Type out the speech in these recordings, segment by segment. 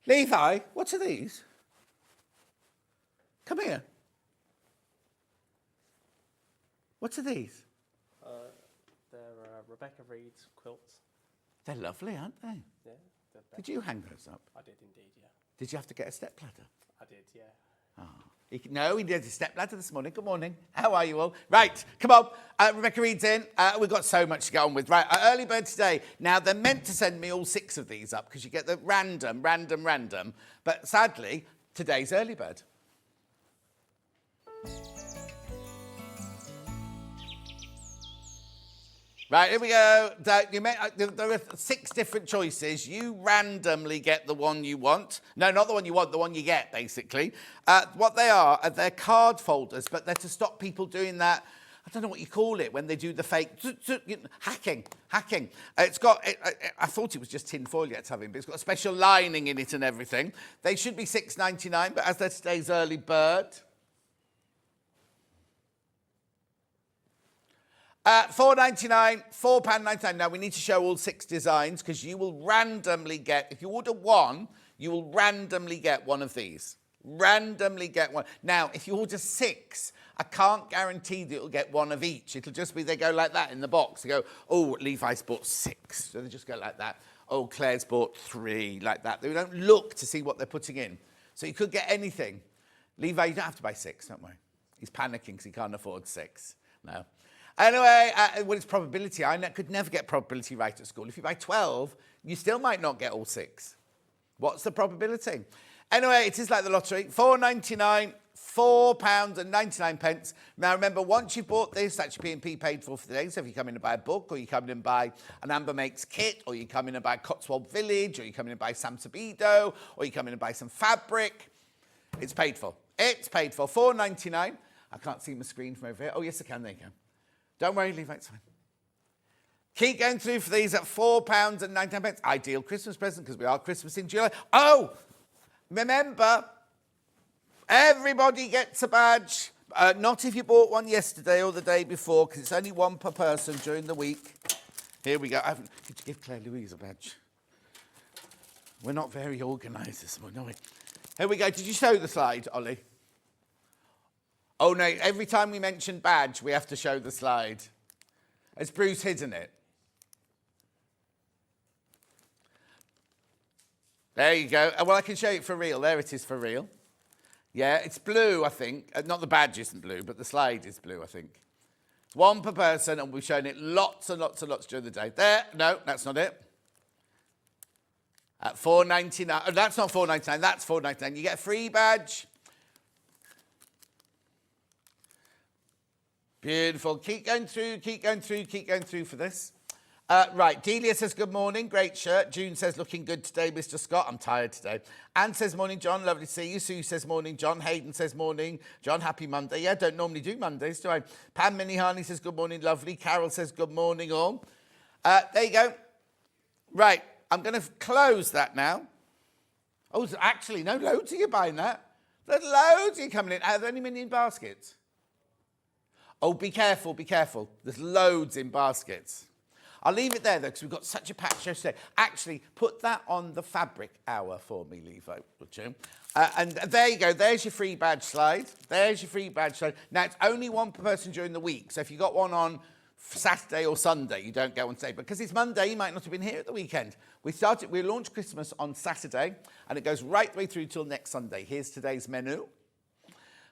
Levi, what are these? Come here. What are these? They're Rebecca Reid's quilts. They're lovely, aren't they? Yeah. Did you hang those up? I did indeed, yeah. Did you have to get a stepladder? I did, yeah. Oh. No, he did a stepladder this morning. Good morning. How are you all? Right, come on. Rebecca Reid's in. We've got so much to get on with. Right, early bird today. Now, they're meant to send me all 6 of these up because you get the random. But sadly, today's early bird. Right, here we go. There are 6 different choices. You randomly get the one you want. No, not the one you want, the one you get, basically. What they are, they're card folders, but they're to stop people doing that, I don't know what you call it, when they do the fake hacking. It's got, I thought it was just tin foil it's having, but it's got a special lining in it and everything. They should be £6.99, but as they're today's early bird, £4.99, £4.99. Now, we need to show all 6 designs because you will randomly get, if you order one, you will randomly get one of these. Randomly get one. Now, if you order 6, I can't guarantee that you'll get one of each. It'll just be they go like that in the box. They go, oh, Levi's bought 6. So they just go like that. Oh, Claire's bought 3, like that. They don't look to see what they're putting in. So you could get anything. Levi, you don't have to buy 6, don't worry. He's panicking because he can't afford 6. No. Anyway, well, it's probability. I could never get probability right at school. If you buy 12, you still might not get all 6. What's the probability? Anyway, it is like the lottery. £4.99, £4.99. Now, remember, once you've bought this, that's your P&P paid for the day. So if you come in and buy a book, or you come in and buy an Amber Makes kit, or you come in and buy Cotswold Village, or you come in and buy Sam Sabido, or you come in and buy some fabric, it's paid for. It's paid for. £4.99. I can't see my screen from over here. Oh, yes, I can. There you go. Don't worry, Levi, it's fine. Keep going through for these at £4.99. Ideal Christmas present because we are Christmas in July. Oh, remember, everybody gets a badge. Not if you bought one yesterday or the day before because it's only one per person during the week. Here we go. Could you give Claire-Louise a badge? We're not very organised this morning, are we? Here we go. Did you show the slide, Ollie? Oh, no, every time we mention badge, we have to show the slide. Has Bruce hidden it? There you go. Well, I can show it for real. There it is for real. Yeah, it's blue, I think. Not the badge isn't blue, but the slide is blue, I think. 1 per person, and we've shown it lots and lots and lots during the day. There. No, that's not it. At £4.99. Oh, that's not £4.99. That's £4.99. You get a free badge. Beautiful. Keep going through for this. Right, Delia says, good morning, great shirt. June says, looking good today, Mr. Scott. I'm tired today. Anne says, morning, John, lovely to see you. Sue says, morning, John. Hayden says, morning, John, happy Monday. Yeah, don't normally do Mondays, do I? Pam Minihani says, good morning, lovely. Carol says, good morning, all. There you go. Right, I'm going to close that now. Oh, actually, no, loads of you buying that. There's loads of you coming in. Are there any mini baskets? Oh, be careful, be careful. There's loads in baskets. I'll leave it there, though, because we've got such a packed show today. Actually, put that on the fabric hour for me, Levo, would you? And there you go. There's your free badge slide. There's your free badge slide. Now, it's only 1 per person during the week. So if you got one on Saturday or Sunday, you don't get one today. Because it's Monday, you might not have been here at the weekend. We launched Christmas on Saturday, and it goes right the way through till next Sunday. Here's today's menu.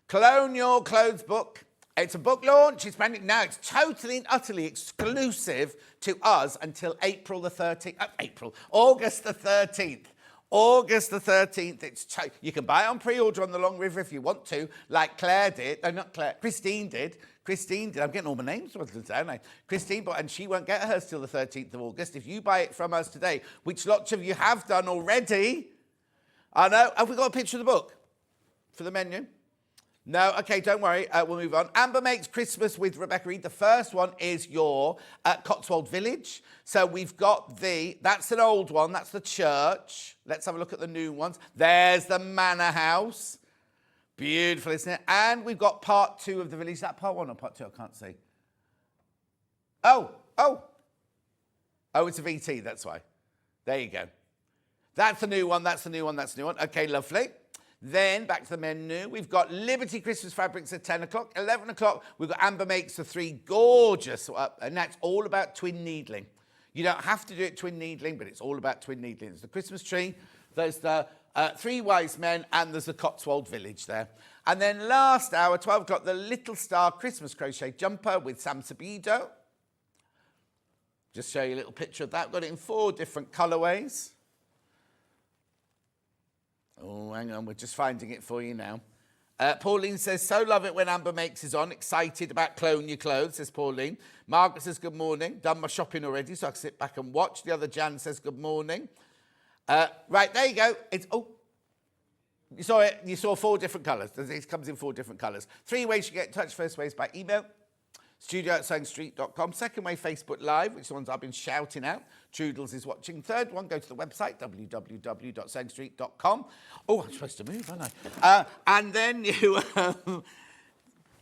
Colonial Clothes Book. It's a book launch. It's brand new. Now, it's totally and utterly exclusive to us until April the 13th. August the 13th. August the 13th. You can buy it on pre-order on the Long River if you want to, like Claire did. No, not Claire. Christine did. I'm getting all my names wrong, aren't I? Christine, and she won't get hers till the 13th of August. If you buy it from us today, which lots of you have done already, I know. Have we got a picture of the book for the menu? No, okay, don't worry. We'll move on. Amber Makes Christmas with Rebecca Reid. The first one is your Cotswold Village. So we've got that's an old one. That's the church. Let's have a look at the new ones. There's the manor house. Beautiful, isn't it? And we've got part 2 of the village. Is that part 1 or part 2? I can't see. Oh, it's a VT, that's why. There you go. That's the new one, that's the new one, that's the new one. Okay, lovely. Then back to the menu. We've got Liberty Christmas fabrics at 10 o'clock. 11 o'clock, we've got Amber Makes the 3 gorgeous, and that's all about twin needling. You don't have to do it twin needling, but it's all about twin needling. There's the Christmas tree, there's the 3 wise men, and there's the Cotswold village there. And then last hour, 12 o'clock, the Little Star Christmas crochet jumper with Sam Sabido. Just show you a little picture of that. Got it in 4 different colourways. Oh, hang on, we're just finding it for you now. Pauline says, so love it when Amber Makes is on. Excited about Clone Your Clothes, says Pauline. Margaret says, good morning. Done my shopping already, so I can sit back and watch. The other Jan says, good morning. Right, there you go. It's, oh, you saw it. You saw 4 different colours. It comes in 4 different colours. 3 ways you get in touch. First way is by email. studio@sewingstreet.com. Second way, Facebook Live, which is the ones I've been shouting out. Trudels is watching. Third one, go to the website, www.sewingstreet.com. Oh, I'm supposed to move, aren't I? And then you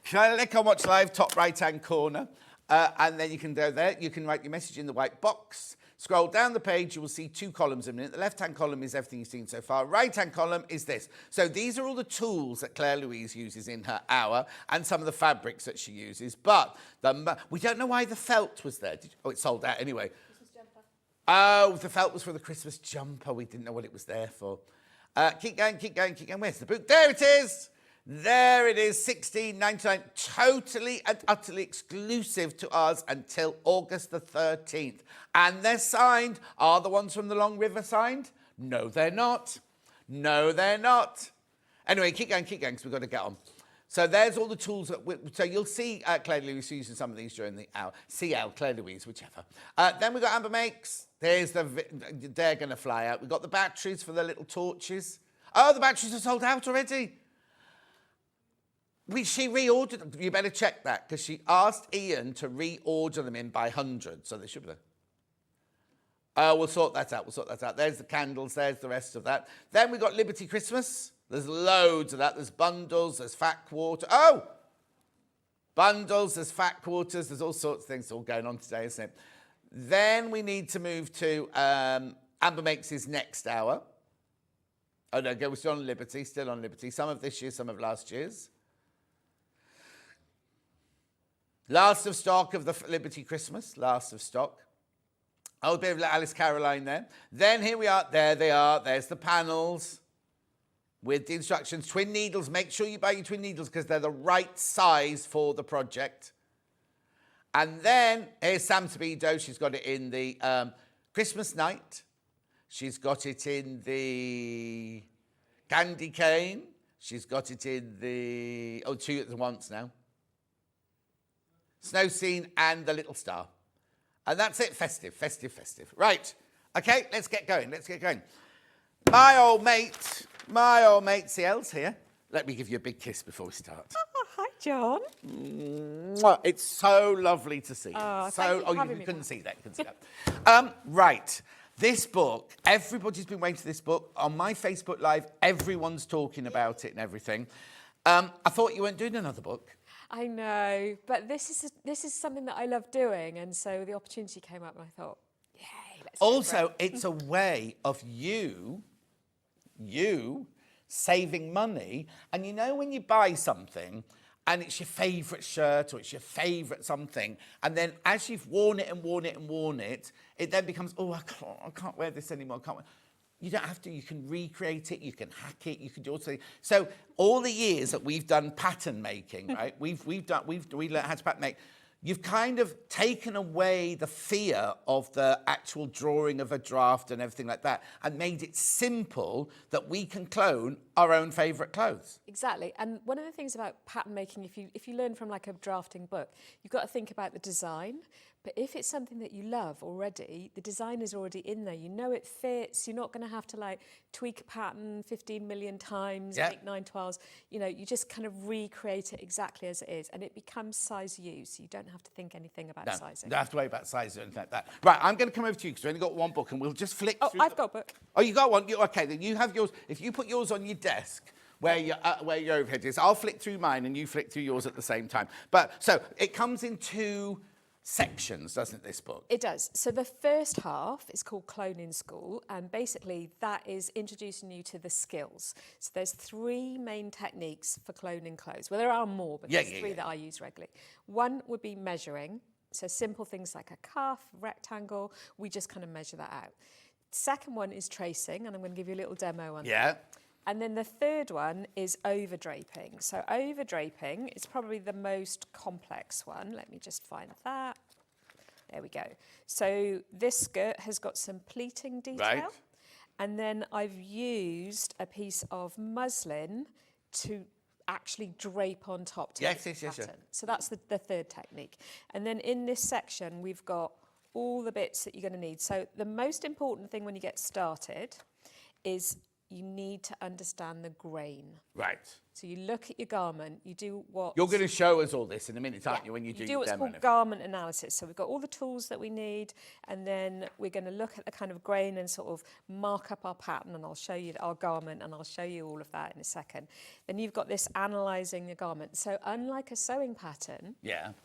click on Watch Live, top right-hand corner. And then you can go there. You can write your message in the white box. Scroll down the page, you will see 2 columns in it. The left-hand column is everything you've seen so far. Right-hand column is this. So these are all the tools that Claire-Louise uses in her hour and some of the fabrics that she uses. But we don't know why the felt was there. Oh, it sold out anyway. Christmas jumper. Oh, the felt was for the Christmas jumper. We didn't know what it was there for. Keep going, keep going, keep going. Where's the book? There it is. There it is, $16.99, totally and utterly exclusive to us until August the 13th. And they're signed. Are the ones from the Long River signed? No, they're not. No, they're not. Anyway, keep going, because we've got to get on. So there's all the tools. So you'll see Claire-Louise using some of these during the hour. CL, Claire-Louise, whichever. Then we've got Amber Makes. There's they're going to fly out. We've got the batteries for the little torches. Oh, the batteries are sold out already. She reordered them. You better check that, because she asked Ian to reorder them in by hundreds, so they should be there. We'll sort that out. There's the candles. There's the rest of that. Then we've got Liberty Christmas. There's loads of that. There's bundles. There's fat quarter. Oh! Bundles. There's fat quarters. There's all sorts of things all going on today, isn't it? Then we need to move to Amber Makes his next hour. Oh, no, we're still on Liberty. Some of this year, some of last year's. Last of stock of the Liberty Christmas. Last of stock. Oh, a bit of Alice Caroline there. Then here we are. There they are. There's the panels with the instructions. Twin needles. Make sure you buy your twin needles because they're the right size for the project. And then here's Sam Sabido. She's got it in the Christmas night. She's got it in the candy cane. She's got it in the... Oh, 2 at once now. Snow Scene and the Little Star. And that's it. Festive. Right. Okay, let's get going. My old mate CL's here. Let me give you a big kiss before we start. Oh, hi, John. It's so lovely to see you. You couldn't see that. Right. This book, everybody's been waiting for this book. On my Facebook Live, everyone's talking about it and everything. I thought you weren't doing another book. I know, but this is something that I love doing, and so the opportunity came up, and I thought, yay, let's do it. Also, it's a way of you saving money. And you know when you buy something and it's your favourite shirt or it's your favourite something, and then as you've worn it, it then becomes, oh, I can't wear this anymore. You don't have to. You can recreate it. You can hack it. You can do all things. So all the years that we've done pattern making, right? we learned how to pattern make. You've kind of taken away the fear of the actual drawing of a draft and everything like that, and made it simple that we can clone our own favourite clothes. Exactly. And one of the things about pattern making, if you learn from like a drafting book, you've got to think about the design. But if it's something that you love already, the design is already in there. You know it fits. You're not going to have to like tweak a pattern 15 million times, make 9 12s. You know, you just kind of recreate it exactly as it is, and it becomes size you. So you don't have to think anything about sizing. You don't have to worry about sizing or anything like that. Right, I'm going to come over to you because we've only got one book, and we'll just flick through. I've got a book. Oh, you got one? Okay, then you have yours. If you put yours on your desk, where your overhead is, I'll flick through mine, and you flick through yours at the same time. But so it comes in 2 sections, doesn't it, this book? It does. So the first half is called Clone in School, and basically that is introducing you to the skills. So there's 3 main techniques for cloning clothes. Well, there are more, but there's 3 that I use regularly. One would be measuring. So simple things like a cuff, rectangle, we just kind of measure that out. Second one is tracing, and I'm going to give you a little demo on that. And then the third one is overdraping. So overdraping is probably the most complex one. Let me just find that. There we go. So this skirt has got some pleating detail. Right. And then I've used a piece of muslin to actually drape on top to Yes. pattern. So that's the third technique. And then in this section, we've got all the bits that you're going to need. So the most important thing when you get started is you need to understand the grain. Right. So you look at your garment, you do what... You're going to show us all this in a minute, aren't you, when you do your what's demo? called garment analysis. So we've got all the tools that we need, and then we're going to look at the kind of grain and sort of mark up our pattern, and I'll show you our garment, and I'll show you all of that in a second. Then you've got this analysing the garment. So unlike a sewing pattern,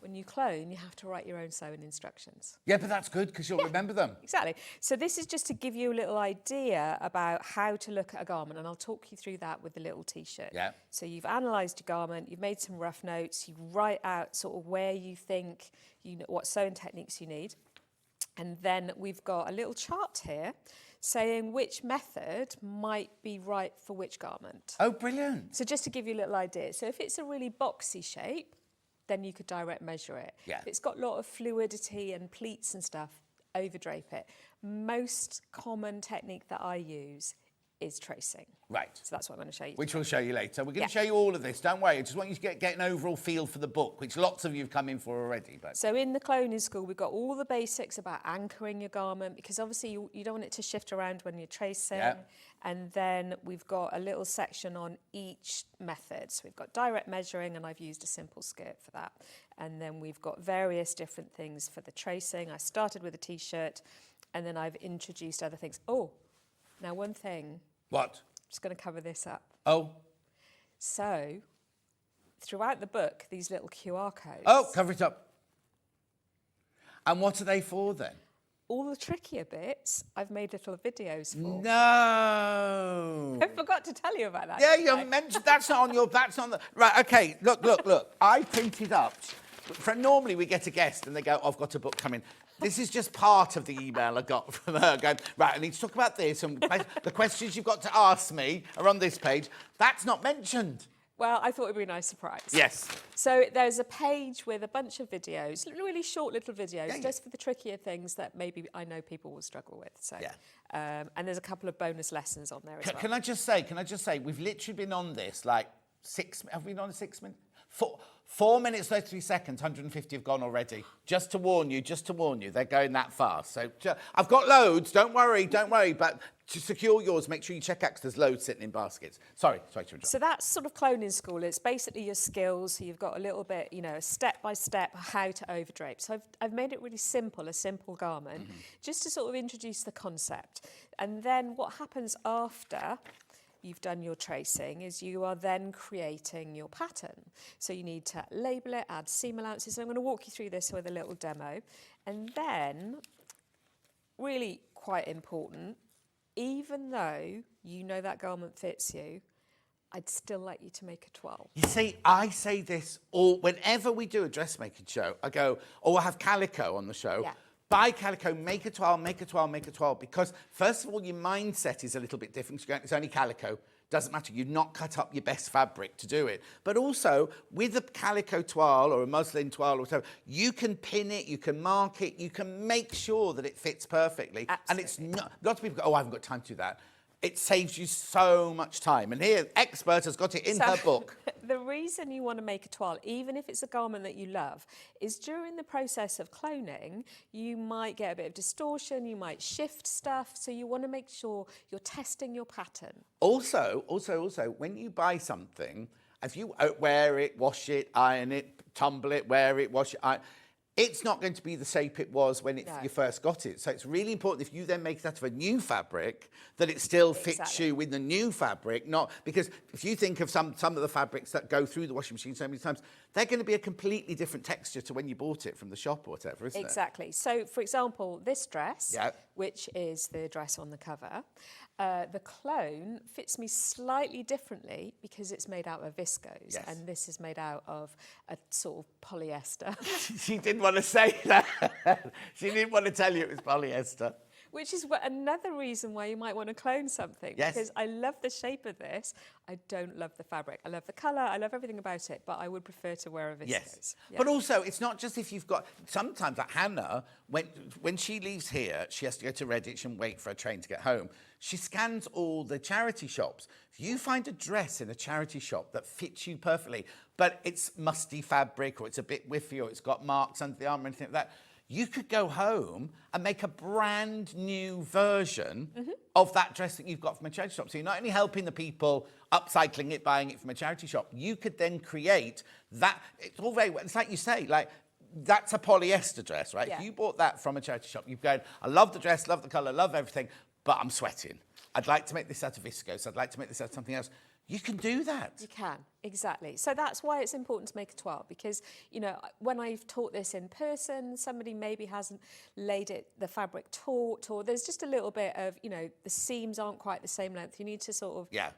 when you clone, you have to write your own sewing instructions. Yeah, but that's good because you'll remember them. Exactly. So this is just to give you a little idea about how to look at a garment, and I'll talk you through that with the little T-shirt. Yeah. So you've analysed your garment, you've made some rough notes, you write out sort of where you think, you know, what sewing techniques you need. And then we've got a little chart here saying which method might be right for which garment. Oh, brilliant. So just to give you a little idea. So if it's a really boxy shape, then you could direct measure it. Yeah. If it's got a lot of fluidity and pleats and stuff, overdrape it. Most common technique that I use is tracing. Right. So that's what I'm going to show you. Which we'll show you later. We're going to show you all of this, don't worry. I just want you to get an overall feel for the book, which lots of you have come in for already. But So in the cloning school, we've got all the basics about anchoring your garment, because obviously you don't want it to shift around when you're tracing. Yeah. And then we've got a little section on each method. So we've got direct measuring, and I've used a simple skirt for that. And then we've got various different things for the tracing. I started with a T-shirt, and then I've introduced other things. Oh, now one thing. What? Just going to cover this up. Oh. So, throughout the book, these little QR codes. Oh, cover it up. And what are they for then? All the trickier bits, I've made little videos for. No. I forgot to tell you about that. Yeah, didn't you I? mentioned that's not on your. That's on the. Right. Okay. Look. I printed up. Normally we get a guest and they go, I've got a book coming. This is just part of the email I got from her going, right, I need to talk about this, and the questions you've got to ask me are on this page. That's not mentioned. Well, I thought it would be a nice surprise. Yes. So there's a page with a bunch of videos, really short little videos, Yeah. just for the trickier things that maybe I know people will struggle with. So, Yeah. And there's a couple of bonus lessons on there as well. Can I just say, we've literally been on this like 6, have we been on 6 minutes? 4 minutes, 33 seconds, 150 have gone already. Just to warn you, they're going that fast. So I've got loads, don't worry, but to secure yours, make sure you check out because there's loads sitting in baskets. Sorry to interrupt. So that's sort of cloning school. It's basically your skills. So you've got a little bit, you know, step by step how to overdrape. So I've made it really simple, a simple garment, just to sort of introduce the concept. And then what happens after you've done your tracing is you are then creating your pattern. So you need to label it, add seam allowances. So I'm going to walk you through this with a little demo. And then, really quite important, even though you know that garment fits you, I'd still like you to make a toile. You see, I say this whenever we do a dressmaking show. I go, I have calico on the show. Yeah. Buy calico, make a toile, because first of all, your mindset is a little bit different. It's only calico. Doesn't matter. You've not cut up your best fabric to do it. But also, with a calico toile or a muslin toile or whatever, you can pin it, you can mark it, you can make sure that it fits perfectly. Absolutely. And it's not, lots of people go, I haven't got time to do that. It saves you so much time. And here, Expert has got it in her book. The reason you want to make a toile, even if it's a garment that you love, is during the process of cloning, you might get a bit of distortion, you might shift stuff, so you want to make sure you're testing your pattern. Also, when you buy something, if you wear it, wash it, iron it, tumble it, wear it, wash it, iron, it's not going to be the shape it was when No. you first got it. So it's really important if you then make it out of a new fabric that it still fits Exactly. you in the new fabric, not because if you think of some of the fabrics that go through the washing machine so many times, they're going to be a completely different texture to when you bought it from the shop or whatever, isn't it? Exactly. So, for example, this dress, Yeah. which is the dress on the cover, the clone fits me slightly differently because it's made out of viscose, Yes. and this is made out of a sort of polyester, She didn't want to say that. She didn't want to tell you it was polyester. which is another reason why you might want to clone something. Yes. Because I love the shape of this. I don't love the fabric. I love the colour. I love everything about it, but I would prefer to wear a viscose. Yes. Yeah. But also, it's not just if you've got... Sometimes, like Hannah, when she leaves here, she has to go to Redditch and wait for a train to get home. She scans all the charity shops. If you find a dress in a charity shop that fits you perfectly, but it's musty fabric or it's a bit whiffy or it's got marks under the arm or anything like that, you could go home and make a brand new version of that dress that you've got from a charity shop. So you're not only helping the people upcycling it, buying it from a charity shop, you could then create that. It's all very, it's like you say, like, that's a polyester dress, right? Yeah. If you bought that from a charity shop, you'd go, I love the dress, love the colour, love everything, but I'm sweating. I'd like to make this out of viscose. I'd like to make this out of something else. You can do that. You can, exactly. So that's why it's important to make a toile, because, you know, when I've taught this in person, somebody maybe hasn't laid the fabric taut, or there's just a little bit of, you know, the seams aren't quite the same length. You need to sort of Yeah.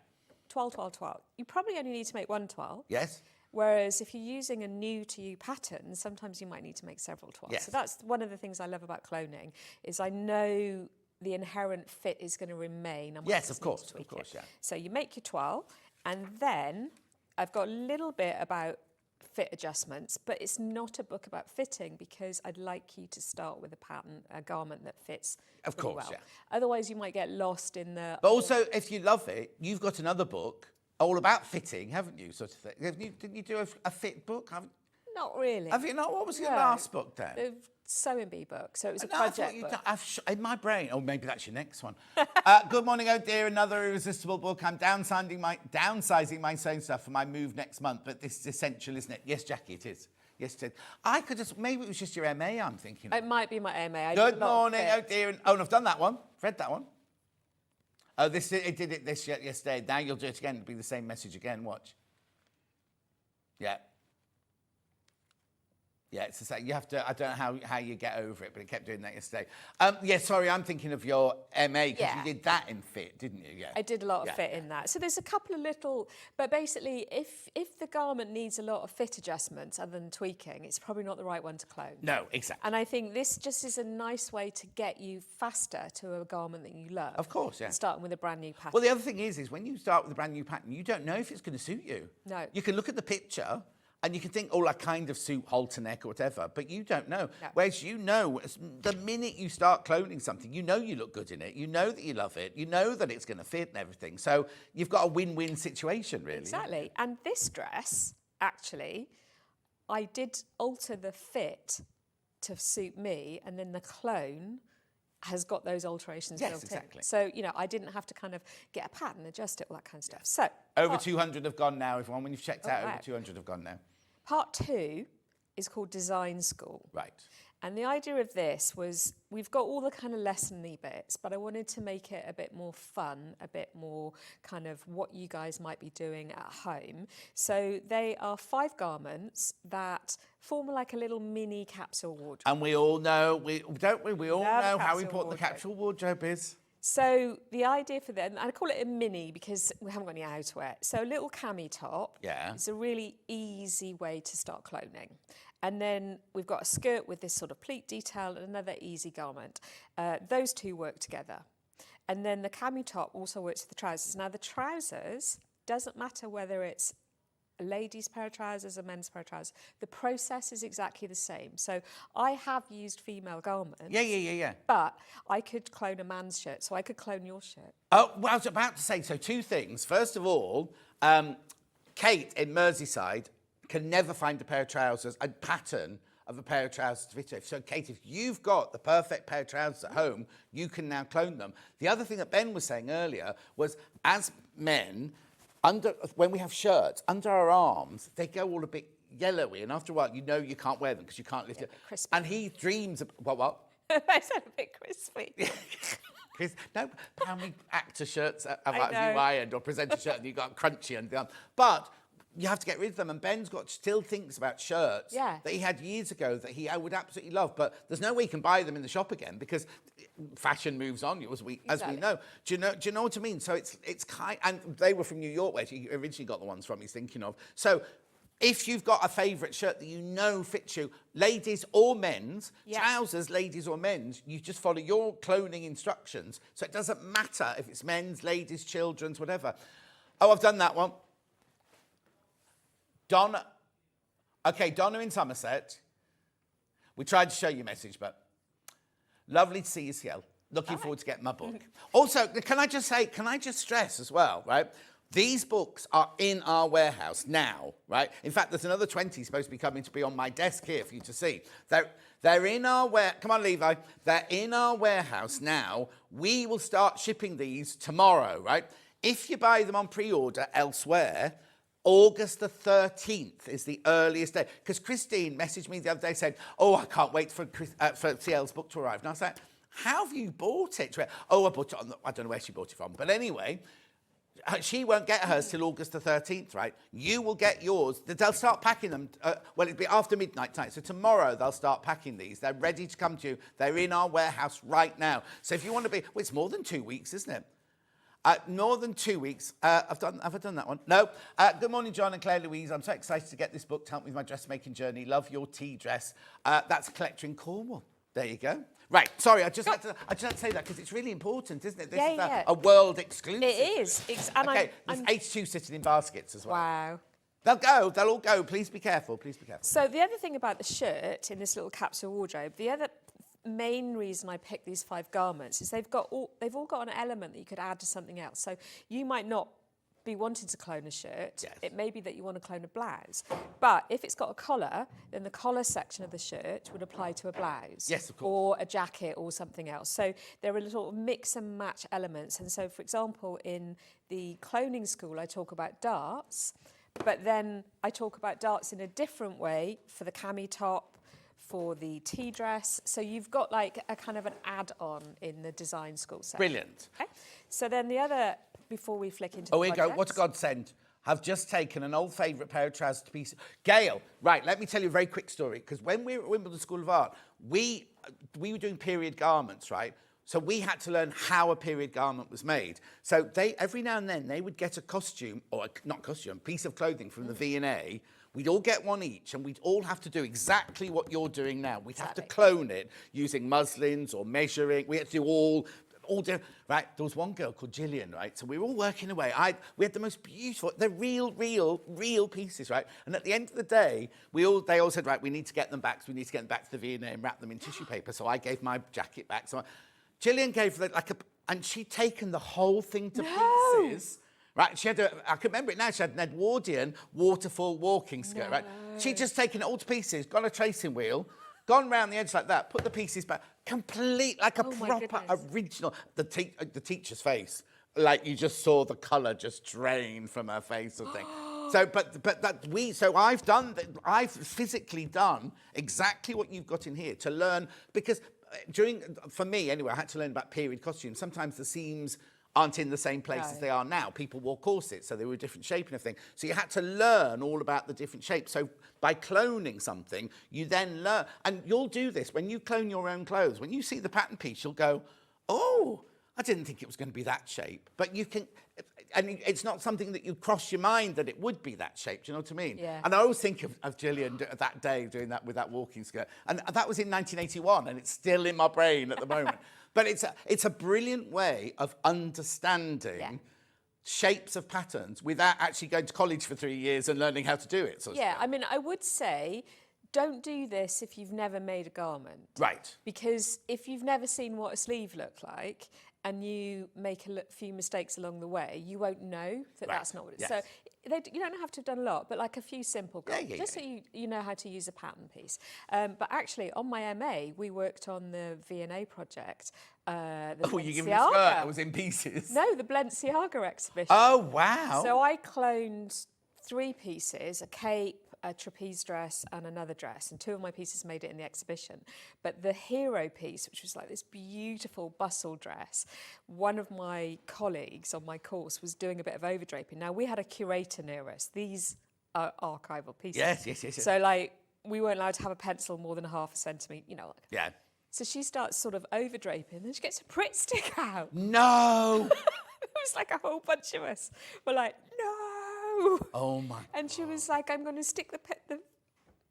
toile. You probably only need to make one toile. Yes. Whereas if you're using a new to you pattern, sometimes you might need to make several toiles. Yes. So that's one of the things I love about cloning, is I know the inherent fit is going to remain. I might Yes, just of need course, to tweak of course, it. yeah. So you make your toile, and then I've got a little bit about fit adjustments, but it's not a book about fitting, because I'd like you to start with a pattern, a garment that fits Of really course, well. yeah. Otherwise, you might get lost in the... But also, if you love it, you've got another book all about fitting, haven't you? Sort of thing. Didn't you do a fit book? Not really. Have you not? What was your No. last book then? The sewing bee book, so it was a No, I thought project you'd book. done- in my brain. Oh, maybe that's your next one. Good morning, oh dear. Another irresistible book. I'm downsizing my sewing stuff for my move next month, but this is essential, isn't it? Yes, Jackie, it is. Yes, it is. I could just, maybe it was just your MA I'm thinking of. It might be my MA. I Good did a lot of morning, oh fit. dear. Oh, and I've done that one. Read that one. Oh, it did it yesterday. Now you'll do it again. It'll be the same message again. Watch. Yeah. Yeah, it's the same. You have to, I don't know how you get over it, but it kept doing that yesterday. Yeah, sorry, I'm thinking of your MA, because Yeah. you did that in fit, didn't you? Yeah. I did a lot of Yeah. fit in that. So there's a couple of little, but basically, if the garment needs a lot of fit adjustments other than tweaking, it's probably not the right one to clone. No, exactly. And I think this just is a nice way to get you faster to a garment that you love. Of course, yeah. Starting with a brand new pattern. Well, the other thing is when you start with a brand new pattern, you don't know if it's going to suit you. No. You can look at the picture and you can think, oh, I kind of suit halter neck or whatever, but you don't know. No. Whereas you know, the minute you start cloning something, you know you look good in it, you know that you love it, you know that it's going to fit and everything. So you've got a win-win situation, really. Exactly. And this dress, actually, I did alter the fit to suit me, and then the clone has got those alterations Yes, built exactly. in. So, you know, I didn't have to kind of get a pattern, adjust it, all that kind of stuff. So, Over 200 have gone now, everyone. When you've checked out, wow. over 200 have gone now. part 2 is called Design School. Right. And the idea of this was, we've got all the kind of lesson-y bits, but I wanted to make it a bit more fun, a bit more kind of what you guys might be doing at home. So they are 5 garments that form like a little mini capsule wardrobe. And we all know, don't we? We all Love know how capsule important the wardrobe. capsule wardrobe is. So the idea for them, and I call it a mini because we haven't got any outerwear. So a little cami top. Yeah. It's a really easy way to start cloning. And then we've got a skirt with this sort of pleat detail and another easy garment. Those two work together. And then the cami top also works with the trousers. Now the trousers, doesn't matter whether it's a lady's pair of trousers, a men's pair of trousers. The process is exactly the same. So I have used female garments. Yeah. But I could clone a man's shirt, so I could clone your shirt. Oh, well, I was about to say, so 2 things. First of all, Kate in Merseyside can never find a pair of trousers, a pattern of a pair of trousers to fit her. So, Kate, if you've got the perfect pair of trousers at home, you can now clone them. The other thing that Ben was saying earlier was, as men, when we have shirts, under our arms, they go all a bit yellowy, and after a while, you know you can't wear them because you can't lift it. crispy. And he dreams of what? I said a bit crispy. Chris, no, how many actor shirts have I you know. ironed or presenter shirt and you've got crunchy and down? But you have to get rid of them. And Ben's still thinks about shirts that he had years ago that he would absolutely love. But there's no way he can buy them in the shop again because fashion moves on, as we know. Do you know what I mean? So it's kind, and they were from New York, where he originally got the ones from. He's thinking of. So if you've got a favourite shirt that you know fits you, ladies or men's, trousers, ladies or men's, you just follow your cloning instructions. So it doesn't matter if it's men's, ladies, children's, whatever. Oh, I've done that one. Donna. Okay, Donna in Somerset. We tried to show you a message, but lovely to see you, Ciel. Looking forward to getting my book. Also, can I just stress as well, right? These books are in our warehouse now, right? In fact, there's another 20 supposed to be coming to be on my desk here for you to see. They're in our come on, Levi. They're in our warehouse now. We will start shipping these tomorrow, right? If you buy them on pre-order elsewhere, August the 13th is the earliest day. Because Christine messaged me the other day saying, oh, I can't wait for CL's book to arrive. And I was like, how have you bought it? Oh, I bought it I don't know where she bought it from. But anyway, she won't get hers till August the 13th, right? You will get yours. They'll start packing them. Well, it'll be after midnight tonight. So tomorrow they'll start packing these. They're ready to come to you. They're in our warehouse right now. So if you want to be, well, it's more than 2 weeks, isn't it? More than 2 weeks. Have I done that one? No. Good morning, John and Claire-Louise. I'm so excited to get this book to help me with my dressmaking journey. Love your tea dress. That's a collector in Cornwall. There you go. Right, sorry, I just had to say that because it's really important, isn't it? This is a world exclusive. It is. Okay, there's 82 sitting in baskets as well. Wow. They'll all go. Please be careful, please be careful. So the other thing about the shirt in this little capsule wardrobe, the other main reason I picked these 5 garments is they've all got an element that you could add to something else. So you might not be wanting to clone a shirt. Yes. It may be that you want to clone a blouse. But if it's got a collar, then the collar section of the shirt would apply to a blouse. Yes, of course. Or a jacket or something else. So there are little mix and match elements. And so, for example, in the cloning school, I talk about darts, but then I talk about darts in a different way for the cami top, for the tea dress. So you've got like a kind of an add-on in the design school section. Brilliant. Okay. So then the other, before we flick into Oh, here you go. What a godsend. I've just taken an old favourite pair of trousers to pieces. Gail, right, let me tell you a very quick story. Because when we were at Wimbledon School of Art, we were doing period garments, right? So we had to learn how a period garment was made. So every now and then they would get a costume, or a piece of clothing from the V&A. We'd all get one each, and we'd all have to do exactly what you're doing now. We'd have to clone it using muslins or measuring. We had to do all different, right? There was one girl called Gillian, right? So we were all working away. We had the most beautiful, they're real pieces, right? And at the end of the day, they all said, right, we need to get them back. So we need to get them back to the V&A and wrap them in tissue paper. So I gave my jacket back. So Gillian gave and she'd taken the whole thing to pieces. Right, she had I can remember it now, she had an Edwardian waterfall walking skirt, right? She'd just taken it all to pieces, got a tracing wheel, gone round the edge like that, put the pieces back, complete, like a proper original. The teacher's face, like you just saw the colour just drain from her face or thing. So I've physically done exactly what you've got in here to learn, because for me anyway, I had to learn about period costumes. Sometimes the seams aren't in the same place as they are now. People wore corsets, so they were a different shape and everything. So you had to learn all about the different shapes. So by cloning something, you then learn. And you'll do this when you clone your own clothes. When you see the pattern piece, you'll go, oh, I didn't think it was going to be that shape. But you can, and it's not something that you cross your mind that it would be that shape. Do you know what I mean? Yeah. And I always think of Gillian that day doing that with that walking skirt. And that was in 1981, and it's still in my brain at the moment. But it's a brilliant way of understanding shapes of patterns without actually going to college for 3 years and learning how to do it. I mean, I would say don't do this if you've never made a garment. Right. Because if you've never seen what a sleeve looked like and you make a few mistakes along the way, you won't know that that's not what it is. Yes. So you don't have to have done a lot, but like a few simple garments, just so you know how to use a pattern piece. But actually, on my MA, we worked on the V&A project. You give me a skirt that was in pieces? No, the Balenciaga exhibition. Oh, wow. So I cloned 3 pieces, a cape, a trapeze dress and another dress, and 2 of my pieces made it in the exhibition. But the hero piece, which was like this beautiful bustle dress, one of my colleagues on my course was doing a bit of overdraping. Now, we had a curator near us. These are archival pieces. Yes. So, like, we weren't allowed to have a pencil more than half a centimetre, you know. Like. Yeah. So she starts sort of overdraping, and then she gets a Pritt stick out. No. It was like a whole bunch of us were like, no. Oh my. And she was like, I'm going to stick the.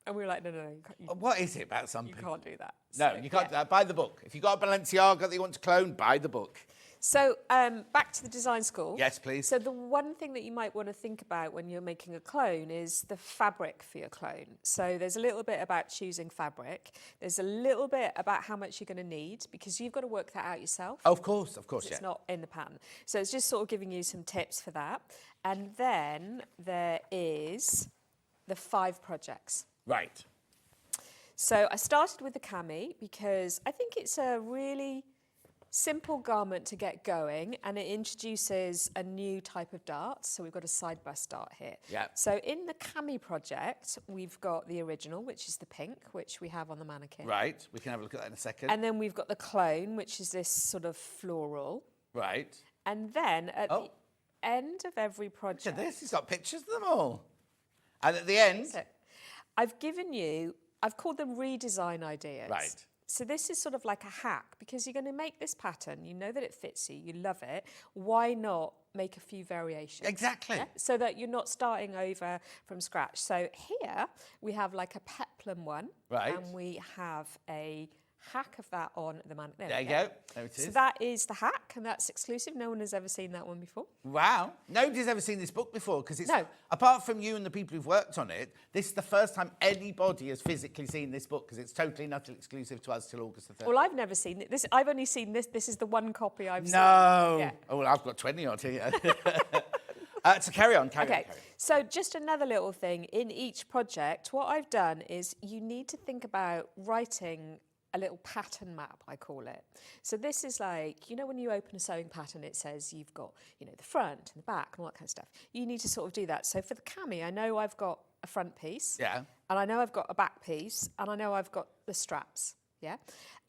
And we were like, no, you can't. What is it about some You people? can't do that. No, So, you can't yeah. do that. Buy the book. If you've got a Balenciaga that you want to clone, buy the book. So back to the design school. Yes, please. So the one thing that you might want to think about when you're making a clone is the fabric for your clone. So there's a little bit about choosing fabric. There's a little bit about how much you're going to need, because you've got to work that out yourself. Of course, It's not in the pattern. So it's just sort of giving you some tips for that. And then there is the 5 projects. Right. So I started with the cami because I think it's a really simple garment to get going, and it introduces a new type of dart. So we've got a side bust dart here. Yeah. So in the cami project, we've got the original, which is the pink, which we have on the mannequin. Right. We can have a look at that in a second. And then we've got the clone, which is this sort of floral. Right. And then at the end of every Look project... at this. He's got pictures of them all. And at the end... So I've called them redesign ideas. Right. So this is sort of like a hack, because you're going to make this pattern, you know that it fits you, you love it. Why not make a few variations? Exactly. Yeah? So that you're not starting over from scratch. So here we have like a peplum one. Right. And we have a hack of that on the man. There you go. There it is. So that is the hack, and that's exclusive. No one has ever seen that one before. Wow. Nobody's ever seen this book before, because it's... No. Apart from you and the people who've worked on it, this is the first time anybody has physically seen this book, because it's totally and utterly exclusive to us till August the 3rd. Well, I've never seen it. I've only seen this. This is the one copy I've seen. No. Yeah. Oh, well, I've got 20 odd here. So carry on. Okay, so just another little thing. In each project, what I've done is you need to think about writing a little pattern map, I call it. So this is like, you know, when you open a sewing pattern, it says you've got, you know, the front and the back and all that kind of stuff. You need to sort of do that. So for the cami, I know I've got a front piece. Yeah. And I know I've got a back piece, and I know I've got the straps, yeah?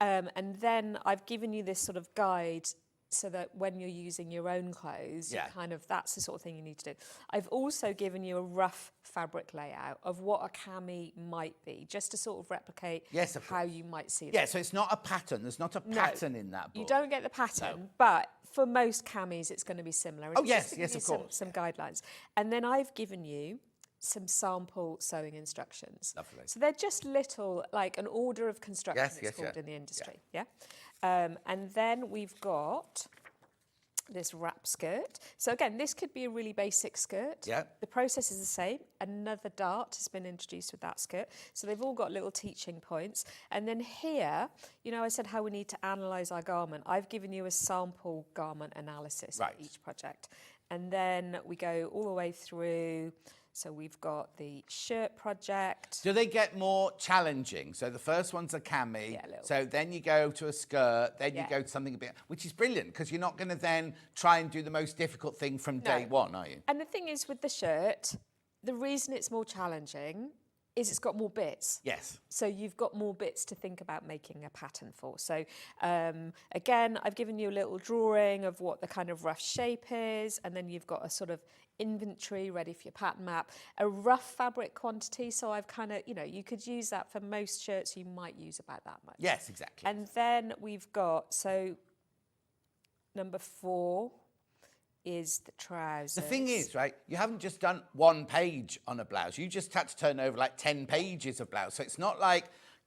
And then I've given you this sort of guide so that when you're using your own clothes, you that's the sort of thing you need to do. I've also given you a rough fabric layout of what a cami might be, just to sort of replicate how you might see it. Yeah, so it's not a pattern. There's not a pattern in that book. You don't get the pattern, but for most camis, it's going to be similar. And Oh, it's yes, just to yes, give of you course. some guidelines. And then I've given you some sample sewing instructions. Lovely. So they're just little, like an order of construction, it's called in the industry. Yeah. And then we've got this wrap skirt. So again, this could be a really basic skirt. Yeah. The process is the same. Another dart has been introduced with that skirt. So they've all got little teaching points. And then here, you know, I said how we need to analyse our garment. I've given you a sample garment analysis for each project. And then we go all the way through. So we've got the shirt project. Do they get more challenging? So the first one's a cami. Yeah, a little. So then you go to a skirt. Then you go to something a bit, which is brilliant, because you're not going to then try and do the most difficult thing from day one, are you? And the thing is with the shirt, the reason it's more challenging is it's got more bits. Yes. So you've got more bits to think about making a pattern for. So again, I've given you a little drawing of what the kind of rough shape is, and then you've got a sort of inventory ready for your pattern map, a rough fabric quantity. So I've kind of, you know, you could use that for most shirts, you might use about that much. Yes, exactly. And then we've got, so number 4 is the trousers. The thing is, right, you haven't just done one page on a blouse. You just had to turn over like 10 pages of blouse. So it's not like,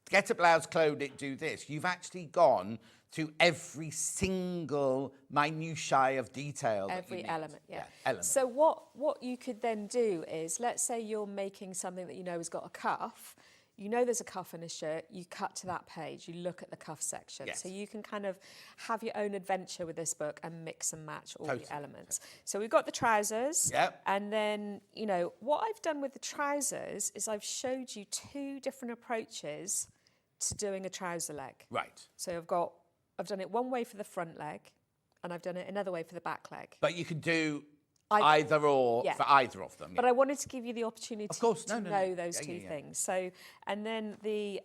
get a blouse, clone it, do this. You've actually gone to every single minutiae of detail. Every element, element. So what you could then do is, let's say you're making something that you know has got a cuff. You know there's a cuff in a shirt, you cut to that page, you look at the cuff section. Yes. So you can kind of have your own adventure with this book and mix and match all the elements. So we've got the trousers. Yep. And then, you know, what I've done with the trousers is I've showed you 2 different approaches to doing a trouser leg. Right. So I've done it one way for the front leg, and I've done it another way for the back leg. But you could do either or Yeah. for either of them. But I wanted to give you the opportunity course. to No. know those Yeah, two yeah. things. So, and then the,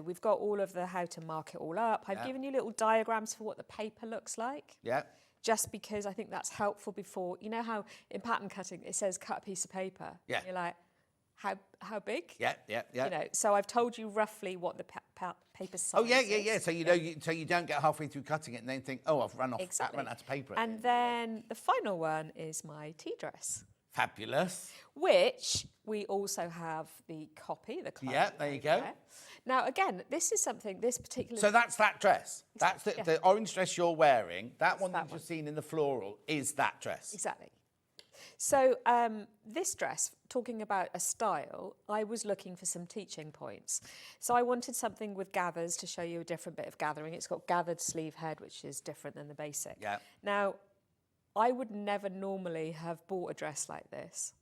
we've got all of the how to mark it all up. I've given you little diagrams for what the paper looks like. Yeah. Just because I think that's helpful before, you know how in pattern cutting it says cut a piece of paper. Yeah. You're like, how big? Yeah. You know, so I've told you roughly what the paper size Oh yeah. is. So you know, so you don't get halfway through cutting it and then think, oh, I've run Exactly. out of paper. And then the final one is my tea dress, Fabulous. which we also have the copy. The Yeah, there you go. there. Now again, this is something. This particular. So that's that dress. That's Yeah. the orange dress you're wearing. That one that that you've one. just seen in the floral is that dress. Exactly. So this dress, talking about a style, I was looking for some teaching points. So I wanted something with gathers to show you a different bit of gathering. It's got gathered sleeve head, which is different than the basic. Yeah. Now, I would never normally have bought a dress like this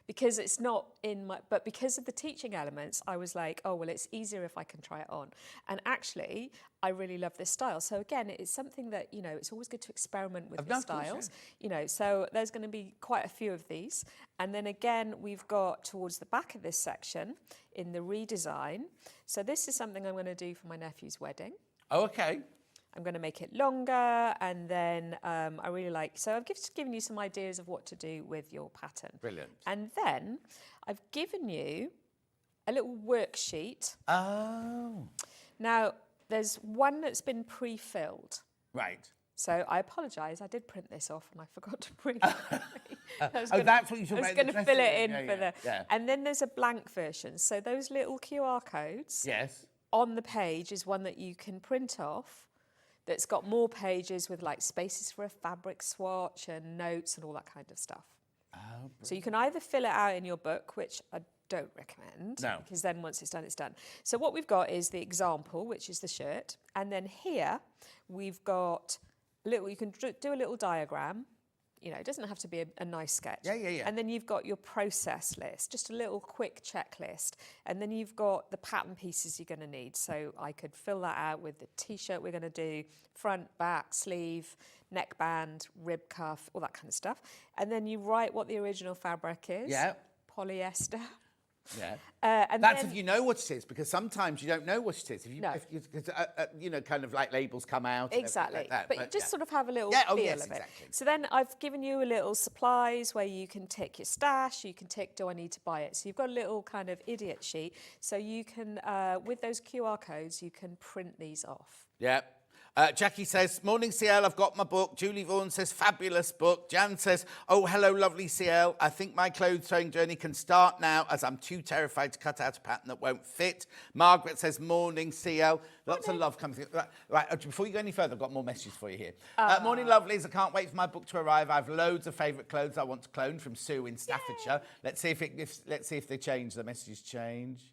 because it's not in my, but because of the teaching elements, I was like, oh, well, it's easier if I can try it on. And actually, I really love this style. So again, it's something that, you know, it's always good to experiment with the Of course, styles. You know, so there's going to be quite a few of these. And then again, we've got towards the back of this section in the redesign. So this is something I'm going to do for my nephew's wedding. Oh, okay. I'm going to make it longer, and then I really like... So I've just given you some ideas of what to do with your pattern. Brilliant. And then I've given you a little worksheet. Oh. Now, there's one that's been pre-filled. Right. So I apologise, I did print this off and I forgot to bring it. That's what you talk I was about. going to fill it in Yeah, for the... Yeah. And then there's a blank version. So those little QR codes Yes. on the page is one that you can print off, that's got more pages with like spaces for a fabric swatch and notes and all that kind of stuff. Oh, So you can either fill it out in your book, which I don't recommend, No. because then once it's done, it's done. So what we've got is the example, which is the shirt. And then here we've got you can do a little diagram. You know, it doesn't have to be a nice sketch. Yeah. And then you've got your process list, just a little quick checklist. And then you've got the pattern pieces you're going to need. So I could fill that out with the T-shirt we're going to do, front, back, sleeve, neckband, rib cuff, all that kind of stuff. And then you write what the original fabric is. Yeah. Polyester. Yeah. And That's then, if you know what it is, because sometimes you don't know what it is. No. You know, kind of like labels come out. and everything exactly. Like that. But you just sort of have a little Yeah, feel yes, of it. exactly. So then I've given you a little supplies where you can tick your stash, you can tick, do I need to buy it? So you've got a little kind of idiot sheet. So you can, with those QR codes, you can print these off. Yeah. Jackie says, morning CL, I've got my book. Julie Vaughan says, fabulous book. Jan says, oh, hello, lovely CL. I think my clothes sewing journey can start now as I'm too terrified to cut out a pattern that won't fit. Margaret says, morning CL. Lots of love coming through. Right, before you go any further, I've got more messages for you here. Morning, lovelies. I can't wait for my book to arrive. I have loads of favourite clothes I want to clone from Sue in Staffordshire. Let's see if they change. The messages change.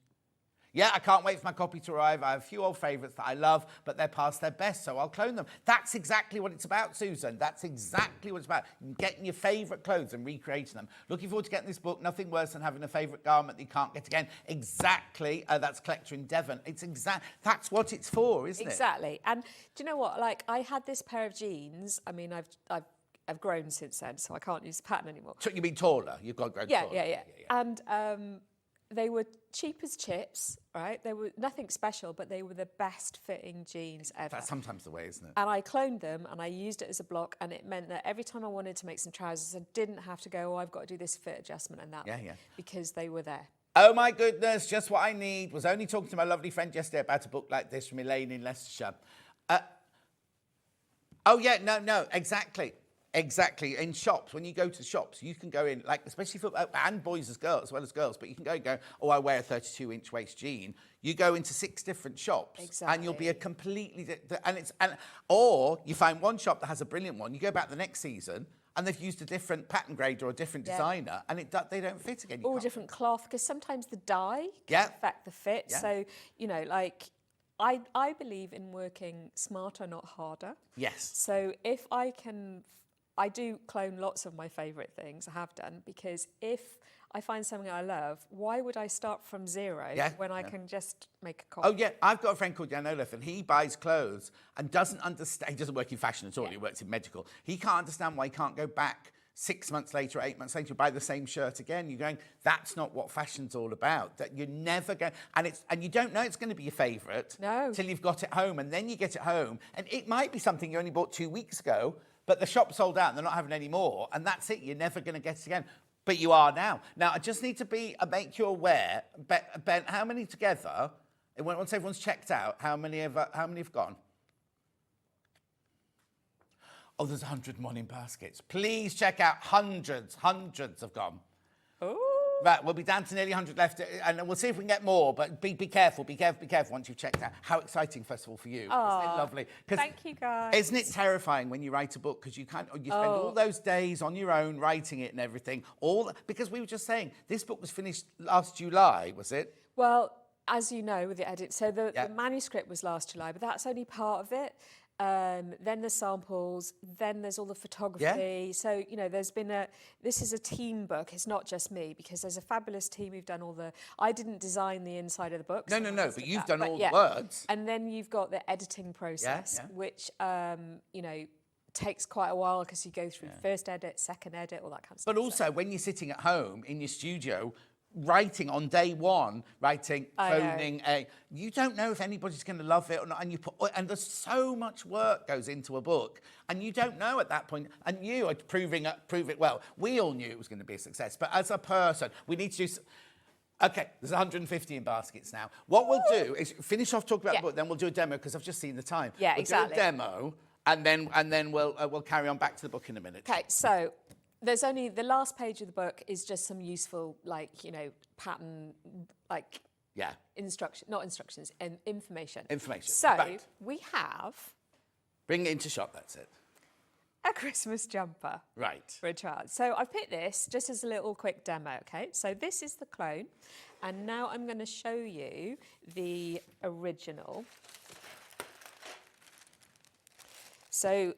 Yeah, I can't wait for my copy to arrive. I have a few old favourites that I love, but they're past their best, so I'll clone them. That's exactly what it's about, Susan. That's exactly what it's about. Getting your favourite clothes and recreating them. Looking forward to getting this book. Nothing worse than having a favourite garment that you can't get again. Exactly. That's Collector in Devon. That's what it's for, isn't it? Exactly. And do you know what? Like, I had this pair of jeans. I mean, I've grown since then, so I can't use the pattern anymore. So you've been taller. You've got grown taller. Yeah. And they were cheap as chips, right? They were nothing special, but they were the best fitting jeans ever. That's sometimes the way, isn't it? And I cloned them and I used it as a block, and it meant that every time I wanted to make some trousers, I didn't have to go, oh, I've got to do this fit adjustment and that. Yeah. Because they were there. Oh my goodness, just what I need. Was only talking to my lovely friend yesterday about a book like this from Elaine in Leicestershire. No, exactly. Exactly. In shops, when you go to shops, you can go in, like, especially for, and boys as girls, but you can go, oh, I wear a 32-inch waist jean. You go into 6 different shops, and you'll be a completely, or you find one shop that has a brilliant one. You go back the next season, and they've used a different pattern grade or a different designer, and they don't fit again. Or different cloth, because sometimes the dye Yeah. can affect the fit. Yeah. So, you know, like, I believe in working smarter, not harder. Yes. So if I do clone lots of my favourite things, I have done, because if I find something I love, why would I start from zero when I can just make a copy? Oh, yeah. I've got a friend called Jan Olaf, and he buys clothes and doesn't understand. He doesn't work in fashion at all. He works in medical. He can't understand why he can't go back 6 months later, 8 months later, you buy the same shirt again. You're going, that's not what fashion's all about. That you're never going, and you don't know it's going to be your favourite till you've got it home, and then you get it home, and it might be something you only bought 2 weeks ago, but the shop sold out and they're not having any more, and that's it. You're never going to get it again. But you are now. Now, I just need to make you aware, Ben, how many together, once everyone's checked out, how many have gone? Oh, there's 100 morning baskets. Please check out hundreds have gone. Oh. Right, we'll be down to nearly 100 left, and we'll see if we can get more, but be careful once you've checked out. How exciting, first of all, for you. Isn't it lovely? Thank you, guys. Isn't it terrifying when you write a book, because you spend all those days on your own writing it and everything, because we were just saying, this book was finished last July, was it? Well, as you know, with the edit, so the manuscript was last July, but that's only part of it. Then the samples, then there's all the photography. Yeah. So, this is a team book. It's not just me, because there's a fabulous team who've done I didn't design the inside of the book. No, but you've done all the words. And then you've got the editing process, which, takes quite a while, because you go through first edit, second edit, all that kind of stuff. But also, when you're sitting at home in your studio, writing on day one, phoning you don't know if anybody's going to love it or not, and there's so much work goes into a book, and you don't know at that point, and you are prove it well. We all knew it was going to be a success, but as a person, we need to do. Okay, there's 150 in baskets now. What we'll do is finish off talking about the book, then we'll do a demo, because I've just seen the time. Yeah, we'll exactly. do a demo, and then we'll carry on back to the book in a minute. Okay, so there's only the last page of the book is just some useful, pattern, information. Information. So we have Bring it into shop, that's it. a Christmas jumper. Right. For a child. So I picked this just as a little quick demo, okay? So this is the clone, and now I'm going to show you the original. So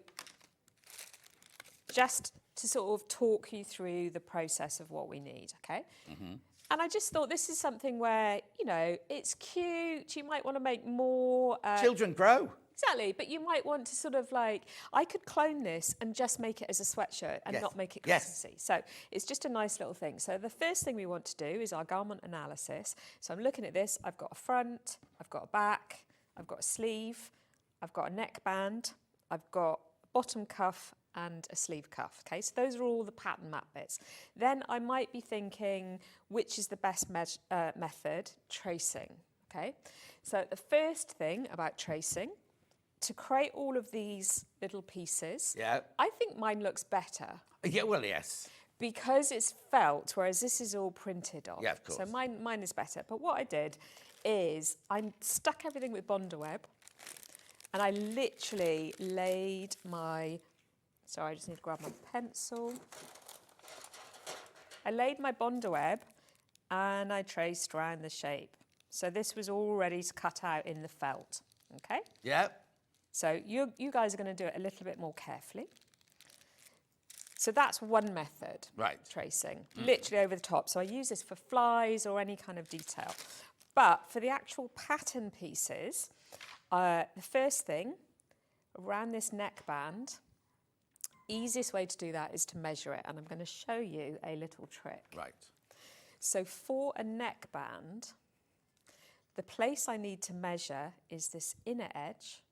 just to sort of talk you through the process of what we need, okay? Mm-hmm. And I just thought this is something where, it's cute. You might want to make more. Children grow. Exactly, but you might want to sort of I could clone this and just make it as a sweatshirt and not make it Christmassy. So it's just a nice little thing. So the first thing we want to do is our garment analysis. So I'm looking at this. I've got a front, I've got a back, I've got a sleeve, I've got a neckband, I've got a bottom cuff and a sleeve cuff, okay? So those are all the pattern map bits. Then I might be thinking, which is the best method? Tracing, okay? So the first thing about tracing, to create all of these little pieces, I think mine looks better. Yeah, well, yes. Because it's felt, whereas this is all printed on. Yeah, of course. So mine is better. But what I did is I stuck everything with Bonder Web, and I literally laid my... Sorry, I just need to grab my pencil. I laid my Bonder Web and I traced around the shape. So this was all ready to cut out in the felt, okay? Yep. So you guys are going to do it a little bit more carefully. So that's one method, tracing, literally over the top. So I use this for flies or any kind of detail. But for the actual pattern pieces, the first thing, around this neckband, easiest way to do that is to measure it, and I'm going to show you a little trick. Right. So for a neckband, the place I need to measure is this inner edge,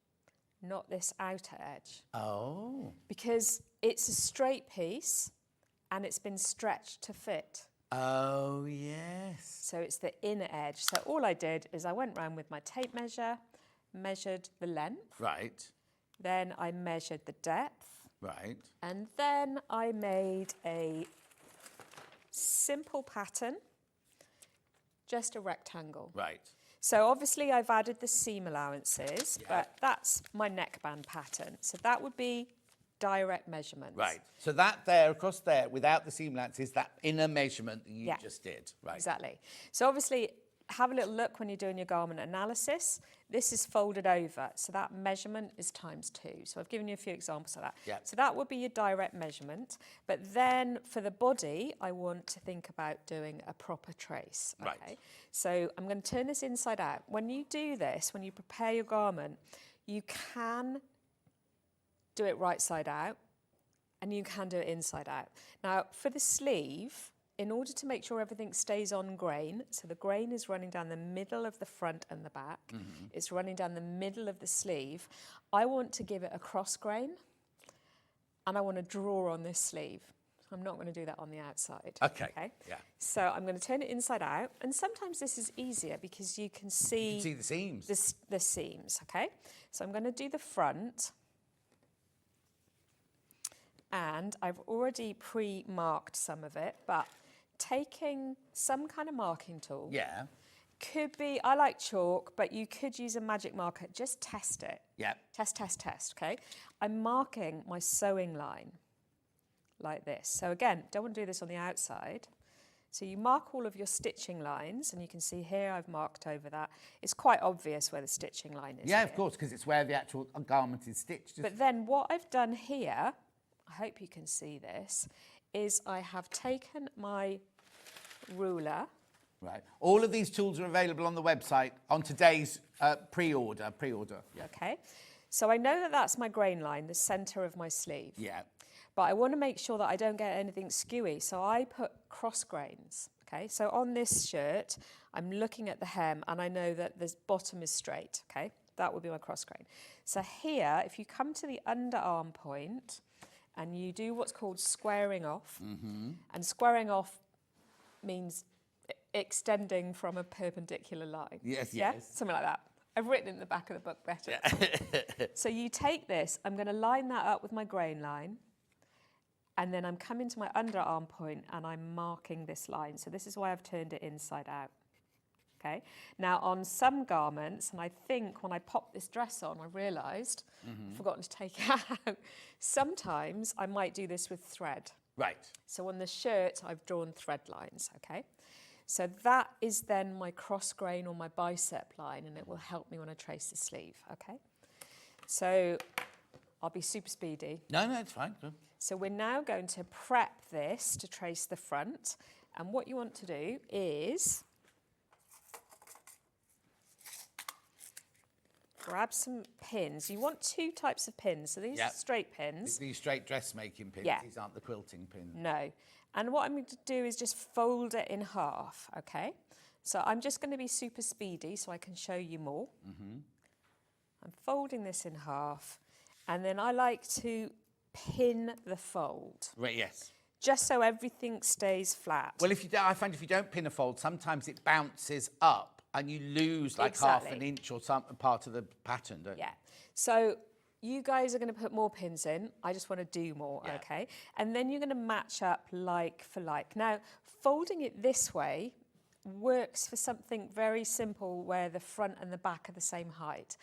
not this outer edge. Oh. Because it's a straight piece and it's been stretched to fit. Oh, yes. So it's the inner edge. So all I did is I went round with my tape measure, measured the length. Right. Then I measured the depth. Right. And then I made a simple pattern, just a rectangle. Right. So obviously I've added the seam allowances, but that's my neckband pattern. So that would be direct measurements. Right. So that there, across there, without the seam allowances, that inner measurement that you just did. Right. Exactly. So obviously, have a little look when you're doing your garment analysis. This is folded over, so that measurement is ×2. So I've given you a few examples of that. Yep. So that would be your direct measurement. But then for the body, I want to think about doing a proper trace. Okay? Right. So I'm going to turn this inside out. When you do this, when you prepare your garment, you can do it right side out, and you can do it inside out. Now, for the sleeve, in order to make sure everything stays on grain, so the grain is running down the middle of the front and the back, it's running down the middle of the sleeve, I want to give it a cross grain, and I want to draw on this sleeve. I'm not going to do that on the outside. Okay. Yeah. So I'm going to turn it inside out, and sometimes this is easier because you can see, the seams. the seams, okay? So I'm going to do the front, and I've already pre-marked some of it, but taking some kind of marking tool. Yeah. Could be, I like chalk, but you could use a magic marker. Just test it. Yeah. Test, okay? I'm marking my sewing line like this. So again, don't want to do this on the outside. So you mark all of your stitching lines, and you can see here I've marked over that. It's quite obvious where the stitching line is. Yeah, here. of course, because it's where the actual garment is stitched. But then what I've done here, I hope you can see this, is I have taken my ruler. Right. All of these tools are available on the website on today's pre-order. Yeah. Okay. So I know that that's my grain line, the centre of my sleeve. Yeah. But I want to make sure that I don't get anything skewy. So I put cross grains. Okay. So on this shirt, I'm looking at the hem, and I know that the bottom is straight. Okay. That would be my cross grain. So here, if you come to the underarm point and you do what's called squaring off, and squaring off means extending from a perpendicular line. Yes, yeah? yes. Something like that. I've written it in the back of the book better. Yeah. So you take this, I'm going to line that up with my grain line, and then I'm coming to my underarm point and I'm marking this line. So this is why I've turned it inside out. Okay. Now on some garments, and I think when I popped this dress on, I realised I've forgotten to take it out. Sometimes I might do this with thread. Right. So on the shirt, I've drawn thread lines, okay? So that is then my cross grain or my bicep line, and it will help me when I trace the sleeve, okay? So I'll be super speedy. No, it's fine. Good. So we're now going to prep this to trace the front. And what you want to do is grab some pins. You want two types of pins. So these are straight pins. These straight dressmaking pins. Yeah. These aren't the quilting pins. No. And what I'm going to do is just fold it in half, okay? So I'm just going to be super speedy so I can show you more. I'm folding this in half, and then I like to pin the fold. Right, yes. Just so everything stays flat. Well, I find if you don't pin a fold, sometimes it bounces up and you lose like half an inch or some part of the pattern, don't you? Yeah. So you guys are going to put more pins in. I just want to do more, okay? And then you're going to match up like for like. Now, folding it this way works for something very simple where the front and the back are the same height.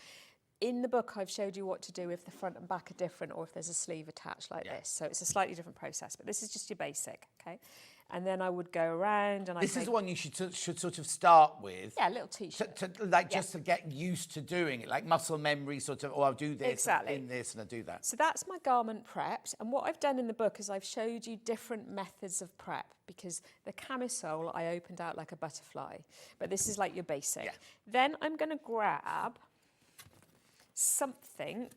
In the book, I've showed you what to do if the front and back are different or if there's a sleeve attached like this. So it's a slightly different process, but this is just your basic, okay? And then I would go around and This is the one you should sort of start with. Yeah, a little T-shirt. Just to get used to doing it, like muscle memory sort of, I'll do this, exactly. in this, and I do that. So that's my garment prepped. And what I've done in the book is I've showed you different methods of prep, because the camisole I opened out like a butterfly, but this is like your basic. Yeah. Then I'm going to grab something.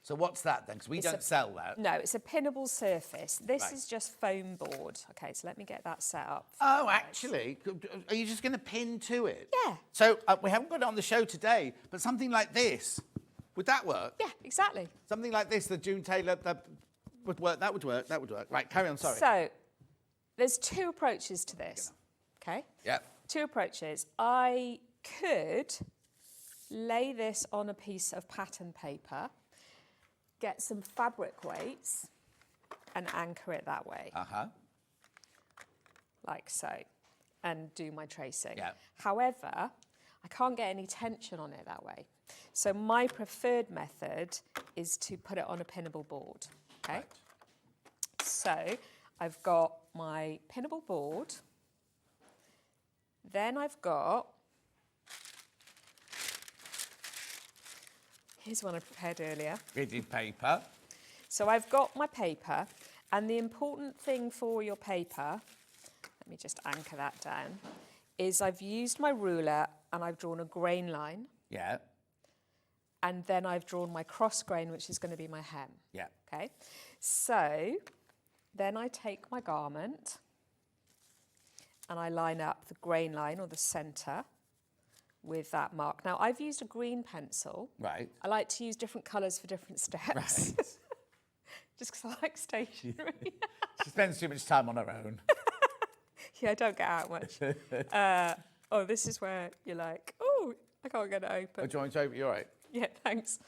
So what's that then? Because we don't sell that. No, it's a pinnable surface. This is just foam board. Okay, so let me get that set up. Oh, actually, are you just going to pin to it? Yeah. So we haven't got it on the show today, but something like this, would that work? Yeah, exactly. Something like this, the June Taylor, that would work. That would work. That would work. Right, carry on. Sorry. So there's two approaches to this. Okay. Yeah. Two approaches. I could lay this on a piece of pattern paper, get some fabric weights and anchor it that way. Like so, and do my tracing. Yeah. However, I can't get any tension on it that way. So my preferred method is to put it on a pinnable board, okay? Right. So I've got my pinnable board, then I've got, here's one I prepared earlier. Rigid paper. So I've got my paper, and the important thing for your paper, let me just anchor that down, is I've used my ruler and I've drawn a grain line. Yeah. and then I've drawn my cross grain, which is going to be my hem. Yeah. Okay, so then I take my garment and I line up the grain line or the centre with that mark. Now, I've used a green pencil. Right. I like to use different colours for different steps. Right. Just because I like stationery. She spends too much time on her own. Yeah, I don't get out much. Oh, this is where you're like, oh, I can't get it open. Oh, do you want me to open? You're right. Yeah, thanks.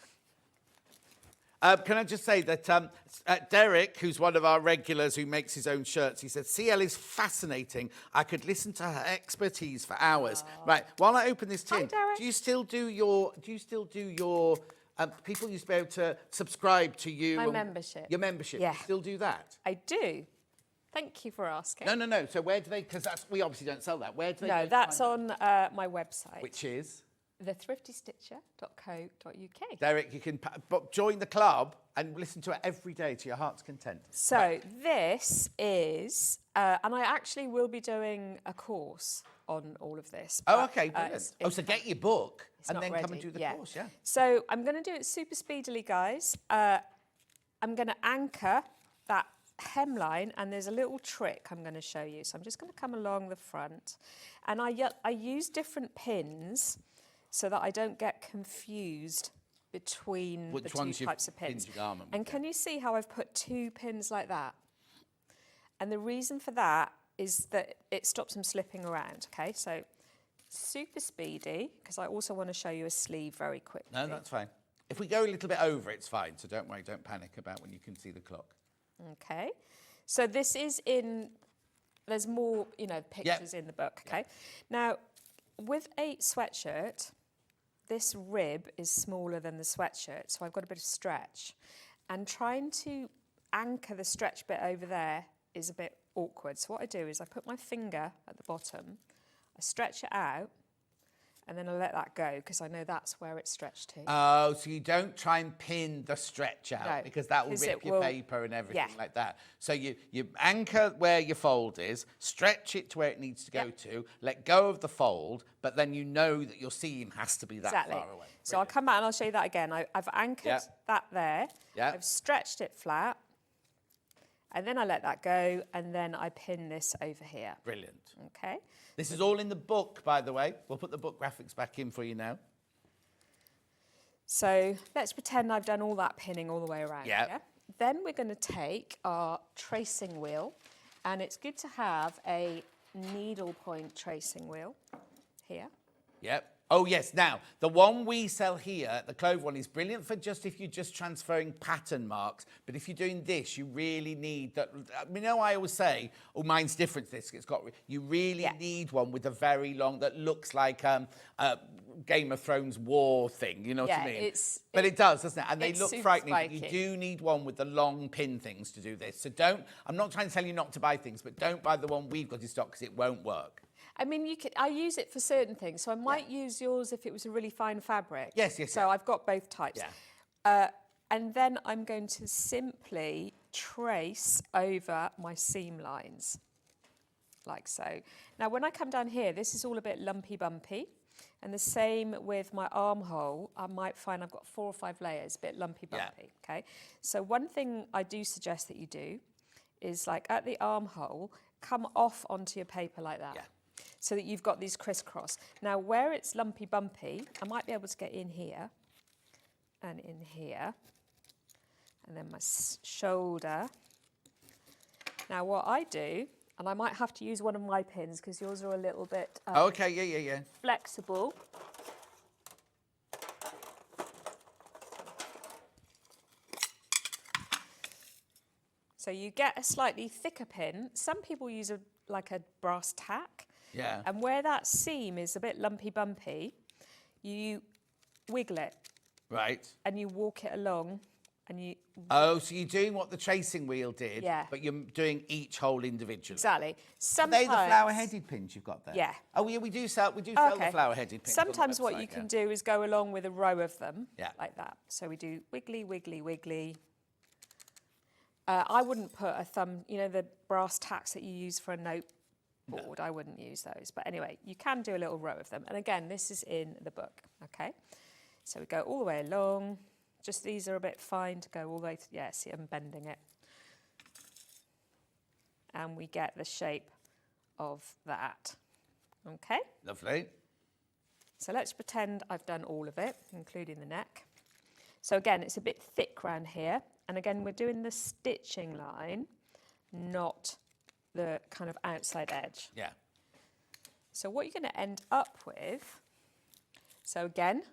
Can I just say that Derek, who's one of our regulars who makes his own shirts, he said, CL is fascinating. I could listen to her expertise for hours. Right, while I open this tin, Derek. do you still do your people used to be able to subscribe to you? My membership. Your membership. Yeah. You still do that? I do. Thank you for asking. No. So where do they, because we obviously don't sell that. Where do they go No, to that's find on my website. that? Which is? thethriftystitcher.co.uk. Derek, you can join the club and listen to it every day to your heart's content. So this is, and I actually will be doing a course on all of this. Oh, but, okay, brilliant. So get your book and not then come and ready, do the yeah. course, yeah. So I'm going to do it super speedily, guys. I'm going to anchor that hemline, and there's a little trick I'm going to show you. So I'm just going to come along the front, and I use different pins so that I don't get confused between the two types of pins. And can you see how I've put 2 pins like that? And the reason for that is that it stops them slipping around, okay? So super speedy, because I also want to show you a sleeve very quickly. No, that's fine. If we go a little bit over, it's fine. So don't worry, don't panic about when you can see the clock. Okay. So this is in, there's more, pictures in the book, okay? Now, with a sweatshirt, this rib is smaller than the sweatshirt, so I've got a bit of stretch. And trying to anchor the stretch bit over there is a bit awkward. So what I do is I put my finger at the bottom, I stretch it out, and then I let that go because I know that's where it's stretched to. Oh, so you don't try and pin the stretch out No, because that will rip your paper and everything like that. So you anchor where your fold is, stretch it to where it needs to go to, let go of the fold, but then you know that your seam has to be that far away. Brilliant. So I'll come back and I'll show you that again. I've anchored that there. I've stretched it flat. And then I let that go, and then I pin this over here. Brilliant. Okay. This is all in the book, by the way. We'll put the book graphics back in for you now. So let's pretend I've done all that pinning all the way around. Yeah. Then we're going to take our tracing wheel, and it's good to have a needle point tracing wheel here. Yep. Oh, yes. Now, the one we sell here, the Clove one, is brilliant for if you're just transferring pattern marks. But if you're doing this, you really need that. I always say, oh, mine's different. You really need one with a very long, that looks like a Game of Thrones war thing. You know what I mean? But it does, doesn't it? And they look frightening. But you do need one with the long pin things to do this. So I'm not trying to tell you not to buy things, but don't buy the one we've got in stock because it won't work. I mean, I use it for certain things. So I might use yours if it was a really fine fabric. Yes. So I've got both types. Yeah. And then I'm going to simply trace over my seam lines, like so. Now, when I come down here, this is all a bit lumpy bumpy. And the same with my armhole. I might find I've got 4 or 5 layers, a bit lumpy bumpy, okay? So one thing I do suggest that you do is, like, at the armhole, come off onto your paper like that. Yeah. So that you've got these crisscross. Now, where it's lumpy bumpy, I might be able to get in here and in here, and then my shoulder. Now, what I do, and I might have to use one of my pins because yours are a little bit flexible. So you get a slightly thicker pin. Some people use like a brass tack. Yeah. And where that seam is a bit lumpy bumpy, you wiggle it. Right. And you walk it along, and you... Oh, so you're doing what the tracing wheel did, but you're doing each hole individually. Exactly. Are they the flower-headed pins you've got there? Yeah. Oh, yeah, we do sell the flower-headed pins. Sometimes what you can do is go along with a row of them, like that. So we do wiggly, wiggly, wiggly. I wouldn't put a thumb, the brass tacks that you use for a note board, I wouldn't use those. But anyway, you can do a little row of them. And again, this is in the book, okay? So we go all the way along. Just these are a bit fine to go all the way to, yeah, see I'm bending it. And we get the shape of that. Okay? Lovely. So let's pretend I've done all of it, including the neck. So again, it's a bit thick around here. And again, we're doing the stitching line, not the kind of outside edge. Yeah. So what you're going to end up with, so again,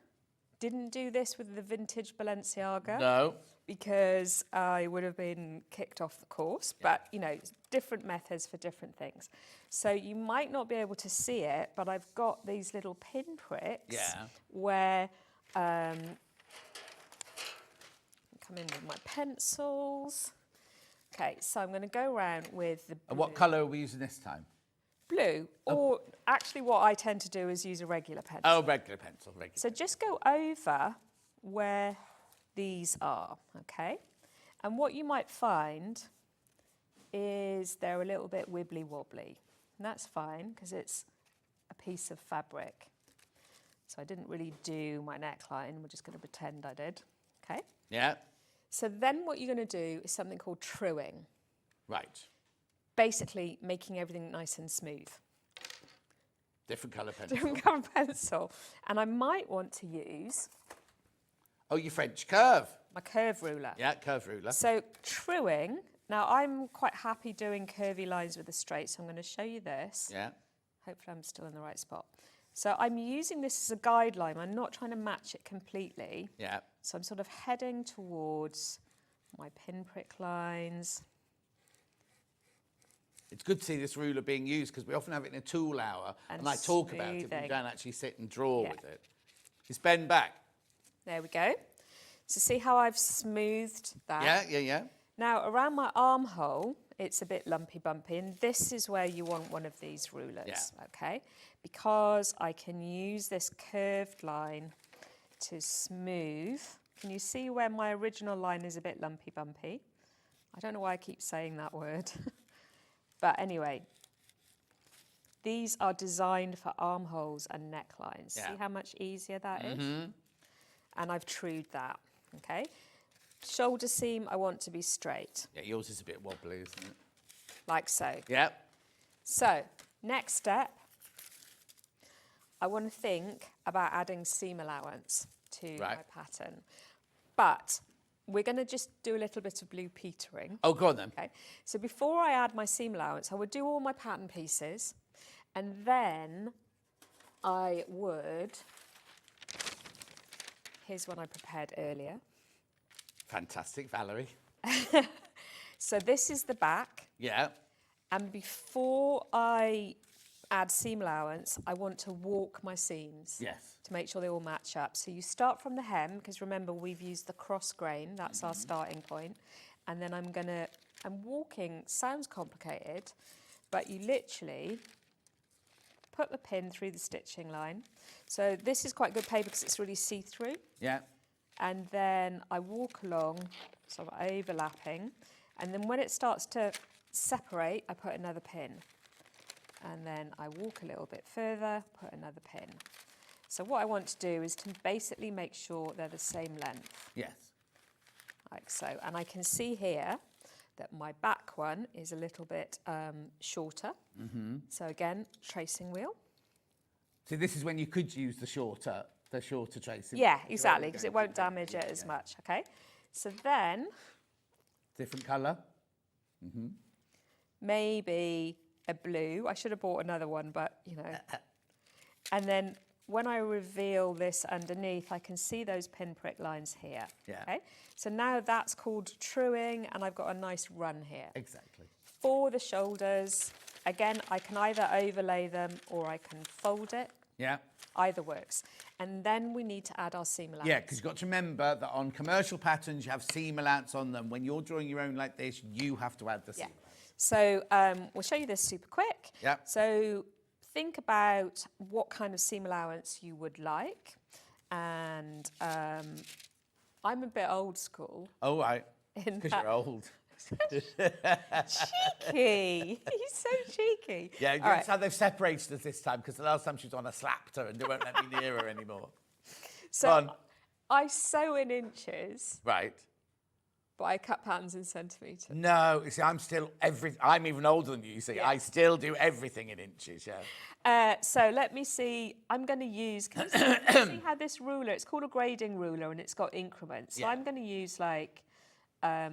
didn't do this with the vintage Balenciaga. No. Because I would have been kicked off the course, but you know, different methods for different things. So you might not be able to see it, but I've got these little pinpricks where come in with my pencils. Okay, so I'm going to go around with the blue. And what colour are we using this time? Blue, or actually what I tend to do is use a regular pencil. Oh, regular pencil, regular. So just go over where these are, okay? And what you might find is they're a little bit wibbly wobbly. And that's fine because it's a piece of fabric. So I didn't really do my neckline. We're just going to pretend I did, okay? Yeah. So then what you're going to do is something called truing. Right. Basically making everything nice and smooth. Different colour pencil. Different colour pencil. And I might want to use Oh, your French curve. my curve ruler. Yeah, curve ruler. So truing, now I'm quite happy doing curvy lines with a straight, so I'm going to show you this. Yeah. Hopefully I'm still in the right spot. So I'm using this as a guideline. I'm not trying to match it completely. Yeah. So I'm sort of heading towards my pinprick lines. It's good to see this ruler being used because we often have it in a tool hour and I talk about it, but you don't actually sit and draw with it. Just bend back. There we go. So see how I've smoothed that? Yeah, yeah, yeah. Now, around my armhole, it's a bit lumpy bumpy, and this is where you want one of these rulers, okay? Because I can use this curved line to smooth. Can you see where my original line is a bit lumpy bumpy? I don't know why I keep saying that word. But anyway, these are designed for armholes and necklines. Yeah. See how much easier that is? And I've trued that, okay? Shoulder seam, I want to be straight. Yeah, yours is a bit wobbly, isn't it? Like so. Yeah. So, next step, I want to think about adding seam allowance to my pattern. But we're going to just do a little bit of blue petering. Oh, go on then. Okay. So before I add my seam allowance, I would do all my pattern pieces, and then I would... Here's one I prepared earlier. Fantastic, Valerie. So this is the back. Yeah. And before I add seam allowance, I want to walk my seams. Yes. To make sure they all match up. So you start from the hem, because remember we've used the cross grain, that's our starting point. And then I'm walking, sounds complicated, but you literally put the pin through the stitching line. So this is quite good paper because it's really see-through. Yeah. And then I walk along, sort of overlapping. And then when it starts to separate, I put another pin. And then I walk a little bit further, put another pin. So what I want to do is to basically make sure they're the same length. Yes. Like so. And I can see here that my back one is a little bit shorter. So again, tracing wheel. So this is when you could use the shorter tracing. Yeah, exactly, because it won't damage it as much, okay? So then... Different colour. Maybe a blue. I should have bought another one, but, you know. And then when I reveal this underneath, I can see those pinprick lines here. Yeah. Okay? So now that's called truing, and I've got a nice run here. Exactly. For the shoulders, again, I can either overlay them or I can fold it. Yeah. Either works. And then we need to add our seam allowance. Yeah, because you've got to remember that on commercial patterns, you have seam allowance on them. When you're drawing your own like this, you have to add the seam allowance. So we'll show you this super quick. Yeah. So think about what kind of seam allowance you would like. And I'm a bit old school. Oh, right. Because you're old. Cheeky. He's so cheeky. Yeah, that's how they've separated us this time, because the last time she was on, I slapped her and they won't let me near her anymore. So I sew in inches, Right. but I cut patterns in centimetres. No, you see, I'm even older than you see. Yeah. I still do everything in inches, yeah. So let me see. I'm going to use, can you see how this ruler, it's called a grading ruler and it's got increments. So Yeah. I'm going to use like a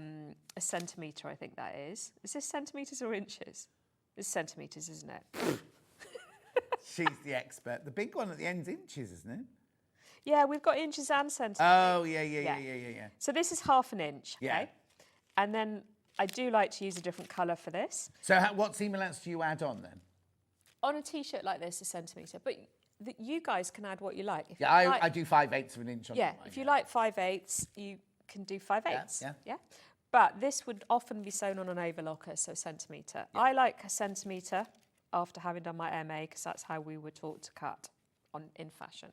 centimetre, I think that is. Is this centimetres or inches? It's centimetres, isn't it? She's the expert. The big one at the end's inches, isn't it? Yeah, we've got inches and centimetres. Oh, yeah. So this is ½ an inch, okay? Yeah. And then I do like to use a different colour for this. So what seam allowance do you add on then? On a T-shirt like this, a centimetre. But you guys can add what you like. If Yeah, you like, I do 5/8 of an inch on yeah, mine, if you like 5/8, you can do 5/8. Yeah. But this would often be sewn on an overlocker, so centimetre. Yeah. I like a centimetre after having done my MA because that's how we were taught to cut in fashion.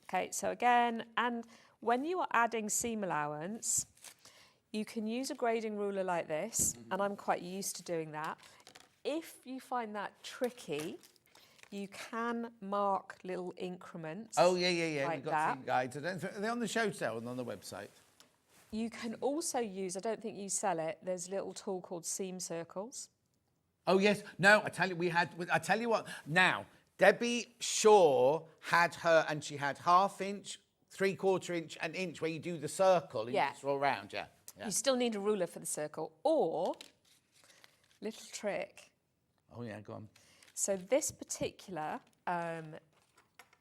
Okay, so again, and when you are adding seam allowance, you can use a grading ruler like this, and I'm quite used to doing that. If you find that tricky, you can mark little increments. Oh, yeah. like We've got that. seam guides. Are they on the show sale and on the website? You can also use, I don't think you sell it, there's a little tool called seam circles. Oh, yes. No, I tell you what. Now, Debbie Shaw had her, and she had ½ inch, 3/4 inch, an inch, where you do the circle and Yeah. you just roll around, yeah. You still need a ruler for the circle, or, little trick. Oh, yeah, go on. So this particular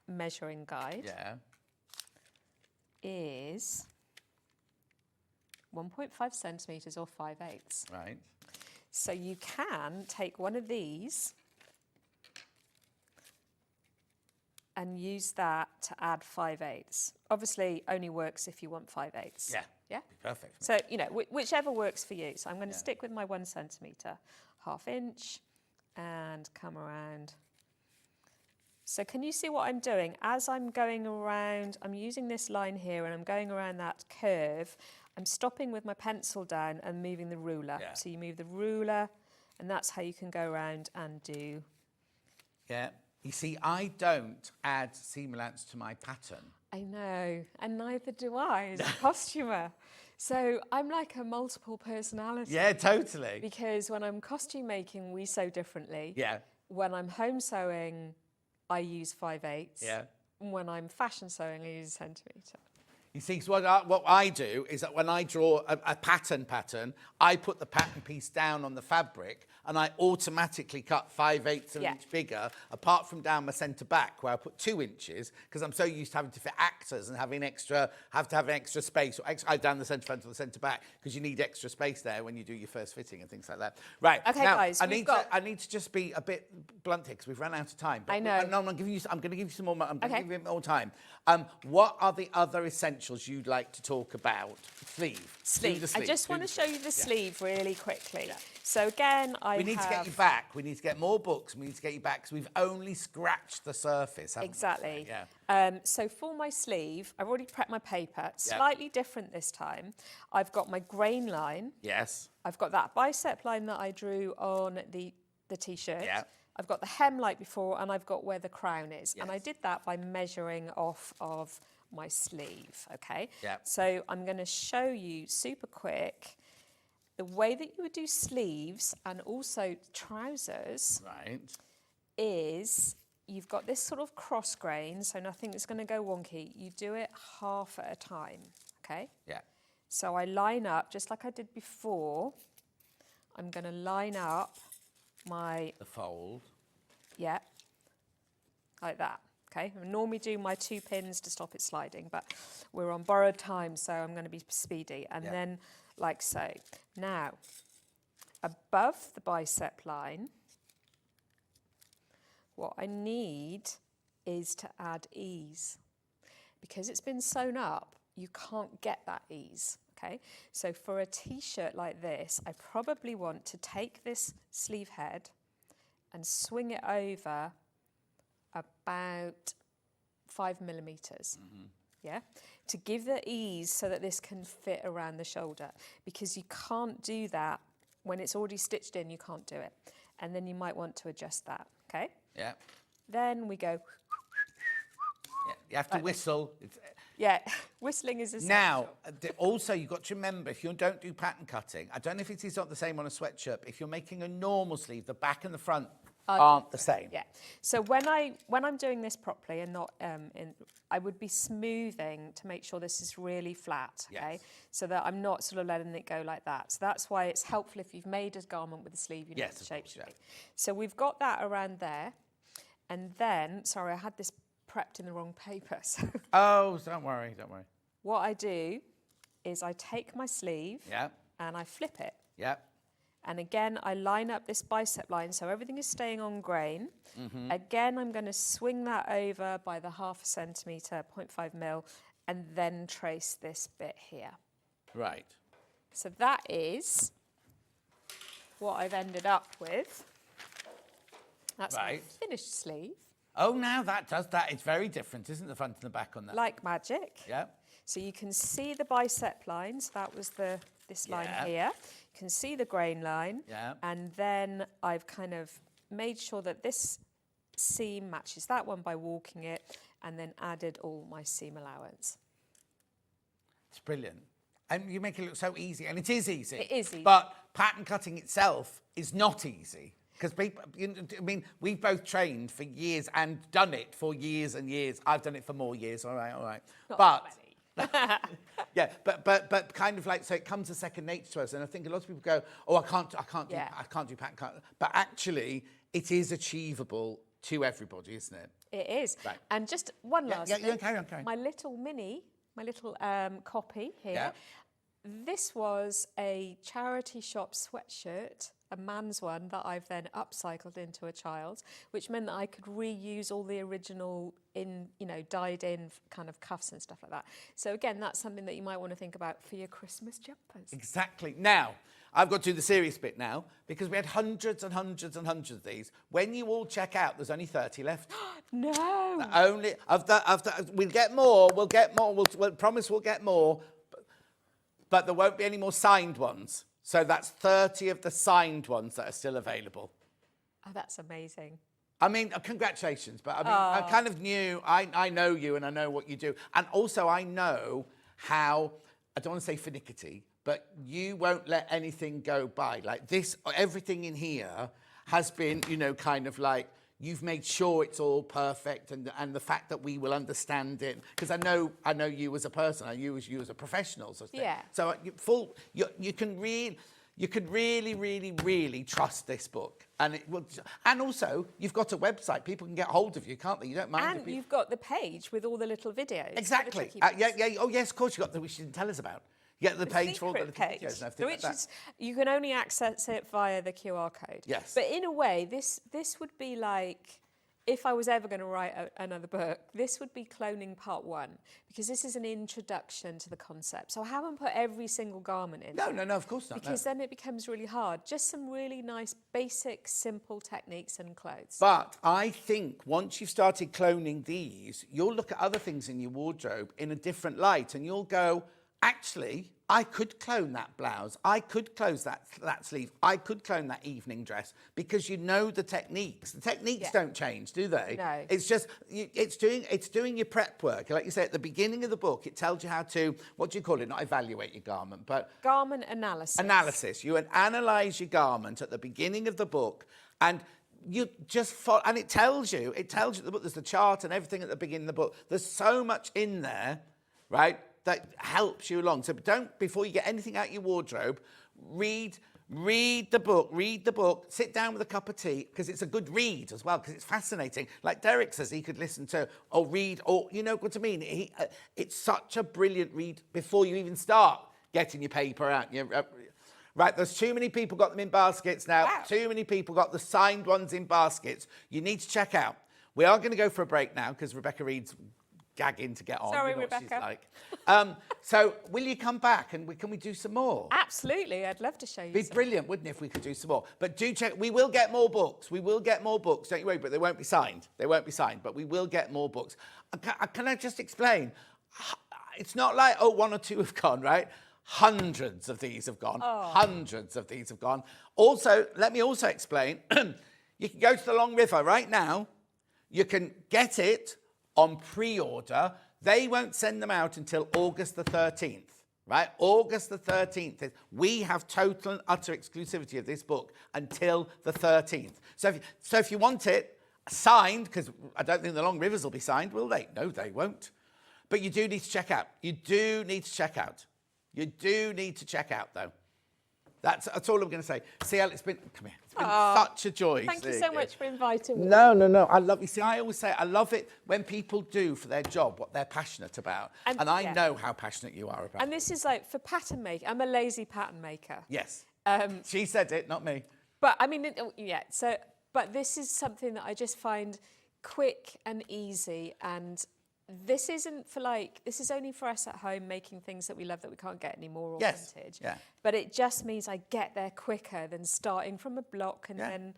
measuring guide Yeah. is 1.5 centimetres or 5/8. Right. So you can take one of these and use that to add 5/8. Obviously, only works if you want 5/8. Yeah. Yeah? Perfect. So, you know, whichever works for you. So I'm going to Yeah. stick with my 1 centimetre, ½ inch, and come around. So can you see what I'm doing? As I'm going around, I'm using this line here and I'm going around that curve. I'm stopping with my pencil down and moving the ruler. Yeah. So you move the ruler, and that's how you can go around and do. Yeah. You see, I don't add seam allowance to my pattern. I know, and neither do I as a costumer. So I'm like a multiple personality. Yeah, totally. Because when I'm costume making, we sew differently. Yeah. When I'm home sewing, I use 5/8. Yeah. When I'm fashion sewing, I use a centimetre. You see, so what I do is that when I draw a pattern, I put the pattern piece down on the fabric and I automatically cut 5/8 of an Yeah. inch bigger, apart from down my centre back where I put 2 inches, because I'm so used to having to fit actors and have to have an extra space, or down the centre front or the centre back, because you need extra space there when you do your first fitting and things like that. Right. Okay, now, guys, I we've need to just be a bit blunt here because we've run out of time. But I know. No, I'm going to give you some more. I'm going to Okay. give you more time. What are the other essentials you'd like to talk about? Sleeve. Do the I just Do want the to show you the Yeah. sleeve really quickly. Yeah. So again, We need to get you back. We need to get more books. We need to get you back because we've only scratched the surface, haven't we? Exactly. Yeah. So for my sleeve, I've already prepped my paper. Slightly different this time. I've got my grain line. Yes. I've got that bicep line that I drew on the T-shirt. Yeah. I've got the hem like before, and I've got where the crown is. And I Yes. did that by measuring off of my sleeve, okay? Yeah. So I'm going to show you super quick the way that you would do sleeves and also trousers Right. is you've got this sort of cross grain, so nothing that's going to go wonky. You do it half at a time, okay? Yeah. So I line up, just like I did before, I'm going to line up my, The fold. like that, okay? I normally do my 2 pins to stop it sliding, but we're on borrowed time, so I'm going to be speedy. And then, like so. Now, above the bicep line, what I need is to add ease. Because it's been sewn up, you can't get that ease, okay? So for a T-shirt like this, I probably want to take this sleeve head and swing it over about 5 millimetres, yeah? To give the ease so that this can fit around the shoulder, because you can't do that when it's already stitched in, you can't do it. And then you might want to adjust that, okay? Yeah. Then we go, Yeah. You have to whistle. Yeah, whistling is essential. Now, also, you've got to remember, if you don't do pattern cutting, I don't know if it is not the same on a sweatshirt, but if you're making a normal sleeve, the back and the front aren't the same. Yeah. So when I'm doing this properly and not I would be smoothing to make sure this is really flat, okay? Yes. So that I'm not sort of letting it go like that. So that's why it's helpful if you've made a garment with a sleeve, you know what the shape should be. So we've got that around there. And then, sorry, I had this prepped in the wrong paper. So Oh, don't worry, don't worry. what I do is I take my sleeve and I flip it. Yeah. And again, I line up this bicep line so everything is staying on grain. Again, I'm going to swing that over by the 0.5 centimetre, 0.5 mil, and then trace this bit here. Right. So that is what I've ended up with. That's my finished sleeve. Oh, now that does that. It's very different, isn't it, the front and the back on that? Like magic. Yeah. So you can see the bicep lines. That was this line here. You can see the grain line. Yeah. And then I've kind of made sure that this seam matches that one by walking it, and then added all my seam allowance. It's brilliant. And you make it look so easy, and it is easy. It is easy. But pattern cutting itself is not easy. Because people, I mean, we've both trained for years and done it for years and years. I've done it for more years, all right. Not But yeah, but kind of like, so it comes a second nature to us. And I think a lot of people go, oh, I can't do pattern cutting. But actually, it is achievable to everybody, isn't it? It is. Right. And just one last thing. Yeah, carry on. My little copy here. Yeah. This was a charity shop sweatshirt, a man's one that I've then upcycled into a child's, which meant that I could reuse all the original dyed in kind of cuffs and stuff like that. So again, that's something that you might want to think about for your Christmas jumpers. Exactly. Now, I've got to do the serious bit now, because we had hundreds and hundreds and hundreds of these. When you all check out, there's only 30 left. No. Only of the we'll get more. We'll promise we'll get more, but there won't be any more signed ones. So that's 30 of the signed ones that are still available. Oh, that's amazing. I mean, congratulations, but I mean, I kind of knew, I know you and I know what you do. And also I know how, I don't want to say finicky, but you won't let anything go by. Like this, everything in here has been, kind of like, you've made sure it's all perfect, and the fact that we will understand it, because I know you as a person, I know you as a professional. Yeah. So you can really trust this book, and it will. And also, you've got a website; people can get hold of you, can't they? You don't mind. And you've got the page with all the little videos. Exactly. Yeah. Oh, yes. Of course, you got the. Which you didn't tell us about. Yeah, the page for all the little videos and everything like that. You can only access it via the QR code. Yes. But in a way, this would be like, if I was ever going to write another book, this would be cloning part 1, because this is an introduction to the concept. So I haven't put every single garment in. No, of course not. Because then it becomes really hard. Just some really nice, basic, simple techniques and clothes. But I think once you've started cloning these, you'll look at other things in your wardrobe in a different light, and you'll go, actually, I could clone that blouse. I could close that sleeve. I could clone that evening dress, because you know the techniques. The techniques don't change, do they? No. It's just, it's doing your prep work. Like you say, at the beginning of the book, it tells you how to, what do you call it? Not evaluate your garment, but... Garment analysis. Analysis. You analyse your garment at the beginning of the book, and you just follow, and it tells you the book, there's the chart and everything at the beginning of the book. There's so much in there, right, that helps you along. So don't, before you get anything out your wardrobe, read the book, sit down with a cup of tea, because it's a good read as well, because it's fascinating. Like Derek says, he could listen to or read, or you know what I mean? It's such a brilliant read before you even start getting your paper out. Right, there's too many people got them in baskets now. Wow. Too many people got the signed ones in baskets. You need to check out. We are going to go for a break now, because Rebecca Reid's gagging to get on. Sorry, you know Rebecca. What she's like. So will you come back, and can we do some more? Absolutely, I'd love to show you. It'd be brilliant, wouldn't it, if we could do some more? But do check. We will get more books. Don't you worry, but they won't be signed. But we will get more books. Can I just explain? It's not like, oh, 1 or 2 have gone, right? Hundreds of these have gone. Hundreds of these have gone. Also, let me also explain. You can go to the Long River right now. You can get it on pre-order. They won't send them out until August the 13th. Right? August the 13th. We have total and utter exclusivity of this book until the 13th. So if you want it signed, because I don't think the Long Rivers will be signed, will they? No, they won't. But you do need to check out. You do need to check out. You do need to check out, though. That's all I'm going to say. CL, it's been such a joy. Thank you so much for inviting me. No. I love you. See, I always say I love it when people do for their job what they're passionate about. And I know how passionate you are about it. And this is like for pattern making. I'm a lazy pattern maker. Yes. She said it, not me. But I mean, but this is something that I just find quick and easy, and this isn't for this is only for us at home making things that we love that we can't get anymore or vintage. Yeah. But it just means I get there quicker than starting from a block and then,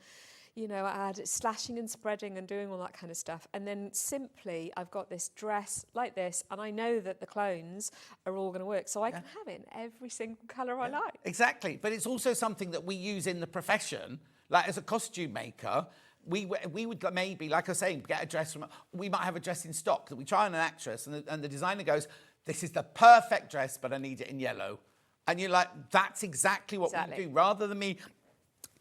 add slashing and spreading and doing all that kind of stuff. And then simply I've got this dress like this, and I know that the clones are all going to work. So I can have it in every single colour I like. Exactly. But it's also something that we use in the profession, like as a costume maker. We would maybe, like I was saying, get a dress we might have a dress in stock that we try on an actress, and the designer goes, this is the perfect dress, but I need it in yellow. And you're like, that's exactly what we do. Rather than me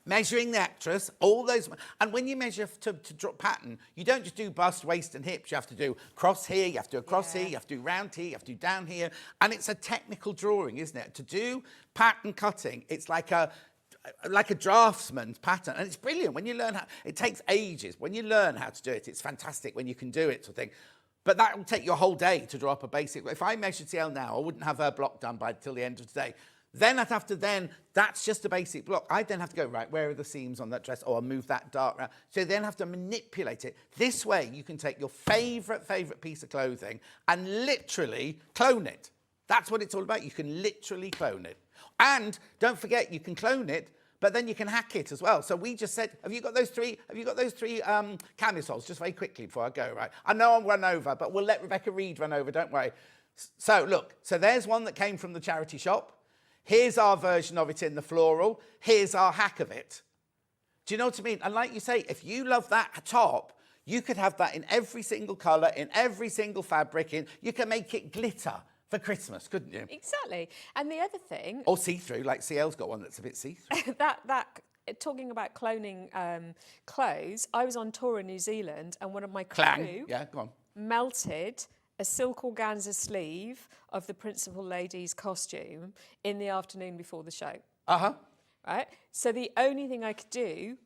measuring the actress, all those, and when you measure to drop pattern, you don't just do bust, waist and hips. You have to do cross here, you have to do a cross here, you have to do round here, you have to do down here. And it's a technical drawing, isn't it? To do pattern cutting, it's like a draftsman's pattern, and it's brilliant when you learn how. It takes ages when you learn how to do it. It's fantastic when you can do it, sort of thing. But that will take you a whole day to draw up a basic. If I measured CL now, I wouldn't have her block done till the end of today. Then I'd have to that's just a basic block. I'd then have to go, right, where are the seams on that dress? Oh, I'll move that dart around. So then have to manipulate it. This way you can take your favourite piece of clothing and literally clone it. That's what it's all about. You can literally clone it. And don't forget, you can clone it, but then you can hack it as well. So we just said, have you got those three camisoles? Just very quickly before I go, right? I know I'll run over, but we'll let Rebecca Reid run over, don't worry. So look, so there's one that came from the charity shop. Here's our version of it in the floral. Here's our hack of it. Do you know what I mean? And like you say, if you love that top, you could have that in every single colour, in every single fabric. You can make it glitter for Christmas, couldn't you? Exactly. And the other thing... Or see-through, like CL's got one that's a bit see-through. Talking about cloning clothes, I was on tour in New Zealand, and one of my crew go on. melted a silk organza sleeve of the principal lady's costume in the afternoon before the show. Uh-huh. Right? So the only thing I could do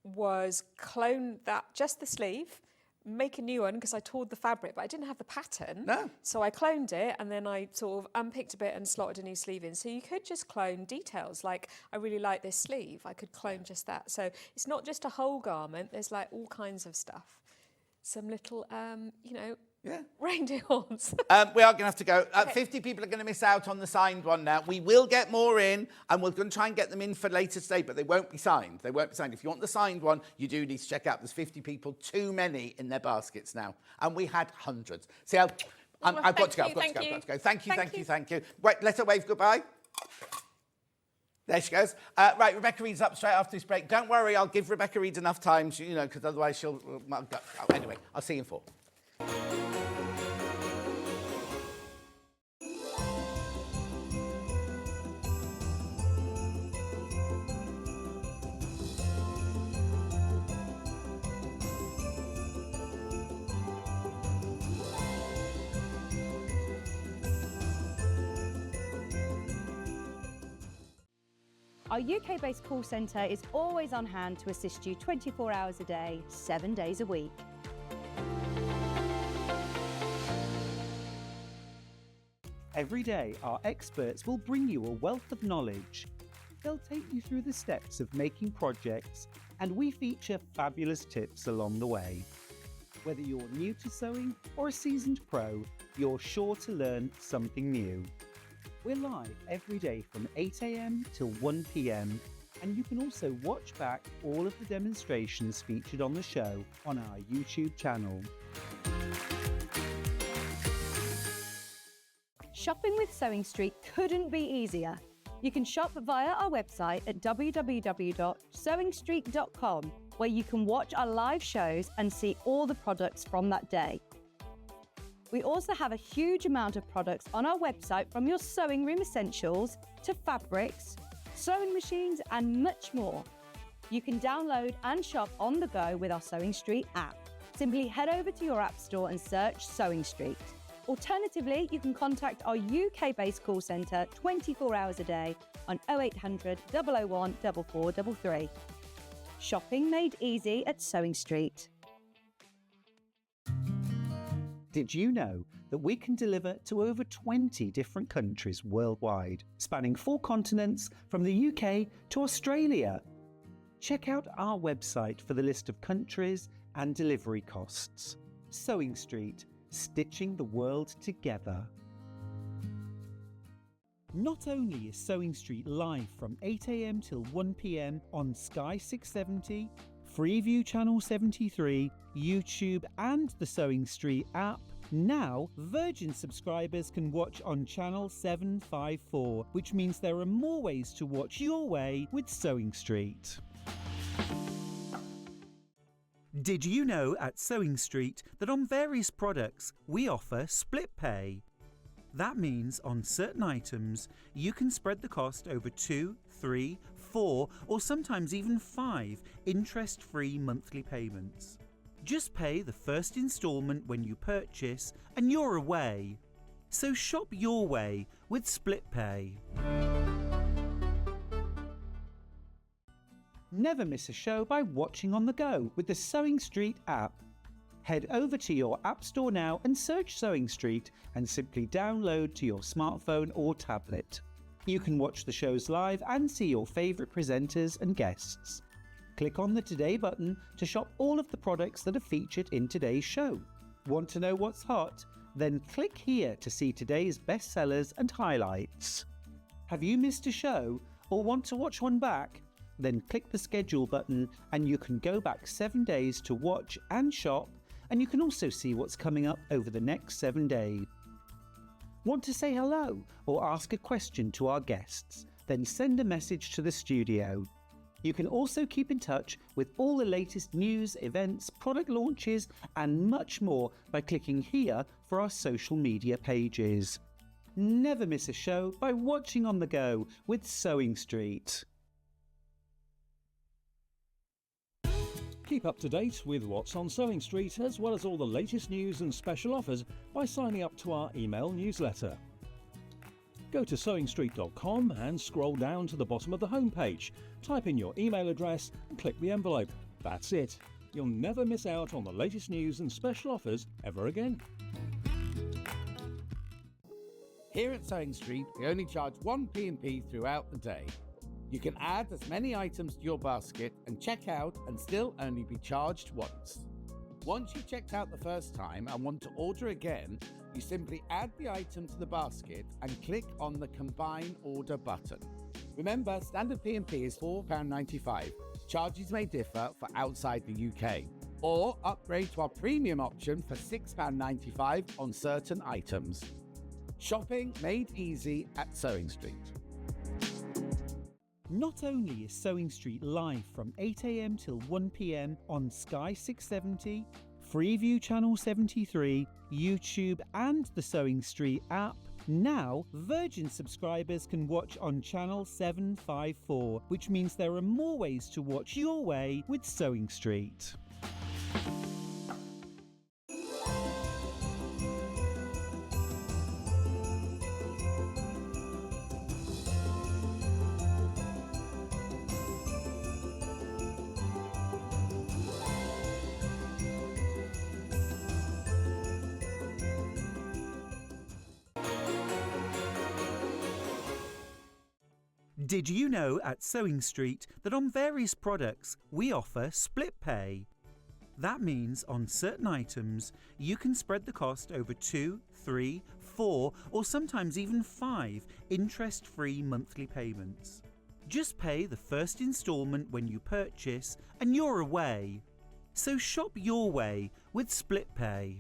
was clone that, just the sleeve, make a new one because I toured the fabric, but I didn't have the pattern. No. So I cloned it, and then I sort of unpicked a bit and slotted a new sleeve in. So you could just clone details. Like, I really like this sleeve. I could clone just that. So it's not just a whole garment. There's like all kinds of stuff. Some little, reindeer horns. We are going to have to go. 50 people are going to miss out on the signed one now. We will get more in, and we're going to try and get them in for later today, but they won't be signed. They won't be signed. If you want the signed one, you do need to check out. There's 50 people, too many in their baskets now. And we had hundreds. See, I've got to go. Thank you. Wait, let her wave goodbye. There she goes. Right, Rebecca Reid's up straight after this break. Don't worry, I'll give Rebecca Reid enough time, because otherwise she'll... Anyway, I'll see you in 4. Our UK-based call centre is always on hand to assist you 24 hours a day, 7 days a week. Every day, our experts will bring you a wealth of knowledge. They'll take you through the steps of making projects, and we feature fabulous tips along the way. Whether you're new to sewing or a seasoned pro, you're sure to learn something new. We're live every day from 8 a.m. till 1 p.m, and you can also watch back all of the demonstrations featured on the show on our YouTube channel. Shopping with Sewing Street couldn't be easier. You can shop via our website at www.sewingstreet.com, where you can watch our live shows and see all the products from that day. We also have a huge amount of products on our website, from your sewing room essentials to fabrics, sewing machines and much more. You can download and shop on the go with our Sewing Street app. Simply head over to your app store and search Sewing Street. Alternatively, you can contact our UK-based call centre 24 hours a day on 0800 001 4433. Shopping made easy at Sewing Street. Did you know that we can deliver to over 20 different countries worldwide, spanning 4 continents from the UK to Australia? Check out our website for the list of countries and delivery costs. Sewing Street, stitching the world together. Not only is Sewing Street live from 8 a.m. till 1 p.m. on Sky 670, Freeview Channel 73, YouTube and the Sewing Street app, now Virgin subscribers can watch on Channel 754, which means there are more ways to watch your way with Sewing Street. Did you know at Sewing Street that on various products we offer split pay? That means on certain items you can spread the cost over 2, 3, 4 or sometimes even 5 interest-free monthly payments. Just pay the first instalment when you purchase and you're away. So shop your way with split pay. Never miss a show by watching on the go with the Sewing Street app. Head over to your app store now and search Sewing Street and simply download to your smartphone or tablet. You can watch the shows live and see your favourite presenters and guests. Click on the Today button to shop all of the products that are featured in today's show. Want to know what's hot? Then click here to see today's bestsellers and highlights. Have you missed a show or want to watch one back? Then click the schedule button and you can go back 7 days to watch and shop, and you can also see what's coming up over the next 7 days. Want to say hello or ask a question to our guests? Then send a message to the studio. You can also keep in touch with all the latest news, events, product launches and much more by clicking here for our social media pages. Never miss a show by watching on the go with Sewing Street. Keep up to date with what's on Sewing Street, as well as all the latest news and special offers by signing up to our email newsletter. Go to sewingstreet.com and scroll down to the bottom of the homepage. Type in your email address and click the envelope. That's it. You'll never miss out on the latest news and special offers ever again. Here at Sewing Street, we only charge 1 P&P throughout the day. You can add as many items to your basket and check out and still only be charged once. Once you've checked out the first time and want to order again, you simply add the item to the basket and click on the Combine Order button. Remember, standard P&P is £4.95. Charges may differ for outside the UK. Or upgrade to our premium option for £6.95 on certain items. Shopping made easy at Sewing Street. Not only is Sewing Street live from 8 a.m. till 1 p.m. on Sky 670, Freeview Channel 73, YouTube and the Sewing Street app, now Virgin subscribers can watch on Channel 754, which means there are more ways to watch your way with Sewing Street. Did you know at Sewing Street that on various products we offer split pay? That means on certain items you can spread the cost over 2, 3, 4 or sometimes even 5 interest-free monthly payments. Just pay the first instalment when you purchase and you're away. So shop your way with split pay.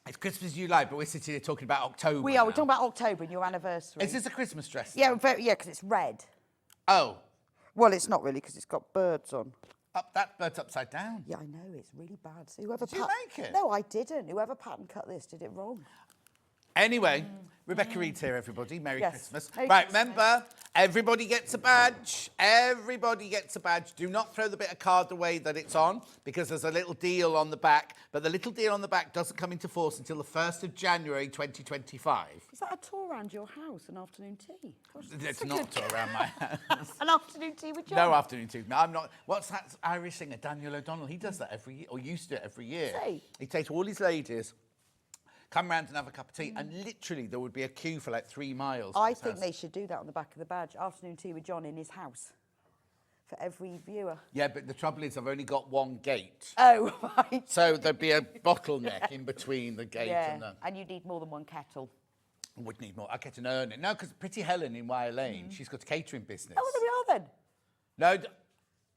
It's Christmas New Live, but we're sitting here talking about October. We are. We're now. talking about October and your anniversary. Is this a Christmas dress? Yeah, because it's red. Oh. Well, it's not really because it's got birds on. That bird's upside down. Yeah, I know, it's really bad. So whoever Did you make it? No, I didn't. Whoever pattern cut this did it wrong. Anyway, Rebecca Reid's here, everybody. Merry Yes. Christmas. Merry Right, Christmas. remember, everybody gets a badge. Everybody gets a badge. Do not throw the bit of card away that it's on, because there's a little deal on the back. But the little deal on the back doesn't come into force until the 1st of January 2025. Is that a tour around your house, an afternoon tea? Gosh, It's not to around my house. an afternoon tea with John? No afternoon tea. No, I'm not. What's that Irish singer, Daniel O'Donnell? He does that every year, or used to do it every year. Does he? He takes all his ladies, come round and have a cup of tea, and literally there would be a queue for like 3 miles. I think they should do that on the back of the badge. Afternoon tea with John in his house. For every viewer. Yeah, but the trouble is I've only got one gate. Oh, right. So there'd be a bottleneck in between the gate Yeah, and the... and you need more than one kettle. I would need more. I'd get an urn. No, because Pretty Helen in Wire Lane, she's got a catering business. Oh, there we are then. No,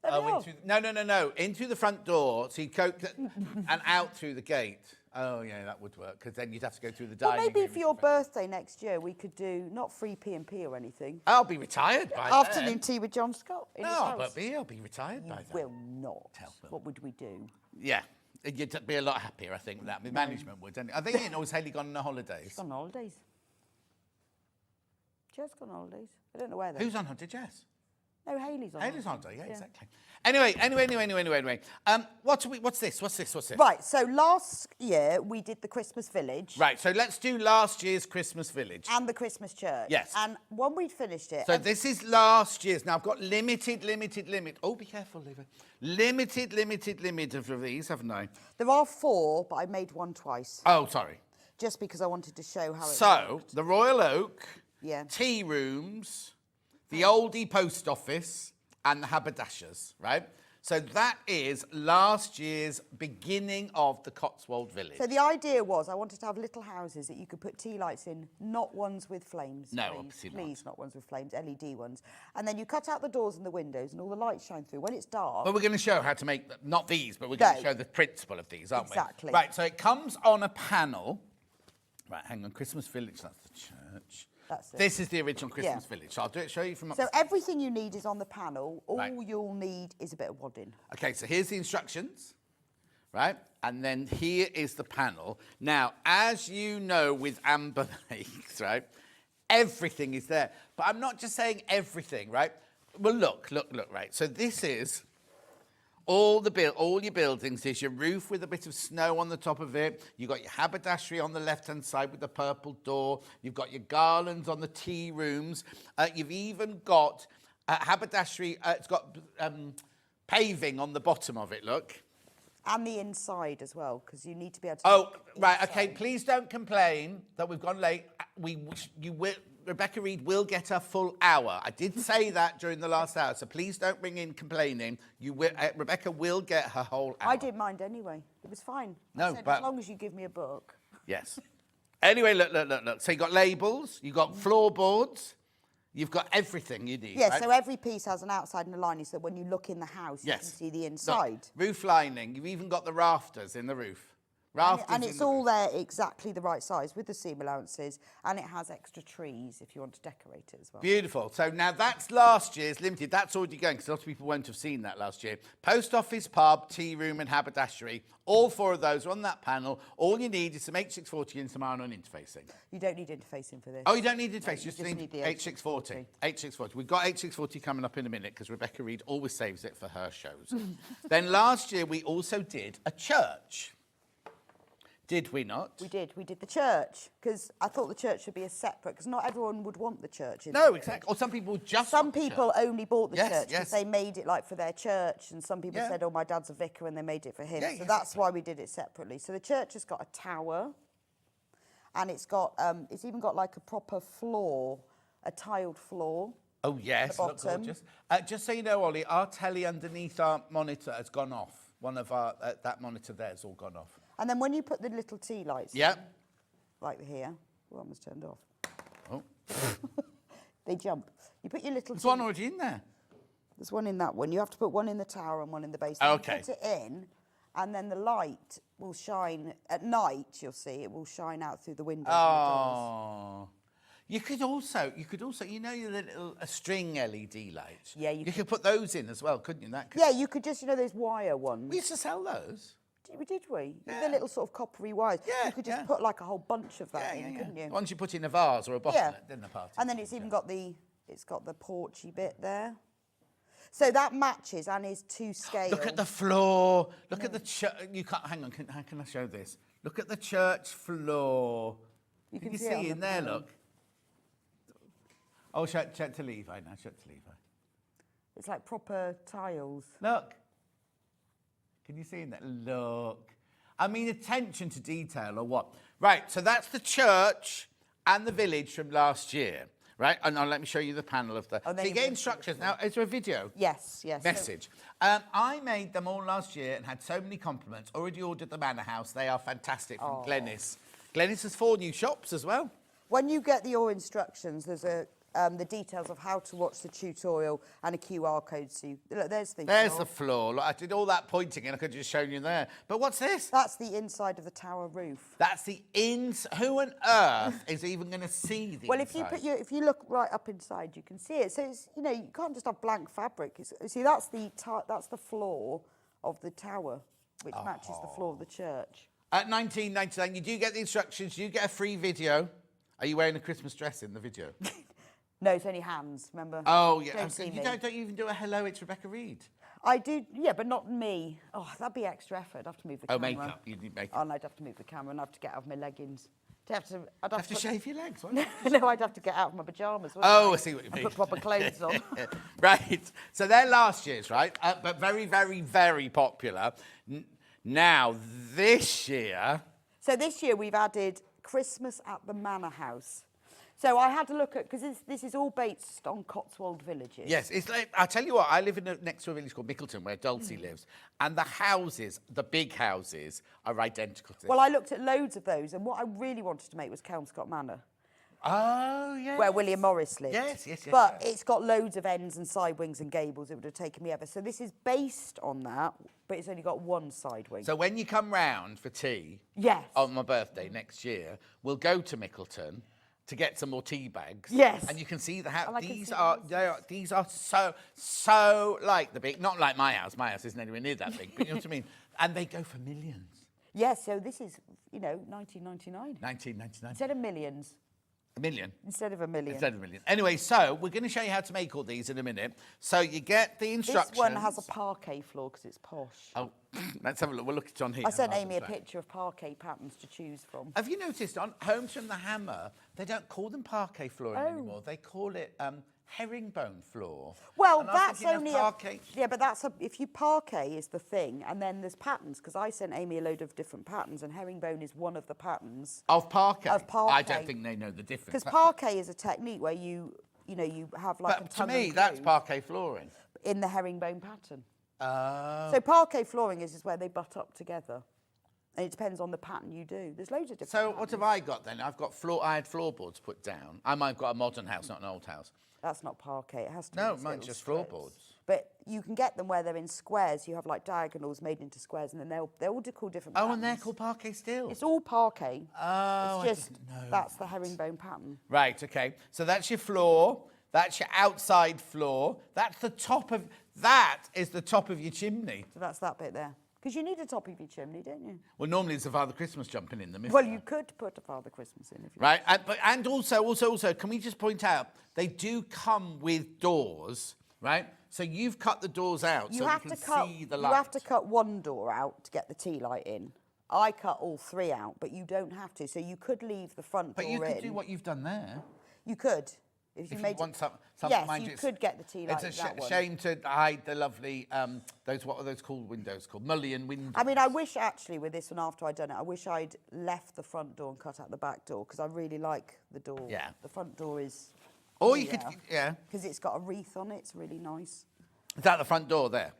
There we are. no. In through the front door, so you cope and out through the gate. Oh, yeah, that would work, because then you'd have to go through the Well, dining maybe room. for your birthday next year, we could do not free P&P or anything. I'll be retired by Afternoon then. tea with John Scott in his No, house. but I'll be retired by then. Will not. Tell Will. What would we do? Yeah, you'd be a lot happier, I think, that. The management would. I think you know, has Haley gone on holidays? She's on holidays. Jess gone on holidays. I don't know where they're. Who's on holiday, Jess? No, Hayley's on Haley's holiday. holiday, yeah, exactly. Anyway. What's this? Right, so last year we did the Christmas village. Right, so let's do last year's Christmas village. And the Christmas church. Yes. And when we'd finished it... So this is last year's. Now, I've got limited. Oh, be careful, Lever. Limited of these, haven't I? There are 4, but I made one twice. Oh, sorry. Just because I wanted to show how it So, worked. the Royal Oak, Yeah. tea rooms, the oldie post office, and the haberdashers, right? So that is last year's beginning of the Cotswold Village. So the idea was I wanted to have little houses that you could put tea lights in, not ones with flames. No, please. obviously not. Please, not ones with flames, LED ones. And then you cut out the doors and the windows and all the lights shine through. When it's dark... But we're going to show how to make, not these, but we're going to show the principle of these, aren't Exactly. we? Right, so it comes on a panel. Right, hang on, Christmas Village, that's the church. That's it. This is the original Christmas Yeah. Village. So I'll show you from So upstairs. everything you need is on the panel. All Right. you'll need is a bit of wadding. Okay, so here's the instructions, right? And then here is the panel. Now, as you know with Amber Makes, right, everything is there. But I'm not just saying everything, right? Well, look, right. So this is all your buildings. There's your roof with a bit of snow on the top of it. You've got your haberdashery on the left-hand side with the purple door. You've got your garlands on the tea rooms. You've even got haberdashery. It's got paving on the bottom of it, look. And the inside as well, because you need to be able to... Oh, look right, okay. inside. Please don't complain that we've gone late. Rebecca Reid will get a full hour. I did say that during the last hour, so please don't ring in complaining. Rebecca will get her whole hour. I didn't mind anyway. It was fine. No, I said, but- as long as you give me a book. Yes. Anyway, look. So you've got labels, you've got floorboards, you've got everything you need, Yeah, right? so every piece has an outside and a lining, so when you look in the house, you can see the Look, inside. roof lining. You've even got the rafters in the roof. Rafters And in it's the all roof. there exactly the right size with the seam allowances, and it has extra trees if you want to decorate it as well. Beautiful. So now that's last year's limited. That's already going because a lot of people won't have seen that last year. Post office, pub, tea room and haberdashery. All 4 of those are on that panel. All you need is some H640 and some iron-on interfacing. You don't need interfacing for this. Oh, you don't need interface. you You just just need need the H640. H640. We've got H640 coming up in a minute because Rebecca Reid always saves it for her shows. Then last year we also did a church. Did we not? We did the church, because I thought the church should be a separate, because not everyone would want the church in No, the exactly. Or some people just Some want the people church. only bought the Yes, church yes. because they made it like for their church, and some people Yeah. said, oh, my dad's a vicar, and they made it for him. Yeah, so yeah, that's why we did it separately. So the church has got a tower, and it's even got like a proper floor, a tiled floor. Oh, yes, the look bottom. gorgeous. Just so you know, Ollie, our telly underneath our monitor has gone off. One of our, that monitor there has all gone off. And then when you put the little tea lights, Yeah. like here, one was turned off. Oh, They jump. You put your little there's tea one already in there. There's one in that one. You have to put one in the tower and one in the basement. Okay. You put it in, and then the light will shine at night. You'll see it will shine out through the windows. And the doors. Oh. You could also, you know, your little string LED lights. Yeah, you could put those in as well, couldn't you? That could, Yeah, you could just, you know, those wire ones. we used to sell those. Did we? Yeah. The little sort of coppery wires. Yeah, You could just yeah. put like a whole bunch of that in, Yeah. couldn't you? Once you put in a vase or a bottle, Yeah. then the party. And then it's even got the porchy bit there. So that matches and is to scale. Look at the floor. Look at the church. You can't. Hang on. How can I show this? Look at the church floor. You Can can you see it on see the in there? panel. Look. Oh, check to Levi now. Check to Levi. It's like proper tiles. Look. Can you see in there? Look. I mean, attention to detail or what? Right. So that's the church and the village from last year. Right. And now let me show you the panel of the. Oh, then so you you're get going to see instructions. Now, is there a video? Yes. Message. I made them all last year and had so many compliments. Already ordered the Manor House. They are fantastic from Glennis. Glennis has 4 new shops as well. When you get your instructions, there's the details of how to watch the tutorial and a QR code. So look, there's the Floor. Look, I did all that pointing and I could have just shown you there. But what's this? That's the inside of the tower roof. That's the Who on earth is even going to see the Well, inside? if you look right up inside, you can see it. So it's, you know, you can't just have blank fabric. See, that's the floor of the tower, which matches the floor of the church. At $19.99, you do get the instructions. You get a free video. Are you wearing a Christmas dress in the video? No, it's only hands, remember? Oh, yeah. Don't see You me. don't even do a hello, it's Rebecca Reid. I do, yeah, but not me. Oh, that'd be extra effort. I'd have to move the Oh, camera. makeup. You need makeup. Oh, and I'd have to move the camera and I'd have to get out of my leggings. I'd have to shave your legs, won't you? No, I'd have to get out of my pyjamas. Oh, I see what you and mean. put proper clothes on. Right. So they're last year's, right? But very, very, very popular. Now, this year... So this year we've added Christmas at the Manor House. So I had to look at, because this is all based on Cotswold villages. Yes, it's like, I'll tell you what, I live next to a village called Mickleton, where Dulcie lives, and the houses, the big houses, are identical to this. Well, I looked at loads of those, and what I really wanted to make was Kelmscott Manor, Oh, yes. where William Morris lived. Yes. But it's got loads of ends and side wings and gables. It would have taken me ever. So this is based on that, but it's only got one side wing. So when you come round for tea Yes. on my birthday next year, we'll go to Mickleton to get some more tea bags. Yes. And you can see the house. And I can These see are the these are so like the big, not like my house. My house isn't anywhere near that big, but you know what I mean. And they go for millions. Yes, so this is, 1999. 1999. Instead of millions. A million. Instead of a million. Instead of a million. Anyway, so we're going to show you how to make all these in a minute. So you get the instructions. This one has a parquet floor because it's posh. Oh, let's have a look. We'll look at it on here. I sent rather Amy a than- picture of parquet patterns to choose from. Have you noticed on Homes from the Hammer, they don't call them parquet flooring anymore. They call it herringbone floor. Well, And I was that's thinking of only parquet. yeah, but if you parquet is the thing, and then there's patterns because I sent Amy a load of different patterns, and herringbone is one of the patterns. Of parquet? Of parquet. I don't think they know the difference. Because parquet is a technique where you have like a But to tongue me, and that's groove parquet flooring. in the herringbone pattern. Oh. So parquet flooring is where they butt up together, and it depends on the pattern you do. There's loads of different. So patterns. what have I got then? I've got I had floorboards put down. I might have got a modern house, not an old house. That's not parquet. It has to. No, be mine's little just strips. floorboards. But you can get them where they're in squares. You have like diagonals made into squares, and then they're all called different. Oh, patterns. and they're called parquet still? It's all parquet. Oh, It's just I didn't know that's the herringbone pattern. Right, okay. So that's your floor. That's your outside floor. That's the top of... That is the top of your chimney. So that's that bit there. Because you need a top of your chimney, don't you? Well, normally it's a Father Christmas jumping in them. isn't Well, there? you could put a Father Christmas in if you. Right, and also, can we just point out, they do come with doors, right? So you've cut the doors out You so have you to can cut. see the You light. have to cut one door out to get the tea light in. I cut all 3 out, but you don't have to. So you could leave the front But door you in. could do what you've done there. You could. If you If made you want some yes, mind you it's- could get the tea light. It's a that one. shame to hide the lovely, what are those called windows called? Mullion windows. I mean, I wish actually with this one after I'd done it, I wish I'd left the front door and cut out the back door because I really like the door. Yeah. The front door is. Or you could, yeah. Because it's got a wreath on it. It's really nice. Is that the front door there?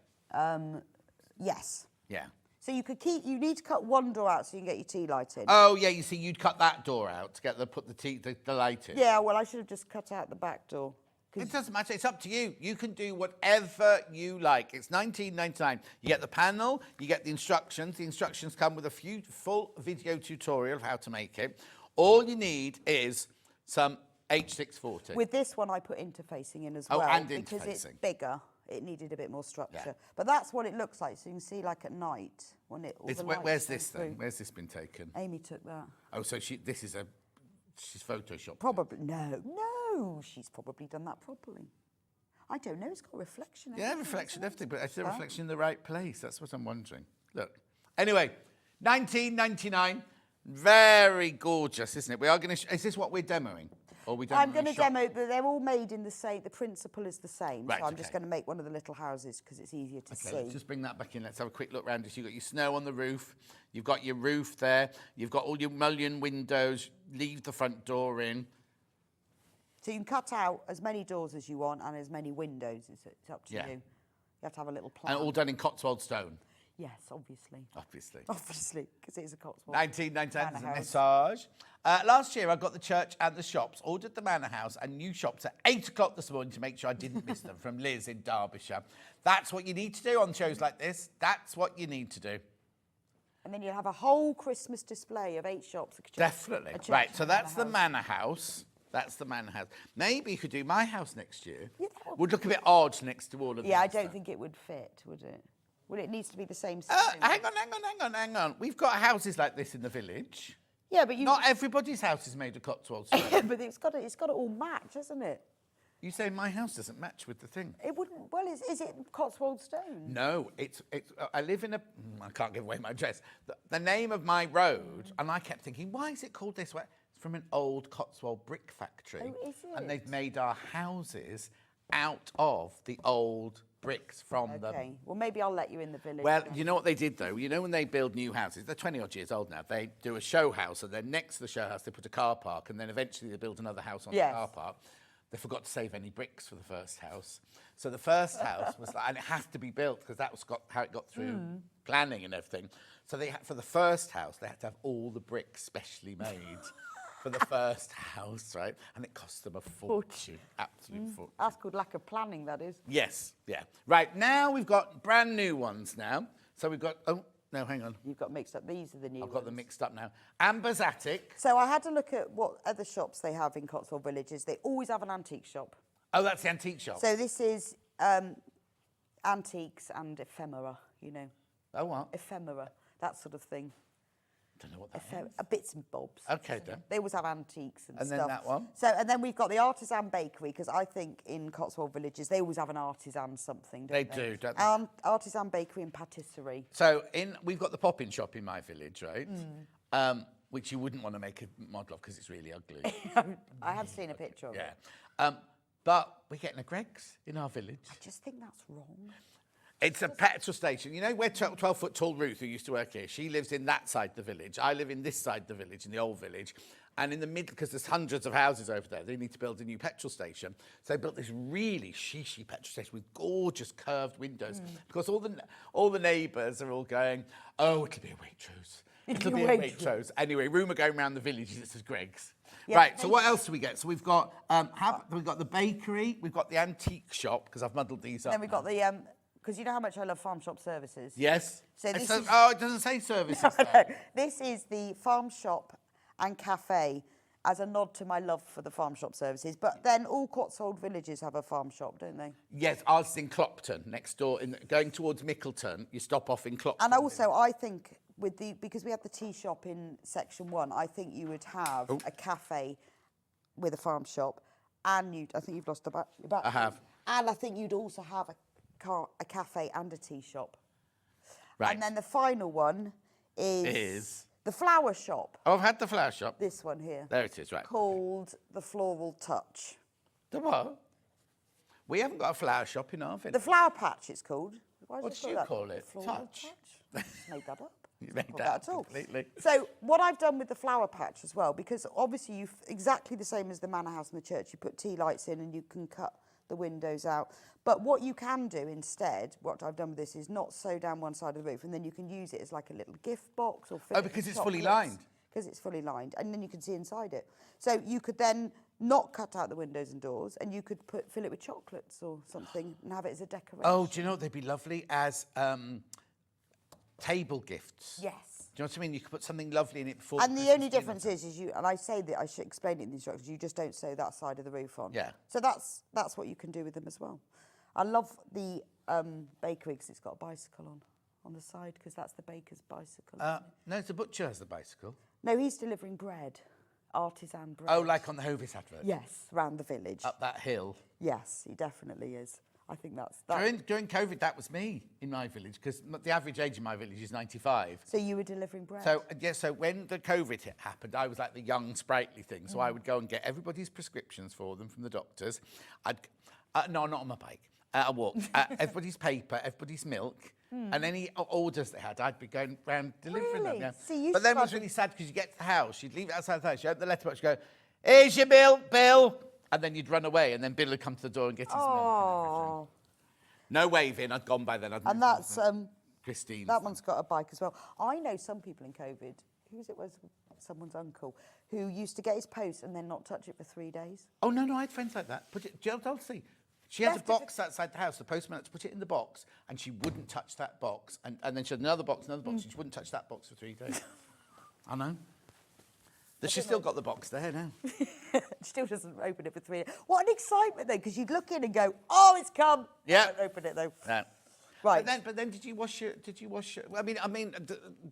Yes. Yeah. So you need to cut one door out so you can get your tea light in. Oh, yeah, you see, you'd cut that door out to get put the light in. Yeah, well, I should have just cut out the back door. It doesn't matter. It's up to you. You can do whatever you like. It's $19.99. You get the panel. You get the instructions. The instructions come with a full video tutorial of how to make it. All you need is some H640. With this one, I put interfacing in as Oh, well. and because it's interfacing. bigger. It needed a bit more structure. Yeah. But that's what it looks like. So you can see, like at night, when it. All the lights Where's come this through. then? Where's this been taken? Amy took that. Oh, so she's photoshopped. Probably no. She's probably done that properly. I don't know. It's got reflection. Yeah, everything, reflection, isn't it? everything, but is the reflection in the right place? That's what I'm wondering. Look. Anyway, 19.99. Very gorgeous, isn't it? We are going to. Is this what we're demoing? Or we I'm going to demo, but they're all made in the same. The principle is the same. Right, so I'm just okay. going to make one of the little houses because it's easier to Okay, see. let's just bring that back in. Let's have a quick look round this. You've got your snow on the roof. You've got your roof there. You've got all your mullion windows. Leave the front door in. So you can cut out as many doors as you want and as many windows. It's up to Yeah. you. You have to have a little plan. And all done in Cotswold stone, Yes, obviously. obviously. Obviously, because it is a Cotswold. 1999 is a Manor house. massage. Last year, I got the church and the shops, ordered the manor house and new shops at 8 o'clock this morning to make sure I didn't miss them, from Liz in Derbyshire. That's what you need to do on shows like this. That's what you need to do. And then you'll have a whole Christmas display of 8 shops. Definitely. a church Right, and so a that's the manor manor house. That's the manor house. Maybe you could do my house next year. Yeah, that Would look a bit odd next to all of Yeah, I these, don't though. think it would fit, would it? Well, it needs to be the same size. Hang on. We've got houses like this in the village. Yeah, but you. Not everybody's house is made of Cotswold stone. but it's got to all match, hasn't it? You say my house doesn't match with the thing. It wouldn't. Well, is it Cotswold stone? No, it's. I live in a. I can't give away my address. The name of my road, and I kept thinking, why is it called this way? It's from an old Cotswold brick factory. Oh, is And they've it? made our houses out of the old bricks from the. Okay. Well, maybe I'll let you in the village. Well, then. you know what they did though? You know when they build new houses, they're 20 odd years old now. They do a show house, and then next to the show house they put a car park, and then eventually they build another house on Yes. the car park. They forgot to save any bricks for the first house. So the first house was like, and it has to be built because that was how it got through planning and everything. So they had, for the first house, they had to have all the bricks specially made for the first house, right? And it cost them a fortune, absolute fortune. That's called lack of planning, that is. Yes, yeah. Right, now we've got brand new ones now. So we've got, oh, no, hang on. You've got mixed up. These are the new I've got them ones. mixed up now. Amber's Attic. So I had to look at what other shops they have in Cotswold villages. They always have an antique shop. Oh, that's the antique shop. So this is antiques and ephemera, you know. Oh, what? Ephemera, that sort of thing. Don't know what that is. Bits and bobs. Okay, then. They always have antiques and And stuff. then that one? So, and then we've got the artisan bakery, because I think in Cotswold villages, they always have an artisan something, don't They they? do, don't they? Artisan bakery and patisserie. So we've got the pop-in shop in my village, right? Which you wouldn't want to make a model of because it's really ugly. I have seen a picture of it. Yeah. But we're getting a Greggs in our village. I just think that's wrong. It's a petrol station. You know where 12-foot tall Ruth, who used to work here, she lives in that side of the village. I live in this side of the village, in the old village. And in the middle, because there's hundreds of houses over there, they need to build a new petrol station. So they built this really shishy petrol station with gorgeous curved windows. Because all the neighbours are all going, oh, it'll be a Waitrose. It'll be a Waitrose. Anyway, rumour going around the village is it's Greggs. Yeah, Right, so what else do we get? So we've got we've got the bakery, we've got the antique shop, because I've muddled these up. Then we've got now. the, because you know how much I love farm shop services. Yes. So It this says- is- oh, it doesn't say services. No, there. this is the farm shop and cafe as a nod to my love for the farm shop services. But then all Cotswold villages have a farm shop, don't they? Yes, ours is in Clopton, next door. Going towards Mickleton, you stop off in Clopton. And also, I think because we had the tea shop in section 1, I think you would have a cafe with a farm shop, and I think you've lost your battery. I have. And I think you'd also have a cafe and a tea shop. Right. And then the final one Is? the flower shop. Oh, I've had the flower shop. This one here. There it is, right. Called the Floral Touch. The what? We haven't got a flower shop in our village. The Flower Patch, it's called. Why What is did you that? call it? The Floral Touch? Touch? Made that up. You made Not that at all. completely. So what I've done with the flower patch as well, because obviously you've exactly the same as the manor house and the church, you put tea lights in and you can cut the windows out. But what you can do instead, what I've done with this, is not sew down one side of the roof, and then you can use it as like a little gift box or fill it because with it's fully chocolates. lined. Because it's fully lined, and then you can see inside it. So you could then not cut out the windows and doors, and you could fill it with chocolates or something and have it as a decoration. Oh, do you know what? They'd be lovely as table gifts. Yes. you know what I mean? You could put something lovely in it before. And the Christmas only dinner. difference is you, and I say that I should explain it in the instructions, you just don't sew that side of the roof on. Yeah. So that's what you can do with them as well. I love the bakery because it's got a bicycle on the side, because that's the baker's bicycle. No, it's the butcher has the bicycle. No, he's delivering bread, artisan bread. Oh, like on the Hovis advert? Yes, round the village. Up that hill. Yes, he definitely is. I think that's... During COVID, that was me in my village, because the average age in my village is 95. So you were delivering bread? So, so when the COVID hit happened, I was like the young, sprightly thing. So I would go and get everybody's prescriptions for them from the doctors. No, not on my bike. I walked. Everybody's paper, everybody's milk, and any orders they had, I'd be going around delivering Really? them. See, you but then it was struggle- really sad because you get to the house, you'd leave it outside the house, you open the letterbox, you go, here's your milk, Bill. And then you'd run away, and then Bill would come to the door and get his milk and everything. Oh, No waving, I'd gone by then. and that's... Christine. That one's got a bike as well. I know some people in COVID, was someone's uncle, who used to get his post and then not touch it for 3 days. Oh, no, I had friends like that. I'll see. She has a Left it- box outside the house. The postman had to put it in the box, and she wouldn't touch that box. And then she had another box, and she wouldn't touch that box for 3 days. I know. She's still got the box there now. Still doesn't open it for 3 days. What an excitement, though, because you'd look in and go, oh, it's come. Yeah. Don't open it, though. No. Right. But then, did you wash your? I mean,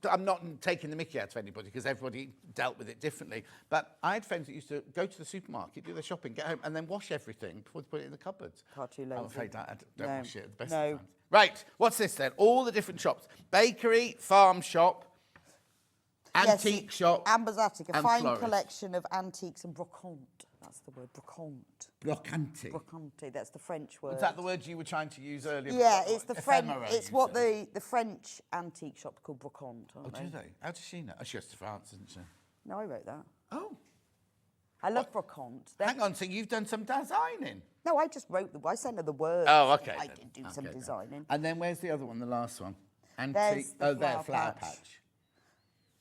I'm not taking the mickey out of anybody because everybody dealt with it differently. But I had friends that used to go to the supermarket, do their shopping, get home, and then wash everything before they put it in the cupboards. Far too lazy. I'm afraid I don't No. wash it at the best No. of times. Right, what's this then? All the different shops: bakery, farm shop, antique shop, Amber's Attic, a and fine florist. collection of antiques and brocante. That's the word, brocante. brocante. Brocante, that's the French word. Was that the word you were trying to use earlier? Yeah, it's the French. Ephemera, It's you what said. the French antique shop called brocante. Oh, do they? How does she know? Oh, she goes to France, doesn't she? No, I wrote that. Oh, I love brocante. hang on. So you've done some designing? No, I just wrote I sent her the words. Oh, okay. I then. did do some Okay, then. designing. And then where's the other one, the last one? There's the there, flower flower patch. patch.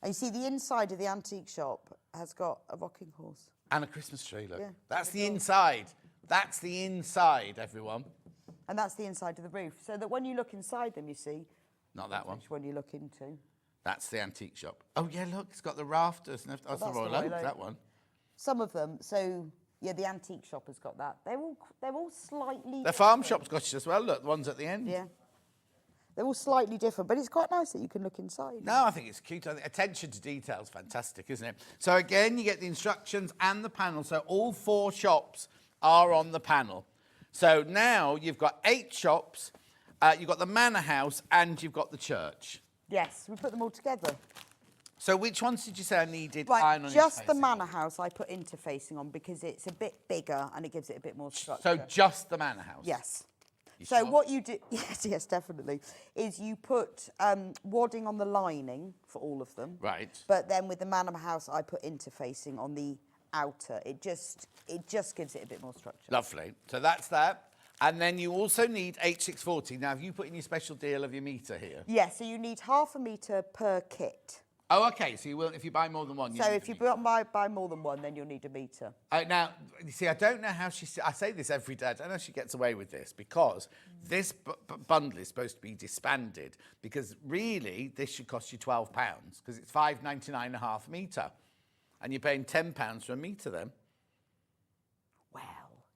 And you see, the inside of the antique shop has got a rocking horse. And a Christmas tree, look. Yeah. That's the inside. That's the inside, everyone. And that's the inside of the roof. So that when you look inside them, you see Not that one. which one you look into. That's the antique shop. Oh, yeah, look, it's got the rafters. And everything. That's the that's the Royal Royal Oak, Oak. that one. Some of them, so yeah, the antique shop has got that. They're all slightly The farm different. shop's got it as well. Look, the ones at the end. Yeah. They're all slightly different, but it's quite nice that you can look inside. No, I think it's cute. I think attention to detail is fantastic, isn't it? So again, you get the instructions and the panel. So all 4 shops are on the panel. So now you've got 8 shops. You've got the manor house and you've got the church. Yes, we put them all together. So which ones did you say I needed Right, iron on just the interfacing? manor house I put interfacing on because it's a bit bigger and it gives it a bit more structure. So just the manor house? Yes. You So sure? what you do, yes, definitely, is you put wadding on the lining for all of them. Right. But then with the manor house, I put interfacing on the outer. It just gives it a bit more structure. Lovely. So that's that. And then you also need H640. Now, have you put in your special deal of your metre here? Yeah, so you need ½ a metre per kit. Oh, okay. So you will, if you buy more than one, you So need if a you metre. buy more than one, then you'll need a metre. Now, you see, I don't know how I say this every day. I don't know if she gets away with this because this bundle is supposed to be disbanded because really this should cost you £12 because it's £5.99 a half metre. And you're paying £10 for a metre then. Wow.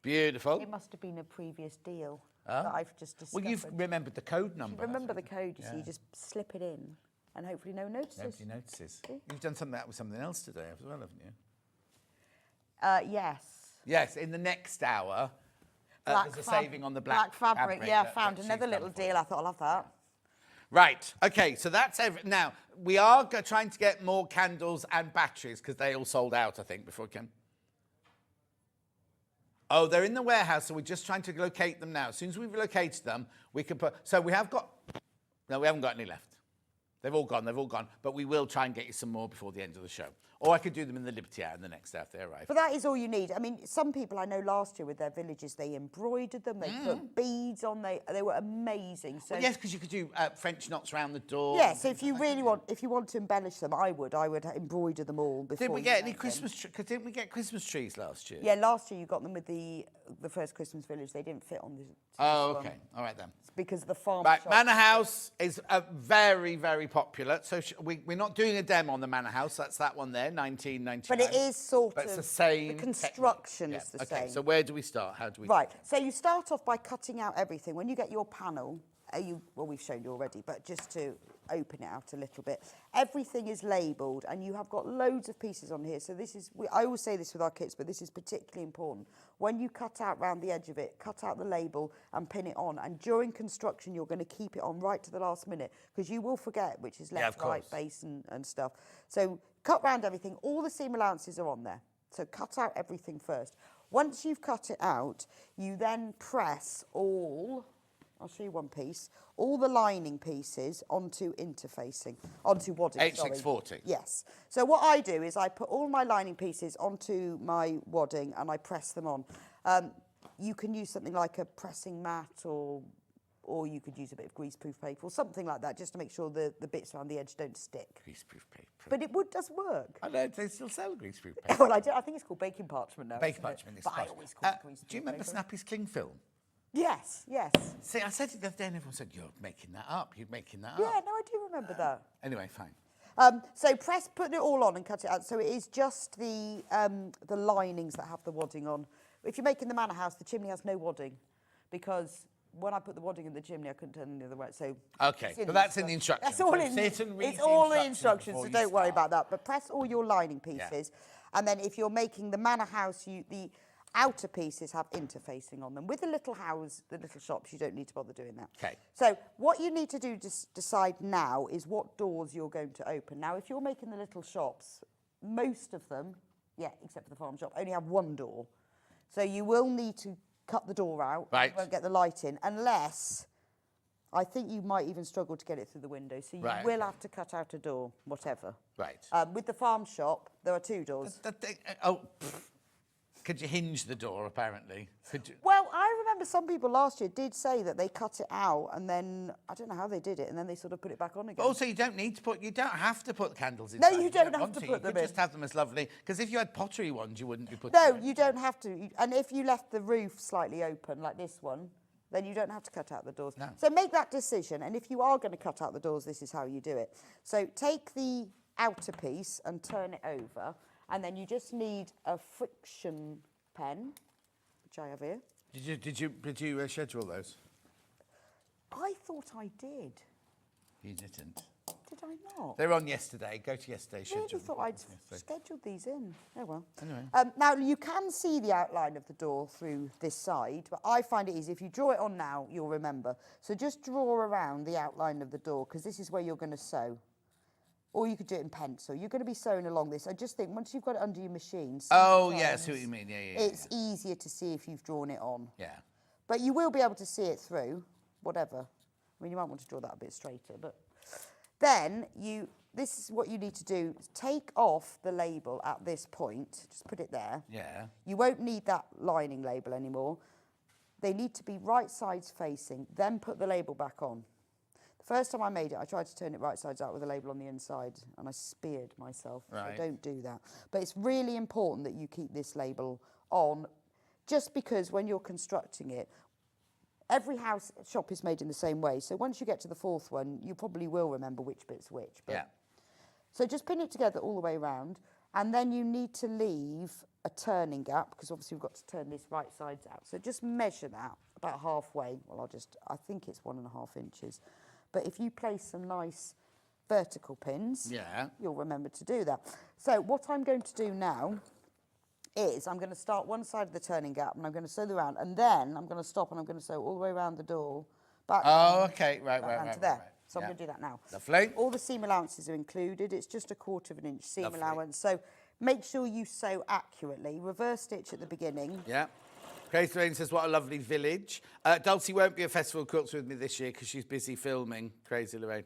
Beautiful. It must have been a previous deal that I've just discovered. Well, you've remembered the code number. Remember the haven't you? code, you see, you just slip it in and hopefully no notices. Nobody notices. You've done something with something else today as well, haven't you? Yes. Yes, in the next hour, there's a saving on the black fabric. Yeah, I that found she's another done little for deal. us. I thought I'll have that. Right, okay, so that's now, we are trying to get more candles and batteries because they all sold out, I think, before it came. Oh, they're in the warehouse, so we're just trying to locate them now. As soon as we've located them, we can put... So we have got... No, we haven't got any left. They've all gone. But we will try and get you some more before the end of the show. Or I could do them in the Liberty Hour in the next day if they arrive. But that is all you need. I mean, some people I know last year with their villages, they embroidered them, they put beads on, they were amazing. So Well, yes, because you could do French knots around the door. yeah, so if you really want to embellish them, I would embroider them all before. Did we you get any make them. Christmas trees? Because didn't we get Christmas trees last year? Yeah, last year you got them with the first Christmas village. They didn't fit on the. Oh, okay. All right then. Because the farm. Right, shop. Manor House is a very, very popular. So we're not doing a demo on the Manor House. That's that one there, 1999. But it is sort But of... it's the same The construction technique. is the Okay, same. so where do we start? How do we... Right, so you start off by cutting out everything. When you get your panel, well, we've shown you already, but just to open it out a little bit, everything is labelled, and you have got loads of pieces on here. So this is, I always say this with our kits, but this is particularly important. When you cut out round the edge of it, cut out the label and pin it on. And during construction, you're going to keep it on right to the last minute, because you will forget which is left, right, base and stuff. So cut round everything. All the seam allowances are on there. So cut out everything first. Once you've cut it out, you then press all... I'll show you one piece. All the lining pieces onto interfacing, onto wadding. H640. Yes. So what I do is I put all my lining pieces onto my wadding and I press them on. You can use something like a pressing mat, or you could use a bit of greaseproof paper or something like that, just to make sure the bits around the edge don't stick. Greaseproof paper. But it does work. I know, they still sell greaseproof paper. Well, I think it's called baking parchment now. Baking parchment is But I fine. always call it greaseproof Do you remember paper. Snappy's cling film? Yes, yes. See, I said it the other day and everyone said, you're making that up, you're making that Yeah, up. no, I do remember that. Anyway, fine. So put it all on and cut it out. So it is just the linings that have the wadding on. If you're making the Manor House, the chimney has no wadding, because when I put the wadding in the chimney, I couldn't turn it the other way. So Okay, but that's in the instructions. That's all So in. sit and read It's all the instructions instructions, before so you don't worry start. about that. But press all your lining pieces, and then if you're making the Manor House, the outer pieces have interfacing on them. With the little shops, you don't need to bother doing that. Okay. So what you need to do to decide now is what doors you're going to open. Now, if you're making the little shops, most of them, except for the farm shop, only have one door. So you will need to cut the door out. Right. You won't get the light in, unless... I think you might even struggle to get it through the window, so you will have to cut out a door, whatever. Right. With the farm shop, there are two doors. Could you hinge the door, apparently? Could you? Well, I remember some people last year did say that they cut it out, and then, I don't know how they did it, and then they sort of put it back on again. Also, you don't have to put candles in. No, you don't have want to put You them could in. just have them as lovely, because if you had pottery ones, you wouldn't be putting No, them in. you don't have to. And if you left the roof slightly open, like this one, then you don't have to cut out the doors. No. So make that decision, and if you are going to cut out the doors, this is how you do it. So take the outer piece and turn it over, and then you just need a friction pen, which I have here. Did you schedule those? I thought I did. You didn't. Did I not? They were on yesterday. Go to yesterday's I really schedule. thought I'd Yesterday. scheduled these in. Oh, well. Anyway. Now, you can see the outline of the door through this side, but I find it easy. If you draw it on now, you'll remember. So just draw around the outline of the door, because this is where you're going to sew. Or you could do it in pencil. You're going to be sewing along this. I just think once you've got it under your machine... Oh, yeah, I see what you mean. Yeah. It's easier to see if you've drawn it on. Yeah. But you will be able to see it through, whatever. I mean, you might want to draw that a bit straighter, but... Then this is what you need to do. Take off the label at this point. Just put it there. Yeah. You won't need that lining label anymore. They need to be right sides facing, then put the label back on. The first time I made it, I tried to turn it right sides out with the label on the inside, and I speared myself. Right. So don't do that. But it's really important that you keep this label on, just because when you're constructing it, every house shop is made in the same way. So once you get to the fourth one, you probably will remember which bit's which. But Yeah. So just pin it together all the way around, and then you need to leave a turning gap, because obviously we've got to turn this right sides out. So just measure that about halfway. Well, I think it's 1.5 inches. But if you place some nice vertical pins, you'll remember to do that. So what I'm going to do now is I'm going to start one side of the turning gap, and I'm going to sew the round, and then I'm going to stop, and I'm going to sew all the way around the door. Back Oh, okay. Right. to there. So I'm going to do that now. Lovely. All the seam allowances are included. It's just 1/4 inch seam Lovely. allowance. So make sure you sew accurately. Reverse stitch at the beginning. Yeah. Grace Lorraine says, what a lovely village. Dulcie won't be a festival quilts with me this year because she's busy filming. Crazy Lorraine.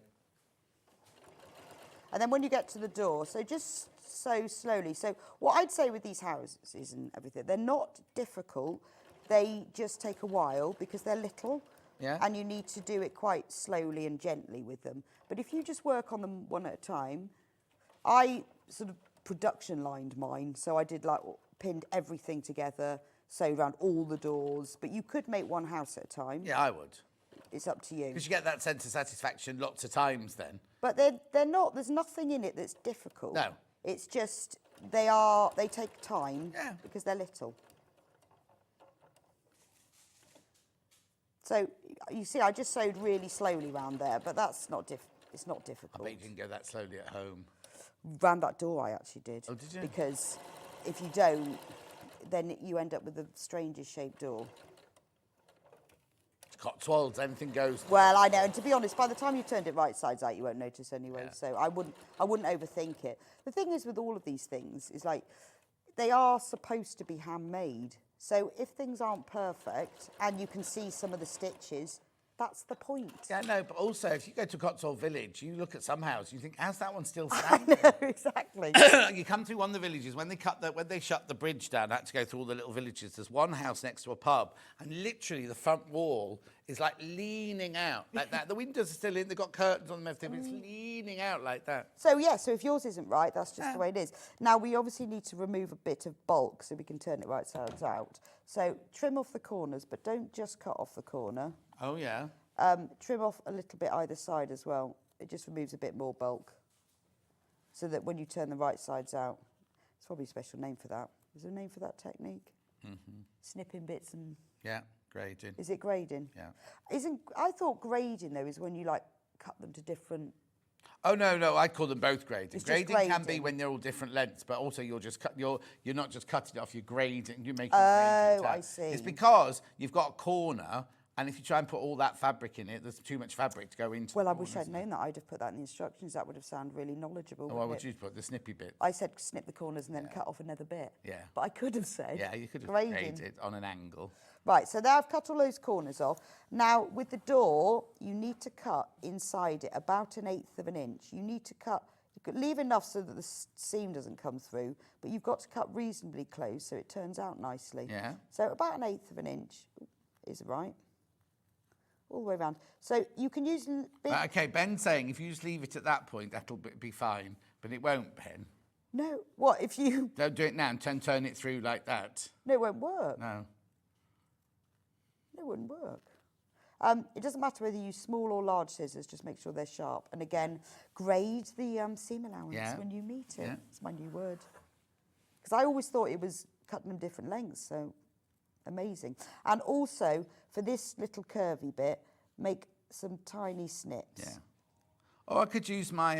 And then when you get to the door, so just sew slowly. So what I'd say with these houses and everything, they're not difficult. They just take a while because they're little. Yeah. And you need to do it quite slowly and gently with them. But if you just work on them one at a time, I sort of production lined mine. So I did pinned everything together, sewed around all the doors. But you could make one house at a time. Yeah, I would. it's up to you. Because you get that sense of satisfaction lots of times then. But they're not, there's nothing in it that's difficult. No. It's just, they take time because they're little. So, you see, I just sewed really slowly round there, but that's not it's not I difficult. bet you didn't go that slowly at home. Round that door I actually did. Oh, did you? Because if you don't, then you end up with the strangest shaped door. Cotswolds, anything goes. Well, I know, and to be honest, by the time you've turned it right sides out, you won't notice anyway. Yeah. So I wouldn't overthink it. The thing is with all of these things is like, they are supposed to be handmade. So if things aren't perfect and you can see some of the stitches, that's the point. Yeah, no, but also if you go to Cotswold Village, you look at some house, you think, how's that one still standing? No, exactly. You come through one of the villages when they shut the bridge down. I had to go through all the little villages. There's one house next to a pub, and literally the front wall is like leaning out like that. The windows are still in. They've got curtains on them, everything. But it's leaning out like that. So yeah, so if yours isn't right, that's just the way it is. Now we obviously need to remove a bit of bulk so we can turn it right sides out. So trim off the corners, but don't just cut off the corner. Oh yeah. Trim off a little bit either side as well. It just removes a bit more bulk. So that when you turn the right sides out, it's probably a special name for that. Is there a name for that technique? Snipping bits and... Yeah, grading. Is it grading? Yeah. I thought grading though is when you like cut them to different... Oh no, I call them both grading. It's just Grading can be grading. when they're all different lengths, but also you're not just cutting it off, you're grading, you're making Oh, I see. It's because you've got a corner, and if you try and put all that fabric in it, there's too much fabric to go into. Well, the I wish corners. I'd known that. I'd have put that in the instructions. That would have sounded really knowledgeable. Oh, what wouldn't would it? you put? The snippy bit. I said snip the corners and then cut off another bit. Yeah. But I could have said Yeah, you could have grading. graded on an angle. Right, so now I've cut all those corners off. Now, with the door, you need to cut inside it about 1/8 of an inch. You need to cut, you could leave enough so that the seam doesn't come through, but you've got to cut reasonably close so it turns out nicely. Yeah. So about 1/8 of an inch is right. All the way around. So you can use... Okay, Ben's saying if you just leave it at that point, that'll be fine, but it won't, Ben. No, what, if you... Don't do it now and turn it through like that. No, it won't work. No. It wouldn't work. It doesn't matter whether you use small or large scissors, just make sure they're sharp. And again, grade the seam allowance when you meet it. Yeah. It's my new word. Because I always thought it was cutting them different lengths, so amazing. And also, for this little curvy bit, make some tiny snips. Yeah. Oh, I could use my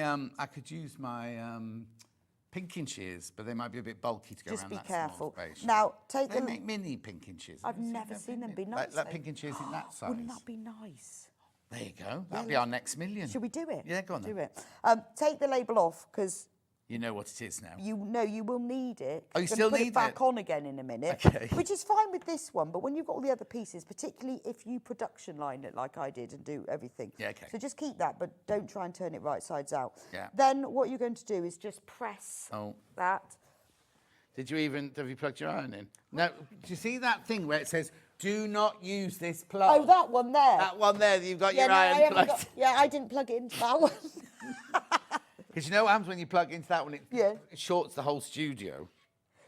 pinking shears, but they might be a bit bulky to go Just around be that careful. small space. Now, take They the... make mini pinking shears. I've never seen them be nice. Like though. pinking shears in that size. Wouldn't that be nice? There you go. That'll be our next million. Should we do it? Yeah, go on Do then. it. Take the label off, because You know what it is now. you know you will need it. Oh, you I'm gonna still put need it back it? on again in a minute. Okay. Which is fine with this one, but when you've got all the other pieces, particularly if you production line it like I did and do everything. Yeah, okay. So just keep that, but don't try and turn it right sides out. Yeah. Then what you're going to do is just press Oh. that. Have you plugged your iron in? No. Do you see that thing where it says, do not use this plug? Oh, that one there. That one there that you've got yeah, your no, I iron haven't plugged. got, yeah, I didn't plug it into that one. Because you know what happens when you plug into that one? It Yeah. shorts the whole studio.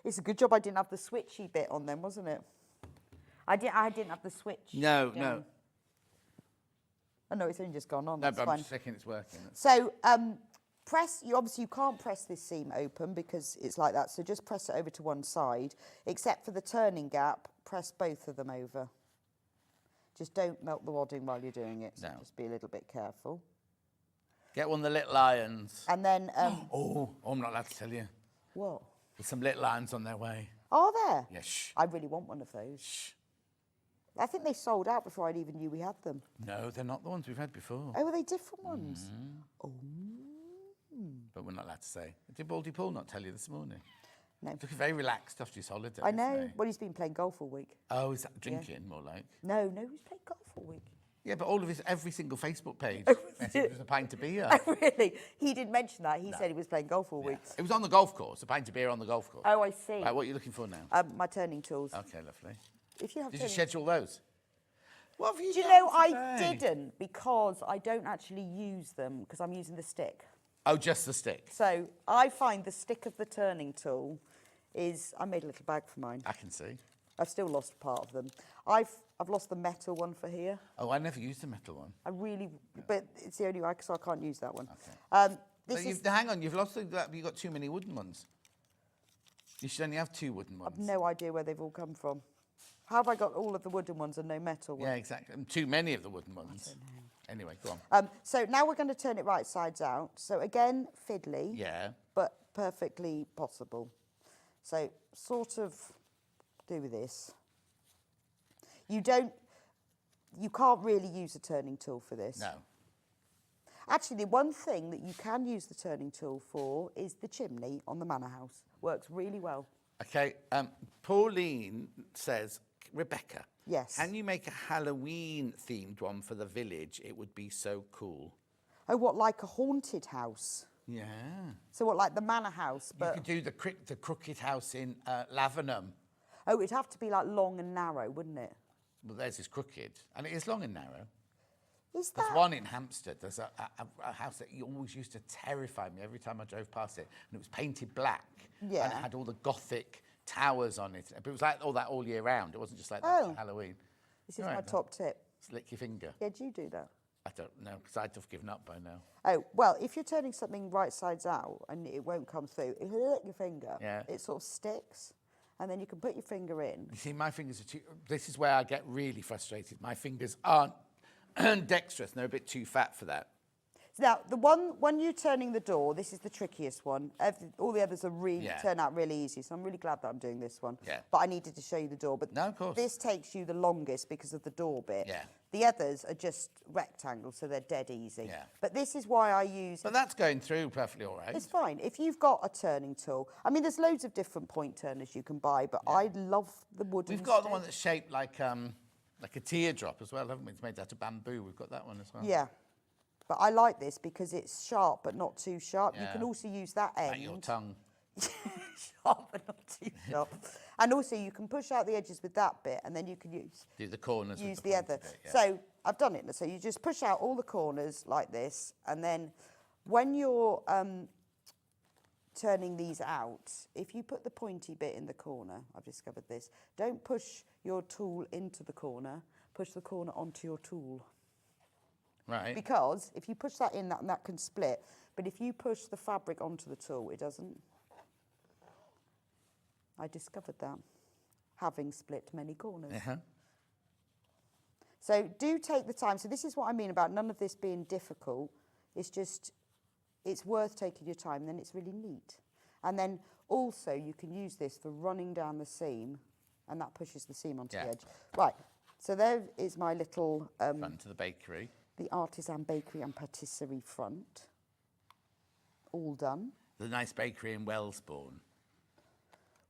It's a good job I didn't have the switchy bit on then, wasn't it? I didn't have the switch. No, down. no. Oh, no, it's only just gone on. No, That's but I'm fine. just checking it's working. So you can't press this seam open because it's like that. So just press it over to one side, except for the turning gap. Press both of them over. Just don't melt the wadding while you're doing it. So No. just be a little bit careful. Get one of the little irons. And then Oh, I'm not allowed to tell you. what? There's some little irons on their way. Are there? Yeah, shh. I really want one of those. I think they sold out before I even knew we had them. No, they're not the ones we've had before. Oh, were they different ones? Mm-hmm. But we're not allowed to say. Did Baldy Paul not tell you this morning? No. He's looking very relaxed after his holiday. I know. isn't he? Well, he's been playing golf all week. Oh, is that drinking more like? No, he's playing golf all week. Yeah, but every single Facebook page Oh, message was a pint of beer. Oh, really? He didn't mention that. He said he was playing golf all week. It was on the golf course, a pint of beer on the golf course. Oh, I see. Right, what are you looking for now? My turning tools. Okay, lovely. If you have Did you turning- schedule those? What have you Do you done know, I today? didn't because I don't actually use them because I'm using the stick. Oh, just the stick. So I find the stick of the turning tool is, I made a little bag for mine. I can see. I've still lost part of them. I've lost the metal one for here. Oh, I never used the metal one. But it's the only way, so I can't use that one. Okay. This So hang on, you've lost that. You've got too many wooden ones. You should only have 2 wooden ones. I've no idea where they've all come from. How have I got all of the wooden ones and no metal ones? Yeah, exactly. And too many of the wooden ones. I don't know. Anyway, go on. So now we're going to turn it right sides out. So again, fiddly, Yeah. but perfectly possible. So sort of do this. You can't really use a turning tool for this. No. Actually, the one thing that you can use the turning tool for is the chimney on the manor house. Works really well. Okay. Pauline says, Rebecca. Yes. Can you make a Halloween themed one for the village? It would be so cool. Oh, what, like a haunted house? Yeah. So what, like the manor house? You But could do the crooked house in Lavenham. oh, it'd have to be like long and narrow, wouldn't it? Well, theirs is crooked, and it is long and narrow. Is There's that? one in Hampstead. There's a house that always used to terrify me every time I drove past it, and it was painted black. Yeah. And it had all the Gothic towers on it, but it was like all that all year round. It wasn't just like that Oh. for Halloween. This is Right my then. top tip. Lick your finger. Yeah, do you do that? I don't know, because I'd have given up by now. Oh, well, if you're turning something right sides out and it won't come through, if you lick your finger, Yeah. it sort of sticks, and then you can put your finger in. You see, my fingers are too... This is where I get really frustrated. My fingers aren't dexterous. They're a bit too fat for that. Now, the one, when you're turning the door, this is the trickiest one. All the others are really Yeah. turn out really easy, so I'm really glad that I'm doing this one. Yeah. But I needed to show you the door. But No, of course. this takes you the longest because of the door bit. Yeah. The others are just rectangles, so they're dead easy. Yeah. But this is why I use... But that's going through perfectly all right. It's fine. If you've got a turning tool, I mean, there's loads of different point turners you can buy, but I love the wooden We've got the stick. one that's shaped like a teardrop as well, haven't we? It's made out of bamboo. We've got that one as well. Yeah. But I like this because it's sharp but not too sharp. You Yeah. can also use that end. Like your tongue. Sharp but not too sharp. And also you can push out the edges with that bit, and then you can Do the corners. with use the the pointy other. bit, yeah. So I've done it. So you just push out all the corners like this, and then when you're turning these out, if you put the pointy bit in the corner, I've discovered this, don't push your tool into the corner, push the corner onto your tool. Right. Because if you push that in, that can split. But if you push the fabric onto the tool, it doesn't. I discovered that, having split many corners. Uh-huh. So do take the time. So this is what I mean about none of this being difficult. It's just, it's worth taking your time, then it's really neat. And then also you can use this for running down the seam, and that pushes the seam onto Yeah. the edge. Right, so there is my little... Front to the bakery. the artisan bakery and patisserie front. All done. The nice bakery in Wellesbourne.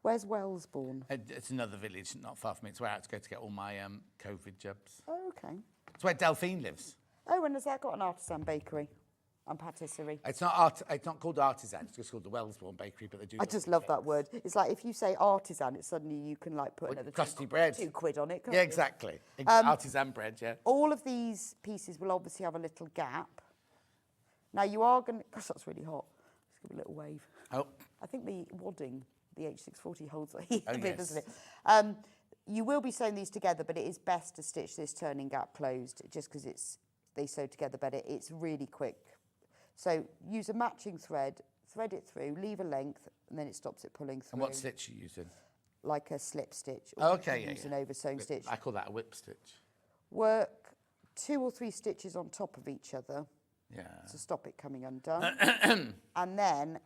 Where's Wellesbourne? It's another village not far from me. It's where I had to go to get all my COVID jabs. Oh, okay. It's where Delphine lives. Oh, and has that got an artisan bakery and patisserie? It's not called artisan. It's just called the Wellesbourne Bakery, but they do. I just love that word. It's like if you say artisan, it's suddenly you can like put With another crusty bread. £2 on it. Can't Yeah, you? exactly. Artisan bread. Yeah. All of these pieces will obviously have a little gap. Now you are going to... Gosh, that's really hot. Let's give it a little wave. Oh. I think the wadding, the H640 holds a heat Oh, a bit, yes. doesn't it? You will be sewing these together, but it is best to stitch this turning gap closed just because they sew together better. It's really quick. So use a matching thread, thread it through, leave a length, and then it stops it pulling through. And what stitch are you using? Like a slip stitch. Oh, Or okay, you can yeah, use yeah. an over sewing stitch. I call that a whip stitch. Work 2 or 3 stitches on top of each other Yeah. to stop it coming undone. And then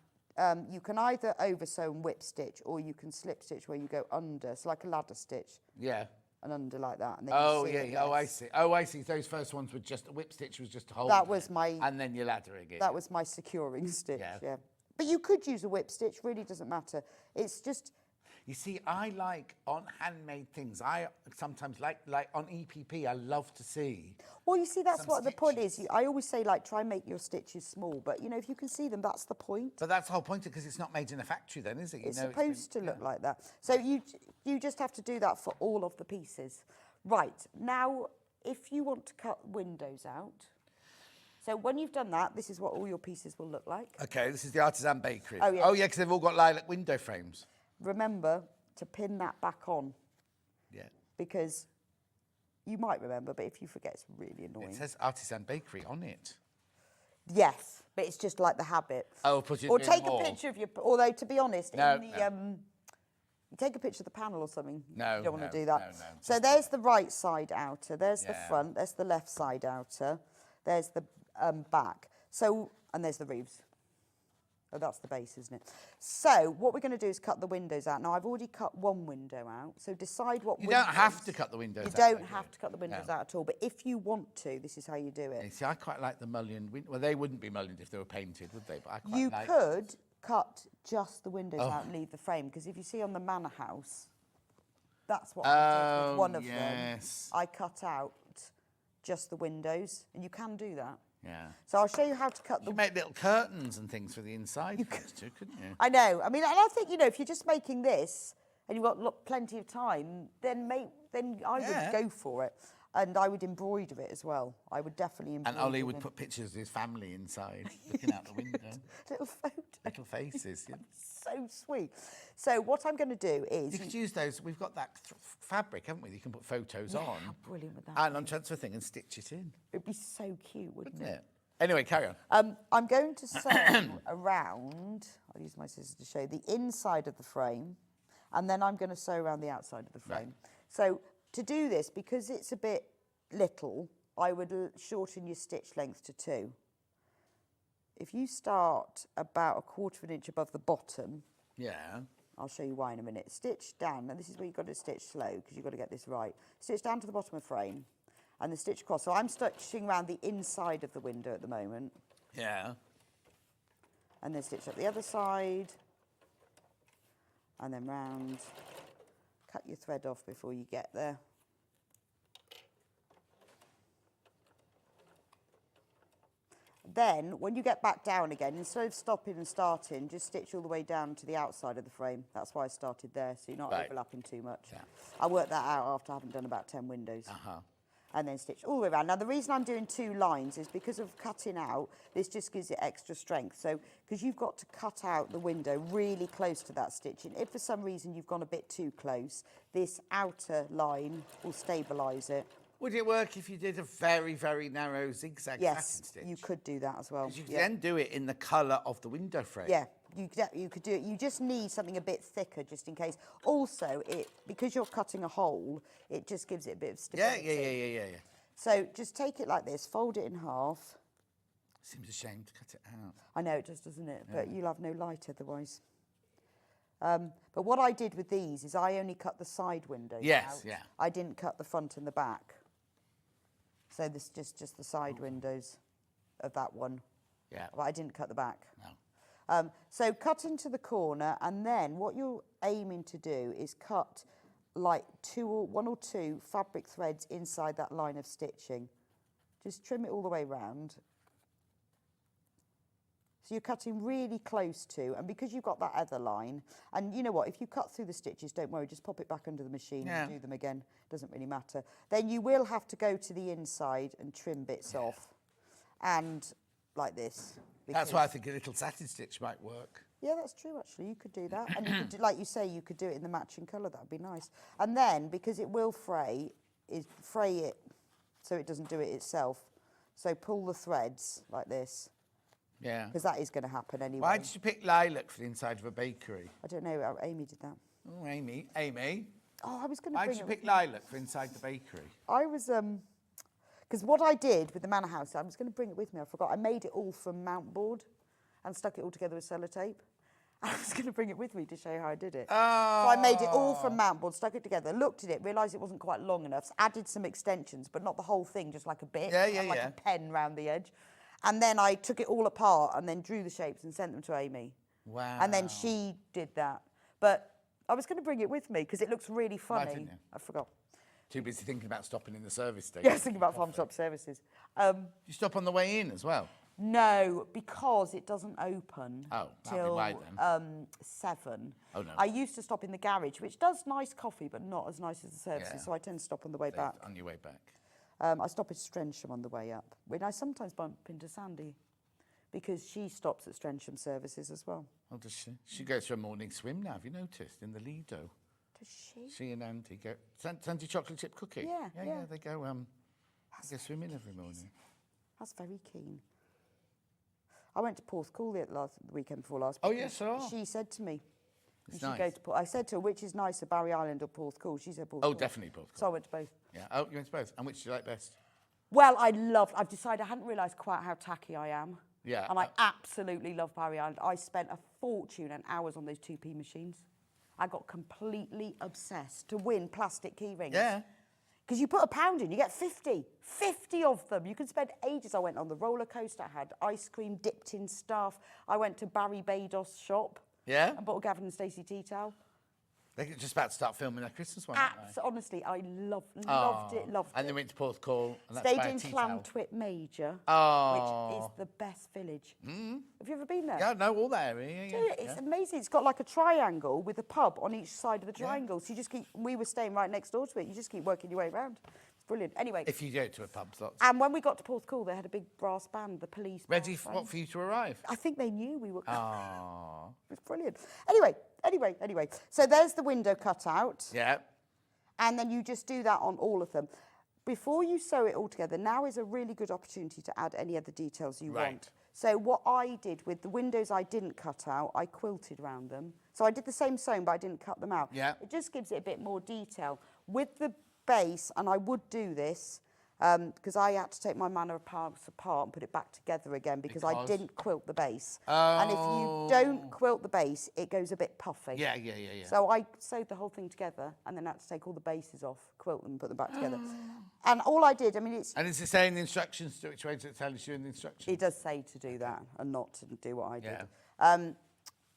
you can either over sew and whip stitch, or you can slip stitch where you go under. So like a ladder stitch Yeah. and under like that. And then you Oh, seal yeah. it Yeah. Oh, I less. see. Oh, I see. Those first ones were just a whip stitch was just to hold. That it, was my And then you're laddering it. that was my securing stitch. Yeah. Yeah. But you could use a whip stitch. Really doesn't matter. It's just You see, I like on handmade things. I sometimes like on EPP. I love to see. well, you see, that's Some what the point is. stitches. I always say like try and make your stitches small, but you know if you can see them, that's the point. But that's the whole point, because it's not made in a factory, then, is it? It's You know, supposed to look like that. So you just have to do that for all of the pieces. Right, now if you want to cut windows out, so when you've done that, this is what all your pieces will look like. Okay, this is the artisan bakery. Oh, yeah. Oh, yeah, because they've all got lilac window frames. Remember to pin that back on. Yeah. Because you might remember, but if you forget, it's really annoying. It says Artisan Bakery on it. Yes, but it's just like the habit. Oh, put it Or in take more. a picture of your... Although, to be honest, No, in the... you take a picture of the panel or something. No, You don't want no, to do that. no, So just there's the right side outer. There's the Yeah. front. There's the left side outer. There's the back. So, and there's the roofs. Oh, that's the base, isn't it? So what we're going to do is cut the windows out. Now, I've already cut one window out. So decide what You windows... don't have to cut the windows You out. don't though, do have you? to cut the windows No. out at all. But if you want to, this is how you do it. You see, I quite like the mullioned window. Well, they wouldn't be mullioned if they were painted, would they? But I quite You like... could cut just the windows Oh. out and leave the frame, because if you see on the manor house, that's what I did with one of them. yes. I cut out just the windows, and you can do that. Yeah. So I'll show you how to cut You the... could make little curtains and things for the inside ones too, couldn't you? I know. I mean, and I think, you know, if you're just making this and you've got plenty of time, then I Yeah. would go for it. And I would embroider it as well. I would definitely embroider And Ollie would them. put pictures of his family inside, looking out the window. Little photos. Little faces. Yeah. So sweet. So what I'm going to do is... You could use those. We've got that fabric, haven't we? You can put photos on. How brilliant would that And on transfer thing and stitch it in. It'd be so cute, wouldn't Wouldn't it? it? Anyway, carry on. I'm going to sew around, I'll use my scissors to show, the inside of the frame, and then I'm going to sew around the outside of the frame. Right. So to do this, because it's a bit little, I would shorten your stitch length to 2. If you start about 1/4 of an inch above the bottom, Yeah. I'll show you why in a minute. Stitch down, and this is where you've got to stitch slow, because you've got to get this right. Stitch down to the bottom of the frame, and the stitch across. So I'm stitching around the inside of the window at the moment, Yeah. and then stitch up the other side, and then round. Cut your thread off before you get there. Then, when you get back down again, instead of stopping and starting, just stitch all the way down to the outside of the frame. That's why I started there, so you're not Right. overlapping too much. Yeah. I worked that out after having done about 10 windows. Uh-huh. And then stitch all the way around. Now, the reason I'm doing 2 lines is because of cutting out, this just gives it extra strength. So, because you've got to cut out the window really close to that stitching. If for some reason you've gone a bit too close, this outer line will stabilise it. Would it work if you did a very, very narrow zigzag Yes, satin stitch? you could do that as well. 'Cause you could Yeah. then do it in the colour of the window frame. Yeah, you could do it. You just need something a bit thicker just in case. Also, because you're cutting a hole, it just gives it a bit of Yeah, stability. yeah. So just take it like this, fold it in half. Seems a shame to cut it out. I know it does, doesn't it? But you'll have no light otherwise. But what I did with these is I only cut the side windows Yes, out. yeah. I didn't cut the front and the back. So this is just the side windows of that one. Yeah. But I didn't cut the back. No. So cut into the corner, and then what you're aiming to do is cut like 1 or 2 fabric threads inside that line of stitching. Just trim it all the way round. So you're cutting really close to, and because you've got that other line, and you know what, if you cut through the stitches, don't worry, just pop it back under the machine and do them again. Doesn't really matter. Then you will have to go to the inside and trim bits off, and like this. That's why I think a little satin stitch might work. Yeah, that's true, actually. You could do that. And you could do, like you say, you could do it in the matching colour. That would be nice. And then, because it will fray it so it doesn't do it itself. So pull the threads like this, Yeah. because that is going to happen anyway. Why did you pick lilac for the inside of a bakery? I don't know. Amy did that. Oh, Amy. Oh, I was going to Why bring did you it pick with- lilac for inside the bakery? I was, because what I did with the manor house, I was going to bring it with me. I forgot. I made it all from mount board and stuck it all together with sellotape. I was going to bring it with me to show you how I did it. Oh. So I made it all from mount board, stuck it together, looked at it, realised it wasn't quite long enough, added some extensions, but not the whole thing, just like a bit. Yeah, and like yeah. a pen round the edge. And then I took it all apart and then drew the shapes and sent them to Amy. Wow. And then she did that. But I was going to bring it with me because it looks really funny. didn't you? I forgot. Too busy thinking about stopping in the service station. Yeah, I was thinking about farm shop services. You stop on the way in as well? No, because it doesn't open Oh, that'll be till why then. 7. Oh, no. I used to stop in the garage, which does nice coffee, but not as nice as the services, Yeah. so I tend to stop on the way back. On your way back. I stop at Strensham on the way up, when I sometimes bump into Sandy, because she stops at Strensham services as well. Oh, does she? She goes for a morning swim now, have you noticed, in the Lido? Does she? She and Andy go. Sandy chocolate chip cookie. Yeah, yeah. yeah. They go. They go swimming every morning. That's very keen. I went to Porthcawl the weekend before last. Oh, because yes, so. She said to me, It's you should nice. go to I said to her, which is nicer, Barry Island or Porthcawl? She said Porthcawl. Oh, definitely Porthcawl. So I went to both. Yeah. Oh, you went to both. And which do you like best? Well, I've decided, I hadn't realised quite how tacky I am. Yeah. And I absolutely love Barry Island. I spent a fortune and hours on those 2p machines. I got completely obsessed to win plastic key rings. Yeah. Because you put £1 in, you get 50 of them. You can spend ages. I went on the roller coaster, I had ice cream dipped in stuff. I went to Barry Bados' shop. Yeah. And bought a Gavin and Stacey tea towel. They're just about to start filming their Christmas one, aren't they? Honestly, I loved it. And they went to Porthcawl. And that's Stayed by a in tea towel. Llanthwit Major, Oh. which is the best village. Have you ever been there? Yeah, no, all that area. Yeah, Yeah, it's amazing. It's got like a triangle with a pub on each side of the triangle. So you just we were staying right next door to it. You just keep working your way around. It's brilliant. Anyway. If you go to a pub, lots. And when we got to Porthcawl, they had a big brass band, the police. Ready brass for, band. for you to arrive? I think they knew we were coming. Oh. It was brilliant. Anyway. So there's the window cut out. Yeah. And then you just do that on all of them. Before you sew it all together, now is a really good opportunity to add any other details you want. So what I did with the windows I didn't cut out, I quilted around them. So I did the same sewing, but I didn't cut them out. Yeah. It just gives it a bit more detail. With the base, and I would do this, because I had to take my manor parts apart and put it back together again because I didn't quilt the base. And if you don't quilt the base, it goes a bit puffy. Yeah. So I sewed the whole thing together and then had to take all the bases off, quilt them and put them back together. And all I did, I mean, it's... And is it saying the instructions to which way to tell you in the instructions? It does say to do that and not to do what I did. Yeah.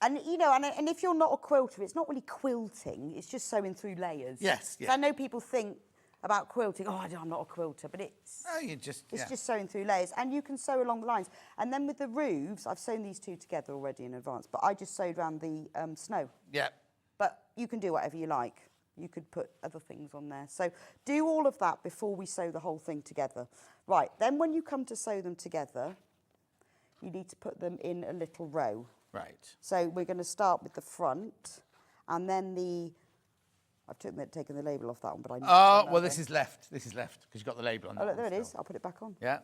And, you know, and if you're not a quilter, it's not really quilting, it's just sewing through layers. Yes, yeah. So I know people think about quilting, I'm not a quilter, but it's... No, you just... It's just sewing through layers, and you can sew along the lines. And then with the roofs, I've sewn these two together already in advance, but I just sewed around the snow. Yeah. But you can do whatever you like. You could put other things on there. So do all of that before we sew the whole thing together. Right, then when you come to sew them together, you need to put them in a little row. Right. So we're going to start with the front, and then I've taken the label off that one, but I need to Well, this is left. This is left, because you've got the label on Oh, that look, there one it is. still. I'll put it back on. Yeah.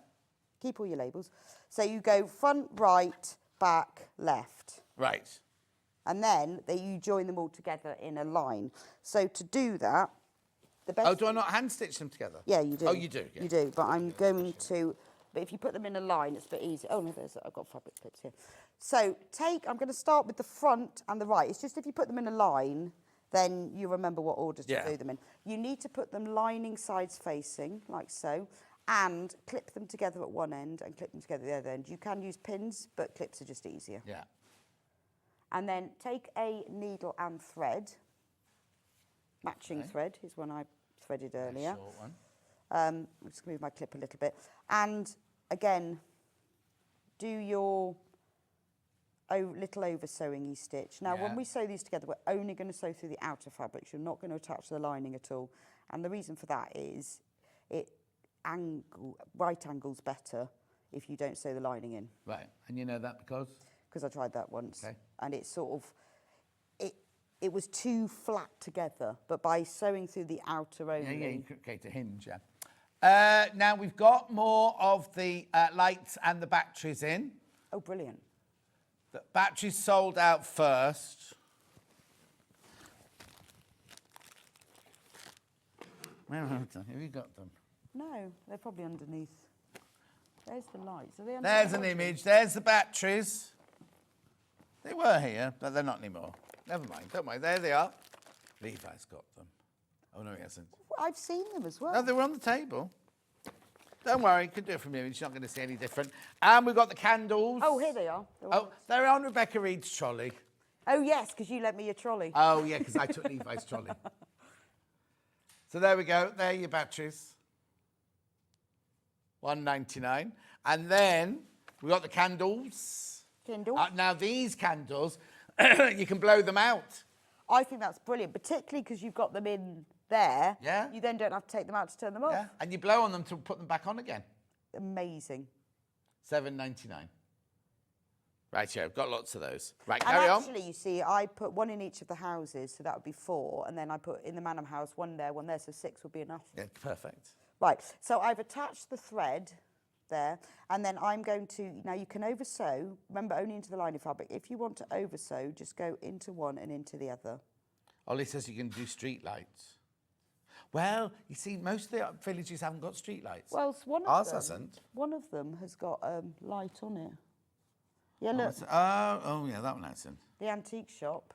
Keep all your labels. So you go front, right, back, left. Right. And then you join them all together in a line. So to do that, the best... Oh, do I not hand stitch them together? Yeah, you do. Oh, you do? Yeah. You do, but I'm going to... But if you put them in a line, it's a bit easier. Oh, no, I've got fabric clips here. So I'm going to start with the front and the right. It's just if you put them in a line, then you remember what order to do them in. You need to put them lining sides facing, like so, and clip them together at one end and clip them together at the other end. You can use pins, but clips are just easier. Yeah. And then take a needle and thread. Matching thread is one I threaded earlier. Short one. I'm just going to move my clip a little bit. And again, do your little over sewing-y stitch. Now, when we sew these together, we're only going to sew through the outer fabrics. You're not going to attach the lining at all. And the reason for that is right angles better if you don't sew the lining in. Right. And you know that because? Because I tried that once. Okay. And it's sort of... It was too flat together, but by sewing through the outer only... Yeah, you can create a hinge, yeah. Now, we've got more of the lights and the batteries in. Oh, brilliant. The batteries sold out first. Where are they? Have you got them? No, they're probably underneath. There's the lights. Are they underneath? There's an image. There's the batteries. They were here, but they're not anymore. Never mind. Don't worry. There they are. Levi's got them. Oh, no, he hasn't. I've seen them as well. No, they were on the table. Don't worry. You can do it from here. You're not going to see any different. And we've got the candles. Oh, here they are. They're on Rebecca Reid's trolley. Oh, yes, because you lent me your trolley. Oh, yeah, because I took Levi's trolley. So there we go. There are your batteries. $1.99. And then we've got the candles. Kindle. Now, these candles, you can blow them out. I think that's brilliant, particularly because you've got them in there. Yeah. You then don't have to take them out to turn them off. Yeah. And you blow on them to put them back on again. Amazing. $7.99. Right, yeah, I've got lots of those. Right, And carry on. actually, you see, I put one in each of the houses, so that would be 4, and then I put in the Manham house one there, so 6 would be enough. Yeah, perfect. Right, so I've attached the thread there, and then I'm going to, now you can over sew, remember only into the lining fabric. If you want to over sew, just go into one and into the other. Ollie says you can do street lights. Well, you see, most of the villages haven't got street lights. Well, one of Ours them, hasn't. one of them has got light on it. Yeah, look, Oh, yeah, that one hasn't. the antique shop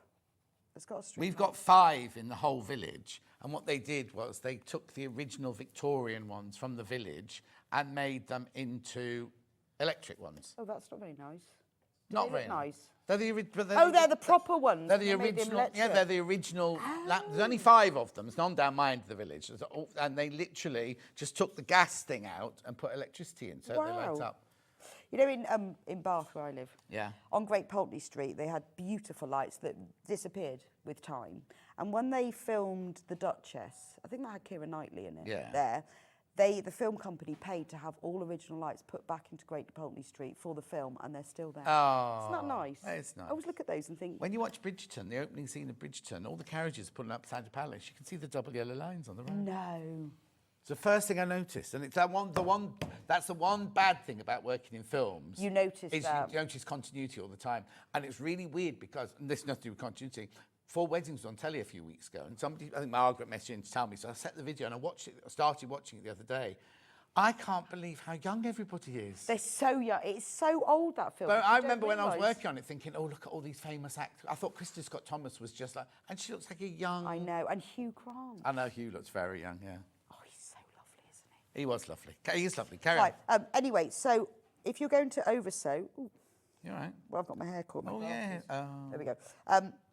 has got a street We've light. got 5 in the whole village, and what they did was they took the original Victorian ones from the village and made them into electric ones. Oh, that's not very nice. Do Not they very look nice. They're the Oh, they're the proper ones. They're the They made them original. Yeah, electric. they're the original. There's only 5 of them. It's none down my end of the village, and they literally just took the gas thing out and put electricity in, so they light Wow. up. You know, in Bath where I live, Yeah. on Great Pulteney Street, they had beautiful lights that disappeared with time. And when they filmed The Duchess, I think that had Keira Knightley in it. Yeah. There, the film company paid to have all original lights put back into Great Pulteney Street for the film, and they're still there. Oh, Isn't that nice? It's nice. I always look at those and think, When you watch Bridgerton, the opening scene of Bridgerton, all the carriages pulling up beside the palace, you can see the double yellow lines on the road. no. It's the first thing I noticed, and it's that's the one bad thing about working in films. You notice is that. you notice continuity all the time, and it's really weird because and this has nothing to do with continuity. 4 Weddings was on telly a few weeks ago, and somebody, I think Margaret messaged in to tell me, so I set the video and I started watching it the other day. I can't believe how young everybody is. They're so young. It's so old, that film. But You I don't remember when I was realise. working on it thinking, oh, look at all these famous actors. I thought Kristen Scott Thomas was just like, and she looks like a young... I know. And Hugh Grant. I know Hugh looks very young, yeah. Oh, he's so lovely, isn't he? He was lovely. He is lovely. Carry Right. on. Anyway, so if you're going to over sew... You all right? Well, I've got my hair caught. Oh, yeah. There we go.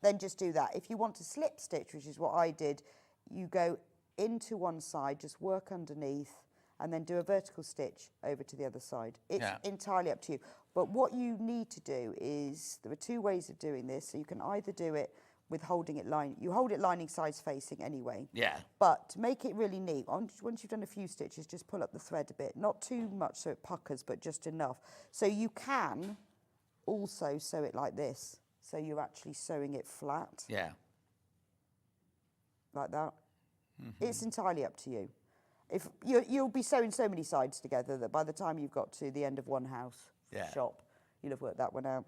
Then just do that. If you want to slip stitch, which is what I did, you go into one side, just work underneath, and then do a vertical stitch over to the other side. It's entirely up to you. But what you need to do is, there are 2 ways of doing this. So you can either do it with holding it you hold it lining sides facing anyway. Yeah. But to make it really neat, once you've done a few stitches, just pull up the thread a bit. Not too much so it puckers, but just enough. So you can also sew it like this. So you're actually sewing it flat. Yeah. Like that. It's entirely up to you. If you'll be sewing so many sides together that by the time you've got to the end of one house shop, you'll have worked that one out.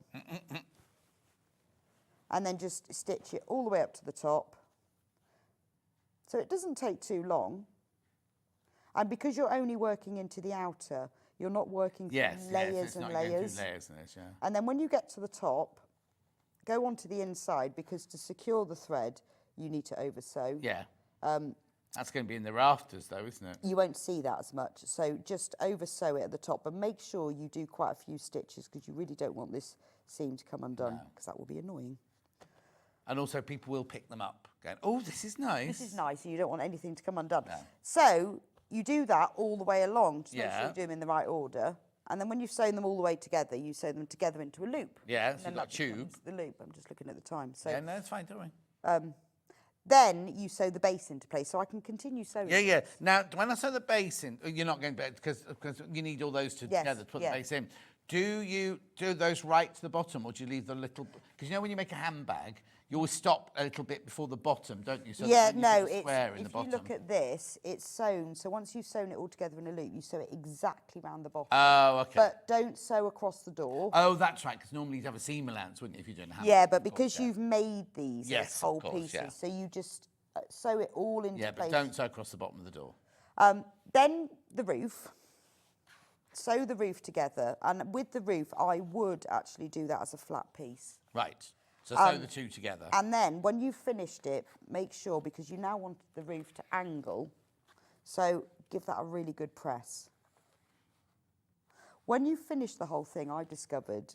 And then just stitch it all the way up to the top. So it doesn't take too long. And because you're only working into the outer, you're not working through layers and layers. And then when you get to the top, go onto the inside, because to secure the thread, you need to over sew. Yeah. That's going to be in the rafters, though, isn't it? You won't see that as much. So just over sew it at the top, but make sure you do quite a few stitches, because you really don't want this seam to come undone, because that will be annoying. And also people will pick them up, going, oh, this is nice. This is nice, and you don't want anything to come undone. No. So you do that all the way along, to make sure Yeah. you do them in the right order. And then when you've sewn them all the way together, you sew them together into a loop. Yeah, And so then you've got that tube. becomes the loop. I'm just looking at the time. So Yeah, no, it's fine, don't worry. then you sew the base into place. So I can continue sewing. Yeah. Now, when I sew the base in, you're not going to, because you need all those together to put the base in. Do you do those right to the bottom, or do you leave the little... Because you know when you make a handbag, you always stop a little bit before the bottom, don't you? So Yeah, that you no, put the square in the if you bottom. look at this, it's sewn. So once you've sewn it all together in a loop, you sew it exactly round the bottom. Oh, okay. But don't sew across the door. Oh, that's right, because normally you'd have a seam allowance, wouldn't you, if you're doing a handbag? Yeah, but of course, because you've made these Yes, as whole of course, pieces, yeah. so you just sew it all into Yeah, place. but don't sew across the bottom of the door. Then the roof. Sew the roof together, and with the roof, I would actually do that as a flat piece. Right. So sew the two together. And then when you've finished it, make sure, because you now want the roof to angle, so give that a really good press. When you've finished the whole thing, I discovered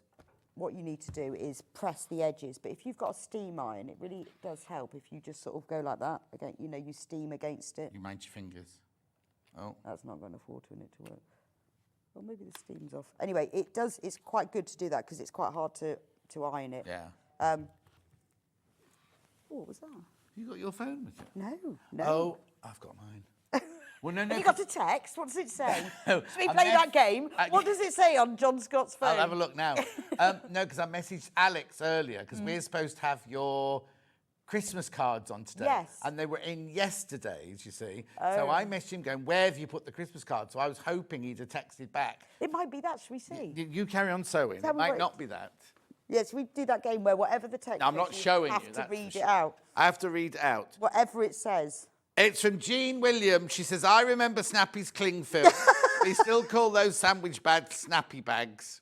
what you need to do is press the edges. But if you've got a steam iron, it really does help if you just sort of go like that. Again, you know, you steam against it. You mind your fingers. Oh. That's not got enough water in it to work. Well, maybe the steam's off. Anyway, it's quite good to do that, because it's quite hard to iron it. Yeah. What was that? You got your phone with you? No. Oh, I've got mine. Well, no, Have you got a text? What does it say? No, Should we I play mess- that game? What does it say on John Scott's phone? I'll have a look now. No, because I messaged Alex earlier, because we're supposed to have your Christmas cards on today. Yes. And they were in yesterday's, you see. So I messaged him going, where have you put the Christmas cards? So I was hoping he'd have texted back. It might be that. Should we see? You carry on sewing. Tell It me might what not be that. Yes, we do that game where whatever the text I'm is, not you showing have you, to that's for read sure. it out. I have to read it out. Whatever it says. It's from Jean Williams. She says, I remember Snappy's cling film. We still call those sandwich bags Snappy bags.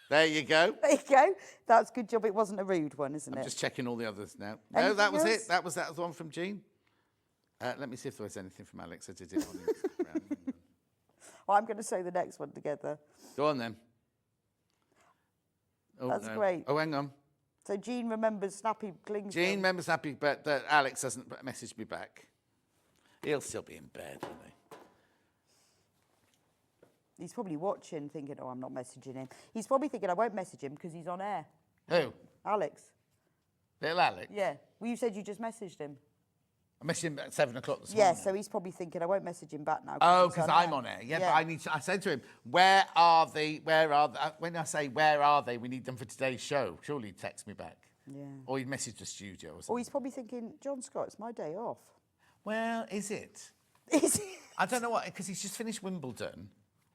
There you go. There you go. That's a good job. It wasn't a rude one, isn't I'm it? just checking all the others now. No, Anything that was else? it. That was the one from Jean. Let me see if there was anything from Alex. I did it on Instagram. Well, I'm going to sew the next one together. Go on then. Oh, That's no. great. Oh, hang on. So Jean remembers Snappy Clings. Jean remembers happy, but that Alex hasn't messaged me back. He'll still be in bed, won't he? He's probably watching, thinking, oh, I'm not messaging him. He's probably thinking, I won't message him because he's on air. Who? Alex. Little Alex? Yeah. Well, you said you just messaged him. I messaged him at 7 o'clock this Yeah, morning. so he's probably thinking, I won't message him back now. Oh, he's because I'm on air. Yeah, Yeah. but I need to, I said to him, where are they? Where are they? When I say where are they, we need them for today's show. Surely he'd text me back. Yeah. Or he'd message the studio or something. Or he's probably thinking, John Scott, it's my day off. Well, is it? Is he? I don't know what, because he's just finished Wimbledon.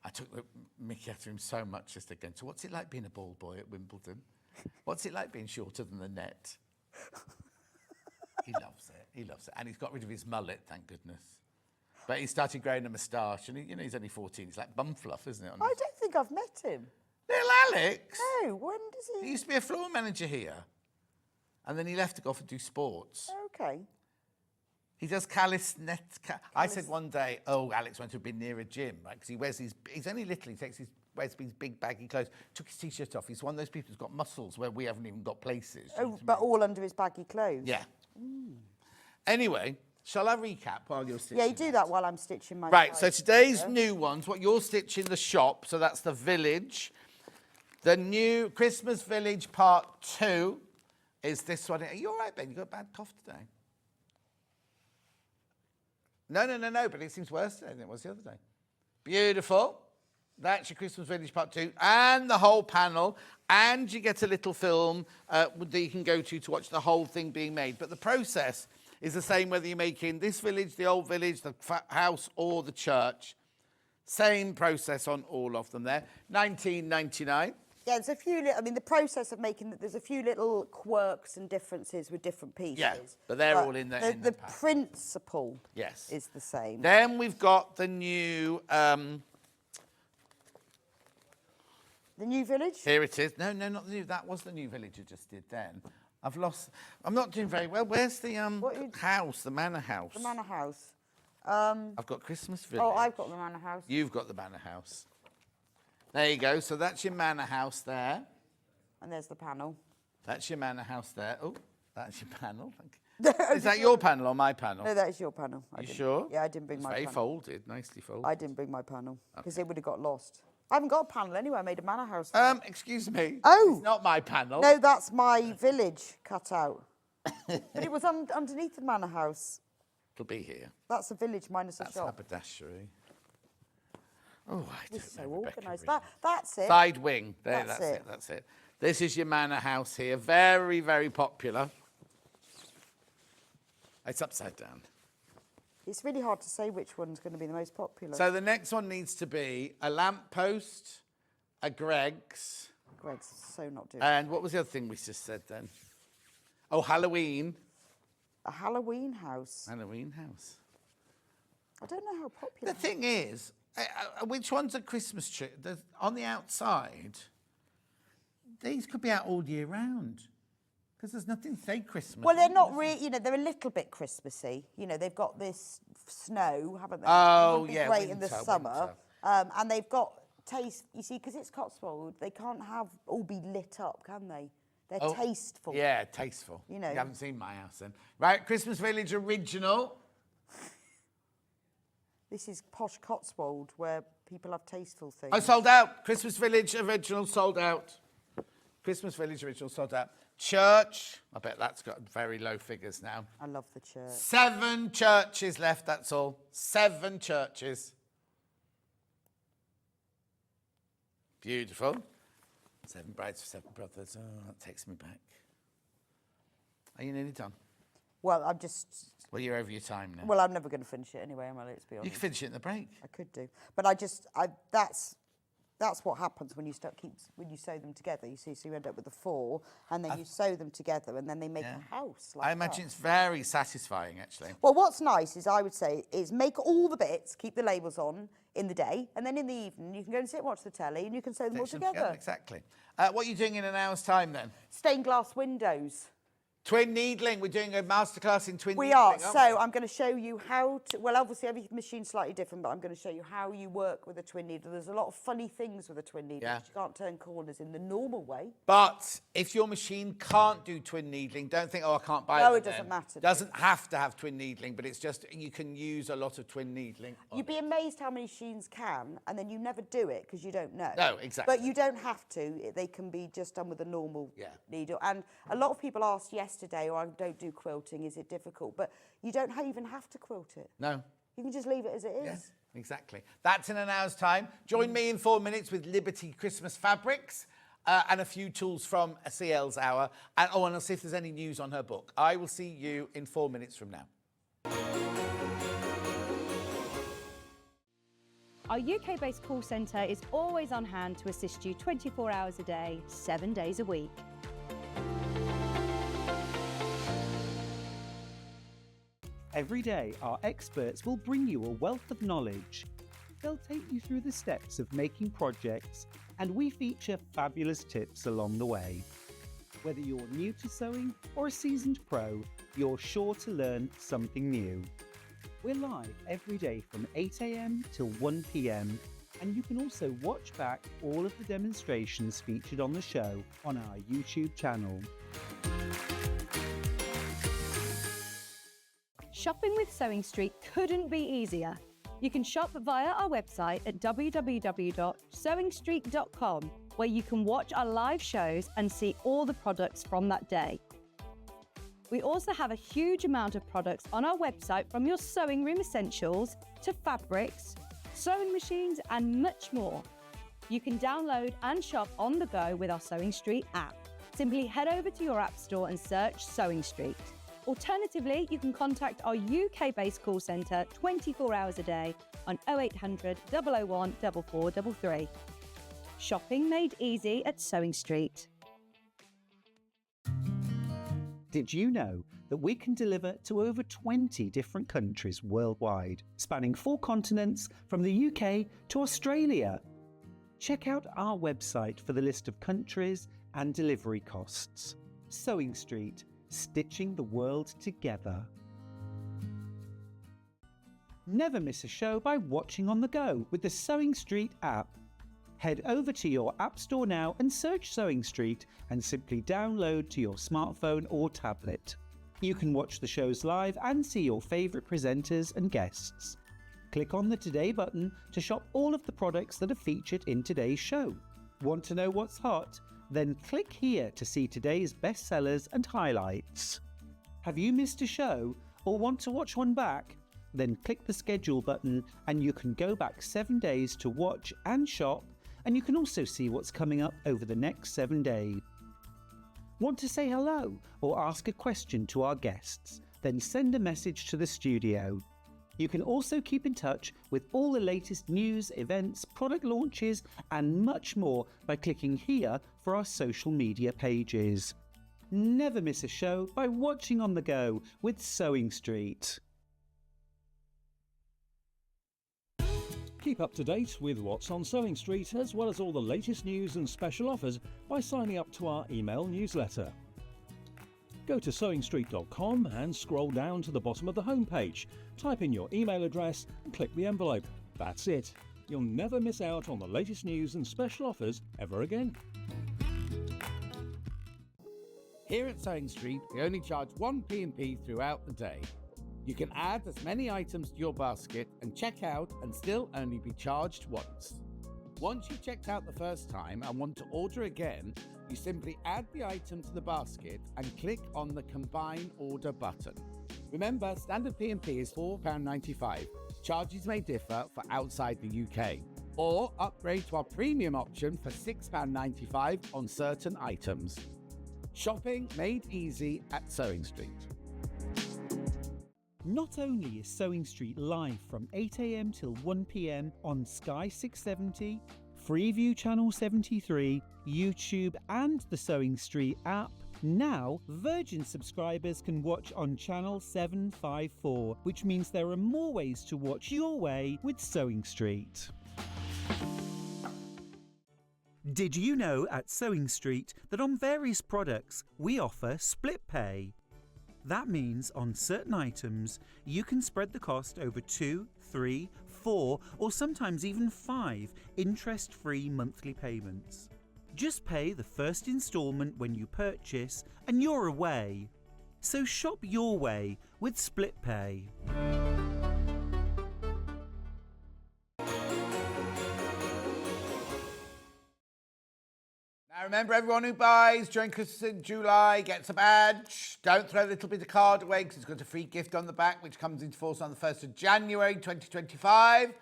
I took the mickey out of him so much just again. So what's it like being a ball boy at Wimbledon? What's it like being shorter than the net? He loves it. He loves it. And he's got rid of his mullet, thank goodness. But he started growing a moustache, and he, he's only 14. He's like bum fluff, isn't it? I don't think I've met him. Little Alex. No, when does He he? used to be a floor manager here. And then he left to go off and do sports. Okay. He does calisthenics. I said one day, oh, Alex went to have been near a gym, right? Because he wears these, he's only little, he wears these big baggy clothes, took his t-shirt off. He's one of those people who's got muscles where we haven't even got places. Oh, but all under his baggy clothes. Yeah. Anyway, shall I recap while you're stitching? Yeah, you do that while I'm stitching my Right, so side. today's new ones, what you're stitching the shop, so that's the village. The new Christmas Village Part 2 is this one. Are you all right, Ben? You got a bad cough today? No, but it seems worse today than it was the other day. Beautiful. That's your Christmas Village Part 2 and the whole panel. And you get a little film that you can go to watch the whole thing being made. But the process is the same whether you're making this village, the old village, the house or the church. Same process on all of them there. $19.99. Yeah, there's a few little, I mean, the process of making, there's a few little quirks and differences with different pieces. Yeah, but they're all in the The pack. principle Yes. is the same. Then we've got the new... The new village? Here it is. No, not the new. That was the new village you just did then. I've lost... I'm not doing very well. Where's the house, the manor house? The manor house. I've got Christmas Village. Oh, I've got the manor house. You've got the manor house. There you go. So that's your manor house there. And there's the panel. That's your manor house there. Oh, that's your panel. Is that your panel or my panel? No, that is your panel. You sure? Yeah, I didn't bring It's my very panel. folded, nicely folded. I didn't bring my panel because it would have got lost. I haven't got a panel anyway. I made a manor house. Excuse me. Oh. It's not my panel. No, that's my village cut out. But it was underneath the manor house. It'll be here. That's a village minus a That's shop. haberdashery. Oh, I We're don't so know. Rebecca organised. Reid. That's it. Side wing. There, That's that's it. it. That's it. This is your manor house here. Very, very popular. It's upside down. It's really hard to say which one's going to be the most popular. So the next one needs to be a lamppost, a Greg's, Greg's so not doing and what was the other thing we just said then? Oh, Halloween. a Halloween house. Halloween house. I don't know how popular. The thing is, which one's a Christmas tree? On the outside, these could be out all year round. Because there's nothing to say Christmas. Well, they're on not them, really, they're a little bit Christmassy. They've got this snow, haven't they? Oh, It would be yeah, great in the winter, summer. winter. And they've got taste, you see, because it's Cotswold, they can't all be lit up, can they? They're Oh, tasteful. Yeah, tasteful. You know. You haven't seen my house then. Right, Christmas Village original. This is posh Cotswold, where people have tasteful things. I sold out. Christmas Village original sold out. Christmas Village original sold out. Church. I bet that's got very low figures now. I love the church. 7 churches left, that's all. 7 churches. Beautiful. 7 brides for 7 brothers. Oh, that takes me back. Are you nearly done? Well, I'm just... Well, you're over your time now. Well, I'm never going to finish it anyway, am I? Let's be honest. You can finish it in the break. I could do. But that's what happens when you when you sew them together. You see, so you end up with the 4, and then you sew them together, and then they make a house. Like I imagine it's very satisfying, actually. Well, what's nice is, I would say, is make all the bits, keep the labels on in the day, and then in the evening you can go and sit and watch the telly, and you can sew them all Stitch them together. Exactly. What are you doing in an hour's time then? Stained glass windows. Twin needling. We're doing a masterclass in twin needling. We are. aren't So we? I'm going to show you how to, well, obviously every machine's slightly different, but I'm going to show you how you work with a twin needle. There's a lot of funny things with a twin needle. Yeah. You can't turn corners in the normal way. But if your machine can't do twin needling, don't think, oh, I can't buy it. No, it doesn't matter. Doesn't have to have twin needling, but it's just you can use a lot of twin needling. You'd be amazed how many machines can, and then you never do it because you don't know. No, exactly. But you don't have to. They can be just done with a normal needle. And a lot of people asked yesterday, I don't do quilting, is it difficult? But you don't even have to quilt it. No. You can just leave it as it is. Yes, exactly. That's in an hour's time. Join me in 4 minutes with Liberty Christmas fabrics and a few tools from CL's hour. And I'll see if there's any news on her book. I will see you in 4 minutes from now. Our UK-based call centre is always on hand to assist you 24 hours a day, 7 days a week. Every day, our experts will bring you a wealth of knowledge. They'll take you through the steps of making projects, and we feature fabulous tips along the way. Whether you're new to sewing or a seasoned pro, you're sure to learn something new. We're live every day from 8 a.m. till 1 p.m, and you can also watch back all of the demonstrations featured on the show on our YouTube channel. Shopping with Sewing Street couldn't be easier. You can shop via our website at www.sewingstreet.com, where you can watch our live shows and see all the products from that day. We also have a huge amount of products on our website, from your sewing room essentials to fabrics, sewing machines and much more. You can download and shop on the go with our Sewing Street app. Simply head over to your app store and search Sewing Street. Alternatively, you can contact our UK-based call centre 24 hours a day on 0800 001 4433. Shopping made easy at Sewing Street. Did you know that we can deliver to over 20 different countries worldwide, spanning 4 continents from the UK to Australia? Check out our website for the list of countries and delivery costs. Sewing Street, stitching the world together. Never miss a show by watching on the go with the Sewing Street app. Head over to your app store now and search Sewing Street and simply download to your smartphone or tablet. You can watch the shows live and see your favourite presenters and guests. Click on the Today button to shop all of the products that are featured in today's show. Want to know what's hot? Then click here to see today's bestsellers and highlights. Have you missed a show or want to watch one back? Then click the schedule button and you can go back 7 days to watch and shop, and you can also see what's coming up over the next 7 days. Want to say hello or ask a question to our guests? Then send a message to the studio. You can also keep in touch with all the latest news, events, product launches and much more by clicking here for our social media pages. Never miss a show by watching on the go with Sewing Street. Keep up to date with what's on Sewing Street, as well as all the latest news and special offers, by signing up to our email newsletter. Go to sewingstreet.com and scroll down to the bottom of the homepage. Type in your email address and click the envelope. That's it. You'll never miss out on the latest news and special offers ever again. Here at Sewing Street, we only charge 1 P&P throughout the day. You can add as many items to your basket and check out and still only be charged once. Once you've checked out the first time and want to order again, you simply add the item to the basket and click on the Combine Order button. Remember, standard P&P is £4.95. Charges may differ for outside the UK. Or upgrade to our premium option for £6.95 on certain items. Shopping made easy at Sewing Street. Not only is Sewing Street live from 8 a.m. till 1 p.m. on Sky 670, Freeview Channel 73, YouTube and the Sewing Street app, now Virgin subscribers can watch on Channel 754, which means there are more ways to watch your way with Sewing Street. Did you know at Sewing Street that on various products we offer split pay? That means on certain items you can spread the cost over 2, 3, 4 or sometimes even 5 interest-free monthly payments. Just pay the first instalment when you purchase and you're away. So shop your way with split pay. Now remember, everyone who buys during Christmas in July gets a badge. Don't throw a little bit of card away because it's got a free gift on the back which comes into force on the 1st of January 2025.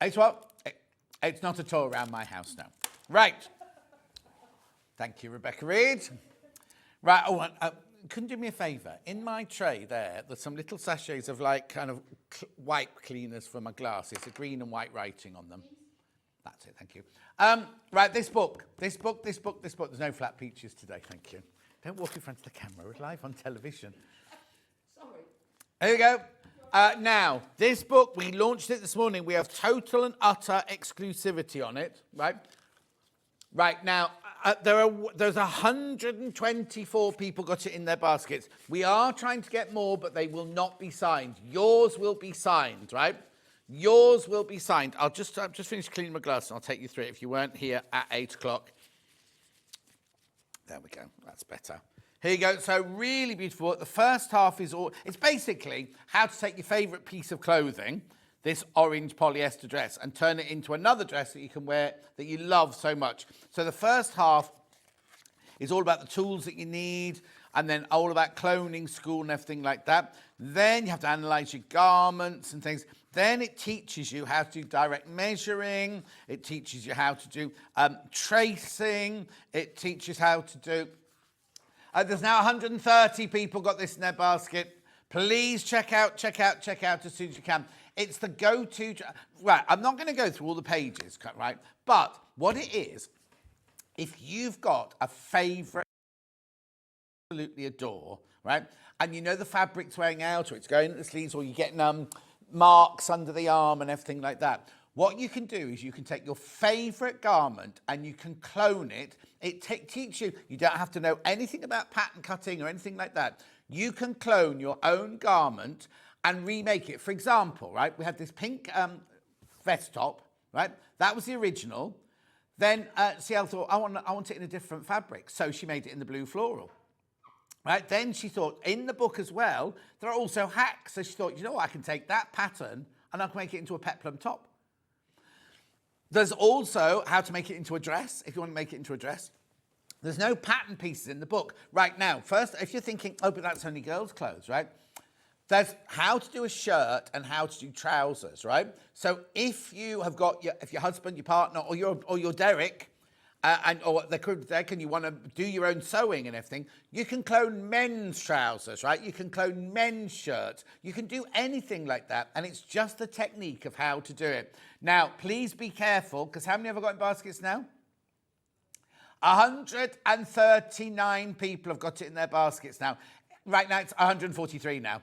It's what? It's not at all around my house now. Right. Thank you, Rebecca Reid. Right, couldn't you do me a favour? In my tray there's some little sachets of like kind of wipe cleaners for my glasses, the green and white writing on them. That's it, thank you. Right, this book. There's no flat peaches today, thank you. Don't walk in front of the camera, we're live on television. Sorry. Here we go. Now, this book, we launched it this morning. We have total and utter exclusivity on it, right? Right, now, there's 124 people got it in their baskets. We are trying to get more, but they will not be signed. Yours will be signed, right? Yours will be signed. I'll just finish cleaning my glass and I'll take you through it if you weren't here at 8 o'clock. There we go. That's better. Here you go. So really beautiful. The first half is it's basically how to take your favourite piece of clothing, this orange polyester dress, and turn it into another dress that you can wear that you love so much. So the first half is all about the tools that you need, and then all about cloning school and everything like that. Then you have to analyse your garments and things. Then it teaches you how to do direct measuring. It teaches you how to do tracing. It teaches how to do... there's now 130 people got this in their basket. Please check out as soon as you can. It's the go-to... Right, I'm not going to go through all the pages, right? But what it is, if you've got a favourite absolutely adore, right? And you know the fabric's wearing out, or it's going at the sleeves, or you're getting marks under the arm and everything like that. What you can do is you can take your favourite garment and you can clone it. It teaches you, you don't have to know anything about pattern cutting or anything like that. You can clone your own garment and remake it. For example, right, we had this pink vest top, right? That was the original. Then CL thought, I want it in a different fabric. So she made it in the blue floral. Right, then she thought, in the book as well, there are also hacks. So she thought, you know what, I can take that pattern and I can make it into a peplum top. There's also how to make it into a dress, if you want to make it into a dress. There's no pattern pieces in the book. Right now, first, if you're thinking, oh, but that's only girls' clothes, right? There's how to do a shirt and how to do trousers, right? So if you have got your husband, your partner, or your Derek, or the crew deck, and you want to do your own sewing and everything, you can clone men's trousers, right? You can clone men's shirts. You can do anything like that, and it's just the technique of how to do it. Now, please be careful, because how many have I got in baskets now? 139 people have got it in their baskets now. Right now, it's 143 now.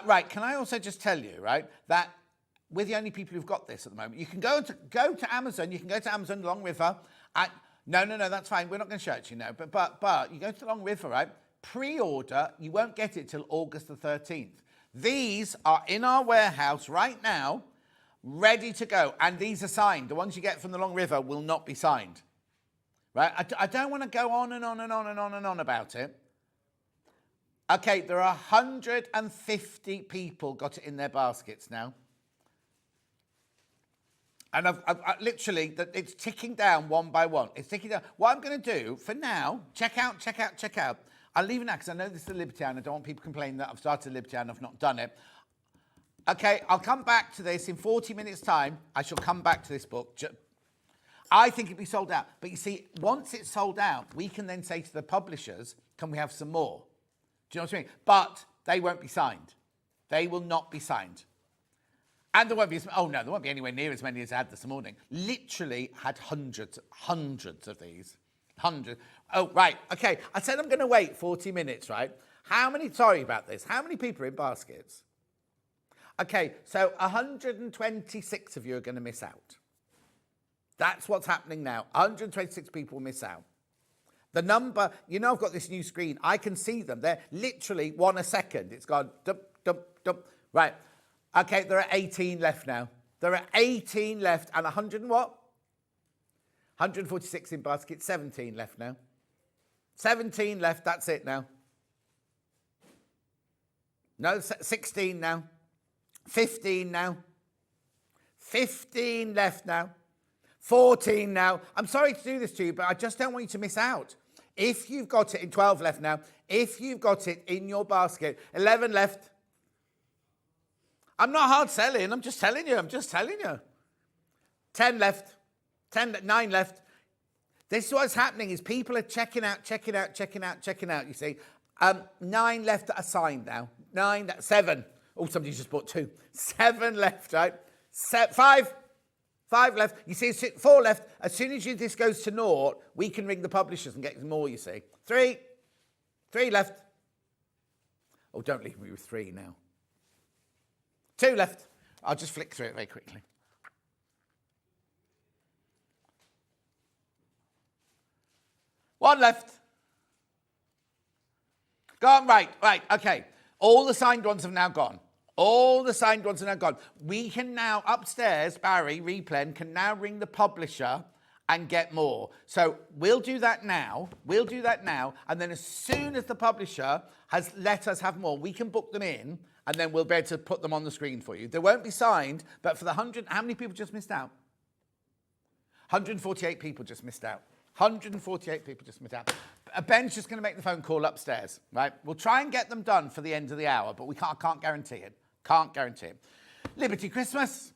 Right, can I also just tell you, right, that we're the only people who've got this at the moment. You can go to Amazon. You can go to Amazon Long River. No, that's fine. We're not going to show it to you now. But you go to the Long River, right? Pre-order. You won't get it till August the 13th. These are in our warehouse right now, ready to go. And these are signed. The ones you get from the Long River will not be signed. Right? I don't want to go on and on and on and on and on about it. Okay, there are 150 people got it in their baskets now. And I've literally, it's ticking down one by one. It's ticking down. What I'm going to do for now, check out. I'll leave it now because I know this is the Liberty Hour and I don't want people complaining that I've started the Liberty Hour and I've not done it. Okay, I'll come back to this in 40 minutes' time. I shall come back to this book. I think it'll be sold out. But you see, once it's sold out, we can then say to the publishers, can we have some more? Do you know what I mean? But they won't be signed. They will not be signed. And there won't be, there won't be anywhere near as many as I had this morning. Literally had hundreds of these. Hundreds. Oh, right, okay. I said I'm going to wait 40 minutes, right? Sorry about this. How many people are in baskets? Okay, so 126 of you are going to miss out. That's what's happening now. 126 people will miss out. The number, I've got this new screen. I can see them. They're literally one a second. It's gone dump, dump, dump. Right. Okay, there are 18 left now. There are 18 left and 100 and what? 146 in basket, 17 left now. 17 left, that's it now. No, 16 now. 15 now. 15 left now. 14 now. I'm sorry to do this to you, but I just don't want you to miss out. If you've got it in 12 left now, if you've got it in your basket, 11 left. I'm not hard selling. I'm just telling you. 10 left. 9 left. This is what's happening is people are checking out, you see. 9 left that are signed now. 7. Oh, somebody just bought 2. 7 left, right? 5 left. You see, 4 left. As soon as this goes to naught, we can ring the publishers and get more, you see. 3 left. Oh, don't leave me with 3 now. 2 left. I'll just flick through it very quickly. One left. Gone, right, okay. All the signed ones have now gone. We can now, upstairs, Barry, Replen, can now ring the publisher and get more. So we'll do that now. And then as soon as the publisher has let us have more, we can book them in and then we'll be able to put them on the screen for you. They won't be signed, but for the 100, how many people just missed out? 148 people just missed out. 148 people just missed out. Ben's just going to make the phone call upstairs, right? We'll try and get them done for the end of the hour, but I can't guarantee it. Liberty Christmas.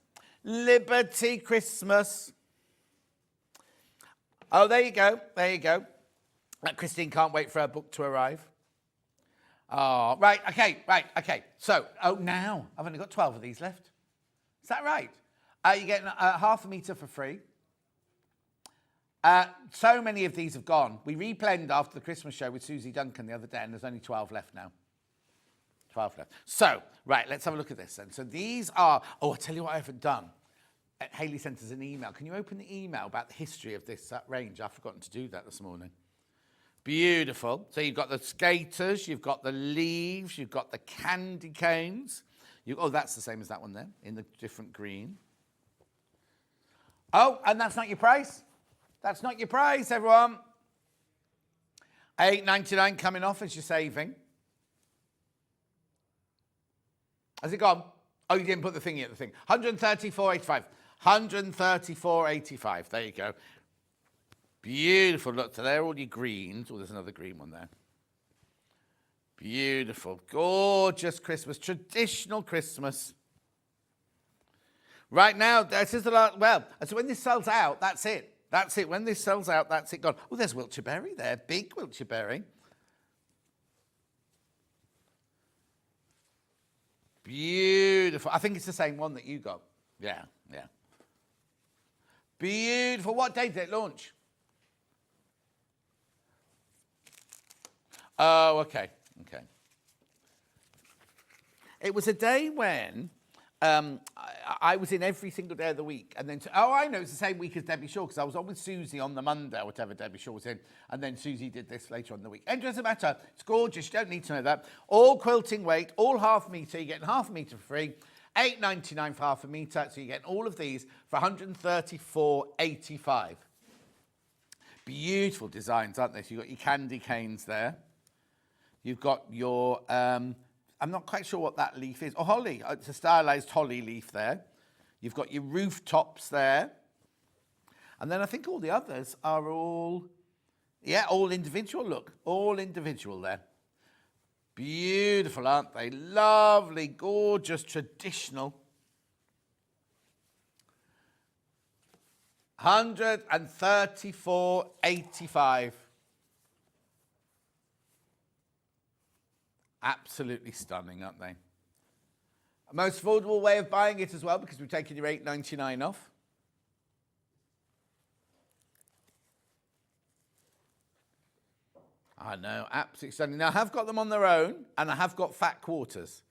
Oh, there you go. Christine can't wait for her book to arrive. Oh, right, okay. So, now, I've only got 12 of these left. Is that right? You're getting half a metre for free. So many of these have gone. We replaned after the Christmas show with Susie Duncan the other day, and there's only 12 left now. 12 left. So, right, let's have a look at this then. So these are, I'll tell you what I haven't done. Hayley sent us an email. Can you open the email about the history of this range? I've forgotten to do that this morning. Beautiful. So you've got the skaters, you've got the leaves, you've got the candy canes. That's the same as that one there, in the different green. Oh, and that's not your price. That's not your price, everyone. $8.99 coming off as you're saving. Has it gone? Oh, you didn't put the thingy at the thing. $134.85. $134.85. There you go. Beautiful. Look, so there are all your greens. Oh, there's another green one there. Beautiful. Gorgeous Christmas. Traditional Christmas. Right now, this is the last. Well, so when this sells out, that's it. That's it. When this sells out, that's it gone. Oh, there's Wiltshire Berry there. Big Wiltshire Berry. Beautiful. I think it's the same one that you got. Yeah. Beautiful. What day did it launch? Oh, okay. It was a day when I was in every single day of the week. And then, I know, it's the same week as Debbie Shaw, because I was on with Susie on the Monday, or whatever Debbie Shaw was in. And then Susie did this later on in the week. It doesn't matter. It's gorgeous. You don't need to know that. All quilting weight, all half metre. You're getting half a metre for free. $8.99 for half a metre. So you're getting all of these for $134.85. Beautiful designs, aren't they? So you've got your candy canes there. You've got your... I'm not quite sure what that leaf is. Oh, holly. It's a stylised holly leaf there. You've got your rooftops there. And then I think all the others are all, yeah, all individual. Look, all individual there. Beautiful, aren't they? Lovely, gorgeous, traditional. 134.85. Absolutely stunning, aren't they? Most affordable way of buying it as well, because we've taken your $8.99 off. I know, absolutely stunning. Now, I have got them on their own, and I have got fat quarters.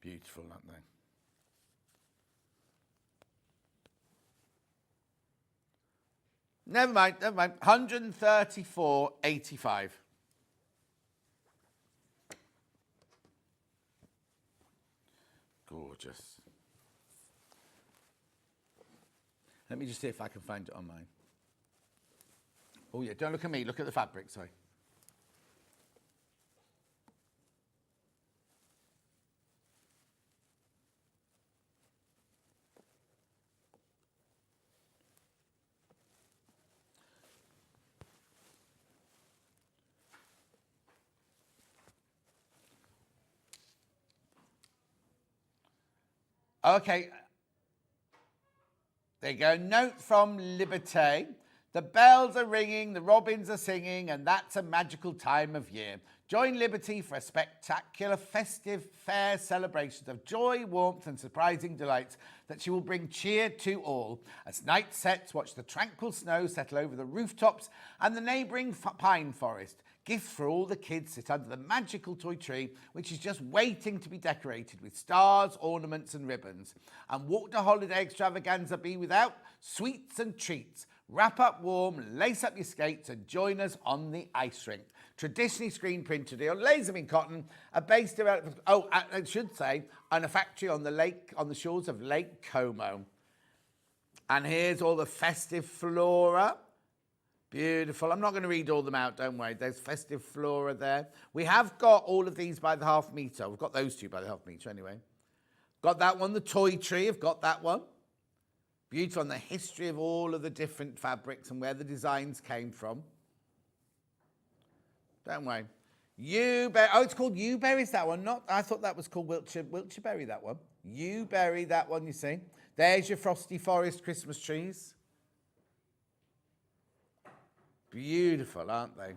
Beautiful, aren't they? Never mind, never mind. 134.85. Gorgeous. Let me just see if I can find it on mine. Oh yeah, don't look at me, look at the fabric, sorry. Okay. There you go. Note from Liberté. The bells are ringing, the robins are singing, and that's a magical time of year. Join Liberty for a spectacular festive fair celebration of joy, warmth, and surprising delights that she will bring cheer to all. As night sets, watch the tranquil snow settle over the rooftops and the neighbouring pine forest. Gifts for all the kids sit under the magical toy tree, which is just waiting to be decorated with stars, ornaments and ribbons. And what the holiday extravaganza be without? Sweets and treats. Wrap up warm, lace up your skates and join us on the ice rink. Traditionally screen printed or laser in cotton, are based developed, I should say, on a factory on the lake, on the shores of Lake Como. And here's all the festive flora. Beautiful. I'm not going to read all them out, don't worry. There's festive flora there. We have got all of these by the half metre. We've got those two by the half metre anyway. Got that one, the toy tree. I've got that one. Beautiful. On the history of all of the different fabrics and where the designs came from. Don't worry. Yew-berry. Oh, it's called Yew-berry, is that one? Not. I thought that was called Wiltshire-berry, that one. Yew-berry, that one, you see. There's your Frosty Forest Christmas trees. Beautiful, aren't they?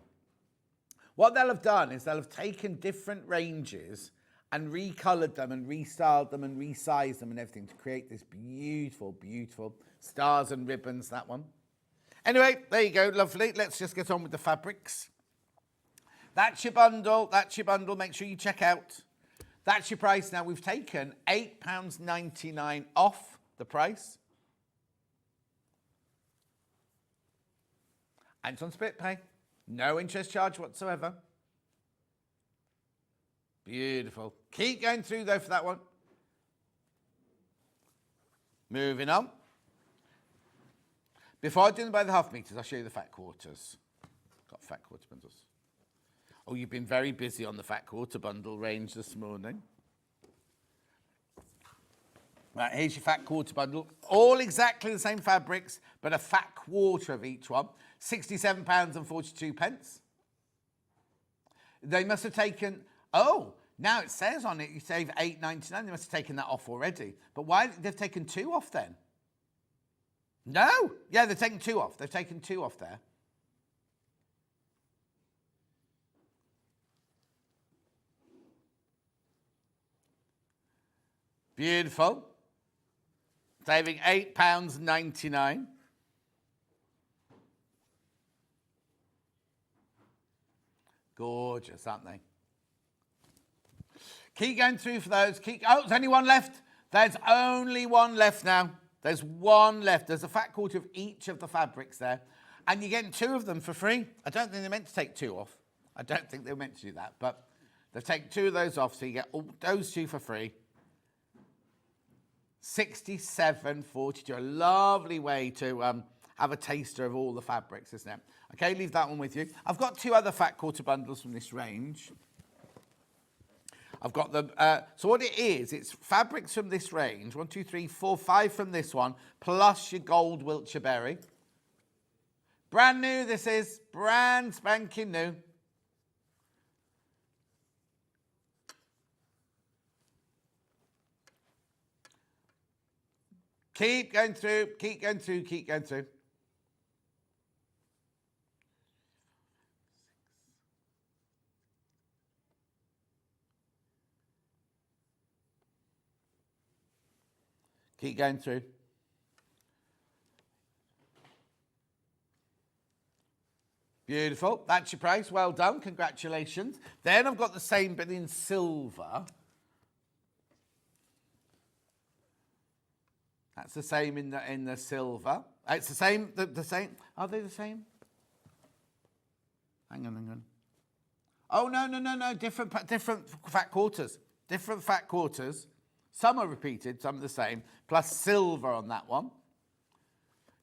What they'll have done is they'll have taken different ranges and recoloured them and restyled them and resized them and everything to create this beautiful, beautiful stars and ribbons, that one. Anyway, there you go, lovely. Let's just get on with the fabrics. That's your bundle. That's your bundle. Make sure you check out. That's your price. Now, we've taken £8.99 off the price. And it's on split pay. No interest charge whatsoever. Beautiful. Keep going through, though, for that one. Moving on. Before I do them by the half metres, I'll show you the fat quarters. Got fat quarter bundles. Oh, you've been very busy on the fat quarter bundle range this morning. Right, here's your fat quarter bundle. All exactly the same fabrics, but a fat quarter of each one. £67.42. They must have taken... Oh, now it says on it you save £8.99. They must have taken that off already. But why? They've taken two off then? No. Yeah, they've taken two off. They've taken two off there. Beautiful. Saving £8.99. Gorgeous, aren't they? Keep going through for those. Oh, there's only one left. There's only one left now. There's one left. There's a fat quarter of each of the fabrics there. And you're getting two of them for free. I don't think they're meant to take two off. I don't think they were meant to do that. But they've taken two of those off, so you get all those two for free. £67.42. A lovely way to have a taster of all the fabrics, isn't it? Okay, leave that one with you. I've got two other fat quarter bundles from this range. I've got them. So what it is, it's fabrics from this range. 1, 2, 3, 4, 5 from this one, plus your gold Wiltshire berry. Brand new, this is. Brand spanking new. Keep going through, keep going through, keep going through. Keep going through. Beautiful. That's your price. Well done. Congratulations. Then I've got the same but in silver. That's the same in the silver. It's the same. The same. Are they the same? Hang on. Oh no. Different fat quarters. Different fat quarters. Some are repeated. Some are the same. Plus silver on that one.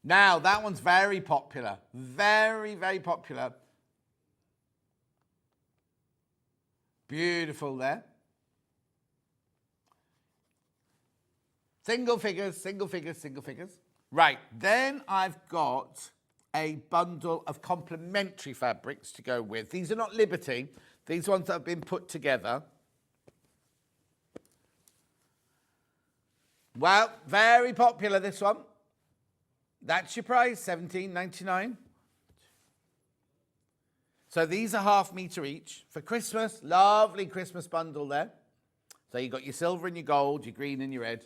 Now that one's very popular. Very popular. Beautiful there. Single figures. Right, then I've got a bundle of complementary fabrics to go with. These are not Liberty. These ones that have been put together. Well, very popular, this one. That's your price, $17.99. So these are ½ metre each. For Christmas, lovely Christmas bundle there. So you've got your silver and your gold, your green and your red.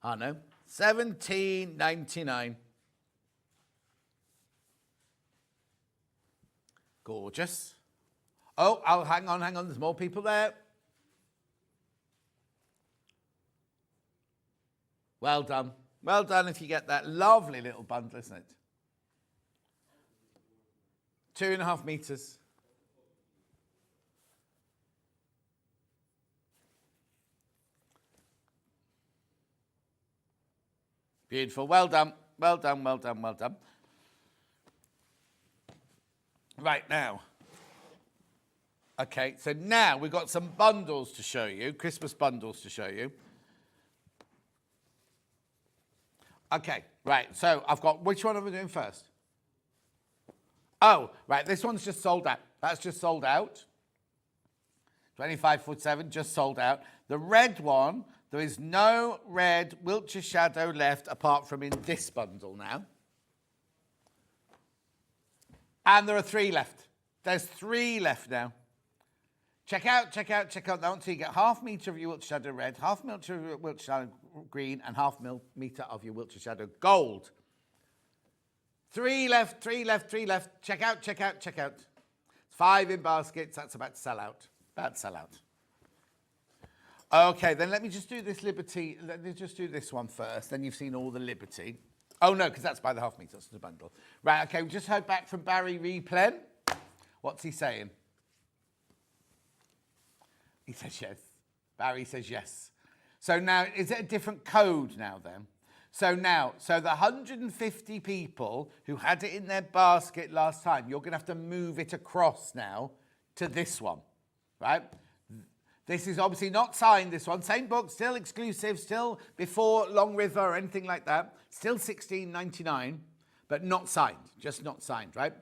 Oh no, $17.99. Gorgeous. Oh, hang on, there's more people there. Well done. Well done if you get that lovely little bundle, isn't it? 2.5 metres. Beautiful. Well done. Well done. Right now. Okay, so now we've got some bundles to show you, Christmas bundles to show you. Okay, right, so I've got, which one are we doing first? Oh, right, this one's just sold out. That's just sold out. 25'7", just sold out. The red one, there is no red Wiltshire Shadow left apart from in this bundle now. And there are 3 left. There's 3 left now. Check out that one. So you get ½ metre of your Wiltshire Shadow red, ½ metre of your Wiltshire Shadow green, and ½ metre of your Wiltshire Shadow gold. 3 left. Check out. It's 5 in baskets. That's about to sell out. Okay, then let me just do this Liberty. Let me just do this one first. Then you've seen all the Liberty. Oh, no, because that's by the ½ metre. That's the bundle. Right, okay, we just heard back from Barry Replen. What's he saying? He says yes. Barry says yes. So now, is it a different code now then? So the 150 people who had it in their basket last time, you're going to have to move it across now to this one, right? This is obviously not signed, this one. Same book, still exclusive, still before Long River or anything like that. Still $16.99, but not signed, just not signed, right?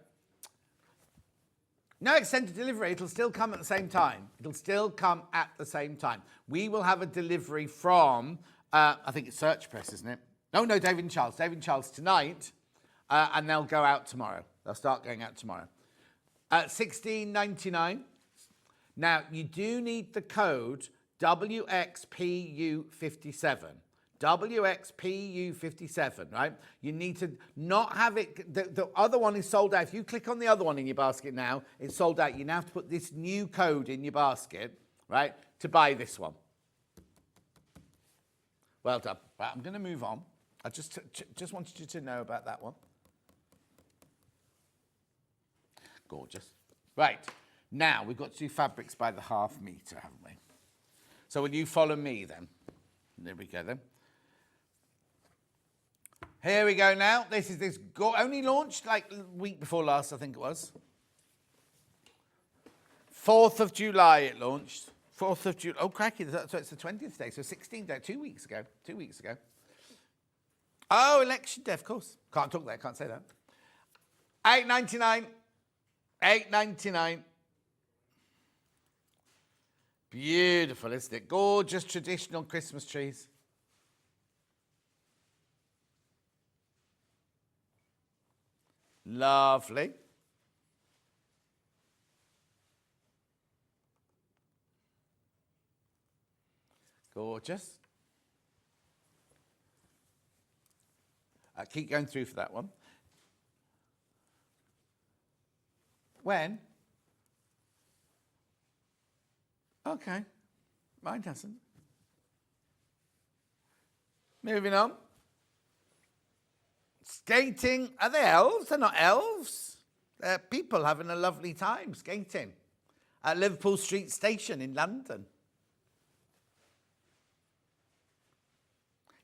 No extended delivery, it'll still come at the same time. We will have a delivery from, I think it's Search Press, isn't it? No, David and Charles. David and Charles tonight, and they'll go out tomorrow. They'll start going out tomorrow. $16.99. Now, you do need the code WXPU57. WXPU57, right? You need to not have it, the other one is sold out. If you click on the other one in your basket now, it's sold out. You now have to put this new code in your basket, right, to buy this one. Well done. Right, I'm going to move on. I just wanted you to know about that one. Gorgeous. Right, now we've got to do fabrics by the ½ metre, haven't we? So will you follow me then? There we go then. Here we go now. This is only launched like a week before last, I think it was. 4th of July it launched. 4th of June. Oh, cracky. So it's the 20th day. So 16th day. 2 weeks ago. 2 weeks ago. Oh, election day, of course. Can't talk there. Can't say that. £8.99. £8.99. Beautiful, isn't it? Gorgeous traditional Christmas trees. Lovely. Gorgeous. Keep going through for that one. When? Okay. Mine hasn't. Moving on. Skating. Are they elves? They're not elves. They're people having a lovely time skating at Liverpool Street Station in London.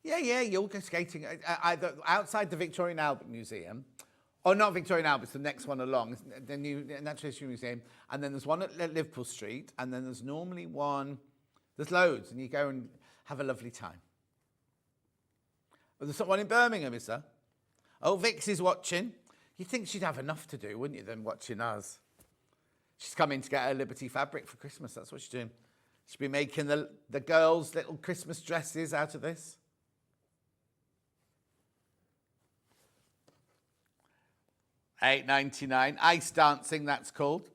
Yeah, you'll go skating either outside the Victorian Albert Museum, or not Victorian Albert, it's the next one along, the new Natural History Museum, and then there's one at Liverpool Street, and then there's normally one, there's loads, and you go and have a lovely time. But there's one in Birmingham, is there? Oh, Vix is watching. You'd think she'd have enough to do, wouldn't you, than watching us? She's coming to get her Liberty fabric for Christmas, that's what she's doing. She'll be making the girls' little Christmas dresses out of this. £8.99. Ice dancing, that's called.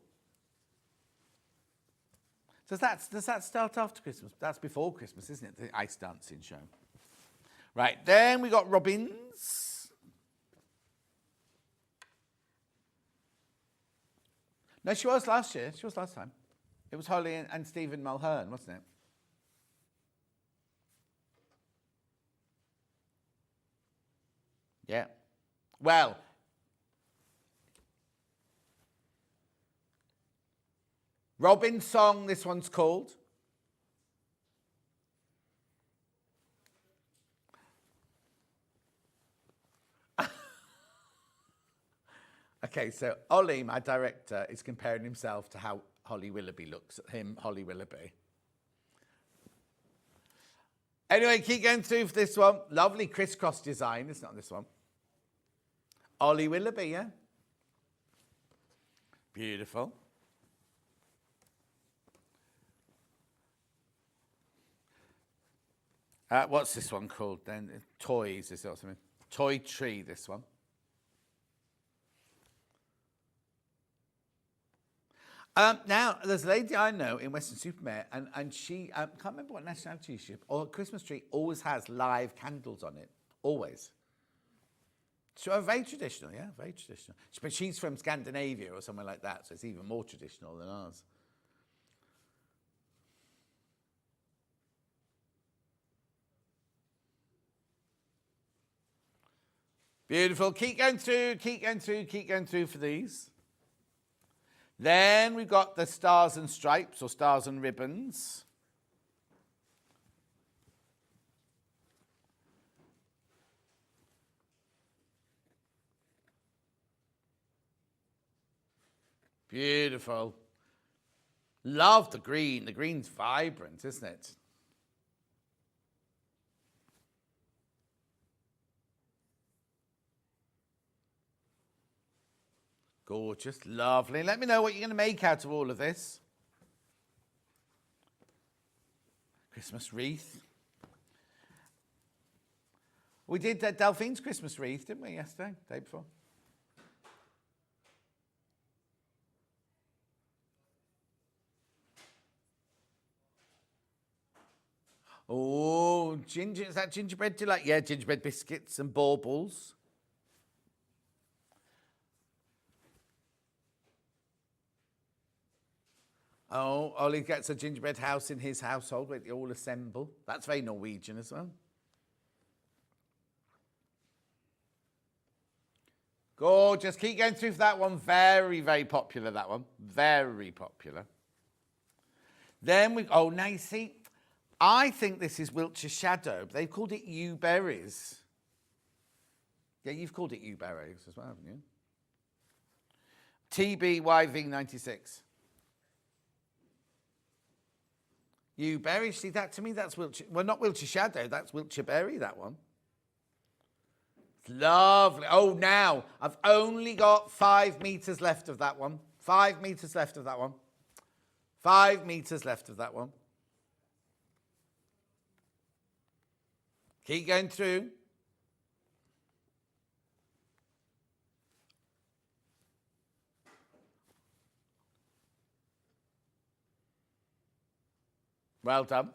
Does that start after Christmas? That's before Christmas, isn't it? The ice dancing show. Right, then we got Robins. No, she was last year. She was last time. It was Holly and Stephen Mulhern, wasn't it? Yeah. Well, Robin's song, this one's called. Okay, so Ollie, my director, is comparing himself to how Holly Willoughby looks at him, Holly Willoughby. Anyway, keep going through for this one. Lovely crisscross design. It's not this one. Ollie Willoughby, yeah? Beautiful. What's this one called then? Toys, is it or something? Toy Tree, this one. Now, there's a lady I know in Weston-super-Mare, and she, can't remember what nationality she is, or Christmas tree always has live candles on it. Always. So very traditional, yeah, very traditional. But she's from Scandinavia or somewhere like that, so it's even more traditional than ours. Beautiful. Keep going through, keep going through, keep going through for these. Then we've got the stars and stripes, or stars and ribbons. Beautiful. Love the green. The green's vibrant, isn't it? Gorgeous, lovely. Let me know what you're going to make out of all of this. Christmas wreath. We did Delphine's Christmas wreath, didn't we, yesterday, day before? Oh, ginger, is that gingerbread delight? Yeah, gingerbread biscuits and baubles. Oh, Ollie gets a gingerbread house in his household where they all assemble. That's very Norwegian as well. Gorgeous. Keep going through for that one. Very, very popular, that one. Very popular. Then we... Oh, now you see, I think this is Wiltshire Shadow. But they've called it yew berries. Yeah, you've called it yew berries as well, haven't you? TBYV96. You berry. See, that to me, that's Wiltshire. Well, not Wiltshire Shadow. That's Wiltshire Berry, that one. It's lovely. Oh, now, I've only got 5 metres left of that one. 5 metres left of that one. 5 metres left of that one. Keep going through. Well done.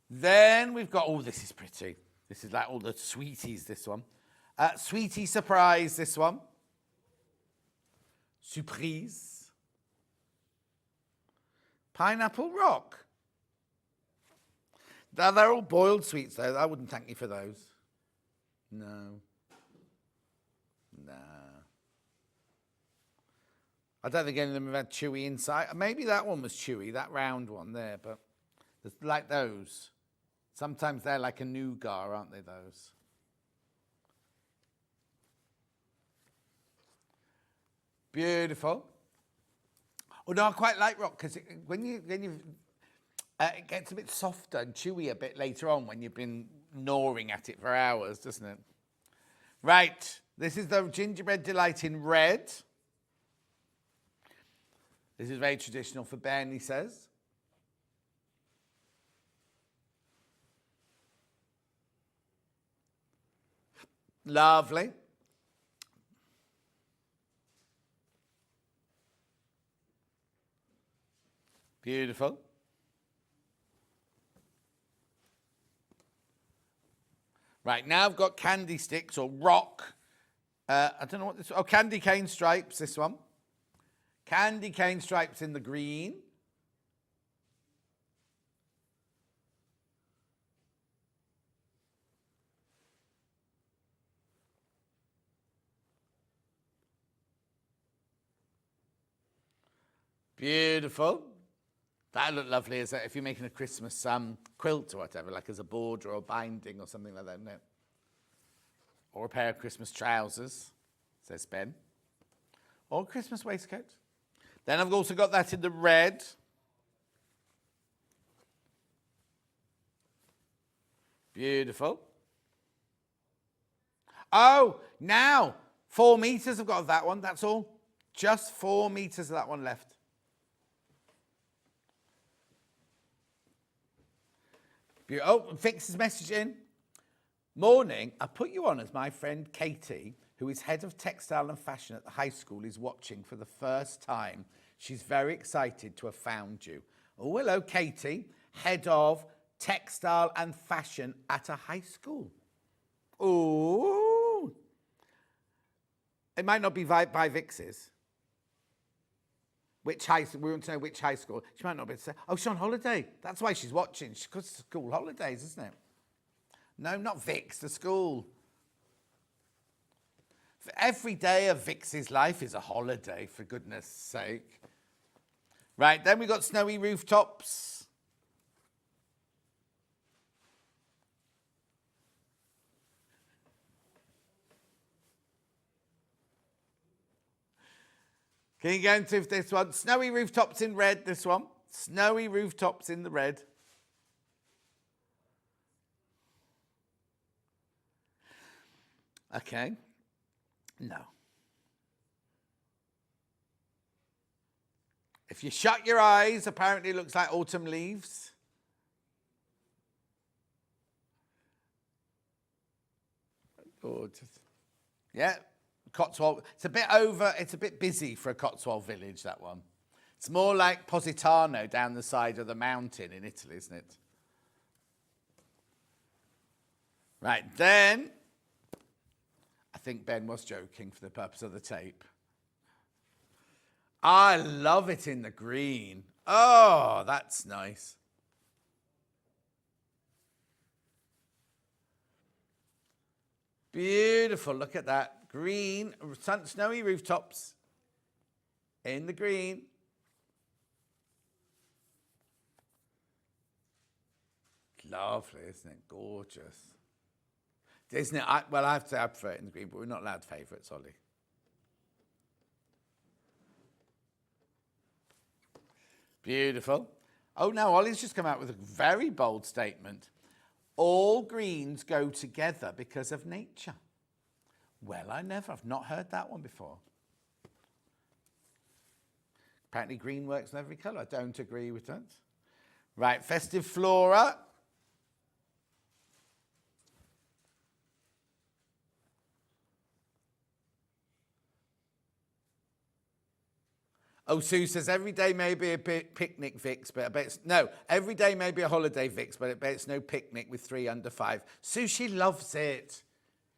Then we've got, oh, this is pretty. This is like all the sweeties, this one. Sweetie Surprise, this one. Surprise. Pineapple Rock. Now, they're all boiled sweets, though. I wouldn't thank you for those. No. Nah. I don't think any of them have had chewy inside. Maybe that one was chewy, that round one there, but it's like those. Sometimes they're like a nougat, aren't they, those? Beautiful. Oh, no, I quite like rock, because when you it gets a bit softer and chewy a bit later on when you've been gnawing at it for hours, doesn't it? Right, this is the Gingerbread Delight in red. This is very traditional for Ben, he says. Lovely. Beautiful. Right, now I've got candy sticks or rock. I don't know what this. Oh, candy cane stripes, this one. Candy cane stripes in the green. Beautiful. That look lovely as if you're making a Christmas quilt or whatever, like as a border or binding or something like that, isn't it? Or a pair of Christmas trousers, says Ben. Or a Christmas waistcoat. Then I've also got that in the red. Beautiful. Oh, now 4 meters I've got of that one, that's all. Just 4 meters of that one left. Oh, Vix's message in. Morning, I put you on as my friend Katie, who is head of textile and fashion at the high school, is watching for the first time. She's very excited to have found you. Oh, hello, Katie, head of textile and fashion at a high school. Oh, it might not be by Vix's. Which high school? We want to know which high school. She might not be able to say, oh, she's on holiday. That's why she's watching. She's got school holidays, isn't it? No, not Vix, the school. Every day of Vix's life is a holiday, for goodness sake. Right, then we got snowy rooftops. Can you go into this one? Snowy rooftops in red, this one. Snowy rooftops in the red. Okay. No. If you shut your eyes, apparently it looks like autumn leaves. Gorgeous. Yeah. Cotswold, it's a bit busy for a Cotswold village, that one. It's more like Positano down the side of the mountain in Italy, isn't it? Right, then, I think Ben was joking for the purpose of the tape. I love it in the green. Oh, that's nice. Beautiful, look at that. Green, snowy rooftops in the green. Lovely, isn't it? Gorgeous. Isn't it? Well, I have to say I prefer it in the green, but we're not allowed favourites, Ollie. Beautiful. Oh, now Ollie's just come out with a very bold statement. All greens go together because of nature. Well, I've not heard that one before. Apparently green works in every colour. I don't agree with that. Right, festive flora. Oh, Sue says every day may be a picnic, Vix, but I bet it's... No, every day may be a holiday, Vix, but I bet it's no picnic with 3 under 5. Sue, she loves it.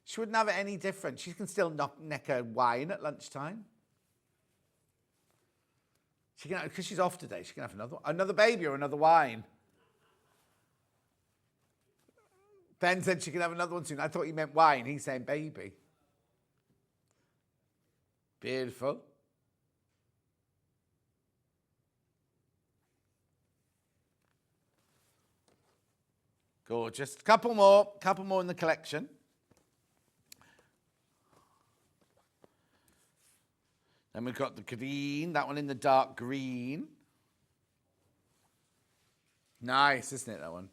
She wouldn't have it any different. She can still neck her wine at lunchtime. She can, because she's off today, she can have another baby or another wine. Ben said she can have another one soon. I thought he meant wine. He's saying baby. Beautiful. Gorgeous. Couple more in the collection. Then we've got the green, that one in the dark green. Nice, isn't it, that one?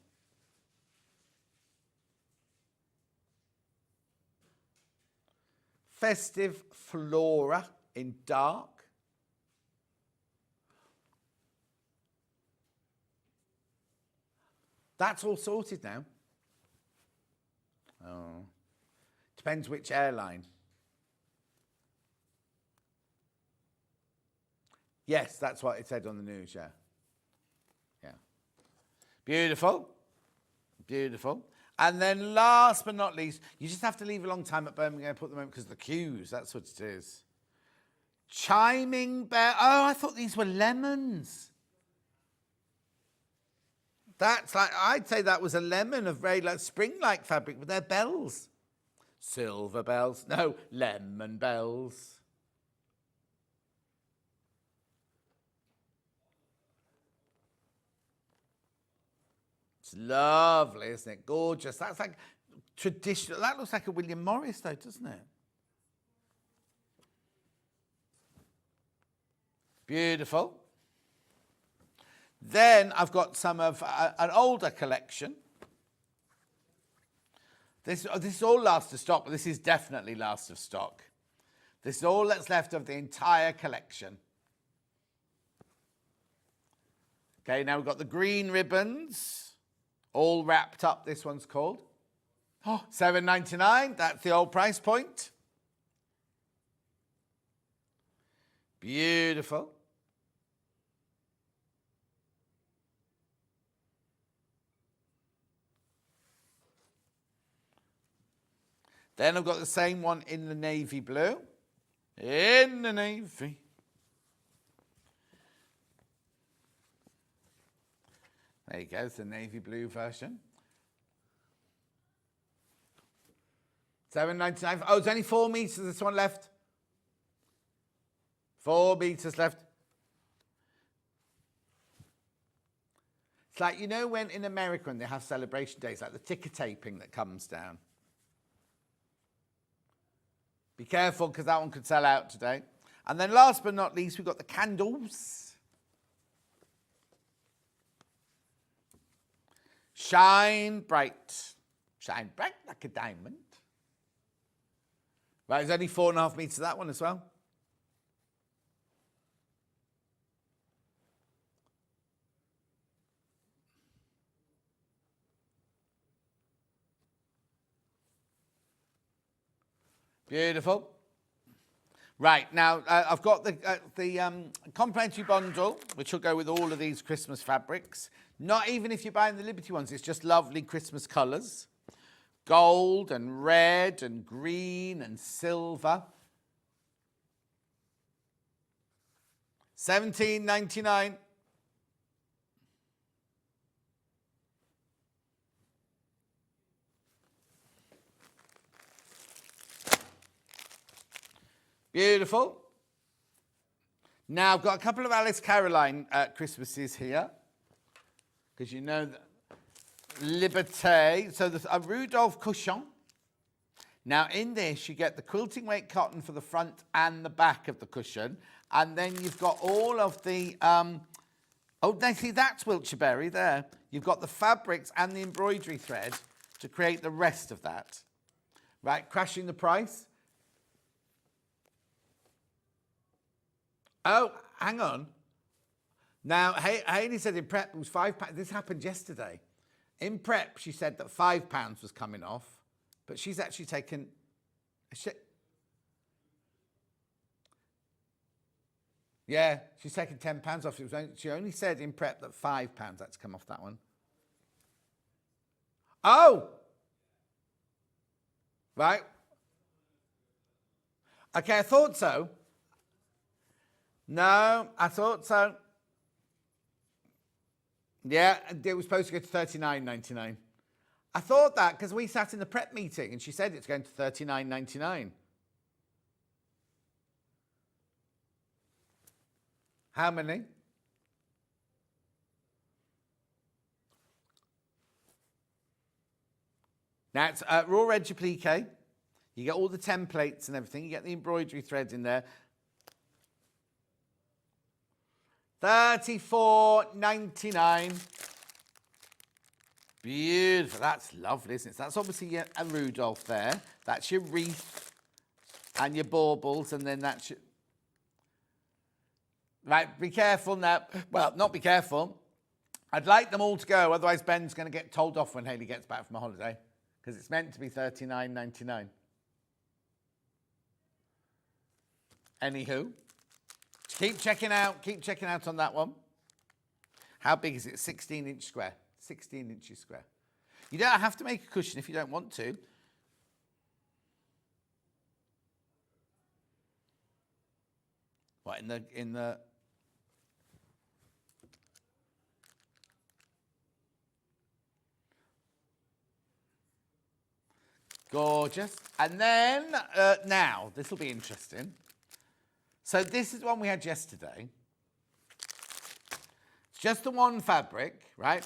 Festive flora in dark. That's all sorted now. Oh. Depends which airline. Yes, that's what it said on the news, yeah. Yeah. Beautiful. Beautiful. And then last but not least, you just have to leave a long time at Birmingham Airport at the moment because of the queues. That's what it is. Chiming bell. Oh, I thought these were lemons. That's like, I'd say that was a lemon of very like spring-like fabric, but they're bells. Silver bells. No, lemon bells. It's lovely, isn't it? Gorgeous. That's like traditional. That looks like a William Morris, though, doesn't it? Beautiful. Then I've got some of an older collection. This is all last of stock, but this is definitely last of stock. This is all that's left of the entire collection. Okay, now we've got the green ribbons, all wrapped up, this one's called. Oh, $7.99, that's the old price point. Beautiful. Then I've got the same one in the navy blue. In the navy. There you go, it's the navy blue version. $7.99. Oh, there's only 4 meters, this one left. 4 meters left. It's like, you know when in America when they have celebration days, like the ticker taping that comes down. Be careful because that one could sell out today. And then last but not least, we've got the candles. Shine bright. Shine bright like a diamond. Right, there's only 4.5 meters of that one as well. Beautiful. Right, now I've got the complimentary bundle, which will go with all of these Christmas fabrics. Not even if you're buying the Liberty ones, it's just lovely Christmas colours. Gold and red and green and silver. $17.99. Beautiful. Now, I've got a couple of Alice Caroline Christmases here. Because you know that Liberté. So there's a Rudolph cushion. Now, in this, you get the quilting weight cotton for the front and the back of the cushion. And then you've got all of the Oh, now see, that's Wiltshire there. You've got the fabrics and the embroidery thread to create the rest of that. Right, crashing the price. Oh, hang on. Now, Hayley said in prep it was £5. This happened yesterday. In prep, she said that £5 was coming off, but she's actually taken... Yeah, she's taken £10 off. She only said in prep that £5 had to come off that one. Oh! Right. Okay, I thought so. No, I thought so. Yeah, it was supposed to go to $39.99. I thought that because we sat in the prep meeting and she said it's going to $39.99. How many? Now it's raw edge applique. You get all the templates and everything. You get the embroidery threads in there. $34.99. Beautiful. That's lovely, isn't it? So that's obviously a Rudolph there. That's your wreath and your baubles, and then that's your... Right, be careful now. Well, not be careful. I'd like them all to go, otherwise Ben's going to get told off when Hayley gets back from a holiday, because it's meant to be $39.99. Anywho, keep checking out on that one. How big is it? 16-inch square. 16 inches square. You don't have to make a cushion if you don't want to. What, in the gorgeous. And then, now, this will be interesting. So this is one we had yesterday. It's just the one fabric, right?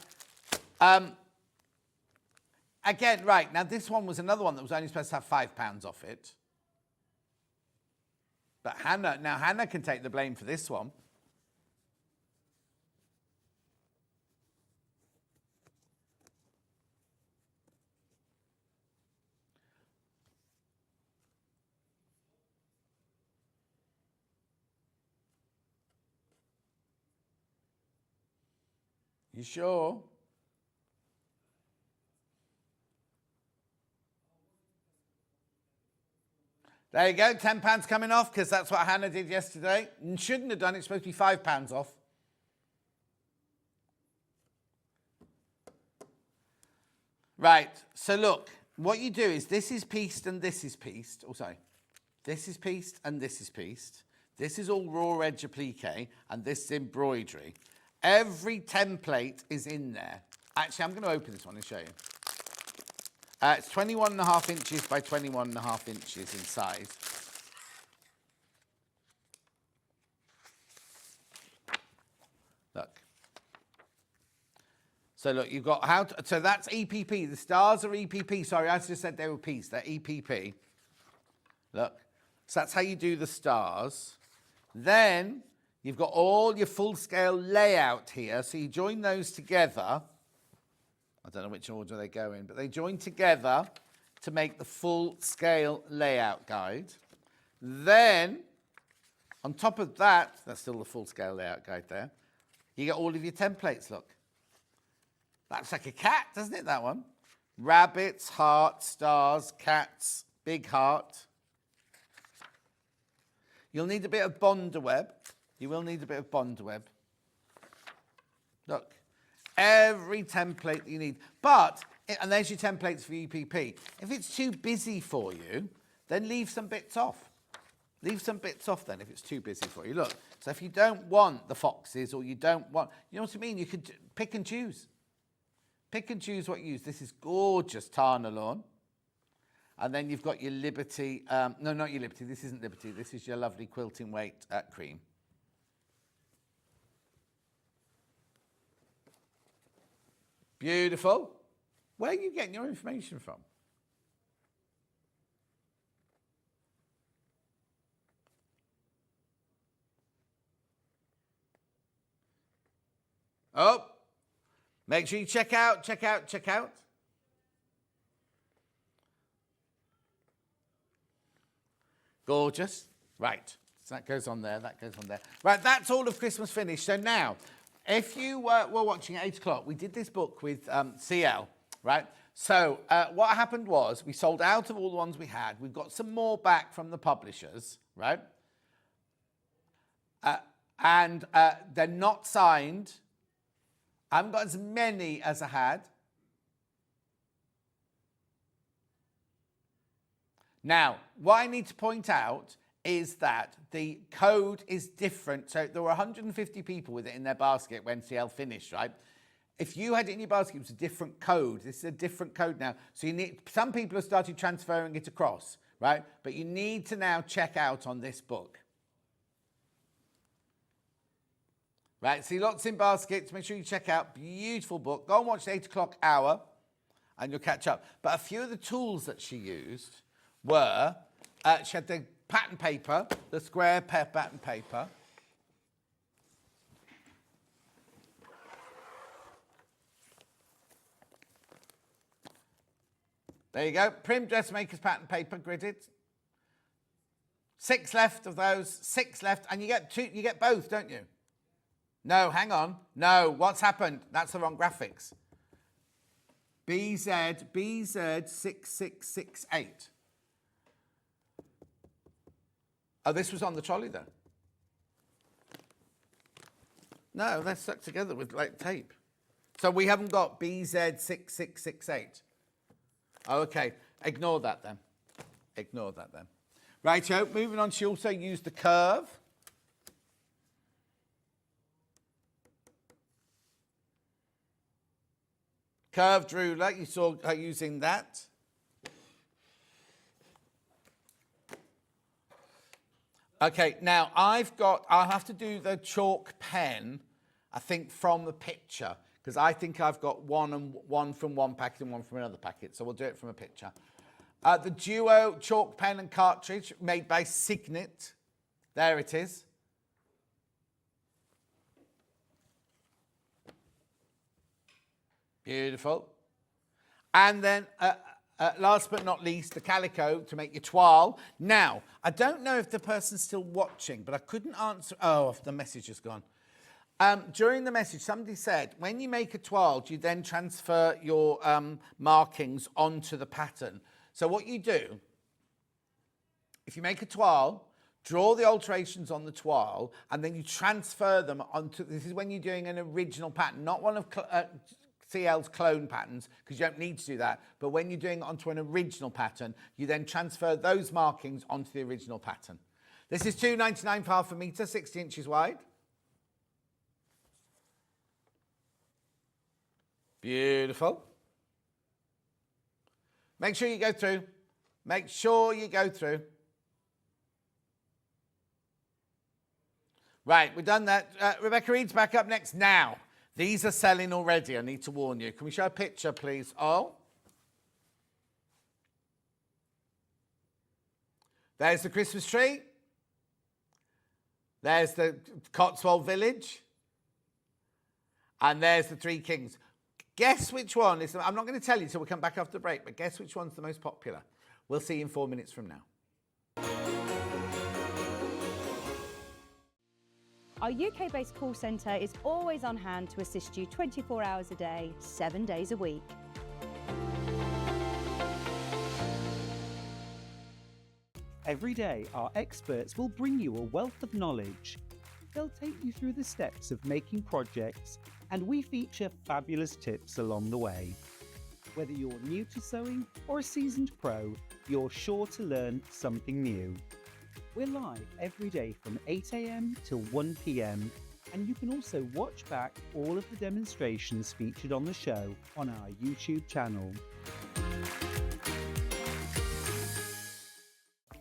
Again, right, now this one was another one that was only supposed to have £5 off it. But Hannah can take the blame for this one. You sure? There you go, £10 coming off, because that's what Hannah did yesterday. And shouldn't have done it, it's supposed to be £5 off. Right, so look, what you do is this is pieced and this is pieced. Oh, sorry. This is pieced and this is pieced. This is all raw edge applique and this is embroidery. Every template is in there. Actually, I'm going to open this one and show you. It's 21.5 inches by 21.5 inches in size. Look. So look, you've got so that's EPP. The stars are EPP. Sorry, I just said they were pieced. They're EPP. Look. So that's how you do the stars. Then you've got all your full-scale layout here. So you join those together. I don't know which order they go in, but they join together to make the full-scale layout guide. Then, on top of that, that's still the full-scale layout guide there, you get all of your templates, look. That's like a cat, doesn't it, that one? Rabbits, hearts, stars, cats, big heart. You'll need a bit of Bonder web. You will need a bit of Bonder web. Look. Every template that you need. But, and there's your templates for EPP. If it's too busy for you, then leave some bits off. Leave some bits off then if it's too busy for you. Look, so if you don't want the foxes or you don't want, you know what I mean? You could pick and choose. Pick and choose what you use. This is gorgeous Tana lawn. And then you've got your Liberty, no, not your Liberty. This isn't Liberty. This is your lovely quilting weight cream. Beautiful. Where are you getting your information from? Oh, make sure you check out, check out, check out. Gorgeous. Right, so that goes on there, that goes on there. Right, that's all of Christmas finished. So now, if you were watching at 8 o'clock, we did this book with CL, right? So what happened was we sold out of all the ones we had. We've got some more back from the publishers, right? And they're not signed. I haven't got as many as I had. Now, what I need to point out is that the code is different. So there were 150 people with it in their basket when CL finished, right? If you had it in your basket, it was a different code. This is a different code now. So you need, some people have started transferring it across, right? But you need to now check out on this book. Right, see lots in baskets. Make sure you check out. Beautiful book. Go and watch the 8 o'clock hour and you'll catch up. But a few of the tools that she used were, she had the pattern paper, the square pattern paper. There you go. Prim Dressmaker's pattern paper, gridded. 6 left of those, 6 left. And you get 2, you get both, don't you? No, hang on. No, what's happened? That's the wrong graphics. BZ6668. Oh, this was on the trolley though. No, they're stuck together with like tape. So we haven't got BZ6668. Oh, okay. Ignore that then. Ignore that then. Righto, moving on, she also used the curve. Curved ruler, you saw her using that. Okay, now I'll have to do the chalk pen, I think, from the picture, because I think I've got one from one packet and one from another packet, so we'll do it from a picture. The Duo chalk pen and cartridge made by Signet. There it is. Beautiful. And then, last but not least, the calico to make your toile. Now, I don't know if the person's still watching, but I couldn't answer. Oh, the message has gone. During the message, somebody said, when you make a toile, you then transfer your markings onto the pattern. So what you do, if you make a toile, draw the alterations on the toile, and then you transfer them onto, this is when you're doing an original pattern, not one of CL's clone patterns, because you don't need to do that. But when you're doing it onto an original pattern, you then transfer those markings onto the original pattern. This is 2.99 for half a metre, 60 inches wide. Beautiful. Make sure you go through. Make sure you go through. Right, we've done that. Rebecca Reid's back up next now. These are selling already, I need to warn you. Can we show a picture, please? Oh. There's the Christmas tree. There's the Cotswold Village. And there's the Three Kings. Guess which one is, I'm not going to tell you, so we'll come back after the break, but guess which one's the most popular? We'll see in 4 minutes from now. Our UK-based call centre is always on hand to assist you 24 hours a day, 7 days a week. Every day, our experts will bring you a wealth of knowledge. They'll take you through the steps of making projects, and we feature fabulous tips along the way. Whether you're new to sewing or a seasoned pro, you're sure to learn something new. We're live every day from 8 AM till 1 PM, and you can also watch back all of the demonstrations featured on the show on our YouTube channel.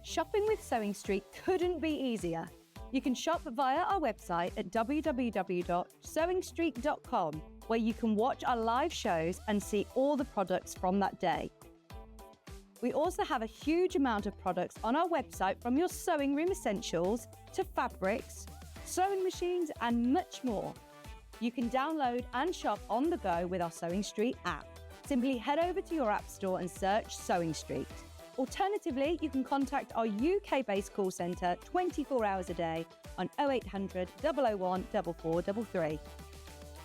Shopping with Sewing Street couldn't be easier. You can shop via our website at www.sewingstreet.com, where you can watch our live shows and see all the products from that day. We also have a huge amount of products on our website, from your sewing room essentials to fabrics, sewing machines and much more. You can download and shop on the go with our Sewing Street app. Simply head over to your app store and search Sewing Street. Alternatively, you can contact our UK-based call centre 24 hours a day on 0800 001 4433.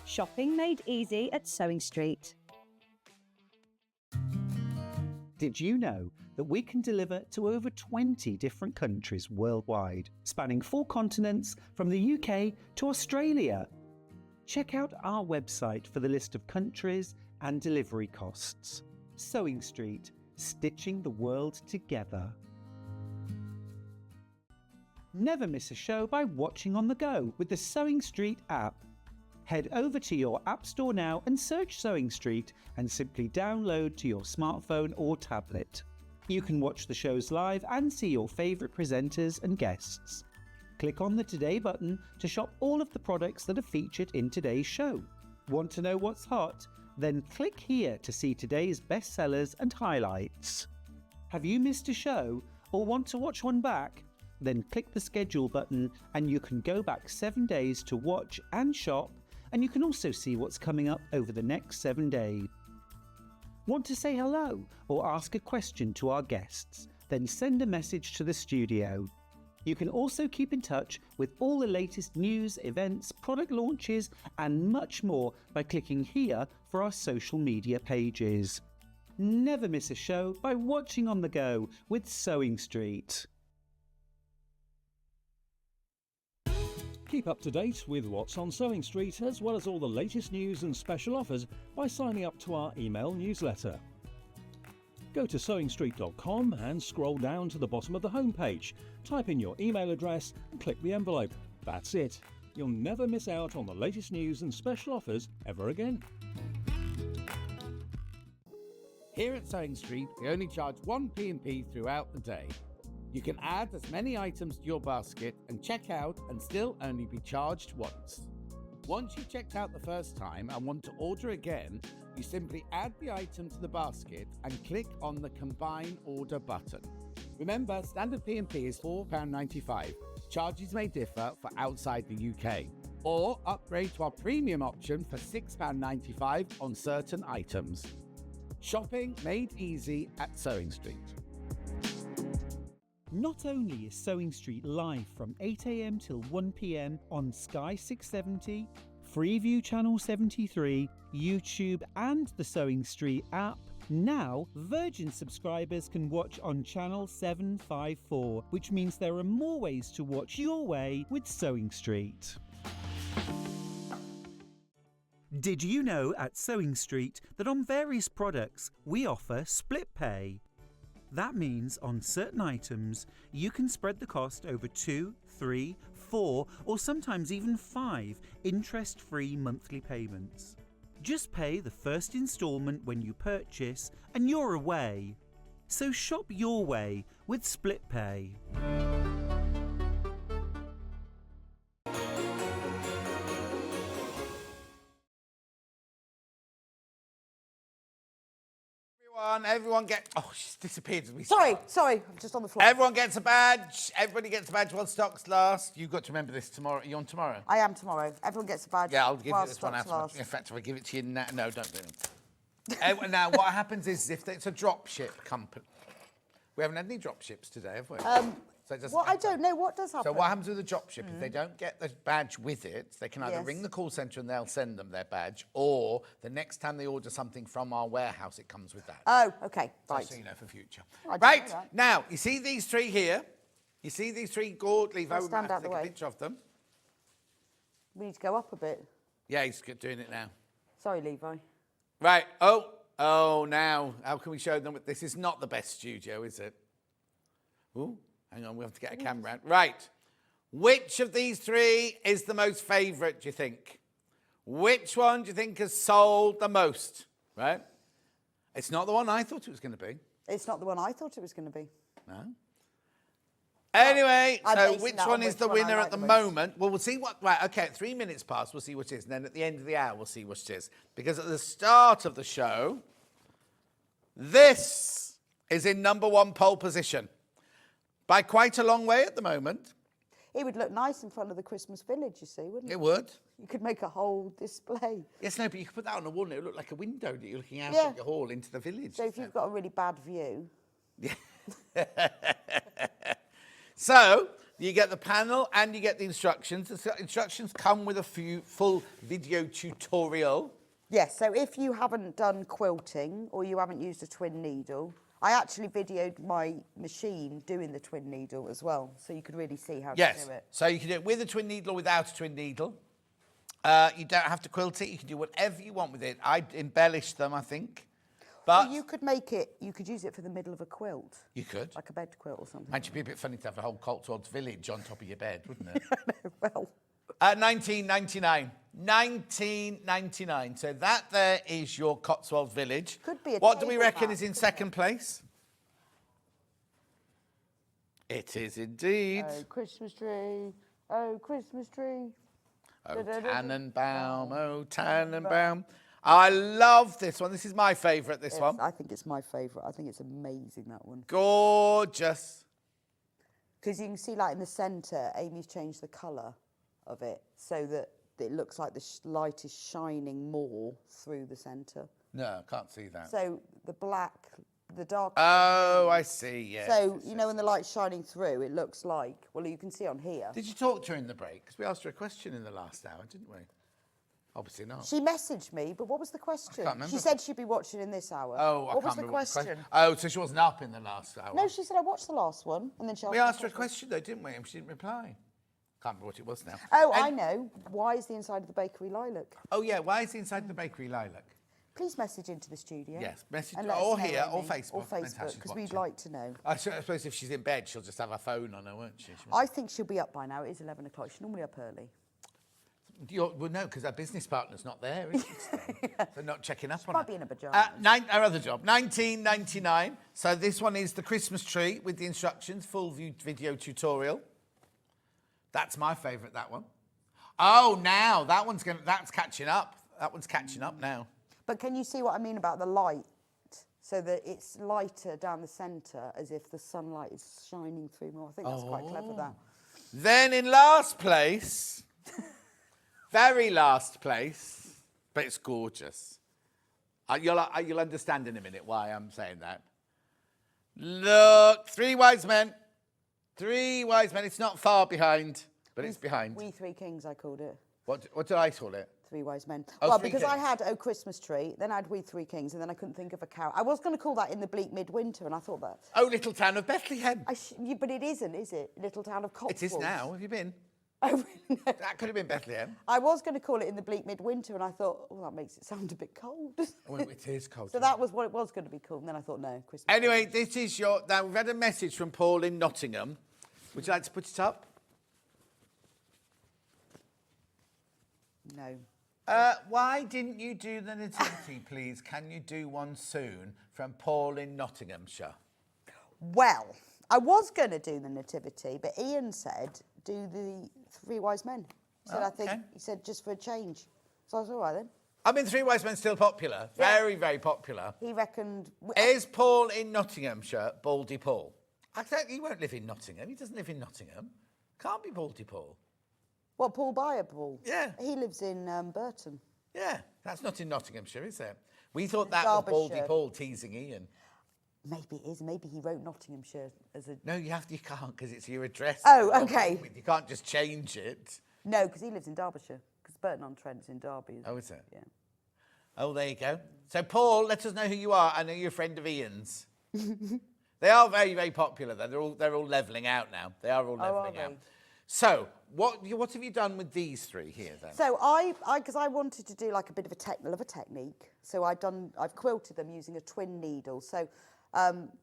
Shopping made easy at Sewing Street. Did you know that we can deliver to over 20 different countries worldwide, spanning 4 continents from the UK to Australia? Check out our website for the list of countries and delivery costs. Sewing Street, stitching the world together. Never miss a show by watching on the go with the Sewing Street app. Head over to your app store now and search Sewing Street and simply download to your smartphone or tablet. You can watch the shows live and see your favourite presenters and guests. Click on the Today button to shop all of the products that are featured in today's show. Want to know what's hot? Then click here to see today's bestsellers and highlights. Have you missed a show or want to watch one back? Then click the schedule button and you can go back 7 days to watch and shop, and you can also see what's coming up over the next 7 days. Want to say hello or ask a question to our guests? Then send a message to the studio. You can also keep in touch with all the latest news, events, product launches and much more by clicking here for our social media pages. Never miss a show by watching on the go with Sewing Street. Keep up to date with what's on Sewing Street, as well as all the latest news and special offers by signing up to our email newsletter. Go to sewingstreet.com and scroll down to the bottom of the homepage. Type in your email address and click the envelope. That's it. You'll never miss out on the latest news and special offers ever again. Here at Sewing Street, we only charge 1 P&P throughout the day. You can add as many items to your basket and check out and still only be charged once. Once you've checked out the first time and want to order again, you simply add the item to the basket and click on the Combine Order button. Remember, standard P&P is £4.95. Charges may differ for outside the UK. Or upgrade to our premium option for £6.95 on certain items. Shopping made easy at Sewing Street. Not only is Sewing Street live from 8 AM till 1 PM on Sky 670, Freeview Channel 73, YouTube and the Sewing Street app, now Virgin subscribers can watch on Channel 754, which means there are more ways to watch your way with Sewing Street. Did you know at Sewing Street that on various products we offer split pay? That means on certain items, you can spread the cost over 2, 3, 4, or sometimes even 5 interest-free monthly payments. Just pay the first instalment when you purchase and you're away. So shop your way with split pay. Everyone get... Oh, she's disappeared. Sorry, I'm just on the floor. Everyone gets a badge. Everybody gets a badge while stocks last. You've got to remember this tomorrow. Are you on tomorrow? I am tomorrow. Everyone gets a badge. Yeah, I'll give you while this one stocks after. last. In fact, if I give it to you now... No, don't do it. Now, what happens is if it's a drop ship company... We haven't had any drop ships today, have we? So it doesn't Well, I matter. don't know. What does happen? So what happens with a drop ship? If they don't get the badge with it, they can either Yes. ring the call centre and they'll send them their badge, or the next time they order something from our warehouse, it comes with that. Oh, okay, right. Just so you know for future. I didn't Right, know that. now, you see these three here? You see these three gourd leaf? I'll We stand might have out to the take a way. picture of them. We need to go up a bit. Yeah, he's doing it now. Sorry, Levi. Right, oh, now, how can we show them? This is not the best studio, is it? Ooh, hang on, we have to get a camera out. Right, which of these three is the most favourite, do you think? Which one do you think has sold the most, right? It's not the one I thought it was going to be. It's not the one I thought it was going to be. No. Anyway, I'm so basing which that one on is which the one I winner like at the the most. moment? Well, we'll see what... Right, OK, at 3 minutes past, we'll see what it is. And then at the end of the hour, we'll see what it is. Because at the start of the show, this is in #1 pole position. By quite a long way at the moment. It would look nice in front of the Christmas village, you see, wouldn't it? It would. You could make a whole display. Yes, no, but you could put that on a wall and it would look like a window that you're looking out Yeah. at the hall into the village. So if you've got a really bad view, So you get the panel and you get the instructions. The instructions come with a full video tutorial. yes. So if you haven't done quilting or you haven't used a twin needle, I actually videoed my machine doing the twin needle as well, so you could really see how to Yes, do it. so you can do it with a twin needle or without a twin needle. You don't have to quilt it. You can do whatever you want with it. I embellished them, I think. But Well, you could make it. You could use it for the middle of a quilt, you could. like a bed quilt or something. Might be a bit funny to have a whole Cotswolds village on top of your bed, wouldn't it? Well, 1999. 1999. So that there is your Cotswolds village. Could be a What do we table reckon mat, is in couldn't second place? It is indeed. oh Christmas tree, oh Christmas tree. Oh, Tannenbaum, oh, Tannenbaum. I love this one. This is my favourite, this Yes, one. I think it's my favourite. I think it's amazing, that one. Gorgeous. Because you can see, like, in the centre, Amy's changed the colour of it so that it looks like the light is shining more through the centre. No, can't see that. So the black, the dark... Oh, I see, yes. So, you know, when the light's shining through, it looks like... Well, you can see on here. Did you talk to her in the break? Because we asked her a question in the last hour, didn't we? Obviously not. She messaged me, but what was the question? can't remember. She said she'd be watching in this hour. Oh, I what can't was the remember what the question? Oh, so she wasn't up in the last hour. No, she said I watched the last one, and then she asked We me asked her a question, though, didn't we? And she didn't reply. Can't remember what it was now. Oh, And- I know. Why is the inside of the bakery lilac? Oh, yeah. Why is the inside of the bakery lilac? Please message into the studio. Yes, message and let us or know, here or Amy. Facebook. Or Depends how Facebook, she's because we'd watching. like to know. I suppose if she's in bed, she'll just have her phone on her, won't she? I think she'll be up by now. It is 11 o'clock. She's normally up early. Well, no, because her business partner's not there, is she? So not checking up on might her. be in her pyjamas. Our other job, 1999. So this one is the Christmas tree with the instructions, full view video tutorial. That's my favourite, that one. Oh, now that's catching up. That one's catching up now. But can you see what I mean about the light? So that it's lighter down the centre, as if the sunlight is shining through more. I think that's quite clever, that. Then in last place, very last place, but it's gorgeous. You'll understand in a minute why I'm saying that. Look, Three Wise Men. Three Wise Men. It's not far behind, but it's behind. We Three Kings, I called it. What did I call it? Three Wise Men. Oh, well, Three because I Kings. had Oh Christmas Tree, then I had We Three Kings, and then I couldn't think of a cow. I was going to call that In the Bleak Midwinter, and I thought that. Oh, Little Town of Bethlehem. But it isn't, is it? Little Town of Cotswolds. It is now. Have you been? Oh, really? No. That could have been Bethlehem. I was going to call it In the Bleak Midwinter, and I thought, oh, that makes it sound a bit cold. Well, it is cold. So that was what it was going to be called, and then I thought, no, Christmas. Anyway, this is your... Now, we've had a message from Paul in Nottingham. Would you like to put it up? No. Why didn't you do the nativity, please? Can you do one soon? From Paul in Nottinghamshire. Well, I was going to do the nativity, but Ian said, do the Three Wise Men. He said, Oh, I think, okay. he said, just for a change. So I was all right then. I mean, Three Wise Men still popular. Yeah. Very, very popular. He reckoned... Is Paul in Nottinghamshire Baldy Paul? I think he won't live in Nottingham. He doesn't live in Nottingham. Can't be Baldy Paul. What, Paul Byer, Paul? Yeah. He lives in Burton. Yeah, that's not in Nottinghamshire, is it? We thought that was Baldy Derbyshire. Paul teasing Ian. Maybe it is. Maybe he wrote Nottinghamshire as a... No, you can't, because it's your address. Oh, okay. You can't just change it. No, because he lives in Derbyshire. Because Burton-on-Trent's in Derby. Oh, is it? Yeah. Oh, there you go. So, Paul, let us know who you are. I know you're a friend of Ian's. They are very, very popular. They're all levelling out now. They are all levelling out. they? So, what have you done with these three here then? So because I wanted to do like a bit of a technique. So I've quilted them using a twin needle. So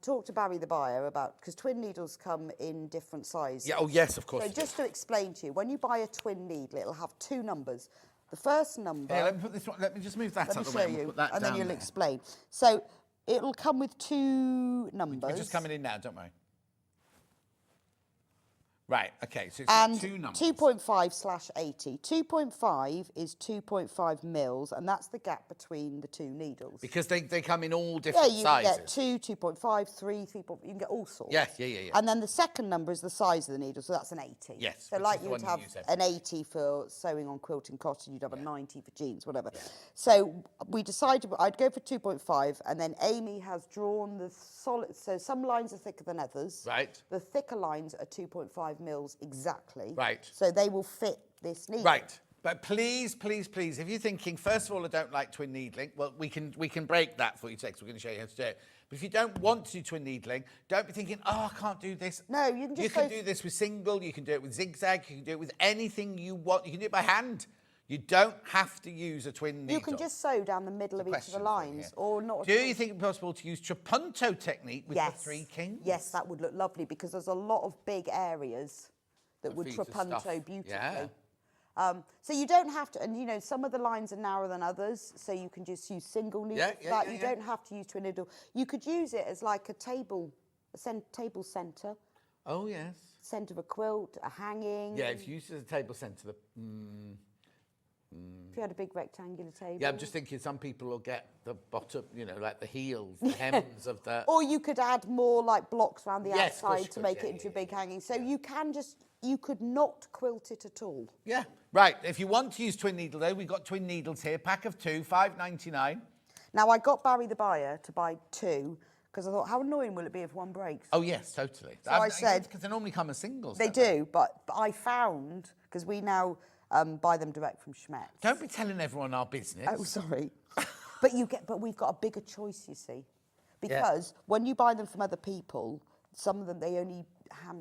talk to Barry the buyer about, because twin needles come in different sizes. Yeah. Oh, yes, of course. So you do. just to explain to you, when you buy a twin needle, it'll have two numbers. The first number. Here, let me put this one. Let me just move that Let out me the show way. We'll you, put that and then down you'll there. explain. So it'll come with two numbers. We're just coming in now, don't worry. Right, okay, so it's And two numbers. 2.5/80. 2.5 is 2.5 mils, and that's the gap between the two needles. Because they come in all Yeah, different you sizes. can get 2, 2.5, 3, 3. You can get all sorts. Yeah. And then the second number is the size of the needle, so that's an 80. Yes, So which like is the you would one have you use every an 80 for sewing on quilting cotton, you'd have a 90 for jeans, whatever. So we decided I'd go for 2.5, and then Amy has drawn the solid. So some lines are thicker than others. Right. The thicker lines are 2.5 mils exactly. Right. So they will fit this needle. Right. But please, please, please, if you're thinking, first of all, I don't like twin needling, well, we can break that for you today, 'cause we're going to show you how to do it. But if you don't want to do twin needling, don't be thinking, oh, I can't do this. No, you can just You can do this with single, you can do it with zigzag, you can do it with anything you want. You can do it by hand. You don't have to use a twin needle. You can just sew down the middle of each of the Question for you, lines, yeah. or not. Do you think it's possible to use trapunto technique with the three kings? Yes, that would look lovely because there's a lot of big areas that would feeds the trapunto stuff. beautifully. Yeah. So you don't have to, and you know, some of the lines are narrower than others, so you can just use single needle for that. You don't have to use twin needle. You could use it as like a table centre, Oh, yes. centre of a quilt, a hanging. Yeah, if you use it as a table centre, If you had a big rectangular table. yeah, I'm just thinking some people will get the bottom, you know, like the heels, the hems of the... Or you could add more like blocks around the Yes, of course outside you to could, make yeah, it into a big hanging. So you can just, you could not quilt it at all. Yeah, right. If you want to use twin needle, though, we've got twin needles here. Pack of 2, $5.99. Now, I got Barry the buyer to buy 2 because I thought, how annoying will it be if one breaks? Oh, yes, totally. So I said... Because they normally come as singles. They don't do, but I found, because we now buy them direct from Schmetz. Don't be telling everyone our business. Oh, sorry. But we've got a bigger choice, you see. Because when you buy them from other people, some of them, they only...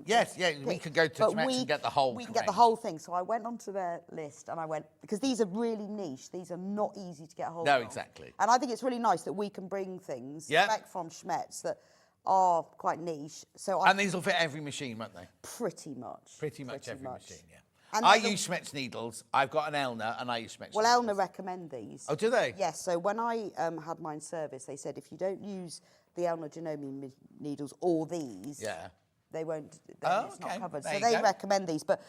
Yes, yeah, we could go to Schmetz and get the whole We can get the whole thing. So I went onto their list and I went, because these are really niche. These are not easy to get a hold of. No, exactly. And I think it's really nice that we can bring things Yeah. direct from Schmetz that are quite niche. So And these will fit every machine, won't they? pretty much. Pretty much every machine, yeah. And I they're the- use Schmetz needles. I've got an Elna and I use Schmetz Well, needles. Elna recommend these. Oh, do they? Yes. So when I had mine serviced, they said if you don't use the Elna Janome needles or these, Yeah. they won't. Then it's okay. not covered. There So you they go. recommend these, but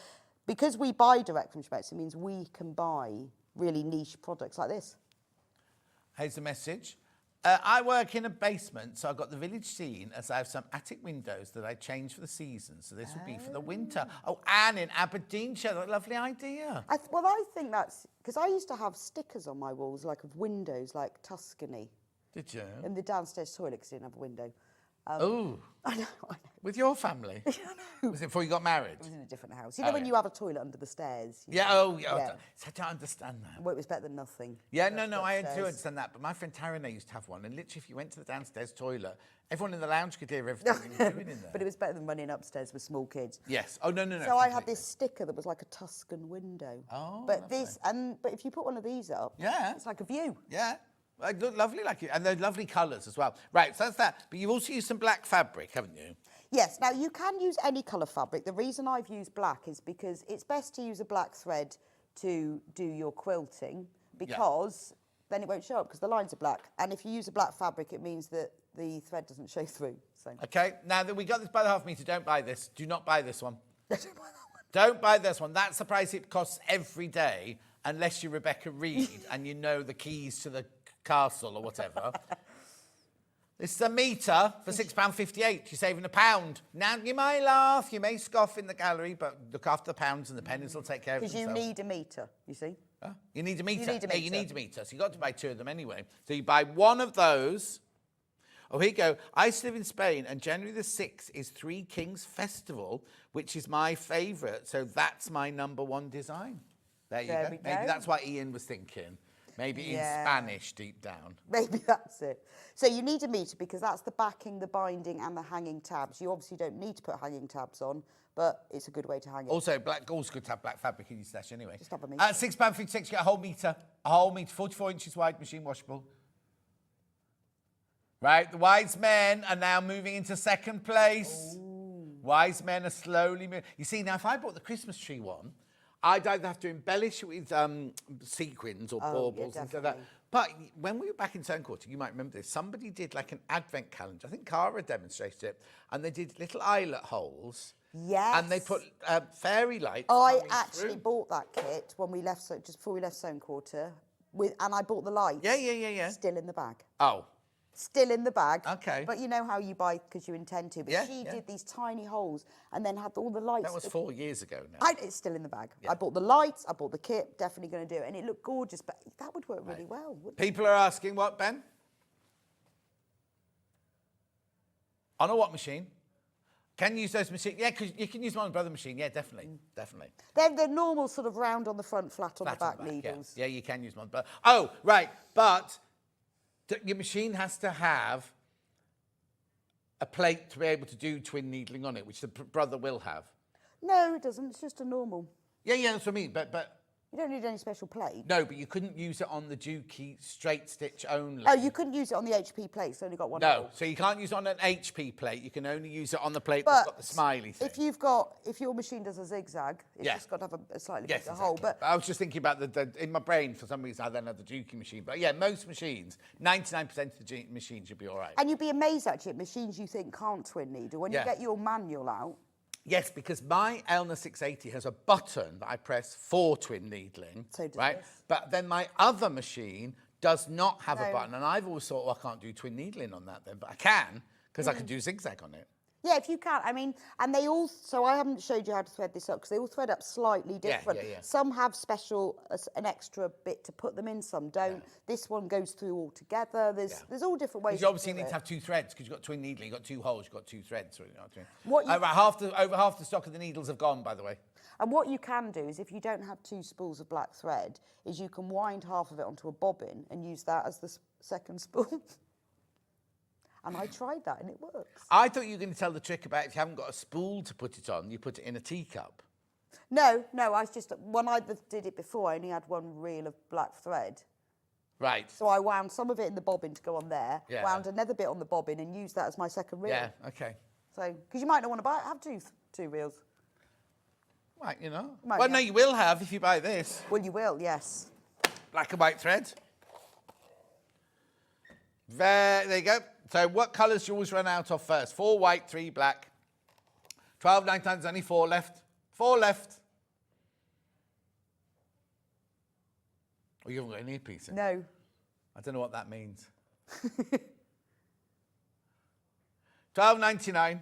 because we buy direct from Schmetz, it means we can buy really niche products like this. Here's the message. I work in a basement, so I've got the village scene as I have some attic windows that I change for the season. So this will be for the winter. Oh, Anne in Aberdeenshire, what a lovely idea. Well, I think that's because I used to have stickers on my walls, like of windows, like Tuscany, Did you? in the downstairs toilet because I didn't have a window. Oh, I know. with your family? Was it before you got married? It was in a different house. You know when yeah. you have a toilet under the stairs? Yeah, oh, yeah. Yeah. I don't understand that. Well, it was better than nothing. Yeah, no, I do Upstairs. understand that. But my friend Tarina used to have one, and literally, if you went to the downstairs toilet, everyone in the lounge could hear everything you were doing in there. But it was better than running upstairs with small kids. Yes. Oh, no. So I had completely. this sticker that was like a Tuscan window. Oh, But but if you put one of these up, Yeah. it's like a view. Yeah. They look lovely, like it, and they're lovely colours as well. Right, so that's that. But you've also used some black fabric, haven't you? Yes, now you can use any colour fabric. The reason I've used black is because it's best to use a black thread to do your quilting because then it won't show up because the lines are black. And if you use a black fabric, it means that the thread doesn't show through. So Okay, now that we got this by the half metre, don't buy this. Do not buy this one. Don't buy this one. That's the price it costs every day, unless you're Rebecca Reid and you know the keys to the castle or whatever. This is a metre for £6.58. You're saving £1. Now, you may laugh, you may scoff in the gallery, but look after the pounds and the pennies will take care of because themselves. you need a metre, you see. Huh? You need a metre. You need a Yeah, you metre. need a metre. So you've got to buy 2 of them anyway. So you buy one of those. Oh, here you go. I used to live in Spain, and January the 6th is Three Kings Festival, which is my favourite. So that's my #1 design. There you There go. we Maybe go. that's what Ian was thinking. Maybe in Spanish deep down. Maybe that's it. So you need a metre because that's the backing, the binding and the hanging tabs. You obviously don't need to put hanging tabs on, but it's a good way to hang it. Also, also good to have black fabric in your stash anyway. Just have a metre. £6.56, you get a whole metre. A whole metre, 44 inches wide, machine washable. Right, the wise men are now moving into second place. Ooh. Wise men are slowly moving. You see, now if I bought the Christmas tree one, I'd either have to embellish it with sequins or baubles and stuff like that. But when we were back in Turnquarter, you might remember this, somebody did like an advent calendar. I think Cara demonstrated it. And they did little eyelet holes Yes. And they put fairy lights. I coming actually through. bought that kit when we left, just before we left Sewing Quarter, and I bought the lights. Yeah. Still in the bag. Oh, Still in the bag. Okay. But you know how you buy because you intend to. But Yeah, she yeah. did these tiny holes and then had all the lights. that was 4 years ago now. It's still in the bag. I bought the lights, I bought the kit, definitely going to do it. And it looked gorgeous, but that would work really well, wouldn't it? People are asking what, Ben? On a what machine? Can you use those machines? Yeah, because you can use them on a brother machine. Yeah, definitely. Definitely. They're normal sort of round on the front, flat on Flat the on back yeah. needles. Yeah, you can use them on brother. Oh, right. But your machine has to have a plate to be able to do twin needling on it, which the brother will have. No, it doesn't. It's just a normal. Yeah, that's what I mean. But You don't need any special plate. no, but you couldn't use it on the Dukey straight stitch only. Oh, you couldn't use it on the HP plate. It's only got one No, hole. so you can't use it on an HP plate. You can only use it on the plate But that's got the smiley thing. if your machine does a zigzag, it's Yeah. just got to have a slightly Yes, bigger exactly. hole. But I was just thinking about in my brain, for some reason, I then had the Dukey machine. But yeah, most machines, 99% of the machines should be all right. and you'd be amazed actually at machines you think can't twin needle. When Yeah. you get your manual out, Yes, because my Elna 680 has a button that I press for twin needling, So does right? this. But then my other machine does not have a No. button, and I've always thought, well, I can't do twin needling on that then, but I can because I Mm. can do zigzag on it. yeah, if you can. I mean, and they all. So I haven't showed you how to thread this up because they all thread up slightly Yeah, different. yeah. Some have special an extra bit to put them in. Some don't. This one goes through all together. There's all different ways. Because you obviously do need it. to have two threads because you've got twin needling, you've got two holes, you've got two threads. You know what I mean? What you- over half the stock of the needles have gone, by the way. And what you can do is, if you don't have two spools of black thread, is you can wind half of it onto a bobbin and use that as the second spool. And I tried that and it works. I thought you were going to tell the trick about if you haven't got a spool to put it on, you put it in a teacup. No, I just, when I did it before, I only had one reel of black thread. Right. So I wound some of it in the bobbin to go on there, Yeah. wound another bit on the bobbin and used that as my second reel. Yeah, okay. So, because you might not want to have two reels. Right, you know. Might Well, be. no, you will have if you buy this. Well, you will, yes. Black and white thread. There you go. So what colours do you always run out of first? 4 white, 3 black. 12.99, there's only 4 left. 4 left. Oh, you haven't got any earpiece in? No. I don't know what that means. 12.99.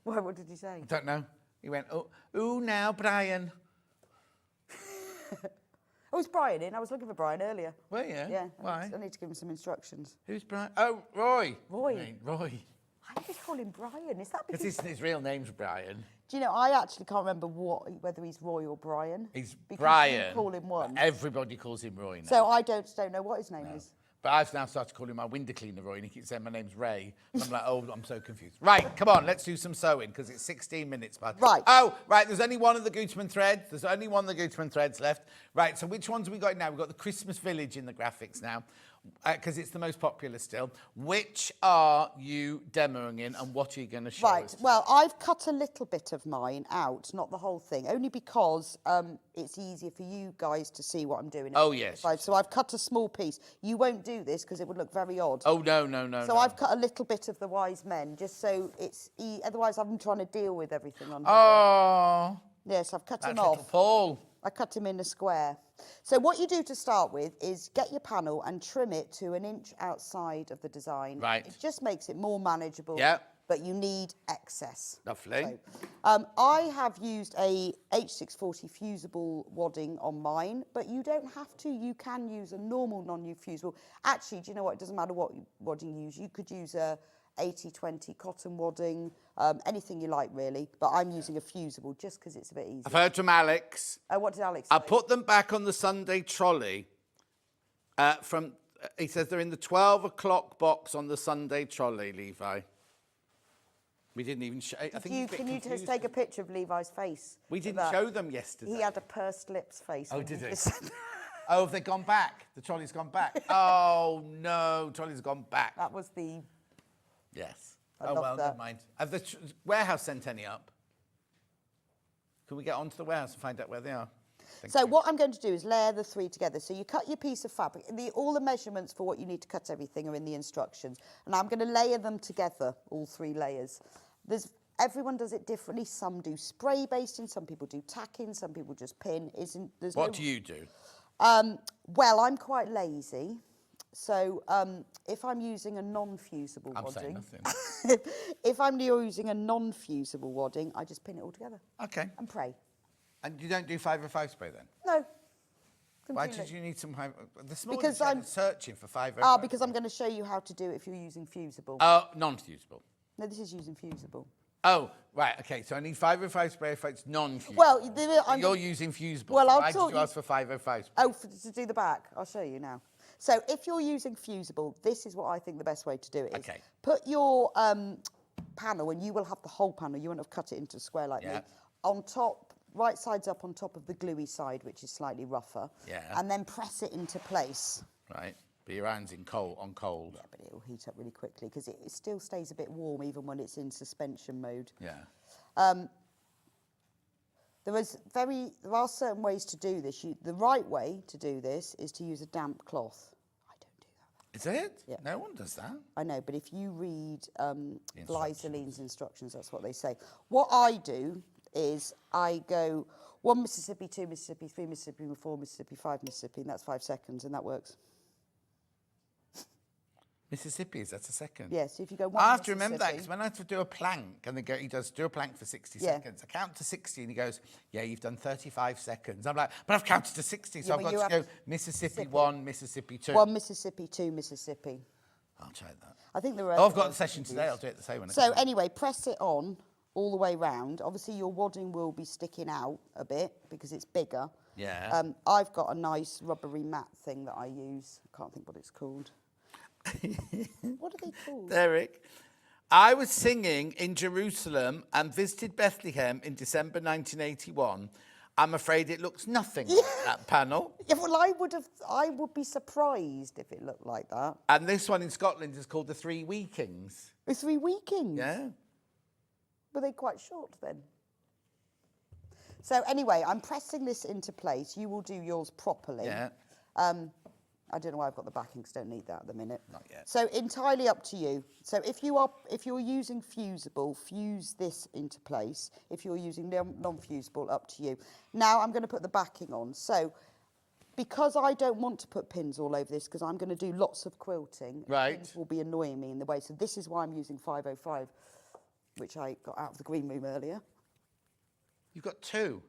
Why, what did you say? I don't know. He went, ooh, now, Brian. Oh, it's Brian in. I was looking for Brian earlier. Well, yeah. Yeah. Why? I need to give him some instructions. Who's Brian? Oh, Roy. Roy. I mean, Roy. I just call him Brian. Is that Because because... his real name's Brian. Do you know, I actually can't remember whether he's Roy or Brian. He's because Brian. You call him one. Everybody calls him Roy now. So I don't know what his name is. But I've now started calling my window cleaner Roy, and he keeps saying my name's Ray. And I'm like, oh, I'm so confused. Right, come on, let's do some sewing, because it's 16 minutes past. Right. Oh, right, there's only one of the Gutermann threads. There's only one of the Gutermann threads left. Right, so which ones have we got now? We've got the Christmas Village in the graphics now, because it's the most popular still. Which are you demoing in, and what are you going to show Right, us? well, I've cut a little bit of mine out, not the whole thing, only because it's easier for you guys to see what I'm doing. Oh, yes. So I've cut a small piece. You won't do this because it would look very odd. Oh, no. So I've cut a little bit of the Wise Men, just so it's... Otherwise, I'm trying to deal with everything on here. Oh, Yes, I've cut that's him little off. Paul. I cut him in a square. So what you do to start with is get your panel and trim it to 1 inch outside of the design. Right. It just makes it more manageable. Yeah. But you need excess. Lovely. So, I have used a H640 fusible wadding on mine, but you don't have to. You can use a normal non-fusible. Actually, do you know what? It doesn't matter what wadding you use. You could use a 80-20 cotton wadding, anything you like, really. But I'm using a fusible just because it's a bit easier. I've heard from Alex. What did Alex say? I put them back on the Sunday trolley. He says they're in the 12 o'clock box on the Sunday trolley, Levi. We didn't even show. I think he's a bit Can you confused. just take a picture of Levi's face? We of didn't that? show them yesterday. He had a pursed lips face. Oh, when did he? just said that. Oh, have they gone back? The trolley's gone back. Oh no, trolley's gone back. That was the... Yes. I Oh love well, that. never mind. Have the warehouse sent any up? Can we get onto the warehouse and find out where they are? Thank So you. what I'm going to do is layer the 3 together. So you cut your piece of fabric. All the measurements for what you need to cut everything are in the instructions. And I'm going to layer them together, all 3 layers. There's Everyone does it differently. Some do spray basting, some people do tacking, some people just pin. What do you do? Well, I'm quite lazy. So if I'm using a non-fusible I'm saying wadding, nothing. if I'm using a non-fusible wadding, I just pin it all together Okay. and pray. And you don't do 505 spray then? No. Why completely. did you need some... This morning Because I'm I'm searching for 505. because I'm going to show you how to do it if you're using fusible. Oh, non-fusible. No, this is using fusible. Oh, right, okay. So I need 505 spray if it's non-fusible. Well, You're using fusible. Well, I'll Why did talk you you- ask for 505 spray? Oh, to do the back. I'll show you now. So if you're using fusible, this is what I think the best way to do it is. Okay. Put your panel, and you will have the whole panel. You won't have cut it into a square like me. Yeah. On top, right sides up on top of the gluey side, which is slightly rougher. Yeah. And then press it into place. Right. But your hand's in on cold. Yeah, but it will heat up really quickly because it still stays a bit warm even when it's in suspension mode. Yeah. There are certain ways to do this. The right way to do this is to use a damp cloth. I don't do that. Is it? Yeah. No one does that. I know, but if you read Glycoline's instructions, that's what they say. What I do is I go 1 Mississippi, 2 Mississippi, 3 Mississippi, 4 Mississippi, 5 Mississippi, and that's 5 seconds, and that works. Mississippi, is that a second? Yeah, so if you go 1 I have to remember that because Mississippi- when I have to do a plank, and he does do a plank for 60 Yeah. seconds. I count to 60 and he goes, yeah, you've done 35 seconds. I'm like, but I've counted to 60, so Yeah, I've but got you to have go to- Mississippi 1, Mississippi 2. 1 Mississippi, 2 Mississippi. I'll try that. I think there are... Oh, I've got the session today. I'll do it the same one. So anyway, press it on all the way round. Obviously, your wadding will be sticking out a bit because it's bigger. Yeah. I've got a nice rubbery mat thing that I use. I can't think what it's called. What are they called? Derek, I was singing in Jerusalem and visited Bethlehem in December 1981. I'm afraid it looks nothing like that panel. Yeah, well, I would be surprised if it looked like that. And this one in Scotland is called the Three Weekings. The 3 Weekings. Yeah. Were they quite short then? So anyway, I'm pressing this into place. You will do yours properly. Yeah. I don't know why I've got the backings. Don't need that at the minute. Not yet. So entirely up to you. So if you're using fusible, fuse this into place. If you're using non-fusible, up to you. Now I'm going to put the backing on. So because I don't want to put pins all over this, because I'm going to do lots of quilting, Right. pins will be annoying me in the way. So this is why I'm using 505, which I got out of the green room earlier. You've got 2.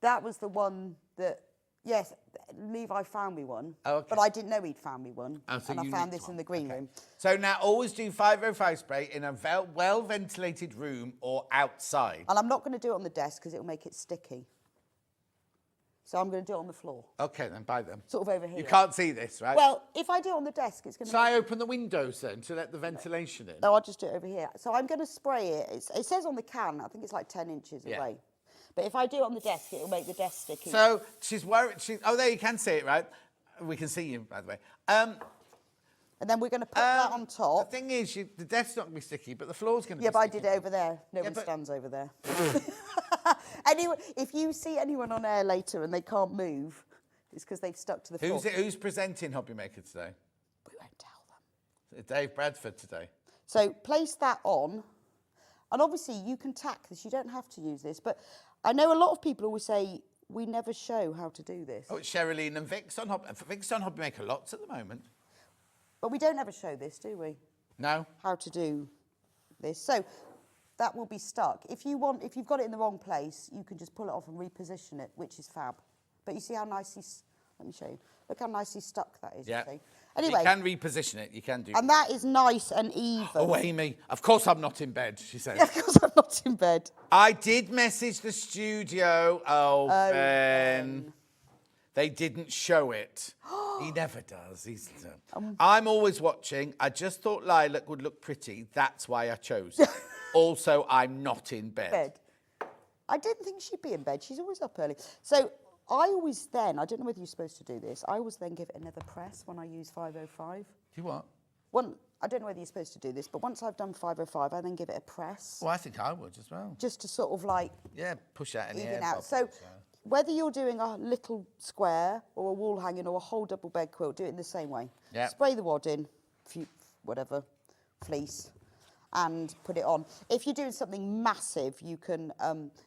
That was the one that, yes, Levi found me one. Oh, okay. But I didn't know he'd found me one. Oh, so and I you found nicked this one. in the green Okay. room. So now always do 505 spray in a well-ventilated room or outside. And I'm not going to do it on the desk because it'll make it sticky. So I'm going to do it on the floor, Okay, then buy them. sort of over here. You can't see this, right? Well, if I do it on the desk, it's going to... Shall I open the windows then to let the ventilation in? No, I'll just do it over here. So I'm going to spray it. It says on the can, I think it's like 10 inches Yeah. away. But if I do it on the desk, it'll make the desk sticky. So she's worried. Oh, there you can see it, right? We can see you, by the way. And then we're going to put that on The top. thing is, the desk's not going to be sticky, but the floor's going to Yeah, be but I sticky. did it over there. No one but- stands over there. Anyway, if you see anyone on air later and they can't move, it's because they've stuck to the floor. Who's presenting Hobbymaker today? We won't tell them. Dave Bradford today. So place that on. And obviously you can tack this. You don't have to use this. But I know a lot of people always say, we never show how to do this. Oh, it's Sherilyn and Vic's on Hobbymaker lots at the moment. But we don't ever show this, do we? No? How to do this. So that will be stuck. If you've got it in the wrong place, you can just pull it off and reposition it, which is fab. But you see how nicely, let me show you. Look how nicely stuck that is. Yeah. You see? Anyway, You can reposition it. You can do and that is nice and even. Oh, Amy. Of course I'm not in bed, she says. Of course I'm not in bed. I did message the studio. Oh, Ben. They didn't show it. He never does. I'm always watching. I just thought lilac would look pretty. That's why I chose it. Also, I'm not in bed. I didn't think she'd be in bed. She's always up early. So I always then, I don't know whether you're supposed to do this, I always then give it another press when I use 505. Do what? I don't know whether you're supposed to do this, but once I've done 505, I then give it a press. Well, I think I would as well. Just to sort of like Yeah, push out any even air out. bubbles, So whether you're doing a little square or a wall hanging or a whole double bed quilt, do it in the same way. Yeah. Spray the wad in, whatever, fleece. and put it on. If you're doing something massive, you can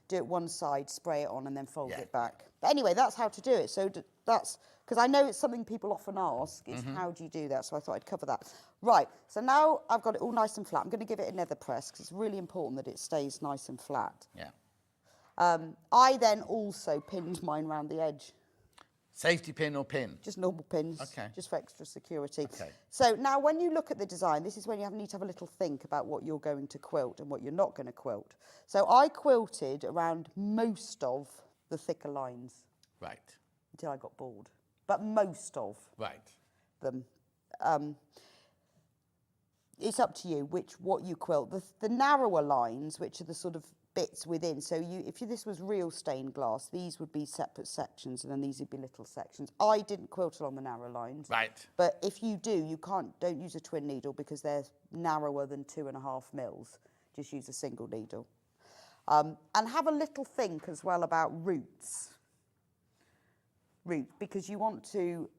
do it one side, spray it on, and then fold it back. But anyway, that's how to do it. So that's, because I know it's something people often ask, is how do you do that? So I thought I'd cover that. Right, so now I've got it all nice and flat. I'm going to give it a nether press, because it's really important that it stays nice and flat. Yeah. I then also pinned mine around the edge. Safety pin or pin? Just normal pins, Okay. just for extra security. Okay. So now when you look at the design, this is when you need to have a little think about what you're going to quilt and what you're not going to quilt. So I quilted around most of the thicker lines. Right. Until I got bored. But most of them. It's up to you what you quilt. The narrower lines, which are the sort of bits within. So if this was real stained glass, these would be separate sections, and then these would be little sections. I didn't quilt along the narrow lines. Right. But if you do, don't use a twin needle because they're narrower than 2.5 mils. Just use a single needle. And have a little think as well about roots. Because you want to...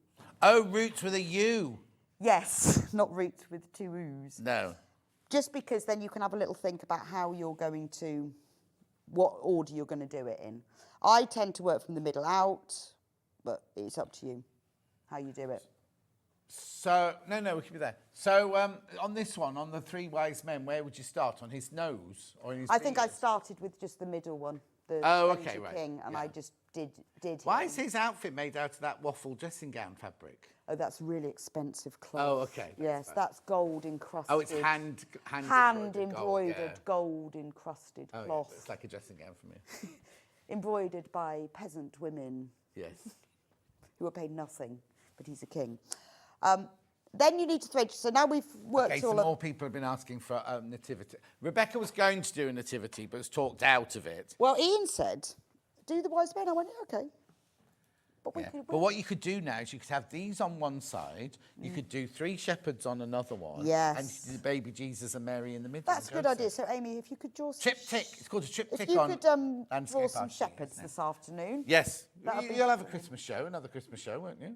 Oh, roots with a U. Yes, not roots with 2 U's. No. Just because then you can have a little think about how you're going to, what order you're going to do it in. I tend to work from the middle out, but it's up to you how you do it. So, no, we can be there. So, on this one, on the 3 wise men, where would you start? On his nose or in his I think I fingers? started with just the middle one, the okay, Ranger right. King, and Yeah. I just did Why him. is his outfit made out of that waffle dressing gown fabric? Oh, that's really expensive cloth. Oh, okay. Yes, that's gold encrusted. Oh, it's hand embroidered gold encrusted Oh, cloth, yeah, it's like a dressing gown for me. embroidered by peasant women Yes. who are paid nothing, but he's a king. Then you need to thread. So now we've worked Okay, all some of... more people have been asking for nativity. Rebecca was going to do a nativity, but was talked out of it. Well, Ian said, do the wise men. I went, yeah, okay. But we Yeah. could... But what you could do now is you could have these on one side, you could do 3 shepherds on another one, Yes. and you could do the baby Jesus and Mary in the middle. That's a and good idea. Joseph. So, Amy, if you could draw some... Triptych. It's called a triptych If you on could landscape draw some art sheet, shepherds isn't it? this afternoon. Yes. That'd be You'll have a brilliant. Christmas show, another Christmas show, won't you?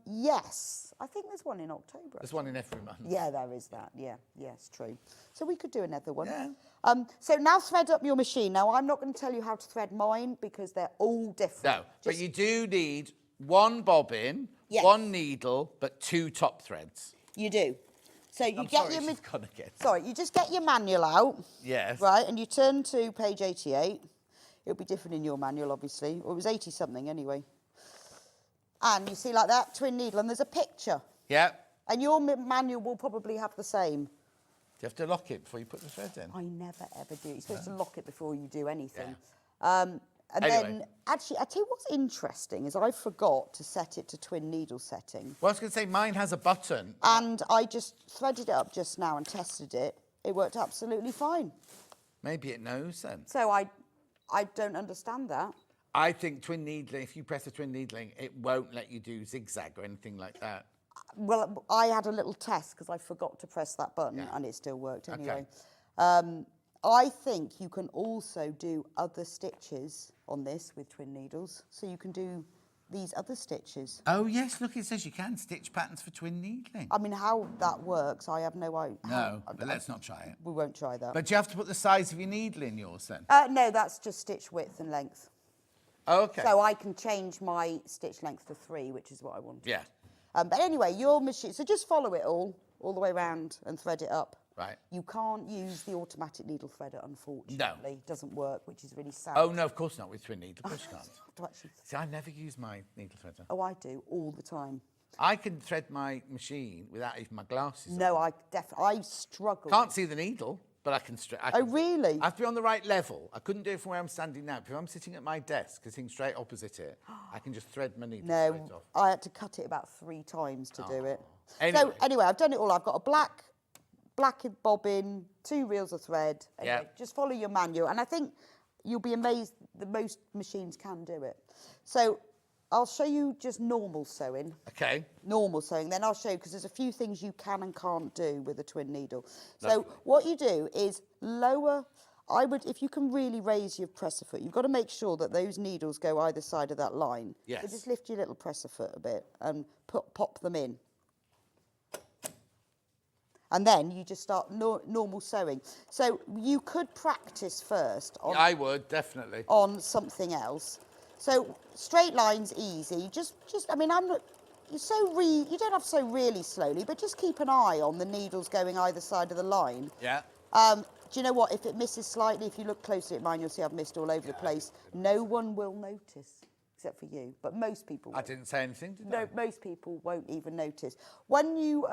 Yes. I think there's one in October. There's one in every month. Yeah, there is that. Yeah, yes, true. So we could do another one. Yeah. So now thread up your machine. Now, I'm not going to tell you how to thread mine because they're all different. No, but you do need 1 bobbin, Yes. 1 needle, but 2 top threads. You do. So you I'm get sorry, your... she's gone again. Sorry, you just get your manual out. Yes. Right, and you turn to page 88. It'll be different in your manual, obviously. Or it was 80-something anyway. And you see like that, twin needle, and there's a picture. Yeah. And your manual will probably have the same. Do you have to lock it before you put the thread in? I never, ever do. You're supposed to lock it before you do anything. Yeah. And Anyway. then, actually, I tell you what's interesting is I forgot to set it to twin needle setting. Well, I was going to say, mine has a button. And I just threaded it up just now and tested it. It worked absolutely fine. Maybe it knows then. So I don't understand that. I think twin needling, if you press a twin needling, it won't let you do zigzag or anything like that. Well, I had a little test because I forgot to press that button Yeah. and it still worked Okay. anyway. I think you can also do other stitches on this with twin needles. So you can do these other stitches. Oh, yes, look, it says you can stitch patterns for twin needling. I mean, how that works, I have no idea. No, but let's not try it. We won't try that. But do you have to put the size of your needle in yours then? No, that's just stitch width and length. Oh, okay. So I can change my stitch length to 3, which is what I want. Yeah, But anyway, your machine, so just follow it all the way around and thread it up. right. You can't use the automatic needle threader, unfortunately. No. It doesn't work, which is really sad. Oh, no, of course not with twin needle. Of course you can't. To actually, See, I never use my needle threader. oh, I do all the time. I can thread my machine without even my glasses on. No, I struggle. Can't see the needle, but I can Oh, really? I have to be on the right level. I couldn't do it from where I'm standing now. If I'm sitting at my desk, sitting straight opposite it, I can just thread my needle straight No, off. I had to cut it about 3 times to do it. Anyway. So anyway, I've done it all. I've got a black bobbin, 2 reels of thread. Anyway, Yeah. Just follow your manual. And I think you'll be amazed that most machines can do it. So I'll show you just normal sewing. Okay. Normal sewing. Then I'll show you, because there's a few things you can and can't do with a twin needle. So Lovely. what you do is lower... if you can really raise your presser foot, you've got to make sure that those needles go either side of that line. Yes. So just lift your little presser foot a bit and pop them in. And then you just start normal sewing. So you could practice first on, I would, definitely. on something else. So straight lines easy. Just I mean, I'm not, you don't have to sew really slowly, but just keep an eye on the needles going either side of the line. Yeah. Do you know what? If it misses slightly, if you look closely at mine, you'll see I've missed all over the place. No one will notice, except for you. But most people won't. I didn't say anything, did I? No, most people won't even notice. When you,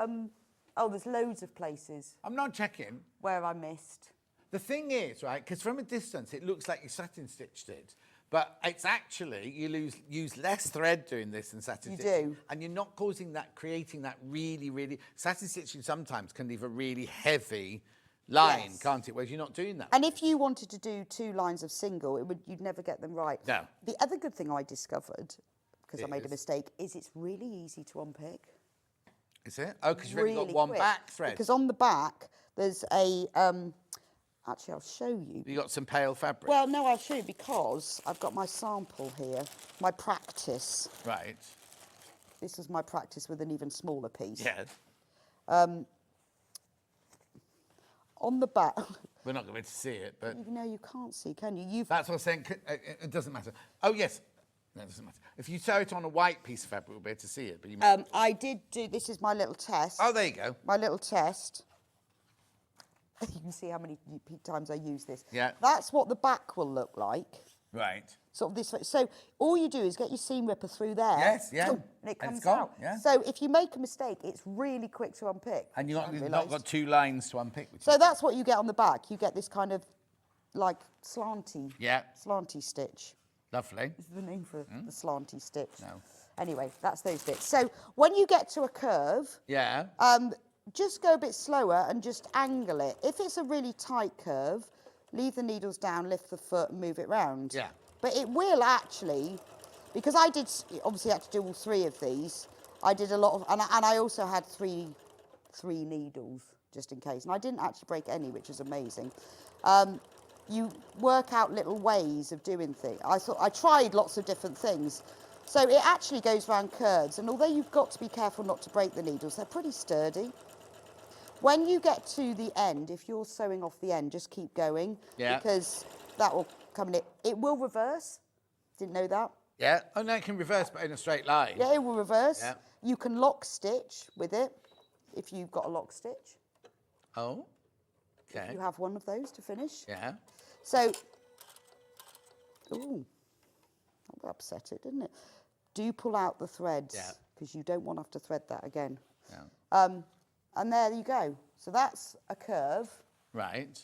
oh, there's loads of places I'm not checking. where I missed. The thing is, right, because from a distance, it looks like you satin stitched it. But it's actually, you use less thread doing this than satin You stitching. do. And you're not creating that really, satin stitching sometimes can leave a really heavy line, Yes. can't it? Whereas you're not doing that. And if you wanted to do 2 lines of single, you'd never get them right. No. The other good thing I discovered, because I made a Is? mistake, is it's really easy to unpick. Is it? Oh, because you've only got Really one quick. back thread. Because on the back, there's a, actually I'll show you. You got some pale fabric. Well, no, I'll show you because I've got my sample here, my practice. Right. This is my practice with an even smaller piece. Yes. On the back, We're not going to see it, but you know, you can't see, can you? that's what I'm saying. It doesn't matter. Oh, yes. No, it doesn't matter. If you sew it on a white piece of fabric, we'll be able to see it. But you I did do, this is my little test. Oh, there you go. My little test. You can see how many times I use this. Yeah. That's what the back will look like. Right. Sort of this way. So all you do is get your seam ripper through there. Yes, yeah. boom, and it And comes it's gone, out. yeah. So if you make a mistake, it's really quick to unpick. And which I hadn't you've not realised. got 2 lines to unpick. Which So is that's what you get on the back. You get this kind of like slanty. Yeah. Slanty stitch. lovely. This is the name for the slanty stitch. No. Anyway, that's those bits. So when you get to a curve, Yeah. just go a bit slower and just angle it. If it's a really tight curve, leave the needles down, lift the foot and move it round. Yeah. But it will actually, because I did, obviously had to do all 3 of these, I did a lot of, and I also had three needles, just in case. And I didn't actually break any, which is amazing. You work out little ways of doing things. I tried lots of different things. So it actually goes round curves, and although you've got to be careful not to break the needles, they're pretty sturdy. When you get to the end, if you're sewing off the end, just keep going. Yeah. Because that will come in. It will reverse. Didn't know that. Yeah. Oh, no, it can reverse, but in a straight line. Yeah, it will reverse. Yeah. You can lock stitch with it if you've got a lock stitch. Oh. Okay. You have one of those to finish. Yeah. So, ooh, that upset it, didn't it? Do pull out the threads Yeah. because you don't want to have to thread that again. Yeah. And there you go. So that's a curve. Right.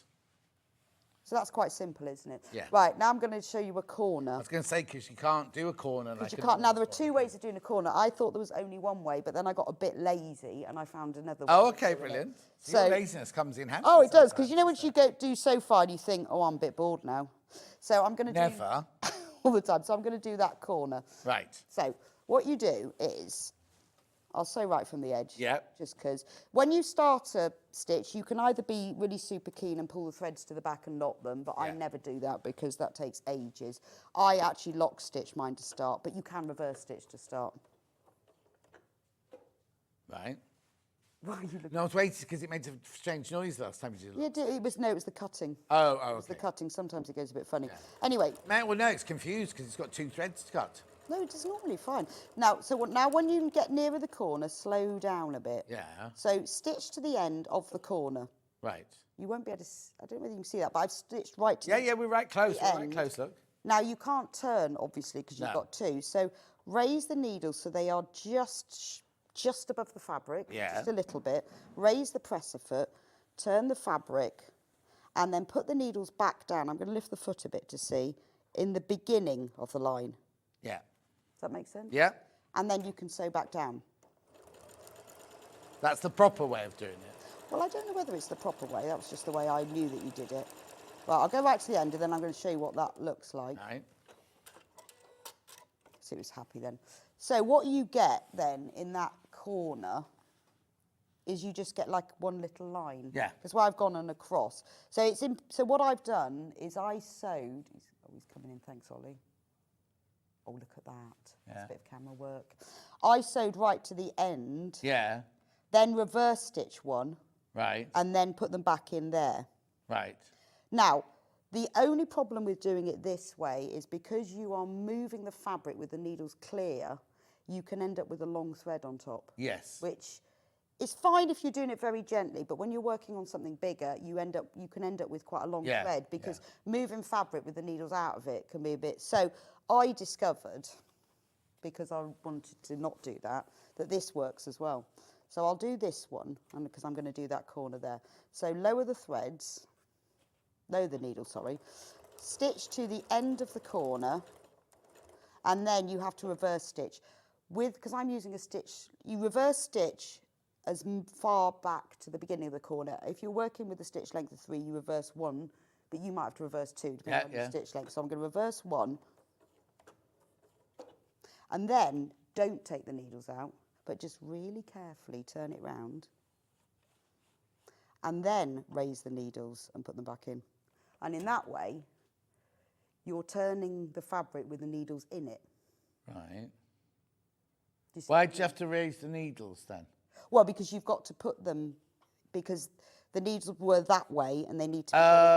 So that's quite simple, isn't it? Yeah. Right, now I'm going to show you a corner. I was going to say, because you can't do a corner. Because Like you can't. Now, there are 2 ways of doing a corner. I thought there was only one way, but then I got a bit lazy and I found another way. Oh, of okay, doing it. brilliant. So So- your laziness comes in handy. Oh, it does, because sometimes. you know once you do so far and you think, oh, I'm a bit bored now. So I'm going to do... Never. all the time. So I'm going to do that corner. Right. So what you do is, I'll sew right from the edge. Yeah. Just because when you start a stitch, you can either be really super keen and pull the threads to the back and knot them, but I Yeah. never do that because that takes ages. I actually lock stitch mine to start, but you can reverse stitch to start. Right. Why are you looking? No, I was waiting because it made a strange noise last time you did it. Yeah, it was the cutting. Oh, It was okay. the cutting. Sometimes it goes a bit funny. Anyway, Man, well, no, it's confused because it's got 2 threads to cut. no, it is normally fine. Now, now when you get nearer the corner, slow down a bit. Yeah. So stitch to the end of the corner. Right. You won't be able to, I don't know whether you can see that, but I've stitched right to Yeah, the yeah, we're right close. the We're right end. close, look. Now, you can't turn, obviously, because you've No. got 2. So raise the needles so they are just above the fabric, Yeah. just a little bit. Raise the presser foot, turn the fabric, and then put the needles back down. I'm going to lift the foot a bit to see, in the beginning of the line. Yeah. Does that make sense? Yeah. And then you can sew back down. That's the proper way of doing it. Well, I don't know whether it's the proper way. That was just the way I knew that you did it. Right, I'll go right to the end and then I'm going to show you what that looks like. Right. See who's happy then. So what you get then in that corner is you just get like one little line. Yeah. That's why I've gone on across. So it's so what I've done is I sewed. He's coming in. Thanks, Ollie. Oh, look at that. That's Yeah. a bit of camera work. I sewed right to the end. Yeah. Then reverse stitch one. Right. and then put them back in there. Right. Now, the only problem with doing it this way is because you are moving the fabric with the needles clear, you can end up with a long thread on top. Yes. Which is fine if you're doing it very gently, but when you're working on something bigger, you can end up with quite a long thread because moving fabric with the needles out of it can be a bit. So I discovered, because I wanted to not do that this works as well. So I'll do this one, because I'm going to do that corner there. So lower the needle, sorry, stitch to the end of the corner, and then you have to reverse stitch. Because I'm using a stitch, you reverse stitch as far back to the beginning of the corner. If you're working with a stitch length of 3, you reverse 1, but you might have to reverse 2 depending on your stitch length. So I'm going to reverse 1, and then don't take the needles out, but just really carefully turn it round, and then raise the needles and put them back in. And in that way, you're turning the fabric with the needles in it. Right. Why'd you have to raise the needles then? Well, because you've got to put them, because the needles were that way and they need to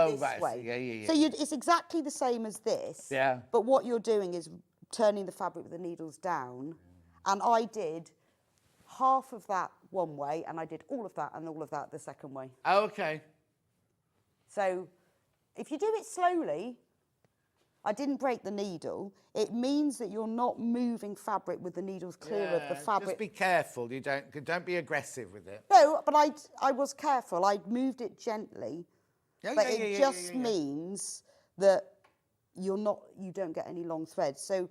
be this way. Yeah. So it's exactly the same as this. Yeah. But what you're doing is turning the fabric with the needles down. And I did half of that one way, and I did all of that and all of that the second way. Okay. So if you do it slowly, I didn't break the needle. It means that you're not moving fabric with the needles clear of the fabric. Just be careful. You don't be aggressive with it. No, but I was careful. I moved it gently. But it just means that you don't get any long threads. So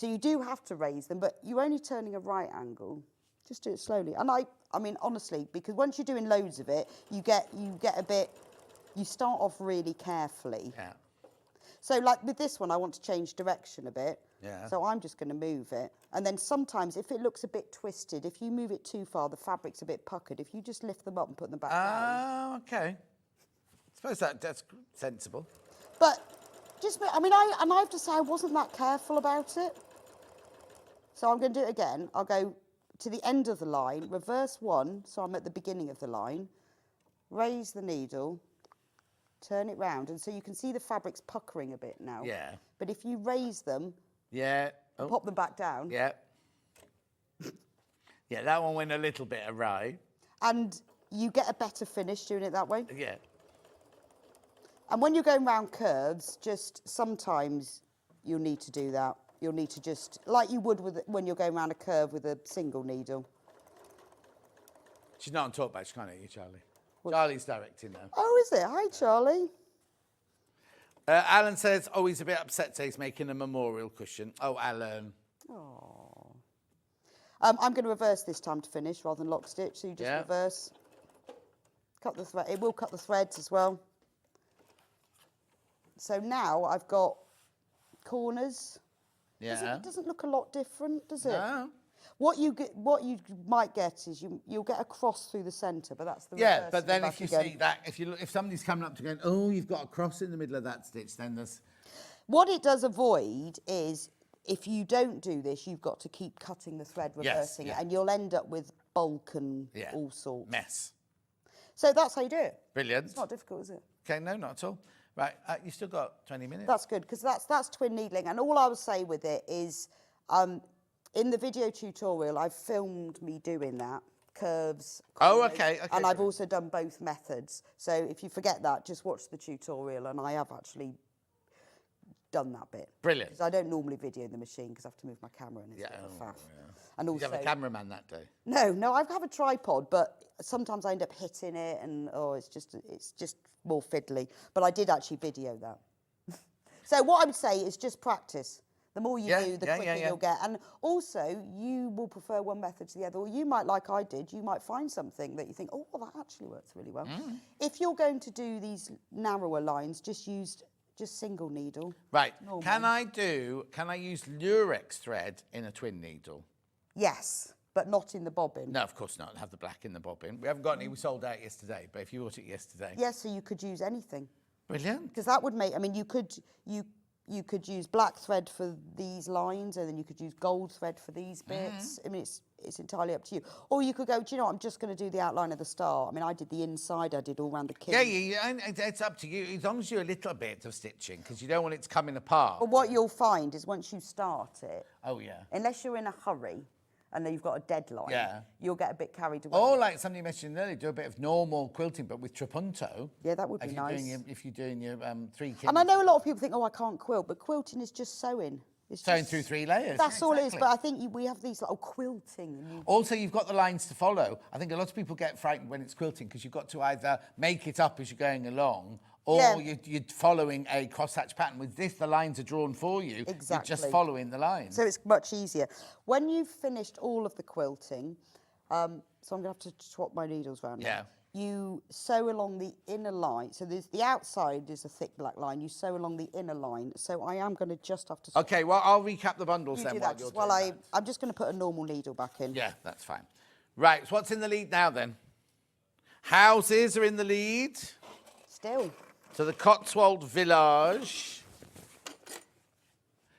you do have to raise them, but you're only turning a right angle. Just do it slowly. And I mean, honestly, because once you're doing loads of it, you get a bit. You start off really carefully. Yeah. So like with this one, I want to change direction a bit. Yeah. So I'm just going to move it. And then sometimes if it looks a bit twisted, if you move it too far, the fabric's a bit puckered. If you just lift them up and put them back down. Oh, okay. I suppose that's sensible. But I have to say I wasn't that careful about it. So I'm going to do it again. I'll go to the end of the line, reverse 1, so I'm at the beginning of the line, raise the needle, turn it round, and so you can see the fabric's puckering a bit now. Yeah. But if you raise them, pop them back down. Yeah. Yeah, that one went a little bit awry. And you get a better finish doing it that way. Yeah. And when you're going round curves, just sometimes you'll need to do that. You'll need to just, like you would when you're going round a curve with a single needle. She's not on talk back, she can't hear you, Charlie. Charlie's directing now. Oh, is it? Hi, Charlie. Alan says, he's a bit upset so he's making a memorial cushion. Oh, Alan. Oh. I'm going to reverse this time to finish rather than lock stitch. So you just reverse. Cut the thread. It will cut the threads as well. So now I've got corners. Yeah. It doesn't look a lot different, does it? No. What you might get is you'll get a cross through the centre, but that's the Yeah, but then back if you again. see that, if somebody's coming up to going, you've got a cross in the middle of that stitch, then there's... What it does avoid is if you don't do this, you've got to keep cutting the thread, reversing it, and you'll end up with bulk and all sorts. Mess. So that's how you do it. Brilliant. It's not difficult, is it? Okay, no, not at all. Right, you've still got 20 minutes. That's good, because that's twin needling. And all I will say with it is, in the video tutorial, I've filmed me doing that, curves. Corners, okay. And I've also done both methods. So if you forget that, just watch the tutorial, and I have actually done that bit. Brilliant. Because I don't normally video the machine because I have to move my camera and it's a bit of a faff. And also, Did you have a cameraman that day? No, I have a tripod, but sometimes I end up hitting it, and it's just more fiddly. But I did actually video that. So what I would say is just practice. The more you do, the quicker you'll get. And also, you will prefer one method to the other, or you might, like I did, you might find something that you think, that actually works really well. If you're going to do these narrower lines, just use single needle. Right. Normal. Can I use Lurex thread in a twin needle? Yes, but not in the bobbin. No, of course not. Have the black in the bobbin. We haven't got any. We sold out yesterday, but if you bought it yesterday. Yes, so you could use anything. Brilliant. Because that would make, you you could use black thread for these lines, and then you could use gold thread for these bits. I mean, it's entirely up to you. Or you could go, do you know what, I'm just going to do the outline of the star. I mean, I did the inside, I did all around the key. Yeah, and it's up to you, as long as you do a little bit of stitching, because you don't want it to coming apart. But what you'll find is once you start it, Oh, yeah. unless you're in a hurry and then you've got a deadline, you'll get a bit carried away. Or like somebody mentioned earlier, do a bit of normal quilting, but with trapunto. Yeah, that would be nice. If you're doing your 3 kings. And I know a lot of people think, oh, I can't quilt, but quilting is just sewing. It's Sewing just, through 3 layers. That's all it is. exactly. But I think we have these like, quilting. And Also, you've got the lines to follow. I think a lot of people get frightened when it's quilting because you've got to either make it up as you're going along, or you're following a cross-hatch pattern. With this, the lines are drawn for you. Exactly. You're just following the lines. So it's much easier. When you've finished all of the quilting, so I'm going to have to swap my needles around now. Yeah. You sew along the inner line. So there's the outside is a thick black line. You sew along the inner line. So I am going to just have to... Okay, well, I'll recap the bundles You then do while that you're just while doing that. I'm just going to put a normal needle back in. Yeah, that's fine. Right, so what's in the lead now then? Houses are in the lead. Still. So the Cotswold Village.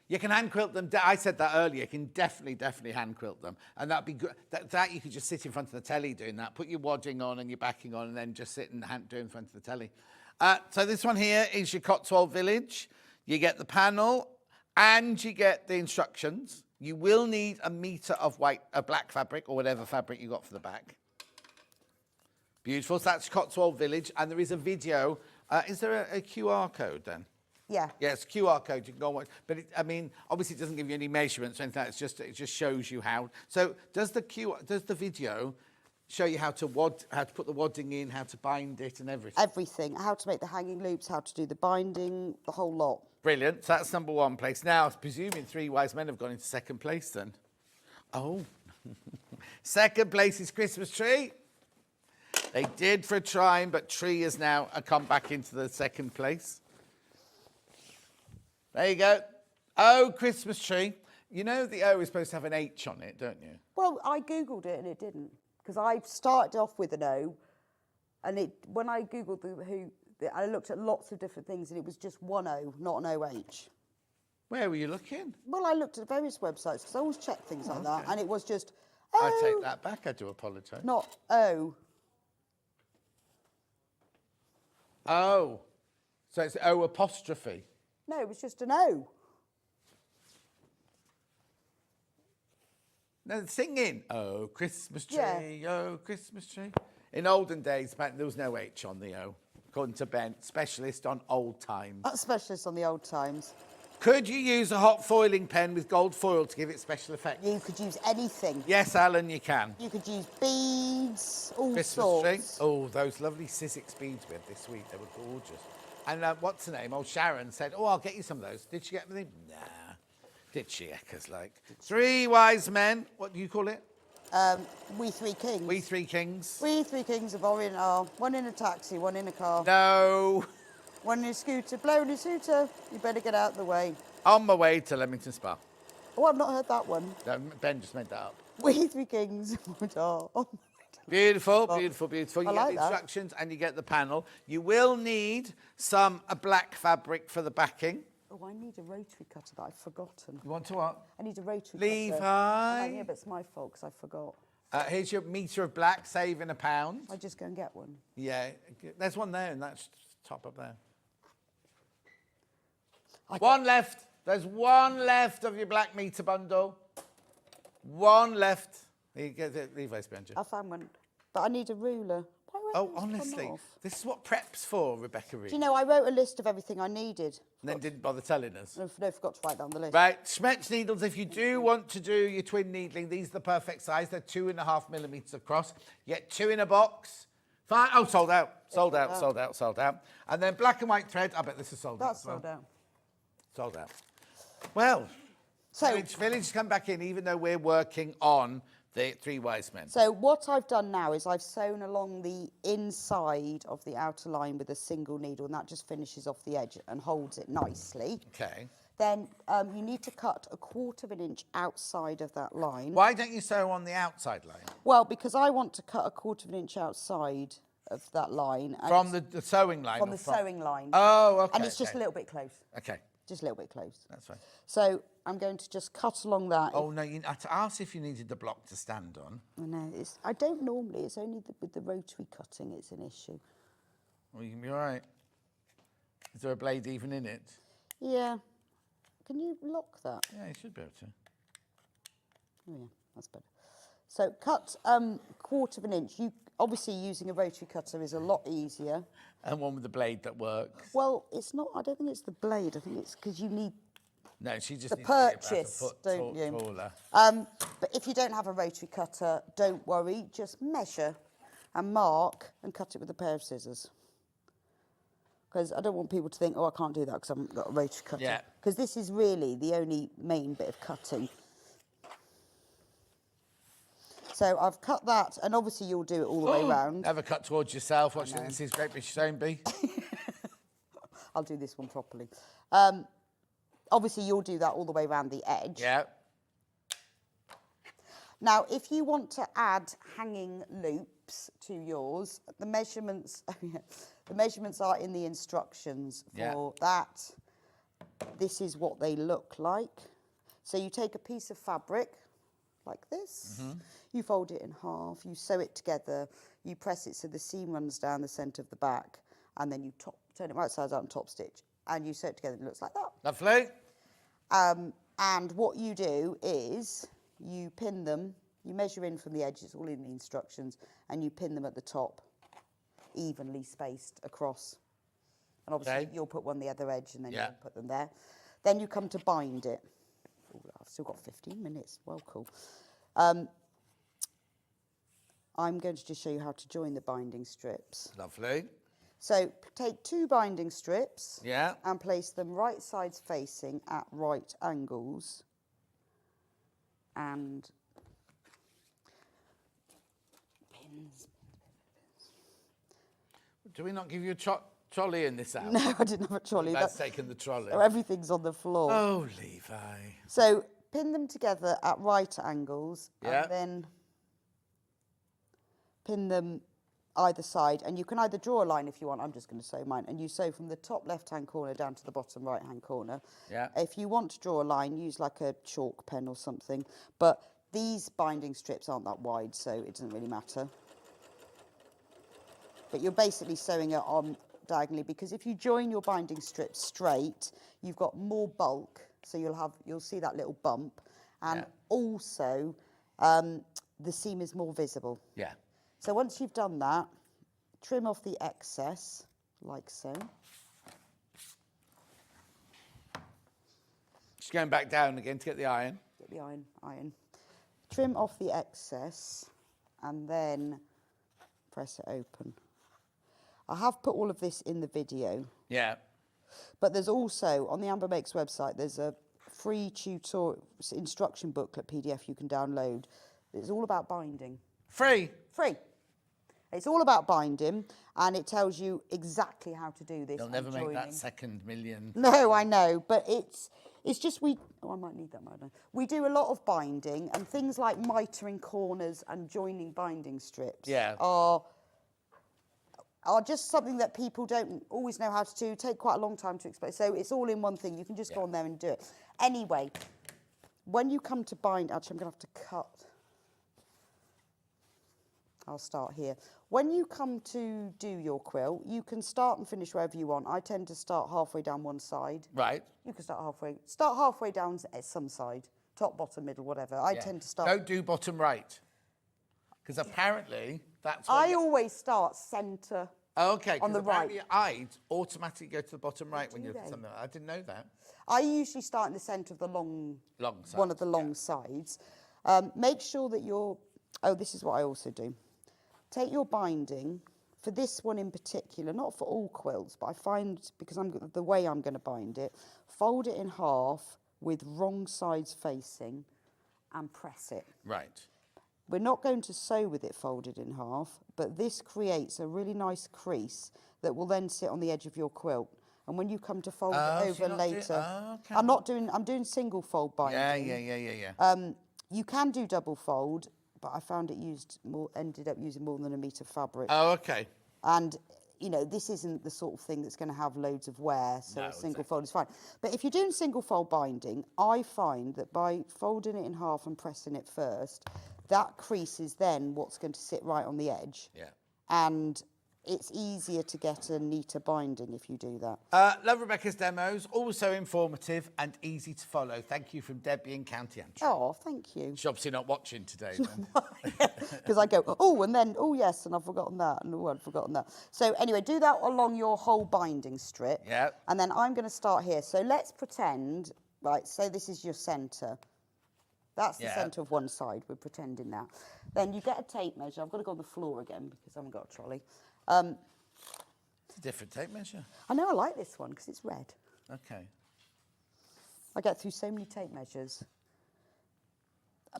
You can hand quilt them. I said that earlier. You can definitely hand quilt them. And that'd be good. That you could just sit in front of the telly doing that. Put your wadding on and your backing on and then just sit and do in front of the telly. So this one here is your Cotswold Village. You get the panel and you get the instructions. You will need a metre of black fabric or whatever fabric you got for the back. Beautiful. So that's Cotswold Village. And there is a video. Is there a QR code then? Yeah. Yes, QR code, you can go and watch. But, I mean, obviously it doesn't give you any measurements or anything. It just shows you how. So does the video show you how to put the wadding in, how to bind it and everything? Everything. How to make the hanging loops, how to do the binding, the whole lot. Brilliant. So that's number 1 place. Now, presuming 3 wise men have gone into 2nd place then. Oh. 2nd place is Christmas Tree. They did for a time, but Tree has now come back into the 2nd place. There you go. Oh, Christmas Tree. You know the O is supposed to have an H on it, don't you? Well, I Googled it and it didn't. Because I started off with an O, and when I Googled I looked at lots of different things, and it was just one O, not an OH. Where were you looking? Well, I looked at various websites, because I always check things like that, and it was just O. I take that back, I do apologise. Not O. Oh. So it's O apostrophe. No, it was just an O. No, singing. Oh, Christmas tree, Yeah. oh, Christmas tree. In olden days, there was no H on the O. According to Ben, specialist on old times. That's specialist on the old times. Could you use a hot foiling pen with gold foil to give it special effect? You could use anything. Yes, Alan, you can. You could use beads, all Christmas sorts. tree. Oh, those lovely Sizzix beads we had this week. They were gorgeous. And what's her name? Old Sharon said, oh, I'll get you some of those. Did she get them? Nah. Did she, Eckers, like? 3 wise men. What do you call it? We Three Kings. We 3 kings. We Three Kings of Orient are one in a taxi, one in a car. No. One in a scooter, blowing a suitor. You better get out of the way. On my way to Leamington Spa. Oh, I've not heard that one. No, Ben just made that up. We Three Kings are. Beautiful, beautiful, beautiful. You I get like the that. instructions and you get the panel. You will need a black fabric for the backing. Oh, I need a rotary cutter that I've forgotten. You want to what? I need a rotary Levi. cutter. Oh, yeah, but it's my fault because I forgot. Here's your metre of black, saving £1. I just go and get one. Yeah, there's one there and that's top up there. I One left. There's one left of your black metre bundle. One left. Levi's behind you. I found one. But I need a ruler. Why won't Oh, those come honestly, off? this is what prep's for, Rebecca Reid. Do you know, I wrote a list of everything I needed. And then didn't bother telling us. No, forgot to write down the list. Right, Schmetz needles, if you do want to do your twin needling, these are the perfect size. They're 2.5 millimetres across. You get 2 in a box. Oh, sold out. Sold out, sold out, sold out. And then black and white thread. I bet this is sold out. That's as well. sold out. Sold out. Well, So, Village has come back in, even though we're working on the 3 wise men. so what I've done now is I've sewn along the inside of the outer line with a single needle, and that just finishes off the edge and holds it nicely. Okay. Then you need to cut 1/4 inch outside of that line. Why don't you sew on the outside line? Well, because I want to cut 1/4 inch outside of that line. And From the sewing line? from or the sewing line. Oh, okay. And it's just okay. a little bit close. Okay. just a little bit close. That's fine. So I'm going to just cut along that. Oh, no, I asked if you needed the block to stand on. I know, I don't normally, it's only with the rotary cutting it's an issue. Well, you can be all right. Is there a blade even in it? Yeah. Can you lock that? Yeah, you should be able to. Oh, yeah, that's better. So cut 1/4 inch. You obviously using a rotary cutter is a lot easier. And one with the blade that works. Well, it's not. I don't think it's the blade. I think it's because you need No, she just the needs to be about purchase, a foot don't you? taller. But if you don't have a rotary cutter, don't worry. Just measure and mark and cut it with a pair of scissors. Because I don't want people to think, oh, I can't do that because I haven't got a rotary cutter. Yeah. Because this is really the only main bit of cutting. So I've cut that, and obviously you'll do it all the way round. Never cut towards yourself. Watch Lindsay's Great British Sewing Bee. I'll do this one properly. Obviously you'll do that all the way around the edge. Yeah. Now, if you want to add hanging loops to yours, the measurements, the measurements are in the instructions for that. This is what they look like. So you take a piece of fabric like this, you fold it in half, you sew it together, you press it so the seam runs down the centre of the back, and then you turn it right sides out and top stitch, and you sew it together and it looks like that. Lovely. And what you do is you pin them, you measure in from the edge, it's all in the instructions, and you pin them at the top, evenly spaced across. And obviously you'll put one the other edge and then you'll put them there. Then you come to bind it. Ooh, I've still got 15 minutes, well, cool. I'm going to just show you how to join the binding strips. Lovely. So take 2 binding strips Yeah. and place them right sides facing at right angles. And pins. Do we not give you a trolley in this hour? No, I didn't have a trolley. That's taken the trolley. So everything's on the floor. Oh, Levi. So pin them together at right angles and then pin them either side. And you can either draw a line if you want. I'm just going to sew mine. And you sew from the top left-hand corner down to the bottom right-hand corner. Yeah. If you want to draw a line, use like a chalk pen or something. But these binding strips aren't that wide, so it doesn't really matter. But you're basically sewing it on diagonally, because if you join your binding strips straight, you've got more bulk, so you'll see that little bump, and also the seam is more visible. Yeah. So once you've done that, trim off the excess like so. Just going back down again to get the iron. Get the iron. Trim off the excess and then press it open. I have put all of this in the video. Yeah. But there's also, on the Amber Makes website, there's a free instruction booklet PDF you can download. It's all about binding. Free. Free. It's all about binding, and it tells you exactly how to do this. You'll never make that second million. No, I know, but it's just I might need that, mightn't I? We do a lot of binding, and things like mitering corners and joining binding strips are just something that people don't always know how to do, take quite a long time to explain. So it's all in one thing. You can just go on there and do it. Anyway, when you come to bind, actually I'm going to have to cut. I'll start here. When you come to do your quilt, you can start and finish wherever you want. I tend to start halfway down one side. Right. You can start halfway down some side, top, bottom, middle, whatever. I tend to start. Don't do bottom right. Because apparently that's I always start centre. Okay, on the right. I'd automatically go to the bottom right when you're they? something. I didn't know that. I usually start in the centre of the long side, one of the long sides. Make sure that this is what I also do. Take your binding, for this one in particular, not for all quilts, but I find, because the way I'm going to bind it, fold it in half with wrong sides facing and press it. Right. We're not going to sew with it folded in half, but this creates a really nice crease that will then sit on the edge of your quilt. And when you come to fold it over later, I'm doing single fold binding. Yeah. You can do double fold, but I found ended up using more than a metre of fabric. Oh, okay. And you know, this isn't the sort of thing that's going to have loads of wear, so No, a single exactly. fold is fine. But if you're doing single fold binding, I find that by folding it in half and pressing it first, that crease is then what's going to sit right on the edge. Yeah. And it's easier to get a neater binding if you do that. Love Rebecca's demos, also informative and easy to follow. Thank you from Debbie in County Antrim. Oh, thank you. She's obviously not watching today then. Because I go, oh, and then, oh, yes, and I've forgotten that, and oh, I've forgotten that. So anyway, do that along your whole binding strip. Yeah. And then I'm going to start here. So let's pretend, right, say this is your centre. That's the Yeah. centre of one side. We're pretending that. Then you get a tape measure. I've got to go on the floor again because I haven't got a trolley. It's a different tape measure. I know I like this one because it's red. Okay. I get through so many tape measures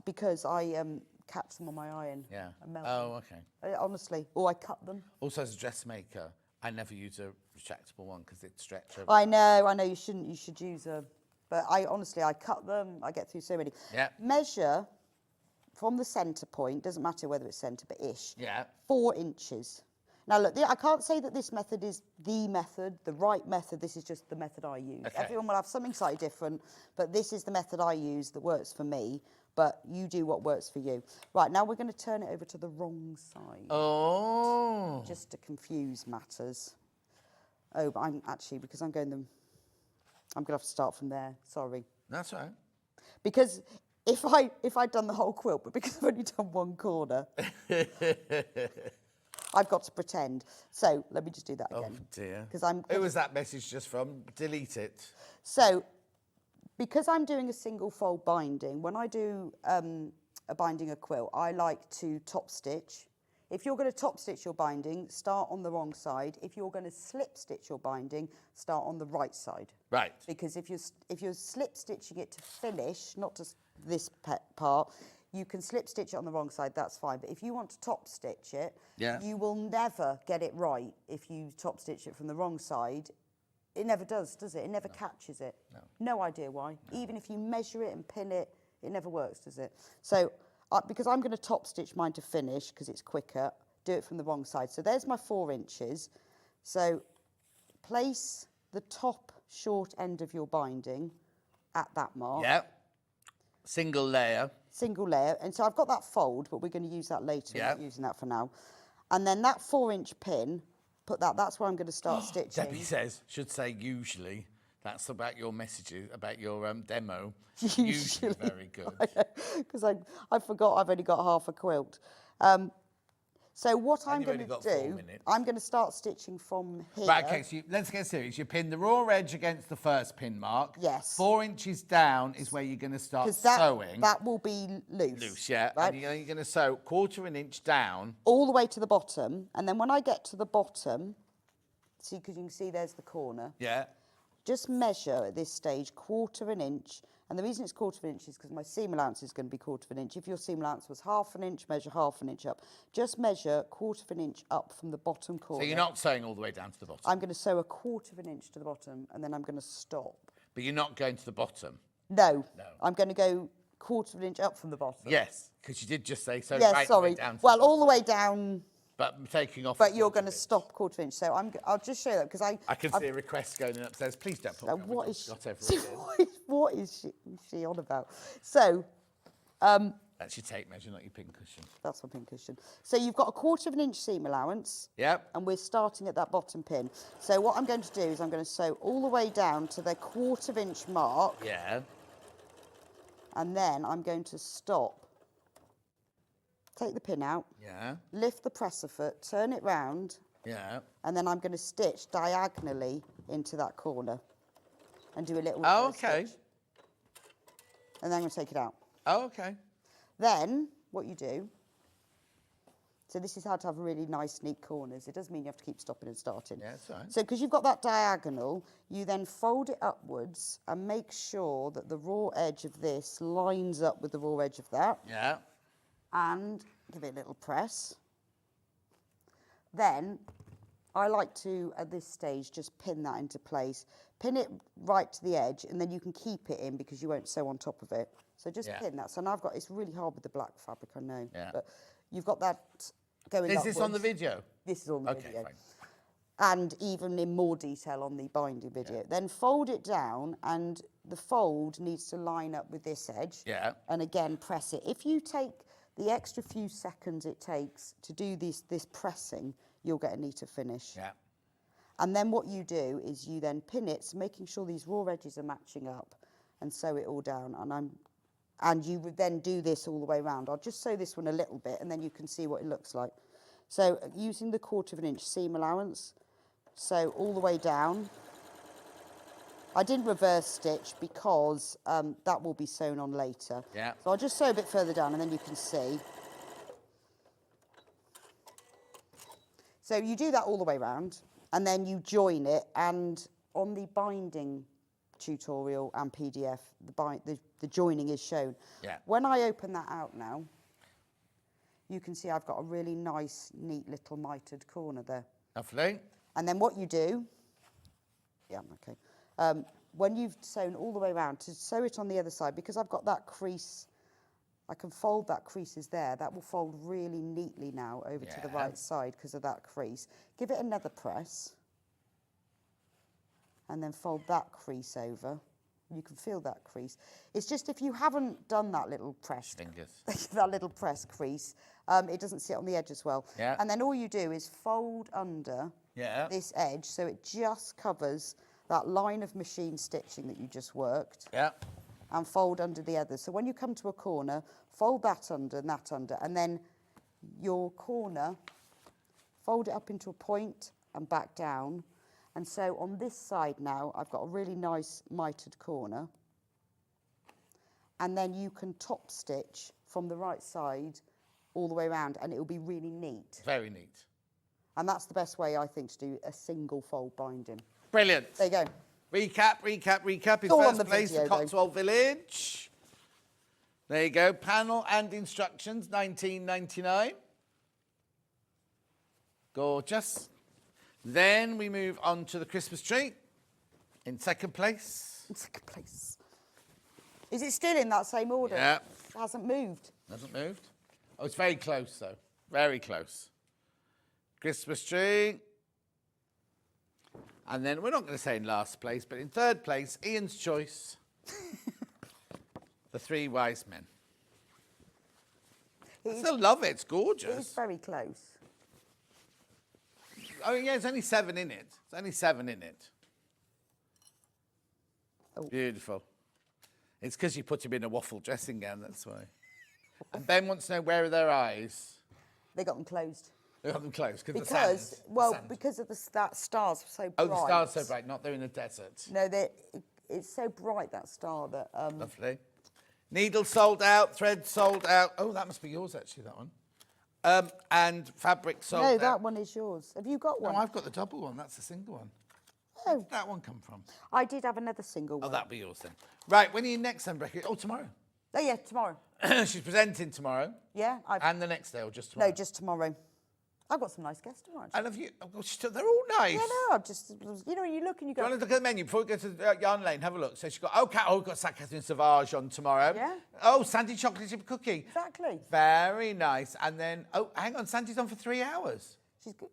because I catch them on my iron. Yeah. And melt Oh, them. okay. Honestly. Or I cut them. Also, as a dressmaker, I never use a retractable one because it stretches. I know, you shouldn't. You should use a... But I honestly, I cut them. I get through so many. Yeah. Measure from the centre point, doesn't matter whether it's centre, but ish. Yeah. 4 inches. Now, look, I can't say that this method is the method, the right method. This is just the method I use. Okay. Everyone will have something slightly different, but this is the method I use that works for me. But you do what works for you. Right, now we're going to turn it over to the wrong side. Oh. Just to confuse matters. Oh, but I'm actually, because I'm going them... I'm going to have to start from there. Sorry. That's all right. Because if I'd done the whole quilt, but because I've only done one corner, I've got to pretend. So let me just do that again. Oh dear. Because I'm. Who was that message just from? Delete it. So, because I'm doing a single fold binding, when I do a binding a quilt, I like to top stitch. If you're going to top stitch your binding, start on the wrong side. If you're going to slip stitch your binding, start on the right side. Right. Because if you're slip stitching it to finish, not just this part, you can slip stitch it on the wrong side, that's fine. But if you want to top stitch it, Yeah. you will never get it right if you top stitch it from the wrong side. It never does it? It never catches it. No idea why. Even if you measure it and pin it, it never works, does it? So, because I'm going to top stitch mine to finish, because it's quicker, do it from the wrong side. So there's my 4 inches. So place the top short end of your binding at that mark. Yeah. Single layer. Single layer. And so I've got that fold, but we're going to use that later. Yeah. We're not using that for now. And then that 4-inch pin, put that, that's where I'm going to start stitching. Debbie says, should say usually. That's about your messages, about your demo. Usually. Very good. Because I forgot I've only got half a quilt. So what I'm you've going only to got 4 do, minutes. I'm going to start stitching from here. Right, okay, so let's get serious. You pin the raw edge against the first pin mark. Yes. 4 inches down is where you're going to start 'Cause that, sewing. that will be loose. Loose, yeah. Right? And you're going to sew 1/4 inch down. All the way to the bottom. And then when I get to the bottom, see, because you can see there's the corner, Yeah. just measure at this stage 1/4 inch. And the reason it's 1/4 inch is because my seam allowance is going to be 1/4 inch. If your seam allowance was 1/2 inch, measure 1/2 inch up. Just measure 1/4 inch up from the bottom corner. So you're not sewing all the way down to the bottom. I'm going to sew 1/4 inch to the bottom, and then I'm going to stop. But you're not going to the bottom. No. No. I'm going to go 1/4 inch up from the bottom. Yes, because you did just say so. Yes, right sorry. The way down to Well, the all the way down, but taking off. but the you're 1/4 going to inch. stop 1/4 inch. So I'll just show you that because I can see a request going in upstairs. Please don't put me what is Scott ever again. what is she on about? So That's your tape measure, not your pin cushion. that's my pin cushion. So you've got 1/4 inch seam allowance. Yep. And we're starting at that bottom pin. So what I'm going to do is I'm going to sew all the way down to the 1/4 inch mark, Yeah. and then I'm going to stop. Take the pin out, Yeah. lift the presser foot, turn it round, Yeah. and then I'm going to stitch diagonally into that corner and do a little Oh, reverse okay. stitch. And then I'm going to take it out. Oh, okay. Then what you do, so this is how to have really nice, neat corners. It does mean you have to keep stopping and starting. Yeah, that's all right. So because you've got that diagonal, you then fold it upwards and make sure that the raw edge of this lines up with the raw edge of that, Yeah. and give it a little press. Then I like to, at this stage, just pin that into place. Pin it right to the edge, and then you can keep it in because you won't sew on top of it. So just Yeah. pin that. So now I've got, it's really hard with the black fabric, I know. Yeah. But you've got that going Is this on the upwards. video? This is on the Okay, video. fine. and even in more detail on the binding video. Then fold it down, and the fold needs to line up with this edge. Yeah. And again, press it. If you take the extra few seconds it takes to do this pressing, you'll get a neater finish. Yeah. And then what you do is you then pin it, so making sure these raw edges are matching up, and sew it all down. And you would then do this all the way around. I'll just sew this one a little bit, and then you can see what it looks like. So using the 1/4 inch seam allowance, sew all the way down. I didn't reverse stitch because that will be sewn on later. Yeah. So I'll just sew a bit further down, and then you can see. So you do that all the way around, and then you join it, and on the binding tutorial and PDF, the joining is shown. Yeah. When I open that out now, you can see I've got a really nice, neat little mitered corner there. Lovely. And then what you do, when you've sewn all the way around, to sew it on the other side, because I've got that crease, I can fold that creases there. That will fold really neatly now over to the right side because of that crease. Give it another press, and then fold that crease over. You can feel that crease. It's just if you haven't done that little press, that little press crease, it doesn't sit on the edge as well. Yeah. And then all you do is fold under this edge, so it just covers that line of machine stitching that you just worked. Yeah. And fold under the other. So when you come to a corner, fold that under, and then your corner, fold it up into a point and back down. And so on this side now, I've got a really nice mitered corner. And then you can top stitch from the right side all the way around, and it will be really neat. Very neat. And that's the best way, I think, to do a single fold binding. Brilliant. There you go. Recap. In All on first the place, video, the Cotswold Village. There you go. Panel and instructions, £19.99. Gorgeous. Then we move on to the Christmas tree in second place. In second place. Is it still in that same order? Yeah. It hasn't moved. Hasn't moved. Oh, it's very close, though. Very close. Christmas tree. And then we're not going to say in last place, but in third place, Ian's choice. The Three Wise Men. I still love it. It's gorgeous. It's very close. Oh, yeah, there's only 7 in it. There's only 7 in it. Oh. Beautiful. It's because you put him in a waffle dressing gown, that's why. And Ben wants to know, where are their eyes? They got them closed. They got them closed because Because of that star's so bright. Oh, the star's so bright, not they're in a desert. No, it's so bright, that star, that... Lovely. Needle sold out, thread sold out. Oh, that must be yours, actually, that one. And fabric sold out. No, that one is yours. Have you got one? No, I've got the double one. That's the single one. Oh. Where did that one come from? I did have another single one. Oh, that'll be yours then. Right, when are you next then, Becky? Oh, tomorrow. Oh, yeah, tomorrow. She's presenting tomorrow. Yeah. And the next day, or just tomorrow? No, just tomorrow. I've got some nice guests tomorrow. And have you... Oh, they're all nice. Yeah, no, I'm just... You know, you look and you Do go... you want to look at the menu before we go to Yarn Lane? Have a look. So she's got... we've got Catherine Sauvage on tomorrow. Yeah. Oh, Sandy Chocolate Chip Cookie. Exactly. Very nice. And then... Oh, hang on. Sandy's on for 3 hours. She's good.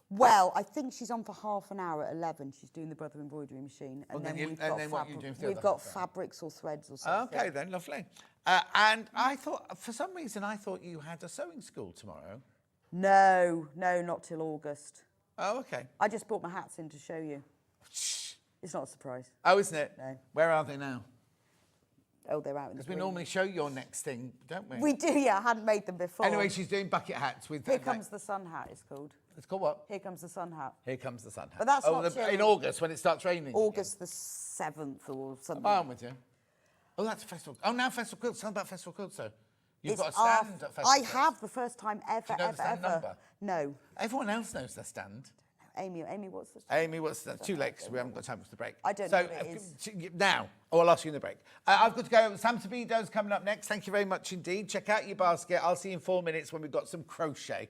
Well, I think she's on for half an hour at 11. She's doing the Brother Embroidery Machine. And then we've got, what are you doing for the we've other got half hour? fabrics or threads or something. Okay, then. Lovely. And I thought... For some reason, I thought you had a sewing school tomorrow. No, not till August. Oh, okay. I just brought my hats in to show you. It's not a surprise. Oh, isn't it? No. Where are they now? Oh, they're out in the Because we green. normally show your next thing, don't we? We do, yeah. I hadn't made them before. Anyway, she's doing bucket hats with... Here Comes the Sun hat, it's called. It's called what? Here Comes the Sun hat. Here Comes the Sun hat. But that's not till... in August, when it starts raining. August the 7th or something. I'm with you. Oh, that's a festival. Oh, now Festival Quilts. Tell me about Festival Quilts, though. You've got a stand at Festival I Quilts. have, the first time ever, Do you know the stand number? No. Everyone else knows their stand. Amy, what's the... Amy, what's that? Too late because we haven't got time for the break. I don't know what it is. Now, I'll ask you in the break. I've got to go. Sam Sabido's coming up next. Thank you very much indeed. Check out your basket. I'll see you in 4 minutes when we've got some crochet.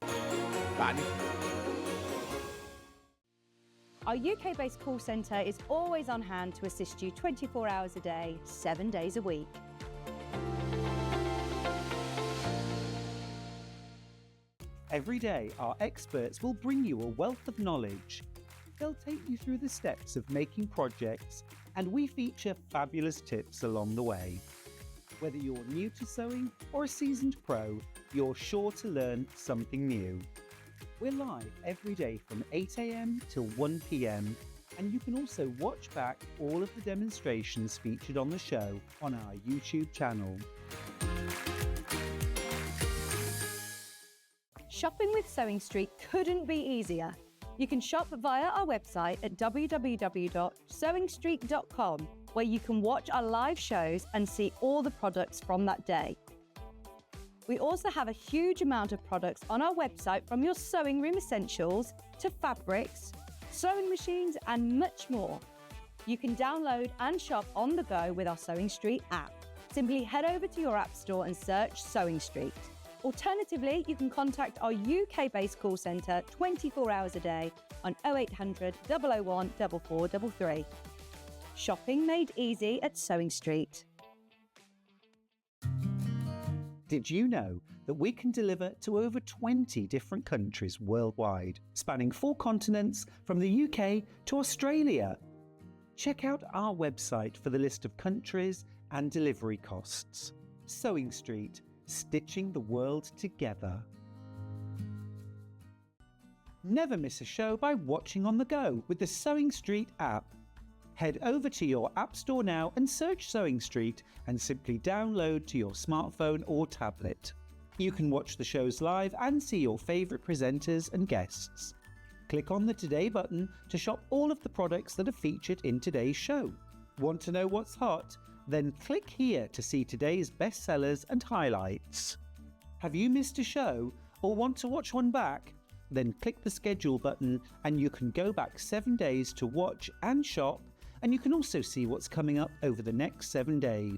Bye. Our UK-based call centre is always on hand to assist you 24 hours a day, 7 days a week. Every day, our experts will bring you a wealth of knowledge. They'll take you through the steps of making projects, and we feature fabulous tips along the way. Whether you're new to sewing or a seasoned pro, you're sure to learn something new. We're live every day from 8 a.m. till 1 p.m, and you can also watch back all of the demonstrations featured on the show on our YouTube channel. Shopping with Sewing Street couldn't be easier. You can shop via our website at www.sewingstreet.com, where you can watch our live shows and see all the products from that day. We also have a huge amount of products on our website, from your sewing room essentials to fabrics, sewing machines and much more. You can download and shop on the go with our Sewing Street app. Simply head over to your app store and search Sewing Street. Alternatively, you can contact our UK-based call centre 24 hours a day on 0800 001 4433. Shopping made easy at Sewing Street. Did you know that we can deliver to over 20 different countries worldwide, spanning 4 continents from the UK to Australia? Check out our website for the list of countries and delivery costs. Sewing Street, stitching the world together. Never miss a show by watching on the go with the Sewing Street app. Head over to your app store now and search Sewing Street and simply download to your smartphone or tablet. You can watch the shows live and see your favourite presenters and guests. Click on the Today button to shop all of the products that are featured in today's show. Want to know what's hot? Then click here to see today's bestsellers and highlights. Have you missed a show or want to watch one back? Then click the schedule button and you can go back 7 days to watch and shop, and you can also see what's coming up over the next 7 days.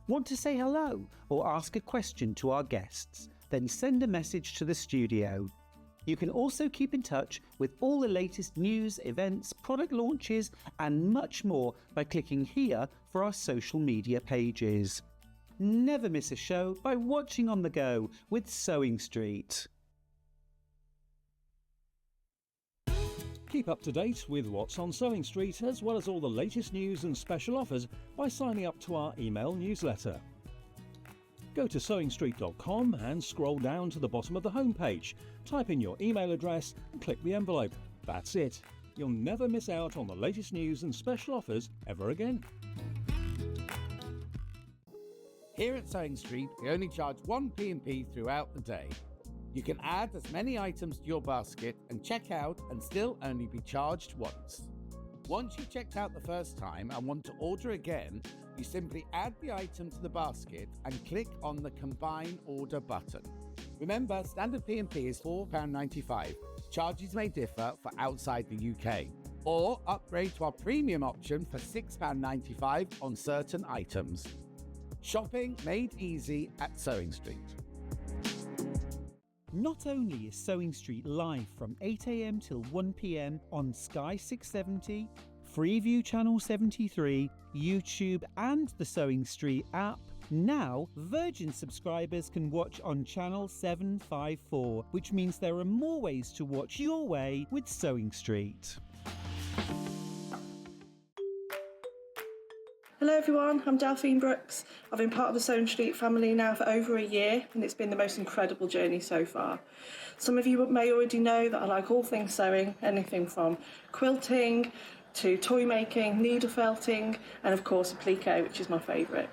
Want to say hello or ask a question to our guests? Then send a message to the studio. You can also keep in touch with all the latest news, events, product launches and much more by clicking here for our social media pages. Never miss a show by watching on the go with Sewing Street. Keep up to date with what's on Sewing Street, as well as all the latest news and special offers by signing up to our email newsletter. Go to sewingstreet.com and scroll down to the bottom of the homepage. Type in your email address and click the envelope. That's it. You'll never miss out on the latest news and special offers ever again. Here at Sewing Street, we only charge 1 P&P throughout the day. You can add as many items to your basket and check out and still only be charged once. Once you've checked out the first time and want to order again, you simply add the item to the basket and click on the Combine Order button. Remember, standard P&P is £4.95. Charges may differ for outside the UK. Or upgrade to our premium option for £6.95 on certain items. Shopping made easy at Sewing Street. Not only is Sewing Street live from 8 a.m. till 1 p.m. on Sky 670, Freeview Channel 73, YouTube and the Sewing Street app, now Virgin subscribers can watch on Channel 754, which means there are more ways to watch your way with Sewing Street. Hello everyone, I'm Delphine Brooks. I've been part of the Sewing Street family now for over a year, and it's been the most incredible journey so far. Some of you may already know that I like all things sewing, anything from quilting to toy making, needle felting, and of course applique, which is my favourite.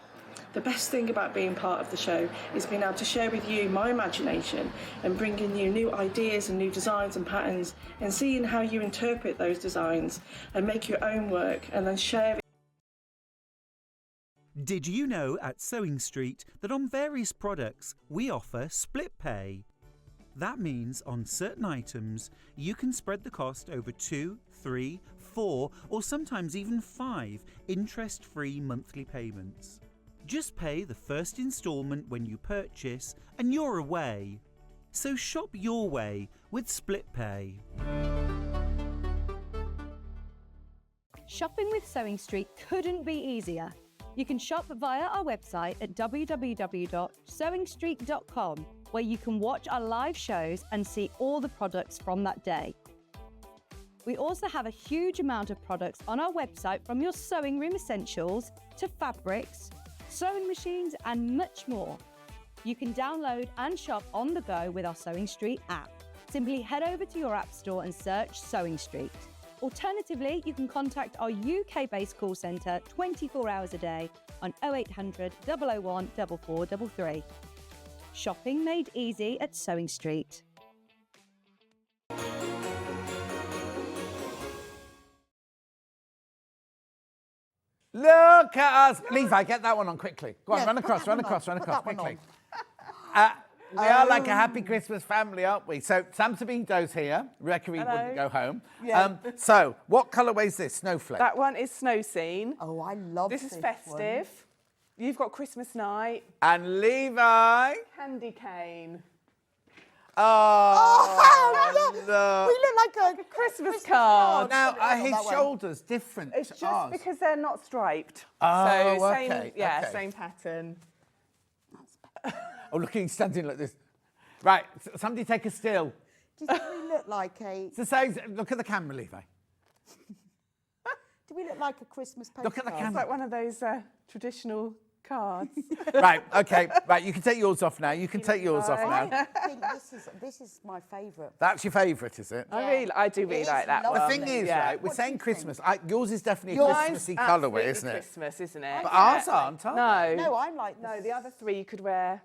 The best thing about being part of the show is being able to share with you my imagination and bringing you new ideas and new designs and patterns, and seeing how you interpret those designs and make your own work and then share it. Did you know at Sewing Street that on various products we offer split pay? That means on certain items you can spread the cost over 2, 3, 4 or sometimes even 5 interest-free monthly payments. Just pay the first instalment when you purchase and you're away. So shop your way with split pay. Shopping with Sewing Street couldn't be easier. You can shop via our website at www.sewingstreet.com, where you can watch our live shows and see all the products from that day. We also have a huge amount of products on our website, from your sewing room essentials to fabrics, sewing machines and much more. You can download and shop on the go with our Sewing Street app. Simply head over to your app store and search Sewing Street. Alternatively, you can contact our UK-based call centre 24 hours a day on 0800 001 4433. Shopping made easy at Sewing Street. Look at us. Levi, get that one on quickly. Go on, Yeah, run put across, that run one on, across, run put across that one quickly. We are like a happy Christmas family, aren't we? So Sam Sabido's here. Rebecca Reid wouldn't go home. Yeah. So what colourway is this? Snowflake. That one is Snow Scene. Oh, I love This this is festive. You've got Christmas Night. And Levi. Candy Cane. Oh, look. We look like a Christmas card. Now, are his that one. shoulders different It's to just ours? because they're not striped. Oh, so same, okay, yeah, okay. same pattern. Oh, look, he's standing like this. Right, somebody take a still. Do you think we look like a? So say, look at the camera, Levi. Do we look like a Christmas postcard? Look at the It's camera. like one of those traditional cards. Right, okay, right, you can take yours off now. You can take yours off now. I think this is my favourite. That's your favourite, is it? I do really It like is that lovely. The one. thing is, yeah. right, we're What do saying you Christmas. Yours is definitely a Yours- Christmassy Mine's colourway, absolutely isn't it? Christmas, isn't it? But ours aren't, are they? No. No, I'm like No, this. the other three you could wear.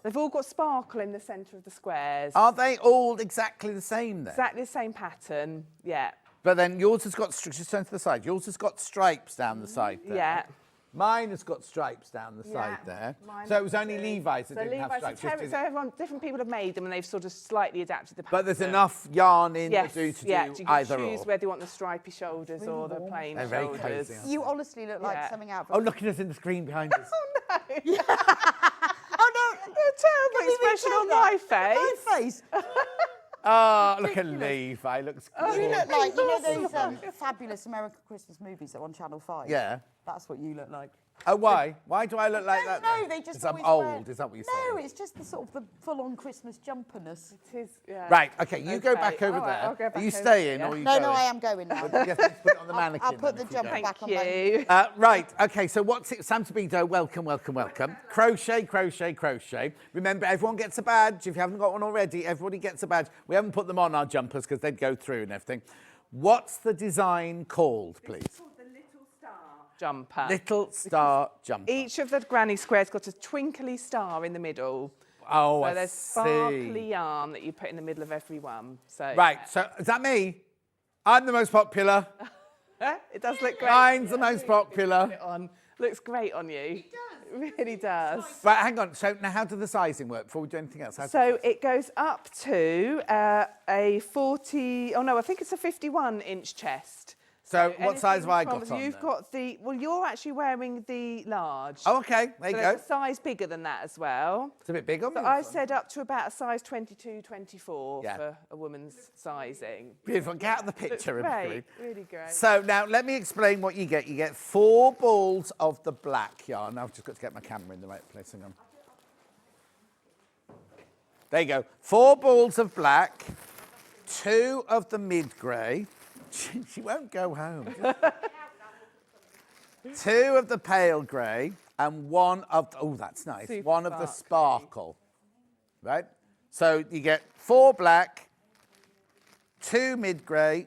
They've all got sparkle in the centre of the squares. Are they all exactly the same then? Exactly the same pattern. Yeah. But then yours has got, just turn to the side, yours has got stripes down the side there. Yeah. Mine has got stripes down the side there. Mine So it was does only too. Levi's that So didn't have Levi's, stripes. so everyone, different people have made them and they've sort of slightly adapted the pattern. But there's enough yarn in Yes, to do yeah, you can either choose or. whether you want the stripy shoulders or the plain They're very shoulders. cosy, aren't You honestly look like Yeah. something out. Oh, look at us in the screen behind us. Oh no! A terrible expression on my face. My face. Oh, look at Levi, looks You good. look like those fabulous American Christmas movies that are on Channel 5. Yeah. That's what you look like. Oh, why? Why do I look like that? No, then? they just 'Cause I'm always old, wear- is that what you're No, saying? it's just the sort of the full-on Christmas jumperness. It is, yeah. Right, okay, you go Okay, back over all right, there. I'll go Are back you over staying there. or are you No, going? I am going now. Yes, let's put it on the mannequin. I'll put then the if we jumper go. back on You. Right, okay, so what's it? Sam Sabido, welcome, welcome, welcome. Crochet, crochet, crochet. Remember, everyone gets a badge. If you haven't got one already, everybody gets a badge. We haven't put them on our jumpers because they'd go through and everything. What's the design called, please? It's called the Little Star jumper. Little Star Jumper. Each of the granny squares got a twinkly star in the middle. Oh, So I there's see. sparkly yarn that you put in the middle of every one. So Right, so is that me? I'm the most popular. it does look great. Mine's the most popular. Put it on. Looks great on you. It does. It really does. Right, hang on. So now how does the sizing work before we do anything else? So it goes up to a 40, oh no, I think it's a 51-inch chest. So what size have I anything got from- on You've then? got the, well, you're actually wearing the large. Oh, okay. There So you go. there's a size bigger than that as well. It's a bit big on me. But I said up to about a size 22, 24 Yeah. for a woman's sizing. Beautiful. Get out of the Looks picture, everybody. great, really great. So now let me explain what you get. You get 4 balls of the black yarn. I've just got to get my camera in the right place. Hang on. There you go. 4 balls of black, 2 of the mid-grey. She won't go home. 2 of the pale grey and 1 of the, oh, that's nice. Super 1 of the sparkly. sparkle. Right? So you get 4 black, 2 mid-grey,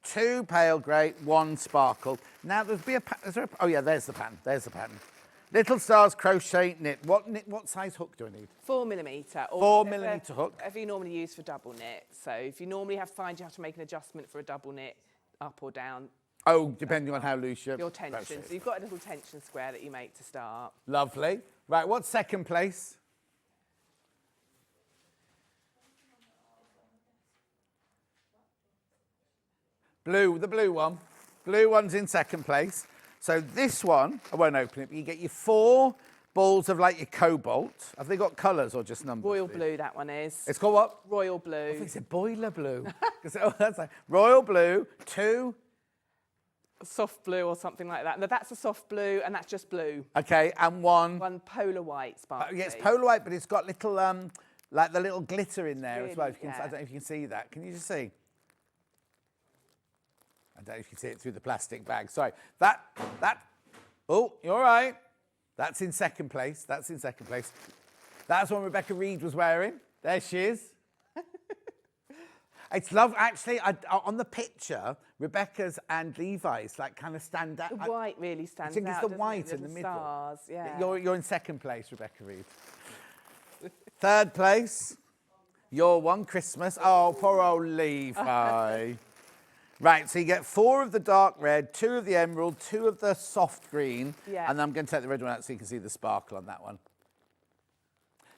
2 pale grey, 1 sparkle. Now there'll be oh yeah, there's the pattern. There's the pattern. Little Stars Crochet Knit. What size hook do I need? 4mm. Or 4 whatever- millimetre hook. Whatever you normally use for double knit. So if you normally find you have to make an adjustment for a double knit, up or down, Oh, depending on how loose your crochet tension. is. So you've got a little tension square that you make to start. Lovely. Right, what's second place? Blue, the blue one. Blue one's in second place. So this one, I won't open it, but you get your 4 balls of like your cobalt. Have they got colours or just numbers? Royal these? blue, that one is. It's called what? Royal I blue. think it's a boiler blue. Oh, that's like royal blue, 2. Soft blue or something like that. No, that's a soft blue and that's just blue. Okay, and 1. One polar white sparkly. Yeah, it's polar white, but it's got little like the little glitter in there as well. Really, If you can, I don't know if you can see that. Can you just see? I don't know if you can see it through the plastic bag. Sorry. That. Oh, you're all right. That's in second place. That's in second place. That's one Rebecca Reid was wearing. There she is. It's love. Actually, on the picture, Rebecca's and Levi's like kind of stand out. The white really stands out. I think it's the doesn't it? white in the Little middle. Stars, yeah. You're in second place, Rebecca Reid. Third place, your one Christmas. Oh, poor old Levi. Right, so you get 4 of the dark red, 2 of the emerald, 2 of the soft green. Yeah. And I'm going to take the red one out so you can see the sparkle on that one.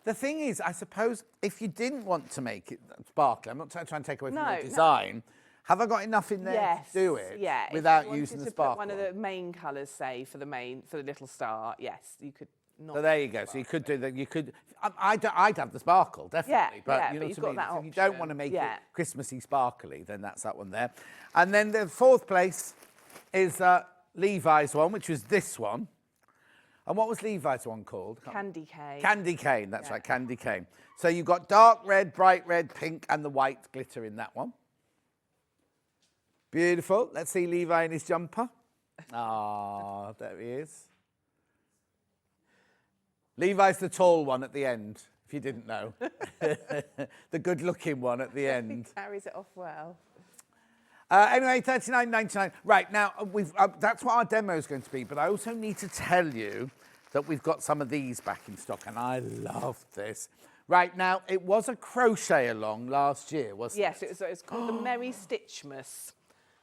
The thing is, I suppose, if you didn't want to make it sparkly, I'm not trying to take away from the design. Have I got enough in there to do it without using the sparkle? Put one of the main colours, say, for the little star, yes, you could not. So there you go. So you could do that. You could. I'd have the sparkle, definitely. But you know you've what I mean? got that So if you don't option. want to make it Christmassy sparkly, then that's that one there. And then the 4th place is Levi's one, which was this one. And what was Levi's one called? Candy cane. Candy cane, that's right, candy cane. So you've got dark red, bright red, pink, and the white glitter in that one. Beautiful. Let's see Levi in his jumper. Ah, there he is. Levi's the tall one at the end, if you didn't know. The good-looking one at the end. He carries it off well. Anyway, $39.99. Right, now, that's what our demo is going to be, but I also need to tell you that we've got some of these back in stock, and I love this. Right, now, it was a crochet along last year, wasn't it? Yes, it was called the Merry Stitchmas.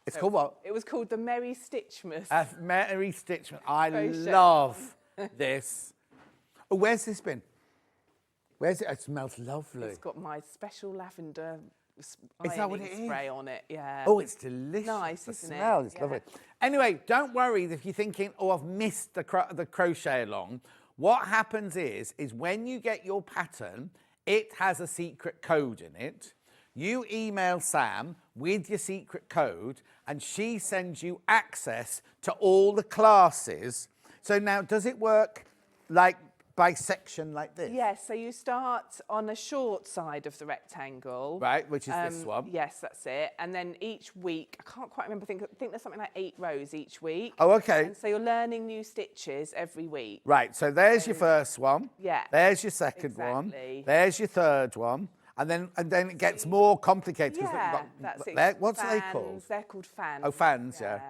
It's called what? It was called the Merry Stitchmas. Merry Stitchmas. I Crochet. love this. Oh, where's this been? Where's it? It smells lovely. It's got my special lavender Is that what ironing it is? spray on it, yeah. Oh, it's delicious. Nice, the isn't smell it? is lovely. Anyway, don't worry if you're thinking, oh, I've missed the crochet along. What happens is when you get your pattern, it has a secret code in it. You email Sam with your secret code, and she sends you access to all the classes. So now, does it work like by section like this? Yes, so you start on the short side of the rectangle. Right, which is this one. Yes, that's it. And then each week, I can't quite remember, I think there's something like 8 rows each week. Oh, okay. And so you're learning new stitches every week. Right, so there's your first one. Yeah. There's your second one. Exactly. There's your third one. And then it gets more complicated. Yeah, that's it. What's they Fans, called? They're called fans. Oh, fans, yeah.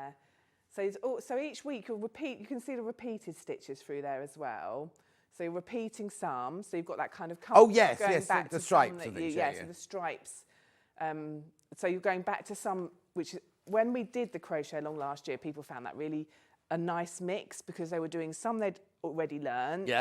So each week you'll repeat, you can see the repeated stitches through there as well. So you're repeating some, so you've got that kind of... Oh, yes, going yes, back the to stripes some and that you, things, yeah, yeah. so the stripes. So you're going back to some, which when we did the crochet along last year, people found that really a nice mix because they were doing some they'd already learned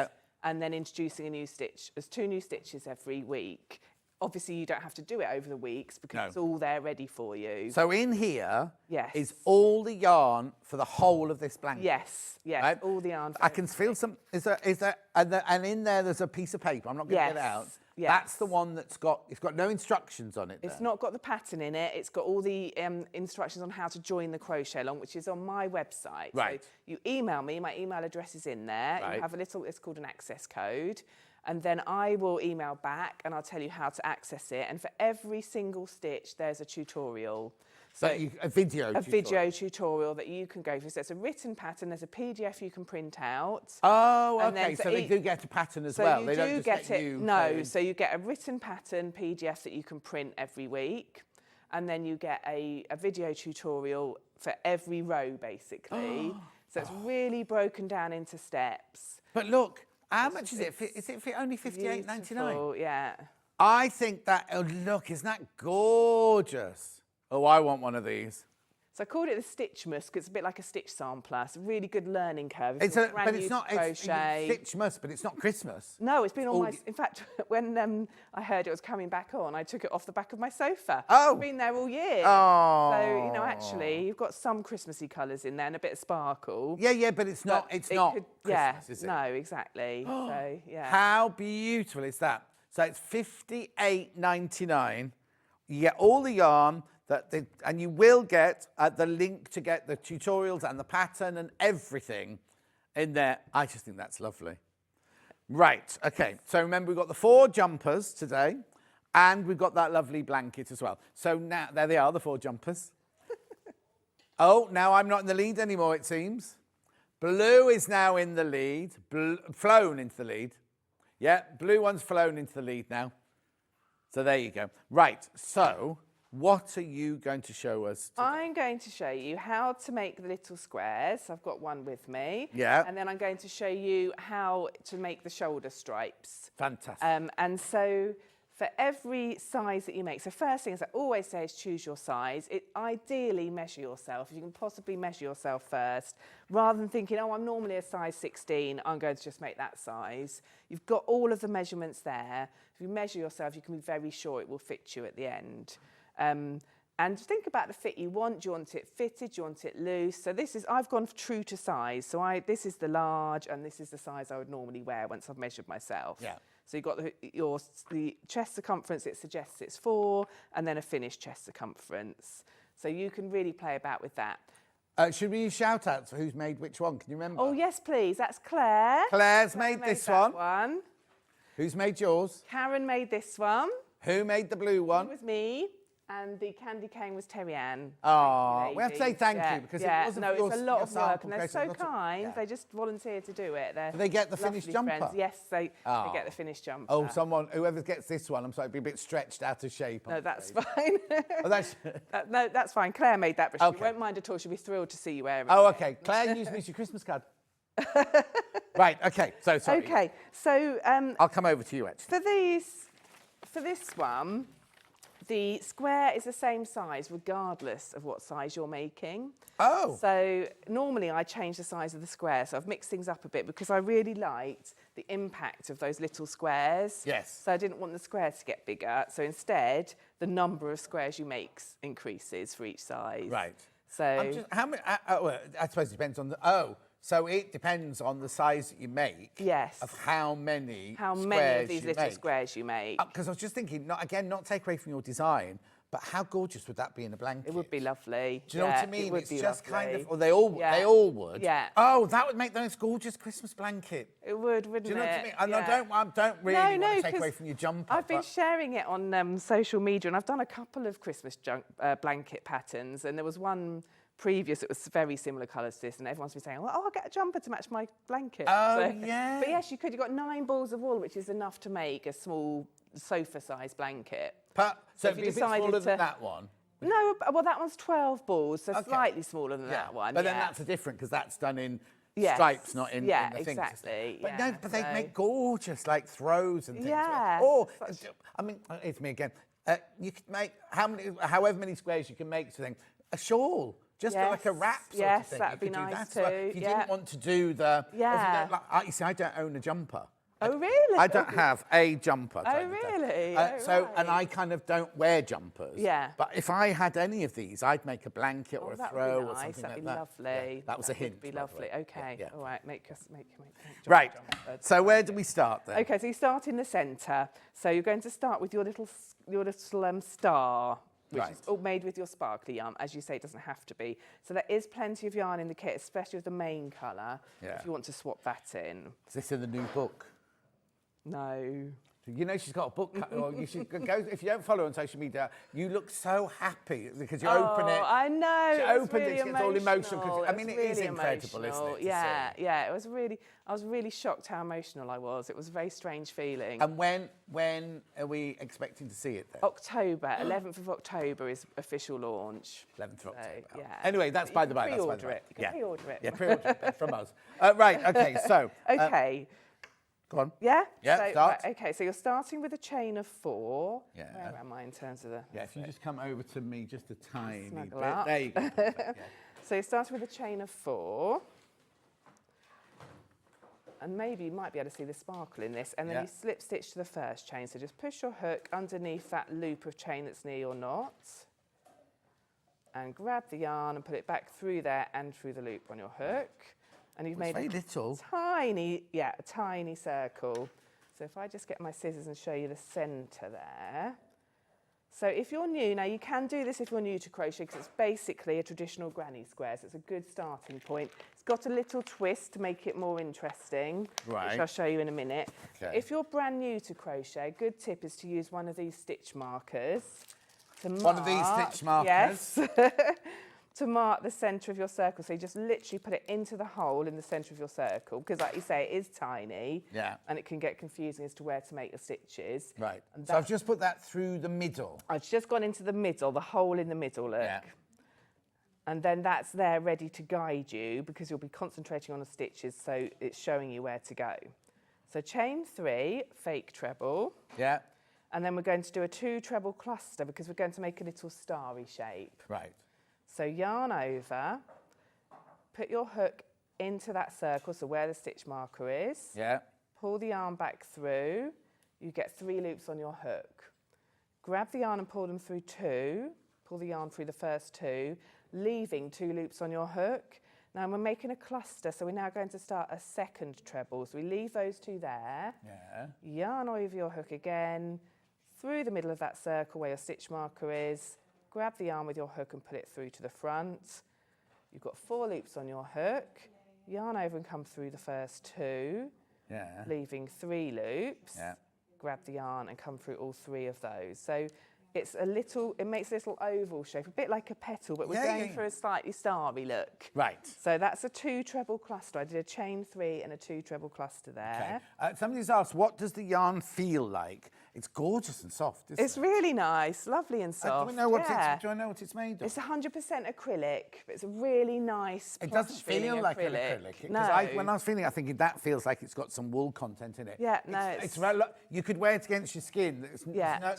and then introducing a new stitch. There's 2 new stitches every week. Obviously, you don't have to do it over the weeks because it's all there ready for you. So in here is all the yarn for the whole of this blanket. Yes, right? all the yarn. I can feel some. Is there? And in there, there's a piece of paper. I'm not going to get it out. Yes. That's the one it's got no instructions on it. It's not got the pattern in it. It's got all the instructions on how to join the crochet along, which is on my website. Right. So you email me. My email address is in there. Right. You have it's called an access code. And then I will email back and I'll tell you how to access it. And for every single stitch, there's a tutorial. So a video tutorial that you can go through. So it's a written pattern. There's a PDF you can print out. Oh, And okay. then So they do get a pattern as well. They don't just get you. No, so you get a written pattern PDF that you can print every week. And then you get a video tutorial for every row, basically. So it's really broken down into steps. But look, how much is it? Is it only $58.99? Yeah. I think that, oh, look, isn't that gorgeous? Oh, I want one of these. So I called it the Stitchmas because it's a bit like a stitch sampler. It's a really good learning curve. But it's not Stitchmas, but it's not Christmas. No, it's been on my... In fact, when I heard it was coming back on, I took it off the back of my sofa. Oh. It's been there all year. Oh. So, you know, actually, you've got some Christmassy colours in there and a bit of sparkle. Yeah, but it's not Christmas, is it? No, exactly. So, yeah. How beautiful is that? So it's $58.99. You get all the yarn, and you will get the link to get the tutorials and the pattern and everything in there. I just think that's lovely. Right, okay. So remember, we've got the 4 jumpers today, and we've got that lovely blanket as well. So now, there they are, the 4 jumpers. Oh, now I'm not in the lead anymore, it seems. Blue is now in the lead, flown into the lead. Yeah, blue one's flown into the lead now. So there you go. Right, so what are you going to show us today? I'm going to show you how to make the little squares. I've got one with me. Yeah. And then I'm going to show you how to make the shoulder stripes. Fantastic. And so for every size that you make, so first thing, as I always say, is choose your size. Ideally, measure yourself. If you can possibly measure yourself first, rather than thinking, oh, I'm normally a size 16, I'm going to just make that size. You've got all of the measurements there. If you measure yourself, you can be very sure it will fit you at the end. And think about the fit you want. Do you want it fitted? Do you want it loose? So I've gone true to size. So this is the large, and this is the size I would normally wear once I've measured myself. Yeah. So you've got the chest circumference, it suggests it's 4, and then a finished chest circumference. So you can really play about with that. Should we use shout-outs for who's made which one? Can you remember? Oh, yes, please. That's Claire. Claire's made this one. one. Who's made yours? Karen made this one. Who made the blue one? It was me. And the candy cane was Terry Ann. Oh, we have to say thank you because it wasn't for it's a lot of work, sample and they're creation, so kind. They just volunteered to do it. Do they get the finished jumper? Friends. Yes, they get the finished jumper. Oh, whoever gets this one, I'm sorry, be a bit stretched out of shape. No, that's fine. Oh, that's no, that's fine. Claire made that, but she won't mind at all. She'll be thrilled to see you wearing it. Oh, okay. Claire used me as your Christmas card. Right. Okay. So sorry. Okay. So I'll come over to you actually. For this one. The square is the same size regardless of what size you're making. Oh. So normally I change the size of the square, so I've mixed things up a bit because I really liked the impact of those little squares. Yes. So I didn't want the square to get bigger. So instead, the number of squares you make increases for each size. Right. So how many? Well, I suppose it depends on the. So it depends on the size that you make. Yes. Of how many of these little squares you make. Because I was just thinking, not take away from your design, but how gorgeous would that be in a blanket? It would be lovely. Do you know what I mean? It would It's be just lovely. kind of, or they all would. Yeah. Oh, that would make the most gorgeous Christmas blanket. It would, wouldn't it? Do you know what I mean? And Yeah. I don't really want to take away from your jumper. I've been sharing it on social media, and I've done a couple of Christmas blanket patterns, and there was one previous, it was very similar colours to this, and everyone's been saying, well, I'll get a jumper to match my blanket. Oh, yeah. But yes, you could. You've got 9 balls of wool, which is enough to make a small sofa-sized blanket. So it'd be a bit smaller than that one? No, well, that one's 12 balls, so slightly smaller than that one. But then that's different, because that's done in stripes, not in the things. Exactly. But no, but they make gorgeous, like, throws and things. Yeah. Or, I mean, it's me again. You could make however many squares you can make something. A shawl. Just like a wrap sort of thing. Yes, that'd be nice that too. If you didn't want to do the... Yeah. You see, I don't own a jumper. Oh, really? I don't have a jumper. Oh, really? And I kind of don't wear jumpers. Yeah. But if I had any of these, I'd make a blanket or a throw or something that'd like be that. lovely. Yeah, that was a hint. That'd be lovely. Okay. Yeah. All right. Make Right. So where do we start then? Okay. So you start in the centre. So you're going to start with your little star, which is all made with your sparkly yarn. As you say, it doesn't have to be. So there is plenty of yarn in the kit, especially with the main colour. Yeah. If you want to swap that in. Is this in the new book? No. You know she's got a book. Or you should go. If you don't follow her on social media, you look so happy because you open it. I know. She opens really it. She gets all emotional. I mean, it is really incredible, isn't it? Yeah. It was really. I was really shocked how emotional I was. It was a very strange feeling. And when are we expecting to see it then? October, 11th of October is official launch. 11th of October. Yeah. Anyway, that's by the by. Pre-order it. You can pre-order it. Yeah, pre-order it from us. Right. Okay. So. Okay. Go on. Yeah? Yeah, so, start. Right, okay, so you're starting with a chain of 4. Yeah. Where am I in terms of the... Yeah, if you just come over to me just a tiny Snuggle bit. up. There you go. So you're starting with a chain of 4. And maybe you might be able to see the sparkle in this. And then you slip stitch to the first chain. So just push your hook underneath that loop of chain that's near your knot. And grab the yarn and put it back through there and through the loop on your hook. And you've made very little. a tiny circle. So if I just get my scissors and show you the centre there. So if you're new, now you can do this if you're new to crochet because it's basically a traditional granny square, so it's a good starting point. It's got a little twist to make it more interesting, which I'll show you in a minute. Okay. If you're brand new to crochet, a good tip is to use one of these stitch markers to mark... One of these stitch markers? Yes. To mark the centre of your circle. So you just literally put it into the hole in the centre of your circle, because like you say, it is tiny. Yeah. And it can get confusing as to where to make your stitches. Right. And So I've just put that through the middle. I've just gone into the middle, the hole in the middle, look. Yeah. And then that's there ready to guide you because you'll be concentrating on the stitches, so it's showing you where to go. So chain 3, fake treble. Yeah. And then we're going to do a 2 treble cluster because we're going to make a little starry shape. Right. So yarn over, put your hook into that circle, so where the stitch marker is. Yeah. Pull the yarn back through. You get 3 loops on your hook. Grab the yarn and pull them through 2. Pull the yarn through the first 2, leaving 2 loops on your hook. Now we're making a cluster, so we're now going to start a second treble. So we leave those 2 there. Yeah. Yarn over your hook again, through the middle of that circle where your stitch marker is. Grab the yarn with your hook and put it through to the front. You've got 4 loops on your hook. Yarn over and come through the first 2, Yeah. leaving 3 loops. Yeah. Grab the yarn and come through all 3 of those. So it's a little, it makes a little oval shape, a bit like a petal, but we're going for a slightly starry look. Right. So that's a 2 treble cluster. I did a chain 3 and a 2 treble cluster there. Okay. Somebody's asked, what does the yarn feel like? It's gorgeous and soft, isn't It's it? really nice, lovely and soft. Do I know what it's made of? It's 100% acrylic, but it's a really nice, It doesn't feel like an acrylic. Because when I was feeling it, I was thinking that feels like it's got some wool content in it. Yeah, no, it's you could wear it against your skin. There's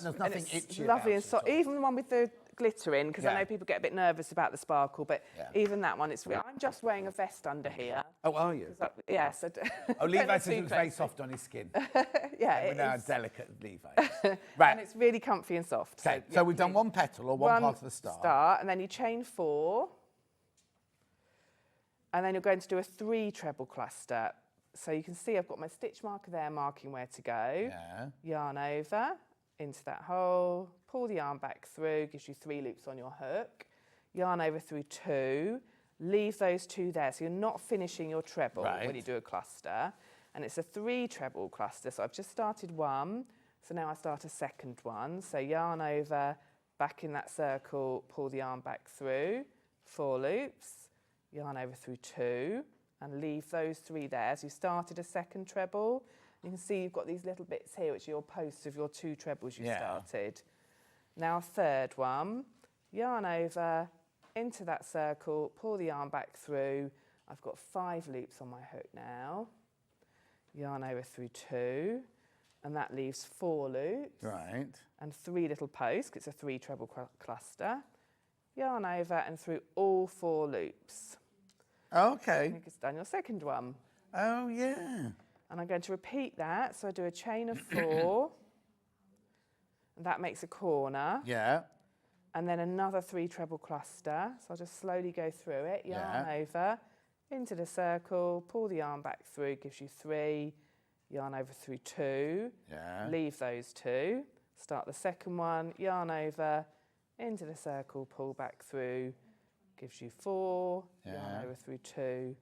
nothing itchy about lovely and it soft. Even the one with the glitter in, because I know people get a bit nervous about the sparkle, but even that one, it's. I'm just wearing a vest under here. Oh, are you? Yes. Oh, Levi says it was very soft on his skin. Yeah, it is. now delicate Levi. Right. And it's really comfy and soft. Okay, so we've done one petal or one part of the star. And then you chain 4. And then you're going to do a 3 treble cluster. So you can see I've got my stitch marker there marking where to go. Yeah. Yarn over into that hole, pull the yarn back through, gives you 3 loops on your hook. Yarn over through 2, leave those 2 there. So you're not finishing your treble when you do a cluster. And it's a 3 treble cluster. So I've just started 1. So now I start a second one. So yarn over, back in that circle, pull the yarn back through, 4 loops, yarn over through 2, and leave those 3 there. So you started a second treble. You can see you've got these little bits here, which are your posts of your 2 trebles you started. Now a third one, yarn over, into that circle, pull the yarn back through. I've got 5 loops on my hook now. Yarn over through 2. And that leaves 4 loops. Right. And 3 little posts, because it's a 3 treble cluster. Yarn over and through all 4 loops. Okay. And you've done your second one. Oh, yeah. And I'm going to repeat that. So I do a chain of 4. And that makes a corner. Yeah. And then another 3 treble cluster. So I'll just slowly go through it. Yarn over, into the circle, pull the yarn back through, gives you 3. Yarn over through 2, leave those 2, start the second one, yarn over, into the circle, pull back through, gives you 4, yarn over through 2,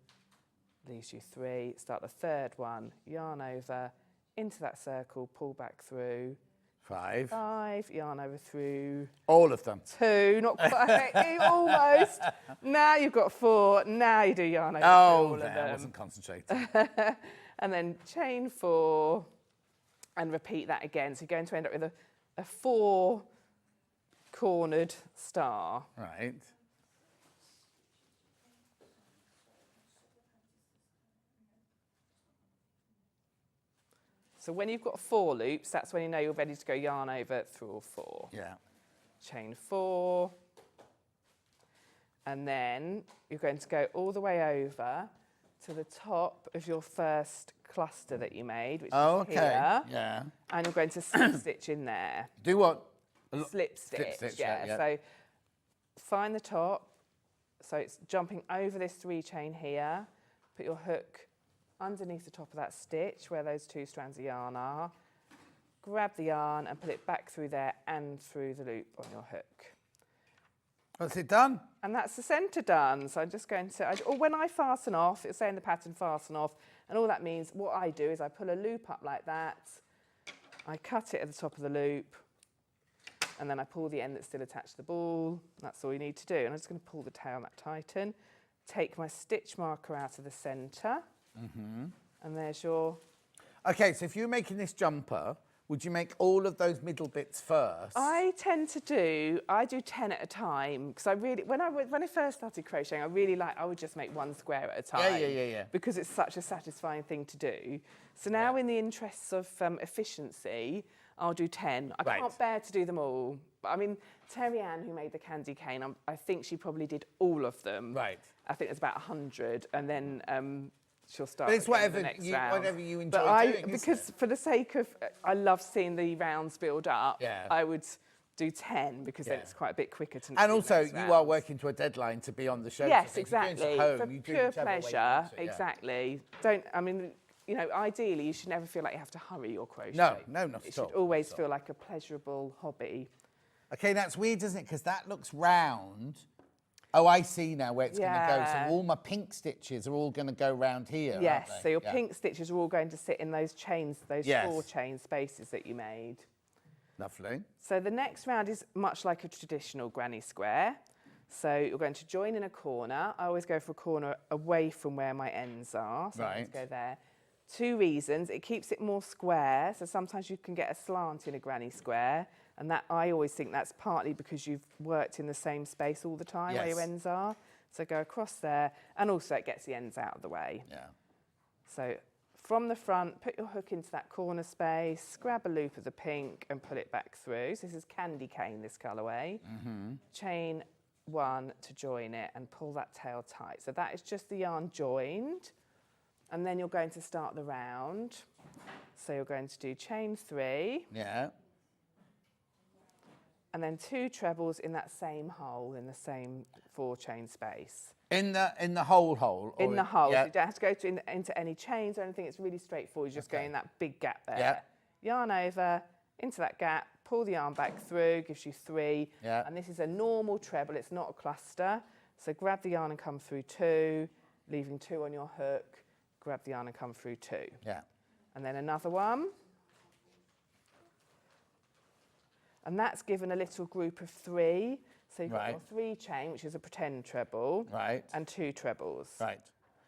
leaves you 3, start the third one, yarn over, into that circle, pull back through, 5, yarn over through... all of them. 2, not quite, almost. Now you've got 4, now you do yarn over through all of them. I wasn't concentrating. And then chain 4 and repeat that again. So you're going to end up with a 4-cornered star. Right. So when you've got 4 loops, that's when you know you're ready to go yarn over through all 4. Yeah. Chain 4. And then you're going to go all the way over to the top of your first cluster that you made, which is here. Yeah. And you're going to slip stitch in there. Do what? Slip stitch, yeah. So find the top. So it's jumping over this 3 chain here. Put your hook underneath the top of that stitch where those 2 strands of yarn are. grab the yarn and put it back through there and through the loop on your hook. That's it done. And that's the centre done. So I'm just going to, or when I fasten off, it's saying the pattern fasten off, and all that means, what I do is I pull a loop up like that, I cut it at the top of the loop, and then I pull the end that's still attached to the ball. That's all you need to do. And I'm just going to pull the tail that tighten, take my stitch marker out of the centre, and there's your... Okay, so if you're making this jumper, would you make all of those middle bits first? I do 10 at a time, because I really, when I first started crocheting, I would just make one square at a time. Yeah. Because it's such a satisfying thing to do. So now in the interests of efficiency, I'll do 10. I can't bear to do them all. But I mean, Terry Ann, who made the candy cane, I think she probably did all of them. Right. I think there's about 100, and then she'll start. But it's whatever you enjoy doing. Because for the sake of, I love seeing the rounds build up. Yeah. I would do 10 because then it's quite a bit quicker to. And also, you are working to a deadline to be on the show. Yes, so exactly. For Pure pleasure, exactly. Ideally, you should never feel like you have to hurry your crochet. No, not at all. It should always feel like a pleasurable hobby. Okay, that's weird, isn't it? Because that looks round. Oh, I see now where it's going to go. So all my pink stitches are all going to go round here, yes, aren't they? so your pink stitches are all going to sit in those chains, those 4 chain spaces that you made. Lovely. So the next round is much like a traditional granny square. So you're going to join in a corner. I always go for a corner away from where my ends are. So I'm going to go there. 2 reasons. It keeps it more square. So sometimes you can get a slant in a granny square. And that, I always think that's partly because you've worked in the same space all the time where your ends are. So go across there, and also it gets the ends out of the way. Yeah. So from the front, put your hook into that corner space, grab a loop of the pink and pull it back through. So this is candy cane, this colourway. Chain 1 to join it and pull that tail tight. So that is just the yarn joined. And then you're going to start the round. So you're going to do chain 3. Yeah. And then 2 trebles in that same hole, in the same 4 chain space. In the whole hole? In the hole. Yeah. You don't have to go into any chains or anything. It's really straightforward. You just go in that big gap there. Yeah. Yarn over, into that gap, pull the yarn back through, gives you 3. Yeah. And this is a normal treble. It's not a cluster. So grab the yarn and come through 2, leaving 2 on your hook. Grab the yarn and come through 2. Yeah. And then another one. And that's given a little group of 3. So you've got your 3 chain, which is a pretend treble. Right. And 2 trebles. Right.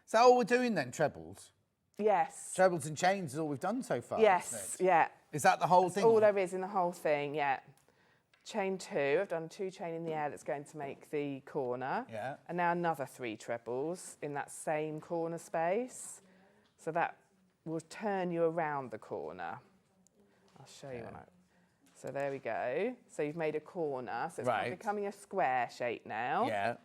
Is that all we're doing then, trebles? Yes. Trebles and chains is all we've done so far. Yes, yeah. Is that the whole thing? All there is in the whole thing, yeah. Chain 2, I've done 2 chain in the air that's going to make the corner. Yeah. And now another 3 trebles in that same corner space. So that will turn you around the corner. I'll show you when I... So there we go. So you've made a corner. So it's kind of becoming a square shape now. Yeah.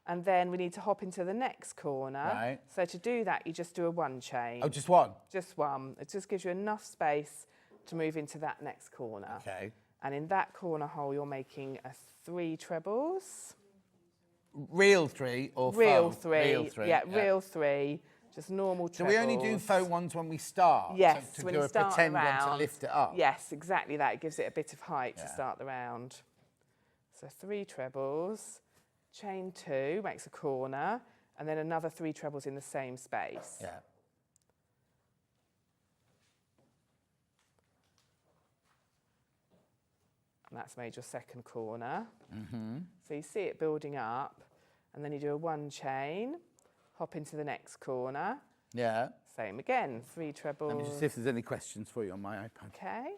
And then we need to hop into the next corner. Right. So to do that, you just do a 1 chain. Oh, just one? Just one. It just gives you enough space to move into that next corner. Okay. And in that corner hole, you're making a 3 trebles. Real 3 or real faux? 3. Real 3. Yeah, real 3. Just normal trebles. Do we only do faux ones when we start? Yes, to when do you a start pretend the round. one to lift it up? Yes, exactly that. It gives it a bit of height to start the round. So 3 trebles, chain 2 makes a corner, and then another 3 trebles in the same space. Yeah. And that's made your second corner. So you see it building up, and then you do a 1 chain, hop into the next corner. Yeah. Same again, 3 trebles. Let me just see if there's any questions for you on my iPad. Okay.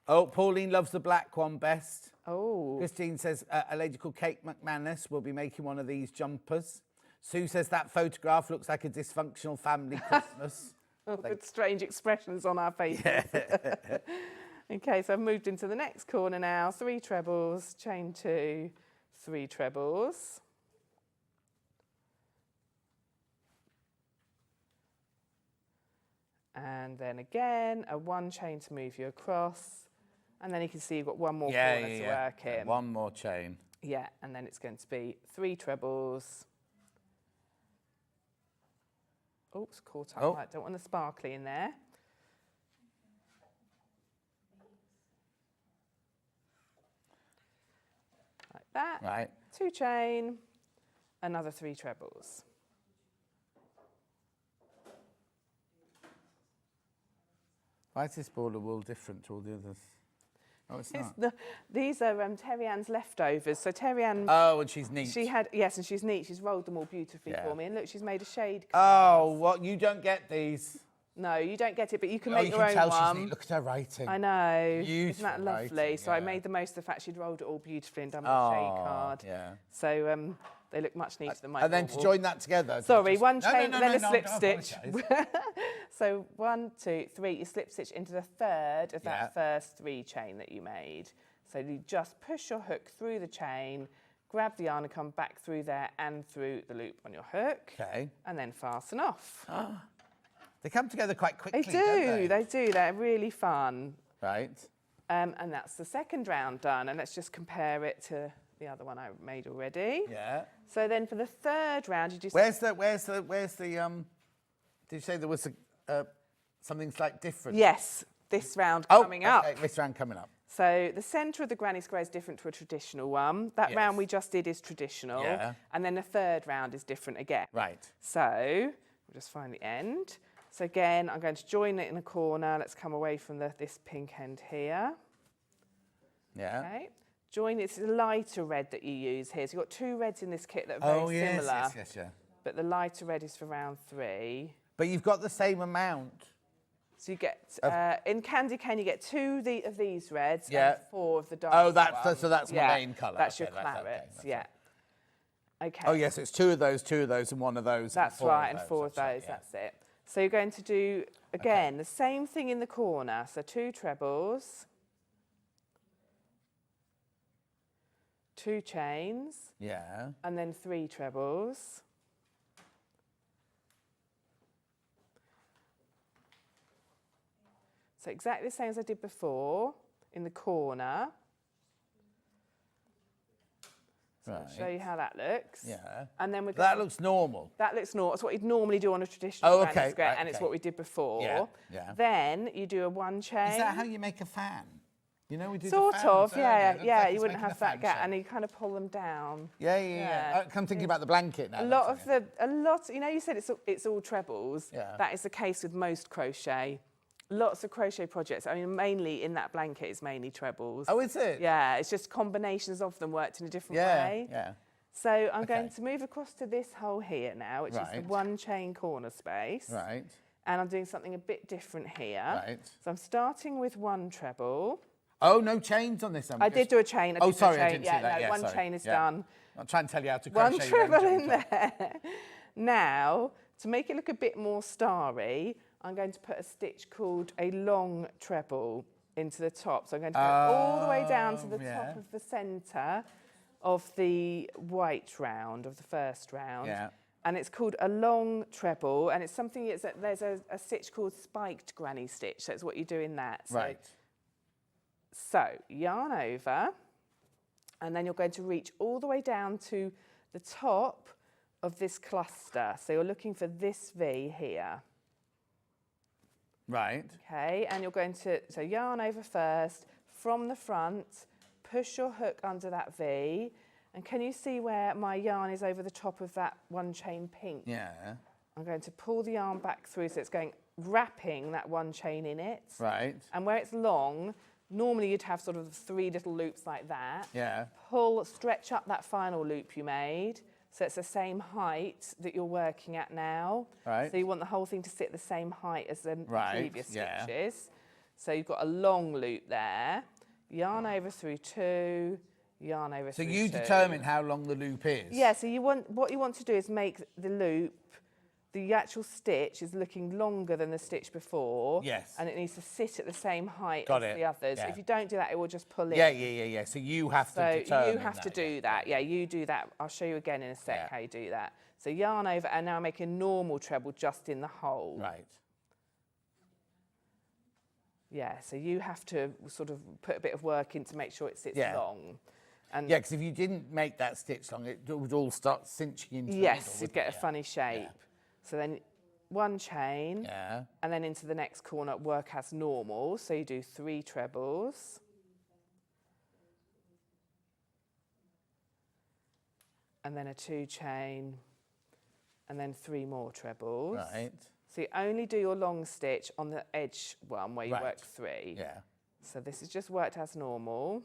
Oh, Pauline loves the black one best. Oh. Christine says a lady called Kate McManus will be making one of these jumpers. Sue says that photograph looks like a dysfunctional family Christmas. With strange expressions on our faces. Yeah. Okay, so I've moved into the next corner now. 3 trebles, chain 2, 3 trebles. And then again, a 1 chain to move you across. And then you can see you've got 1 more corner to work in. 1 more chain. Yeah, and then it's going to be 3 trebles. Oops, caught up. I don't want the sparkly in there. that. Right. 2 chain, another 3 trebles. Why is this ball of wool different to all the others? Oh, it's not. These are Terry Ann's leftovers. So Terry Ann... Oh, and she's neat. She had, yes, and she's neat. She's rolled them all beautifully for me. And look, she's made a shade. Oh, what? You don't get these? No, you don't get it, but you can make you your can own tell one. She's neat. Look at her writing. I know. Beautiful Isn't that lovely? writing, So I yeah. made the most of the fact she'd rolled it all beautifully and done a shade card. Yeah. So they look much neater than my And then to join that together. Sorry, just, one chain, no, then a no, slip don't stitch. apologise. So 1, 2, 3, you slip stitch into the third of that first 3 chain that you made. So you just push your hook through the chain, grab the yarn and come back through there and through the loop on your hook. Okay. And then fasten off. They come together quite quickly, They don't do, they do. They're really fun. Right. And that's the second round done. And let's just compare it to the other one I made already. Yeah. So then for the third round, you just... Where's the did you say there was something slightly different? Yes, this round coming up. Okay, this round coming up. So the centre of the granny square is different to a traditional one. That round we just did is traditional. Yeah. And then the third round is different again. Right. So we'll just find the end. So again, I'm going to join it in a corner. Let's come away from this pink end here. Yeah. Okay. Join it. It's a lighter red that you use here. So you've got 2 reds in this kit that are very similar. Yes, yeah. But the lighter red is for round 3. But you've got the same amount. So you get, in Candy Cane, you get 2 of these reds and 4 of the dark ones. So that's my main colour. That's okay, your clarets, okay. Okay. Oh, yes, it's 2 of those, 2 of those, and 1 of those. That's right, and 4 of those, right, that's it. So you're going to do, again, the same thing in the corner. So 2 trebles, 2 chains, and then 3 trebles. So exactly the same as I did before in the corner. So I'll show you how that looks. Yeah. And then that looks normal. That looks normal. It's what you'd normally do on a traditional granny square, right, and it's what we did before. Yeah, yeah. Then you do a 1 chain. Is that how you make a fan? You know, we do sort the fans of, yeah, earlier. yeah. Like You wouldn't making have a that fan gap, shape. and you kind of pull them down. Yeah. I'm thinking about the blanket now. You know, you said it's all trebles. Yeah. That is the case with most crochet. Lots of crochet projects. I mean, mainly in that blanket is mainly trebles. Oh, is it? Yeah, it's just combinations of them worked in a different way. Yeah. So I'm going to move across to this hole here now, which is the 1 chain corner space. Right. And I'm doing something a bit different here. Right. So I'm starting with 1 treble. Oh, no chains on this one. I did do a chain. Oh, sorry, I didn't see that. No, 1 chain is done. I'm trying to tell you how to crochet. 1 treble in there. Now, to make it look a bit more starry, I'm going to put a stitch called a long treble into the top. So I'm going to go all the way down to the top of the centre of the white round, of the first round. Yeah. And it's called a long treble, and it's something, there's a stitch called spiked granny stitch. So it's what you do in that. Right. So yarn over, and then you're going to reach all the way down to the top of this cluster. So you're looking for this V here. Right. Okay, and you're going to, so yarn over first, from the front, push your hook under that V, and can you see where my yarn is over the top of that 1 chain pink? Yeah. I'm going to pull the yarn back through so it's going, wrapping that 1 chain in it. Right. And where it's long, normally you'd have sort of 3 little loops like that. Yeah. Pull, stretch up that final loop you made, so it's the same height that you're working at now. Right. So you want the whole thing to sit the same height as the previous yeah. stitches. So you've got a long loop there. Yarn over through 2, yarn over through 2. So you determine how long the loop is? Yeah, so what you want to do is make the loop, the actual stitch is looking longer than the stitch before. Yes. And it needs to sit at the same height Got as it. the others. Yeah. If you don't do that, it will just pull in. Yeah. So you have to determine So you have to do that. Yeah, you do that. I'll show you again in a sec how you do that. So yarn over, and now make a normal treble just in the hole. Right. Yeah, so you have to sort of put a bit of work in to make sure it sits long. And yeah, because if you didn't make that stitch long, it would all start cinching into the middle. Yes, you'd get a funny shape. Yeah. So then 1 chain, and then into the next corner, work as normal. So you do 3 trebles. and then a 2 chain, and then 3 more trebles. Right. So you only do your long stitch on the edge one where you work 3. Yeah. So this is just worked as normal.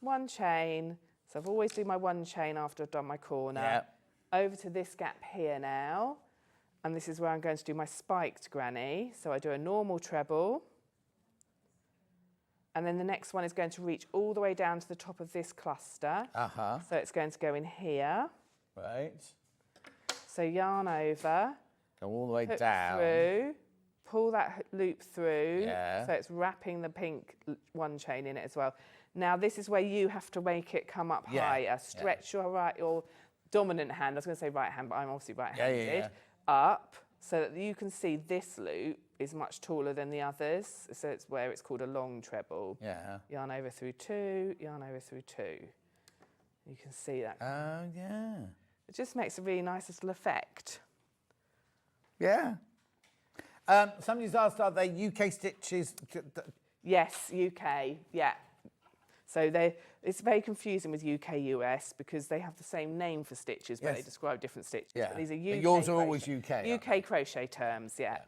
1 chain. So I've always do my 1 chain after I've done my corner. Yeah. Over to this gap here now. And this is where I'm going to do my spiked granny. So I do a normal treble. And then the next one is going to reach all the way down to the top of this cluster. So it's going to go in here. Right. So yarn over. Go all the way hook down. through. Pull that loop through. Yeah. So it's wrapping the pink 1 chain in it as well. Now this is where you have to make it come up higher. Stretch your dominant hand. I was going to say right hand, but I'm obviously right-handed. Up so that you can see this loop is much taller than the others. So it's where it's called a long treble. Yeah. Yarn over through 2, yarn over through 2. You can see that. Oh, yeah. It just makes a really nice little effect. Yeah. Somebody's asked, are they UK stitches? Yes, UK, yeah. So it's very confusing with UK, US because they have the same name for stitches, but they describe different stitches. Yeah. But these are UK. But yours are always UK. UK crochet terms, yeah.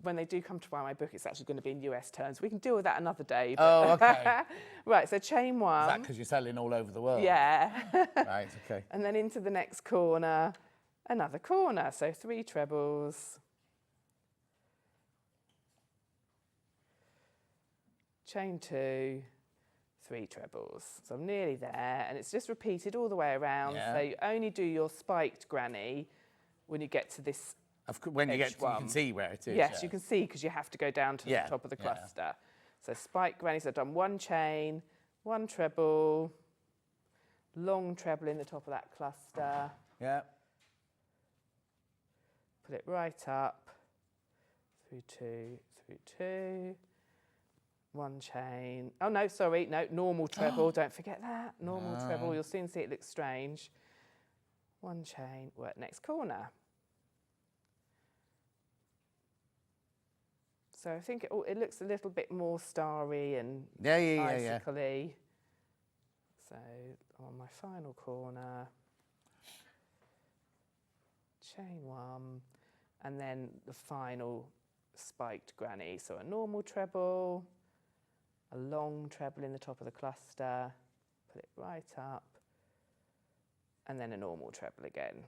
When they do come to buy my book, it's actually going to be in US terms. We can deal with that another day. Oh, okay. Right, so chain 1. Is that because you're selling all over the world? Yeah. Right, okay. And then into the next corner, another corner. So 3 trebles. Chain 2, 3 trebles. So I'm nearly there, and it's just repeated all the way around. Yeah. So you only do your spiked granny when you get to this. When you get to, you can see where it is. Yes, you can see because you have to go down to the top of the cluster. So spiked granny, so I've done 1 chain, 1 treble, long treble in the top of that cluster. Yeah. Put it right up, through 2, through 2. 1 chain. Oh, no, sorry. No, normal treble. Don't forget that. Normal treble. You'll soon see it looks strange. 1 chain. Work next corner. So I think it looks a little bit more starry and icicle-y. So on my final corner, chain 1, and then the final spiked granny. So a normal treble, a long treble in the top of the cluster, put it right up, and then a normal treble again.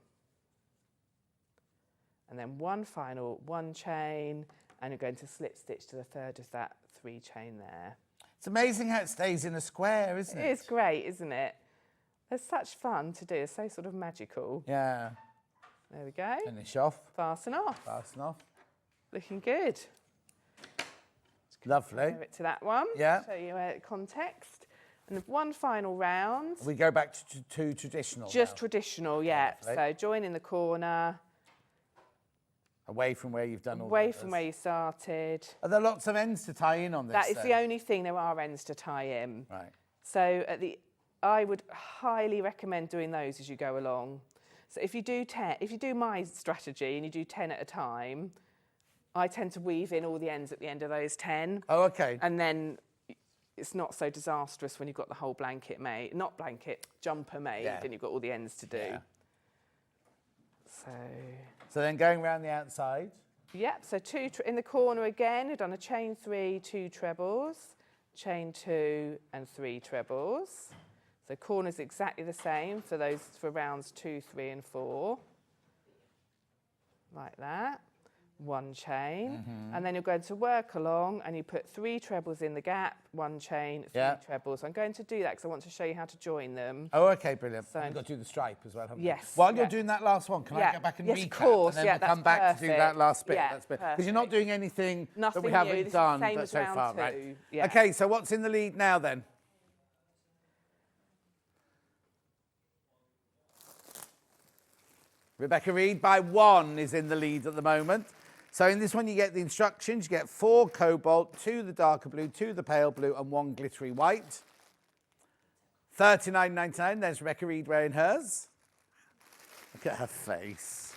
And then 1 final 1 chain, and you're going to slip stitch to the 3rd of that 3 chain there. It's amazing how it stays in a square, isn't it? It is great, isn't it? It's such fun to do. It's so sort of magical. Yeah. There we go. Finish off. Fasten off. Fasten off. Looking good. Lovely. Compare it to that one. Yeah. Show you context. And 1 final round. We go back to traditional. Just now. traditional, yeah. Lovely. So join in the corner. Away from where you've done all Away from where you started. Are there lots of ends to tie in on this? That is the only thing. There are ends to tie in. Right. So I would highly recommend doing those as you go along. So if you do my strategy and you do 10 at a time, I tend to weave in all the ends at the end of those 10. Oh, okay. And then it's not so disastrous when you've got the whole blanket made, jumper made, and you've got all the ends to do. Yeah. So then going around the outside. Yep, so 2 in the corner again, we've done a chain 3, 2 trebles, chain 2 and 3 trebles. So corner's exactly the same for rounds 2, 3 and 4. Like that. 1 chain, and then you're going to work along and you put 3 trebles in the gap, 1 chain, 3 trebles. I'm going to do that because I want to show you how to join them. Oh, okay, brilliant. So You've got to do the stripe as well, haven't yes, you? While you're doing that last one, can I go back and recap? Of course, and then we'll come back to do that last bit. Yeah, that's because you're not doing anything that we haven't This done is the same as so round far, 2. right? Yeah. Okay, so what's in the lead now then? Rebecca Reid by 1 is in the lead at the moment. So in this one, you get the instructions. You get 4 cobalt, 2 the darker blue, 2 the pale blue, and 1 glittery white. $39.99. There's Rebecca Reid wearing hers. Look at her face.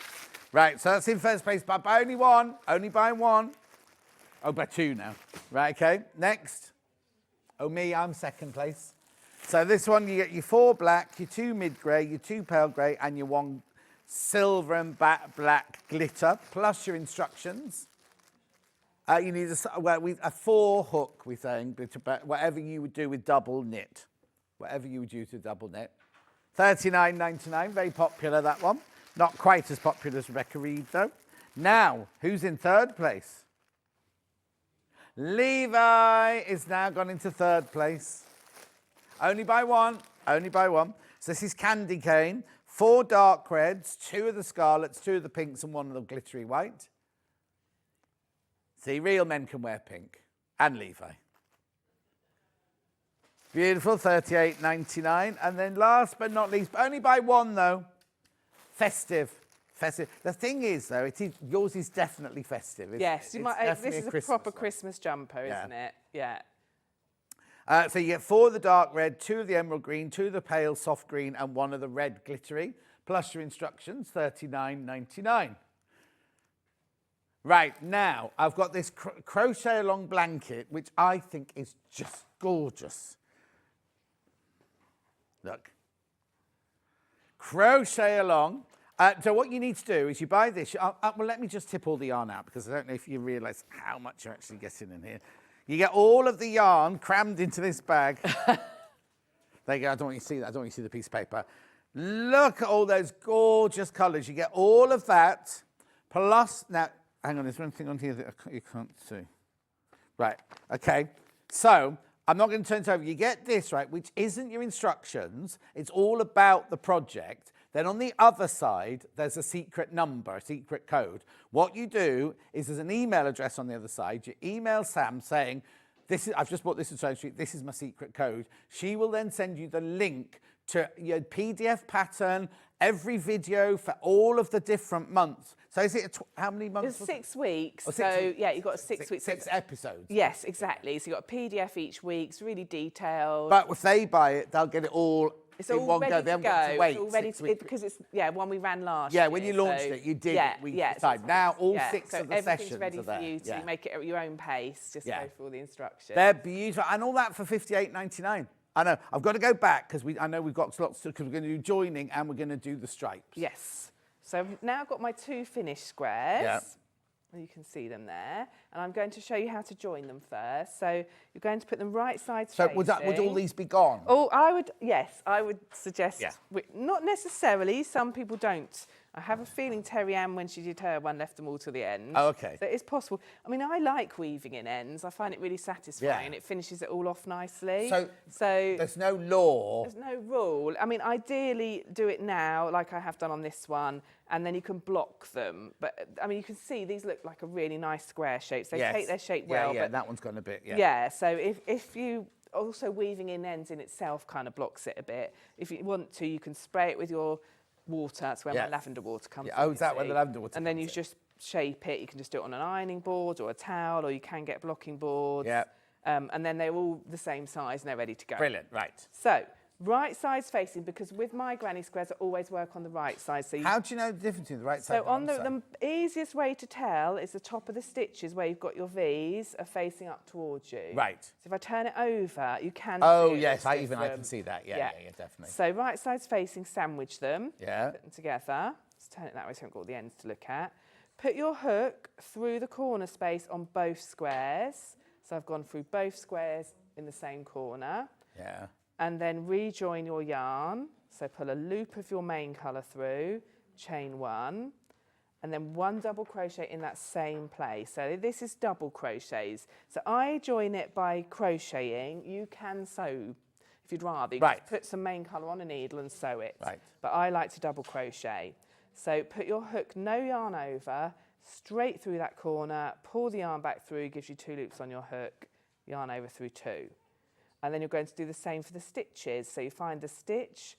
Right, so that's in first place, but by only 1. Only by 1. Oh, by 2 now. Right, okay. Next. Oh, me, I'm second place. So this one, you get your 4 black, your 2 mid-grey, your 2 pale grey, and your 1 silver and black glitter, plus your instructions. You need a 4 hook, we're saying, whatever you would do with double knit. Whatever you would use with double knit. $39.99, very popular, that one. Not quite as popular as Rebecca Reid, though. Now, who's in 3rd place? Levi is now gone into 3rd place. Only by 1, only by 1. So this is Candy Cane, 4 dark reds, 2 of the scarlets, 2 of the pinks, and 1 of the glittery white. See, real men can wear pink. And Levi. Beautiful, $38.99. And then last but not least, but only by 1 though, festive. Festive. The thing is, though, yours is definitely festive. Yes, this is a proper Christmas jumper, isn't it? Yeah. So you get 4 of the dark red, 2 of the emerald green, 2 of the pale soft green, and 1 of the red glittery, plus your instructions, $39.99. Right, now, I've got this crochet along blanket, which I think is just gorgeous. Look. Crochet along. So what you need to do is you buy this. Well, let me just tip all the yarn out because I don't know if you realise how much you're actually getting in here. You get all of the yarn crammed into this bag. There you go. I don't want you to see that. I don't want you to see the piece of paper. Look at all those gorgeous colours. You get all of that. Plus, now, hang on. There's one thing on here that you can't see. Right. Okay. So I'm not going to turn it over. You get this, right, which isn't your instructions. It's all about the project. Then on the other side, there's a secret number, a secret code. What you do is there's an email address on the other side. You email Sam saying, I've just bought this in Sewing Street, this is my secret code. She will then send you the link to your PDF pattern, every video for all of the different months. So is it, how many months? It's 6 weeks. Oh, 6 weeks. Yeah, you've got 6 weeks. 6 episodes. Yes, exactly. So you've got a PDF each week. It's really detailed. But if they buy it, they'll get it all it's in all one ready go. They haven't got to wait. It's all ready to, because it's one we ran last year. year. When you launched it, you did it week at a time. Now all 6 of the sessions ready are there. for you to make it at your own pace. Just go through all the instructions. They're beautiful, and all that for $58.99. I know. I've got to go back because I know we've got lots to, because we're going to do joining and we're going to do the stripes. Yes. So I've now got my 2 finished squares. Yeah. You can see them there. And I'm going to show you how to join them first. So you're going to put them right sides facing. So would all these be gone? Oh, I would suggest, not necessarily, some people don't. I have a feeling Terry Ann, when she did her one, left them all to the end. Oh, okay. So it's possible. I mean, I like weaving in ends. I find it really satisfying and it finishes it all off nicely. So there's no law? There's no rule. I mean, ideally do it now, like I have done on this one, and then you can block them. But, I mean, you can see these look like a really nice square shape. So they take their shape well. Yeah, that one's gone a bit, Yeah, so if you... Also, weaving in ends in itself kind of blocks it a bit. If you want to, you can spray it with your water. That's where my lavender water comes in. Oh, is that where the lavender water comes in? And then you just shape it. You can just do it on an ironing board or a towel, or you can get blocking boards. Yeah. And then they're all the same size and they're ready to go. Brilliant, right. So, right sides facing, because with my granny squares, I always work on the right side. So how do you know the difference between the right side and the wrong side? The easiest way to tell is the top of the stitches where you've got your V's are facing up towards you. Right. So if I turn it over, you can Oh, see yes, I can see that. Yeah, definitely. So right sides facing, sandwich them. Yeah. Put them together. Let's turn it that way so we haven't got all the ends to look at. Put your hook through the corner space on both squares. So I've gone through both squares in the same corner. Yeah. And then rejoin your yarn. So pull a loop of your main colour through, chain 1, and then 1 double crochet in that same place. So this is double crochets. So I join it by crocheting. You can sew if you'd rather. You just put some main colour on a needle and sew it. Right. But I like to double crochet. So put your hook, no yarn over, straight through that corner, pull the yarn back through, gives you 2 loops on your hook, yarn over through 2. And then you're going to do the same for the stitches. So you find the stitch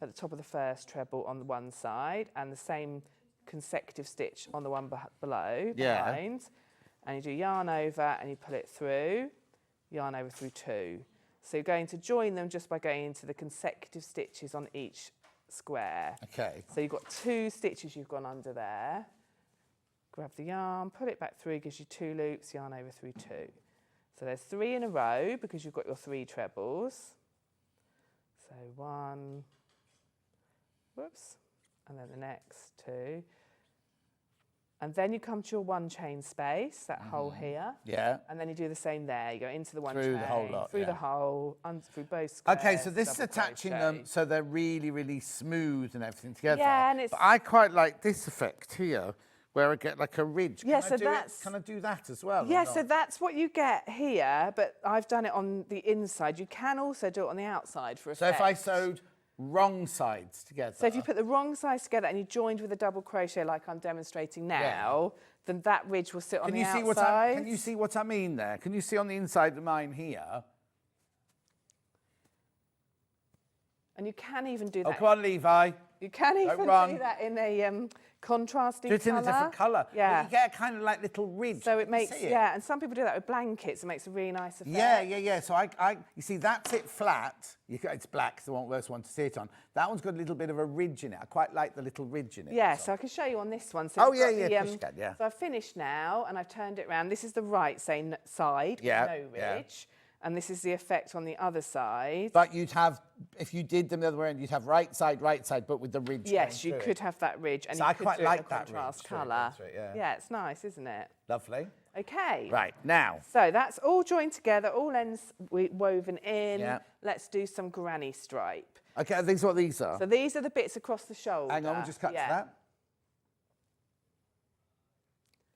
at the top of the first treble on the one side and the same consecutive stitch on the one below, behind. And you do yarn over and you pull it through, yarn over through 2. So you're going to join them just by going into the consecutive stitches on each square. Okay. So you've got 2 stitches you've gone under there. Grab the yarn, pull it back through, gives you 2 loops, yarn over through 2. So there's 3 in a row because you've got your 3 trebles. So 1, whoops, and then the next 2. And then you come to your 1 chain space, that hole here. Yeah. And then you do the same there. You go into the 1 Through chain, the whole lot, through the hole, through both squares. Okay, so this is double attaching crochet. them so they're really, really smooth and everything together. Yeah, and it's... But I quite like this effect here, where I get like a ridge. Yeah, Can so I do that's... Can I do that as well? Yeah, so that's what you get here, but I've done it on the inside. You can also do it on the outside for effect. So if I sewed wrong sides together. So if you put the wrong sides together and you joined with a double crochet like I'm demonstrating now, then that ridge will sit on the outside. Can you see what I mean there? Can you see on the inside of mine here? And you can even do that. Oh, come on, Levi. You can even do that in a contrasting colour. Do it in a different colour. Yeah. But you get a kind of like little ridge. So it makes, and some people do that with blankets. It makes a really nice effect. Yeah. So you see, that's it flat. It's black, it's the worst one to see it on. That one's got a little bit of a ridge in it. I quite like the little ridge in it. Yeah, so I can show you on this one. So yeah. So I've finished now, and I've turned it around. This is the right side, no ridge. Yeah. And this is the effect on the other side. But you'd have, if you did them the other way around, you'd have right side, but with the ridge. Yes, you could have that ridge, and so you I could quite do like it in a that contrast ridge. colour. Yeah, it's nice, isn't it? Lovely. Okay. Right, now. So that's all joined together, all ends woven in. Yeah. Let's do some granny stripe. Okay, these are what these are. So these are the bits across the shoulder. Hang on, we'll just cut to that.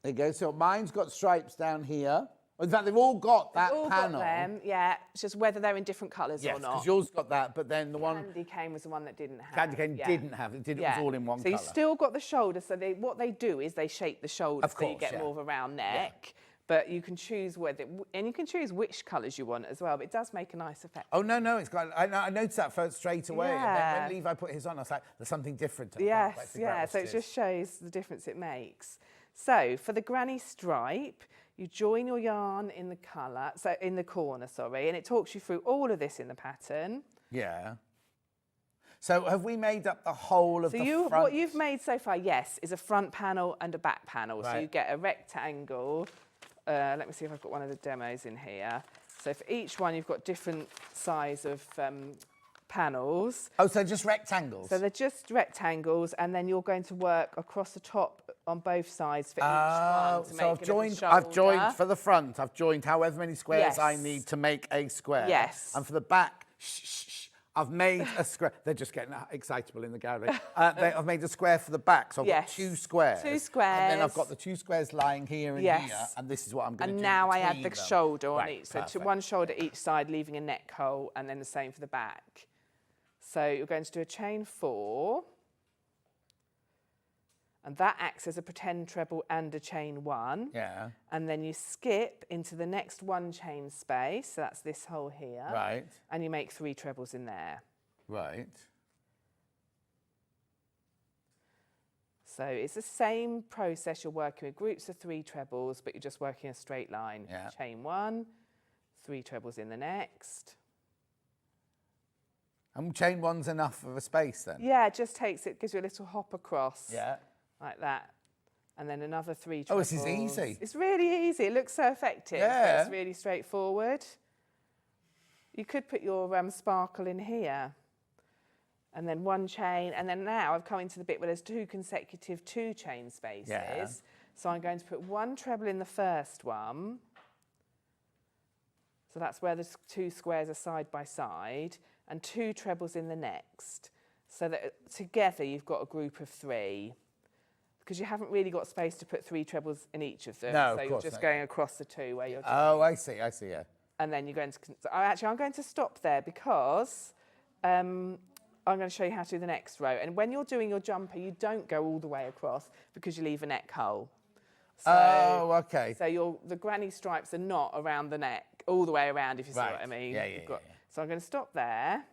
There you go. So mine's got stripes down here. In fact, they've all got that all panel. Got them, yeah. It's just whether they're in different colours or not. Yes, because yours got that, but then the one... Candy cane was the one that didn't have. Candy cane didn't have it. It was all in one so colour. you've still got the shoulder. So what they do is they shape the shoulder Of so course, you get more of a round neck. But you can choose and you can choose which colours you want as well. But it does make a nice effect. Oh, no, it's got... I noticed that first straight away. Yeah. And then when Levi put his on, I was like, there's something different. Yes, so it just shows the difference it makes. So for the granny stripe, you join your yarn in the in the corner, and it talks you through all of this in the pattern. Yeah. So have we made up the whole of the front? What you've made so far, yes, is a front panel and a back panel. Right. So you get a rectangle. Let me see if I've got one of the demos in here. So for each one, you've got different size of panels. Oh, so just rectangles? So they're just rectangles, and then you're going to work across the top on both sides for each one to make I've joined for the front. I've joined however many squares I need to make a square. Yes. And for the back, I've made a square. They're just getting excitable in the gallery. I've made a square for the back, so I've got 2 squares. 2 squares. And then I've got the 2 squares lying here and here, and this is what I'm going to do. And now I add the shoulder on Right, each. So one shoulder each side, leaving a neck hole, and then the same for the back. So you're going to do a chain 4. And that acts as a pretend treble and a chain 1. Yeah. And then you skip into the next 1 chain space. So that's this hole here. Right. And you make 3 trebles in there. Right. So it's the same process. You're working with groups of 3 trebles, but you're just working a straight line. Yeah. Chain 1, 3 trebles in the next. And chain 1's enough of a space then? Yeah, it just gives you a little hop across. Yeah. Like that. And then another 3 trebles. Oh, this is easy. It's really easy. It looks so effective. Yeah. It's really straightforward. You could put your sparkle in here. And then 1 chain. And then now I've come into the bit where there's 2 consecutive 2 chain spaces. Yeah. So I'm going to put 1 treble in the first one. So that's where the 2 squares are side by side. And 2 trebles in the next. So that together you've got a group of 3. Because you haven't really got space to put 3 trebles in each of them. No, so of you're course just going across the 2 where you're... Oh, I see, yeah. And then you're going to... Actually, I'm going to stop there because I'm going to show you how to do the next row. And when you're doing your jumper, you don't go all the way across because you leave a neck hole. So, okay. So the granny stripes are not around the neck, all the way around, if you see what I mean. Yeah. So I'm going to stop there.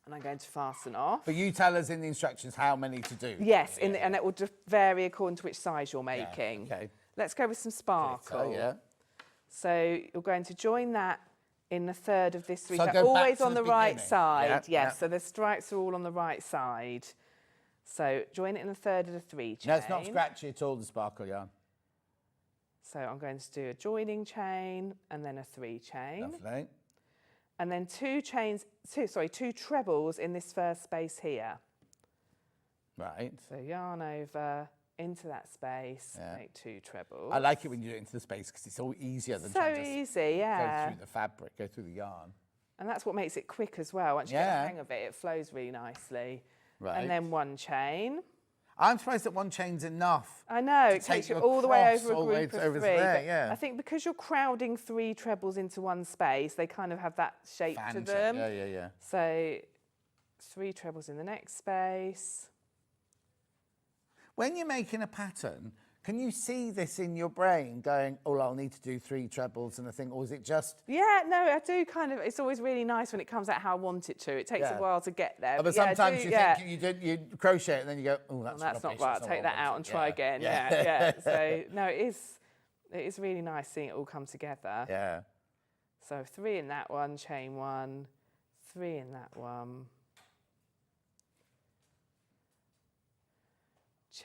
And I'm going to fasten off. But you tell us in the instructions how many to do. Yes, and it will just vary according to which size you're making. Yeah, okay. Let's go with some sparkle. Yeah. So you're going to join that in the third of this 3. So So go always back to on the the right beginning. side. Yeah, Yes, yeah. so the stripes are all on the right side. So join it in the third of the 3 chain. No, it's not scratchy at all, the sparkle yarn. So I'm going to do a joining chain and then a 3 chain. Lovely. and then two trebles in this first space here. Right. So yarn over into that space, make 2 trebles. I like it when you do it into the space because it's all easier than trying to go through the fabric, go through the yarn. And that's what makes it quick as well. Once you get the hang of it, it flows really nicely. Right. And then 1 chain. I'm surprised that 1 chain's enough. I know, it takes you all the way over a group of 3. There, I think because you're crowding 3 trebles into one space, they kind of have that shape to them. Yeah. So 3 trebles in the next space. When you're making a pattern, can you see this in your brain going, oh, I'll need to do 3 trebles and a thing, or is it just... Yeah, no, I do kind of, it's always really nice when it comes out how I want it to. It takes a while to get there. But sometimes you think you crochet it and then you go, oh, that's not right, I'll take that out and try again. Yeah. So, no, it is really nice seeing it all come together. Yeah. So 3 in that one, chain 1, 3 in that one.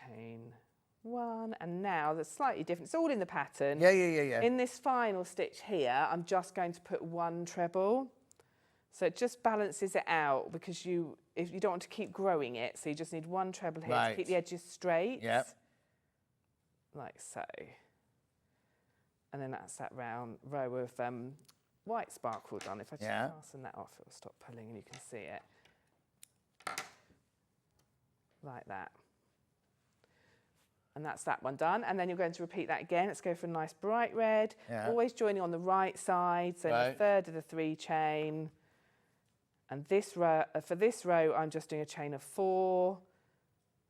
Chain 1, and now that's slightly different. It's all in the pattern. Yeah. In this final stitch here, I'm just going to put 1 treble. So it just balances it out because if you don't want to keep growing it, so you just need 1 treble here to keep the edges straight. Yep. Like so. And then that's that round row of white sparkle done. If I just fasten that off, it'll stop pulling and you can see it. Like that. And that's that one done. And then you're going to repeat that again. Let's go for a nice bright red. Always joining on the right side. So in the third of the 3 chain. And this row, for this row, I'm just doing a chain of 4.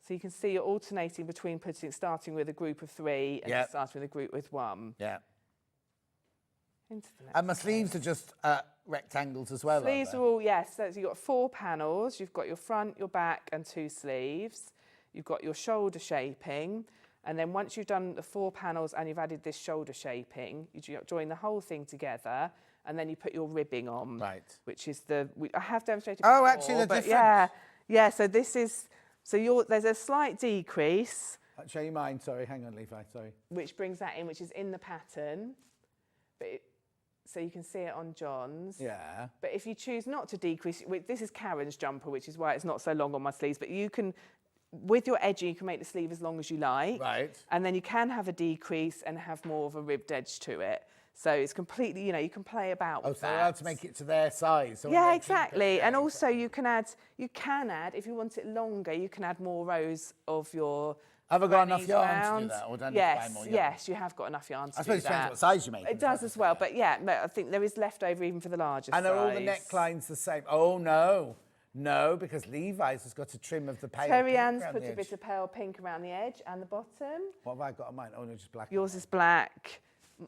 So you can see you're alternating between starting with a group of 3 and starting with a group with 1. Yeah. Into the next and my sleeves are just rectangles as well. Sleeves are all, yes. So you've got 4 panels. You've got your front, your back, and 2 sleeves. You've got your shoulder shaping, and then once you've done the 4 panels and you've added this shoulder shaping, you join the whole thing together, and then you put your ribbing on, which is I have demonstrated before, actually, they're different. Yeah. So this is there's a slight decrease. I'll show you mine. Sorry, hang on, Levi. Sorry. Which brings that in, which is in the pattern, so you can see it on John's. Yeah. But if you choose not to decrease, this is Karen's jumper, which is why it's not so long on my sleeves. But you can. With your edging, you can make the sleeve as long as you like. Right. And then you can have a decrease and have more of a ribbed edge to it. So it's completely, you can play about with that. So you're allowed to make it to their size. So yeah, exactly. And also you can add, if you want it longer, you can add more rows of your Have I got enough yarn to do that? Or do I need to buy more yarn? Yes, you have got enough yarn to do that. I suppose it depends what size you make. It does as well. But yeah, I think there is leftover even for the larger size. And are all the necklines the same? Oh, no. No, because Levi's has got a trim of the pale Terry pink Ann's around put the a edge. bit of pale pink around the edge and the bottom. What have I got on mine? Oh, no, just black. Yours is black.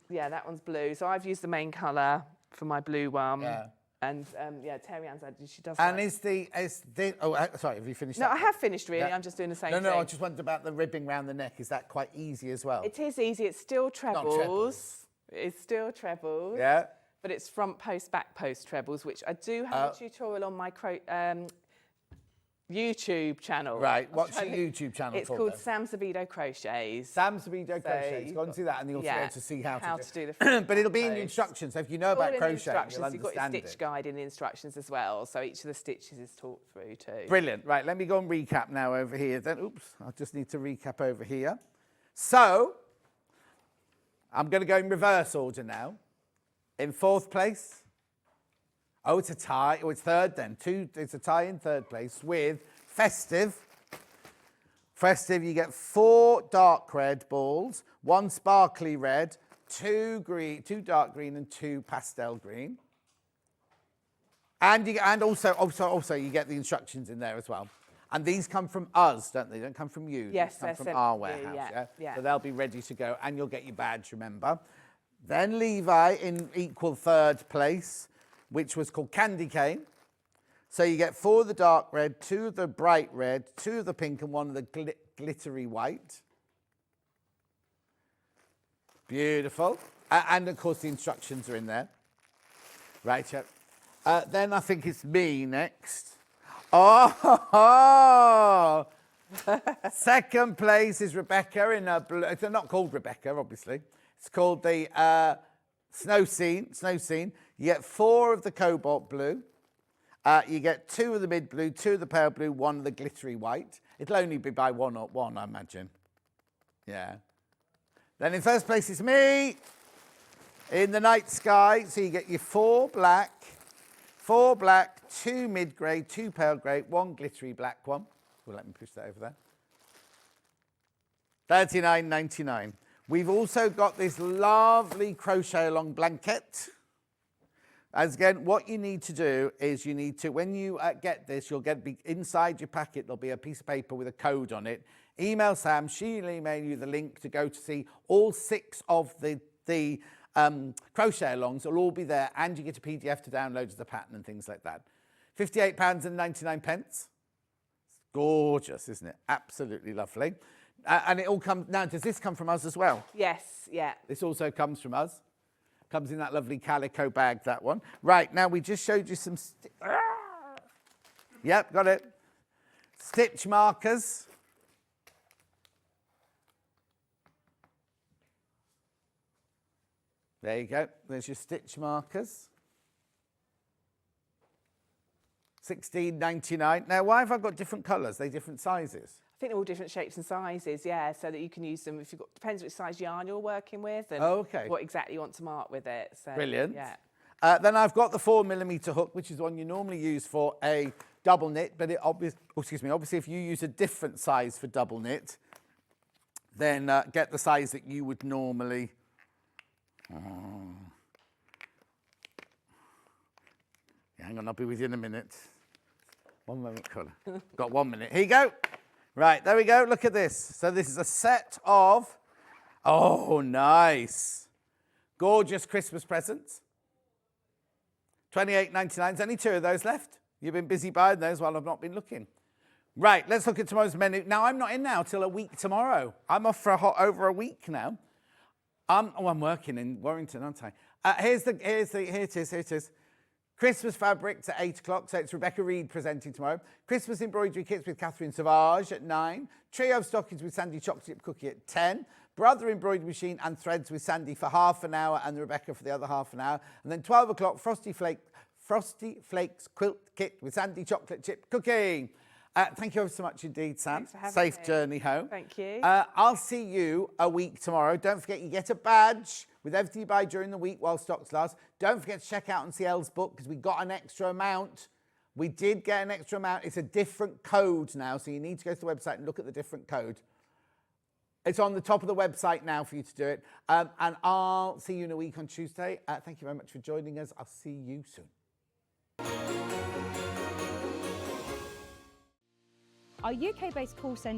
Yeah, that one's blue. So I've used the main colour for my blue one. Yeah. And Terry Ann's, she does. And like... sorry, have you finished? No, I have finished really. Yeah. I'm just doing the same thing. No, I just wondered about the ribbing round the neck. Is that quite easy as well? It is easy. It's still trebles. Not trebles. It's still trebles. Yeah. But it's front post, back post trebles, which I do have a tutorial on my YouTube channel. Right, what's your YouTube channel It's called Sam Sabido Crochets. Sam Sabido Crochets. Go and see that and you'll be able to see how to do the But it'll be in the instructions, so if you know about crochet, you'll understand You've got your stitch guide in the instructions as well, so each of the stitches is taught through too. Brilliant. Right, let me go and recap now over here then. Oops, I just need to recap over here. So, I'm going to go in reverse order now. In 4th place. Oh, it's a tie. Oh, it's 3rd then. It's a tie in 3rd place with Festive. Festive, you get 4 dark red balls, 1 sparkly red, 2 dark green and 2 pastel green. And also you get the instructions in there as well. And these come from us, don't they? They don't come from you. Yes, they come from our warehouse. Yeah. So they'll be ready to go and you'll get your badge, remember. Then Levi in equal 3rd place, which was called Candy Cane. So you get 4 of the dark red, 2 of the bright red, 2 of the pink and 1 of the glittery white. Beautiful. And of course the instructions are in there. Right, then I think it's me next. Oh! 2nd place is Rebecca in a blue. They're not called Rebecca, obviously. It's called the Snow Scene. You get 4 of the cobalt blue. You get 2 of the mid blue, 2 of the pale blue, 1 of the glittery white. It'll only be by one, I imagine. Yeah. Then in first place is me. In the night sky, so you get your 4 black, 2 mid grey, 2 pale grey, 1 glittery black one. Well, let me push that over there. $39.99. We've also got this lovely crochet along blanket. As again, what you need to do is you need to, when you get this, you'll get inside your packet, there'll be a piece of paper with a code on it. Email Sam, she'll email you the link to go to see all 6 of the crochet alongs. Will all be there, and you get a PDF to download as the pattern and things like that. £58.99. It's gorgeous, isn't it? Absolutely lovely. And it all comes, now does this come from us as well? Yes, yeah. This also comes from us. Comes in that lovely calico bag, that one. Right, now we just showed you some... Yep, got it. Stitch markers. There you go. There's your stitch markers. $16.99. Now, why have I got different colours? They're different sizes. I think they're all different shapes and sizes, yeah, so that you can use them if you've got, depends which size yarn you're working with and what exactly you want to mark with it. So, brilliant. Yeah. Then I've got the 4mm hook, which is one you normally use for a double knit, but it obviously if you use a different size for double knit, then get the size that you would normally... Hang on, I'll be with you in a minute. One moment, colour. Got 1 minute. Here you go. Right, there we go. Look at this. So this is a set of, oh, nice. Gorgeous Christmas presents. $28.99. There's only 2 of those left. You've been busy buying those while I've not been looking. Right, let's look at tomorrow's menu. Now, I'm not in now till a week tomorrow. I'm off for over a week now. I'm working in Warrington, aren't I? Here it is. Christmas fabrics at 8 o'clock, so it's Rebecca Reid presenting tomorrow. Christmas embroidery kits with Catherine Sauvage at 9. Trio of stockings with Sandy chocolate chip cookie at 10. Brother embroidery machine and threads with Sandy for half an hour and Rebecca for the other half an hour. And then 12 o'clock, Frosty Flakes quilt kit with Sandy chocolate chip cookie. Thank you ever so much indeed, Sam. Thanks for having Safe me. journey home. Thank you. I'll see you a week tomorrow. Don't forget you get a badge with everything you buy during the week while stocks last. Don't forget to check out CL's book because we got an extra amount. We did get an extra amount. It's a different code now, so you need to go to the website and look at the different code. It's on the top of the website now for you to do it. And I'll see you in a week on Tuesday. Thank you very much for joining us. I'll see you soon. Our UK-based call centre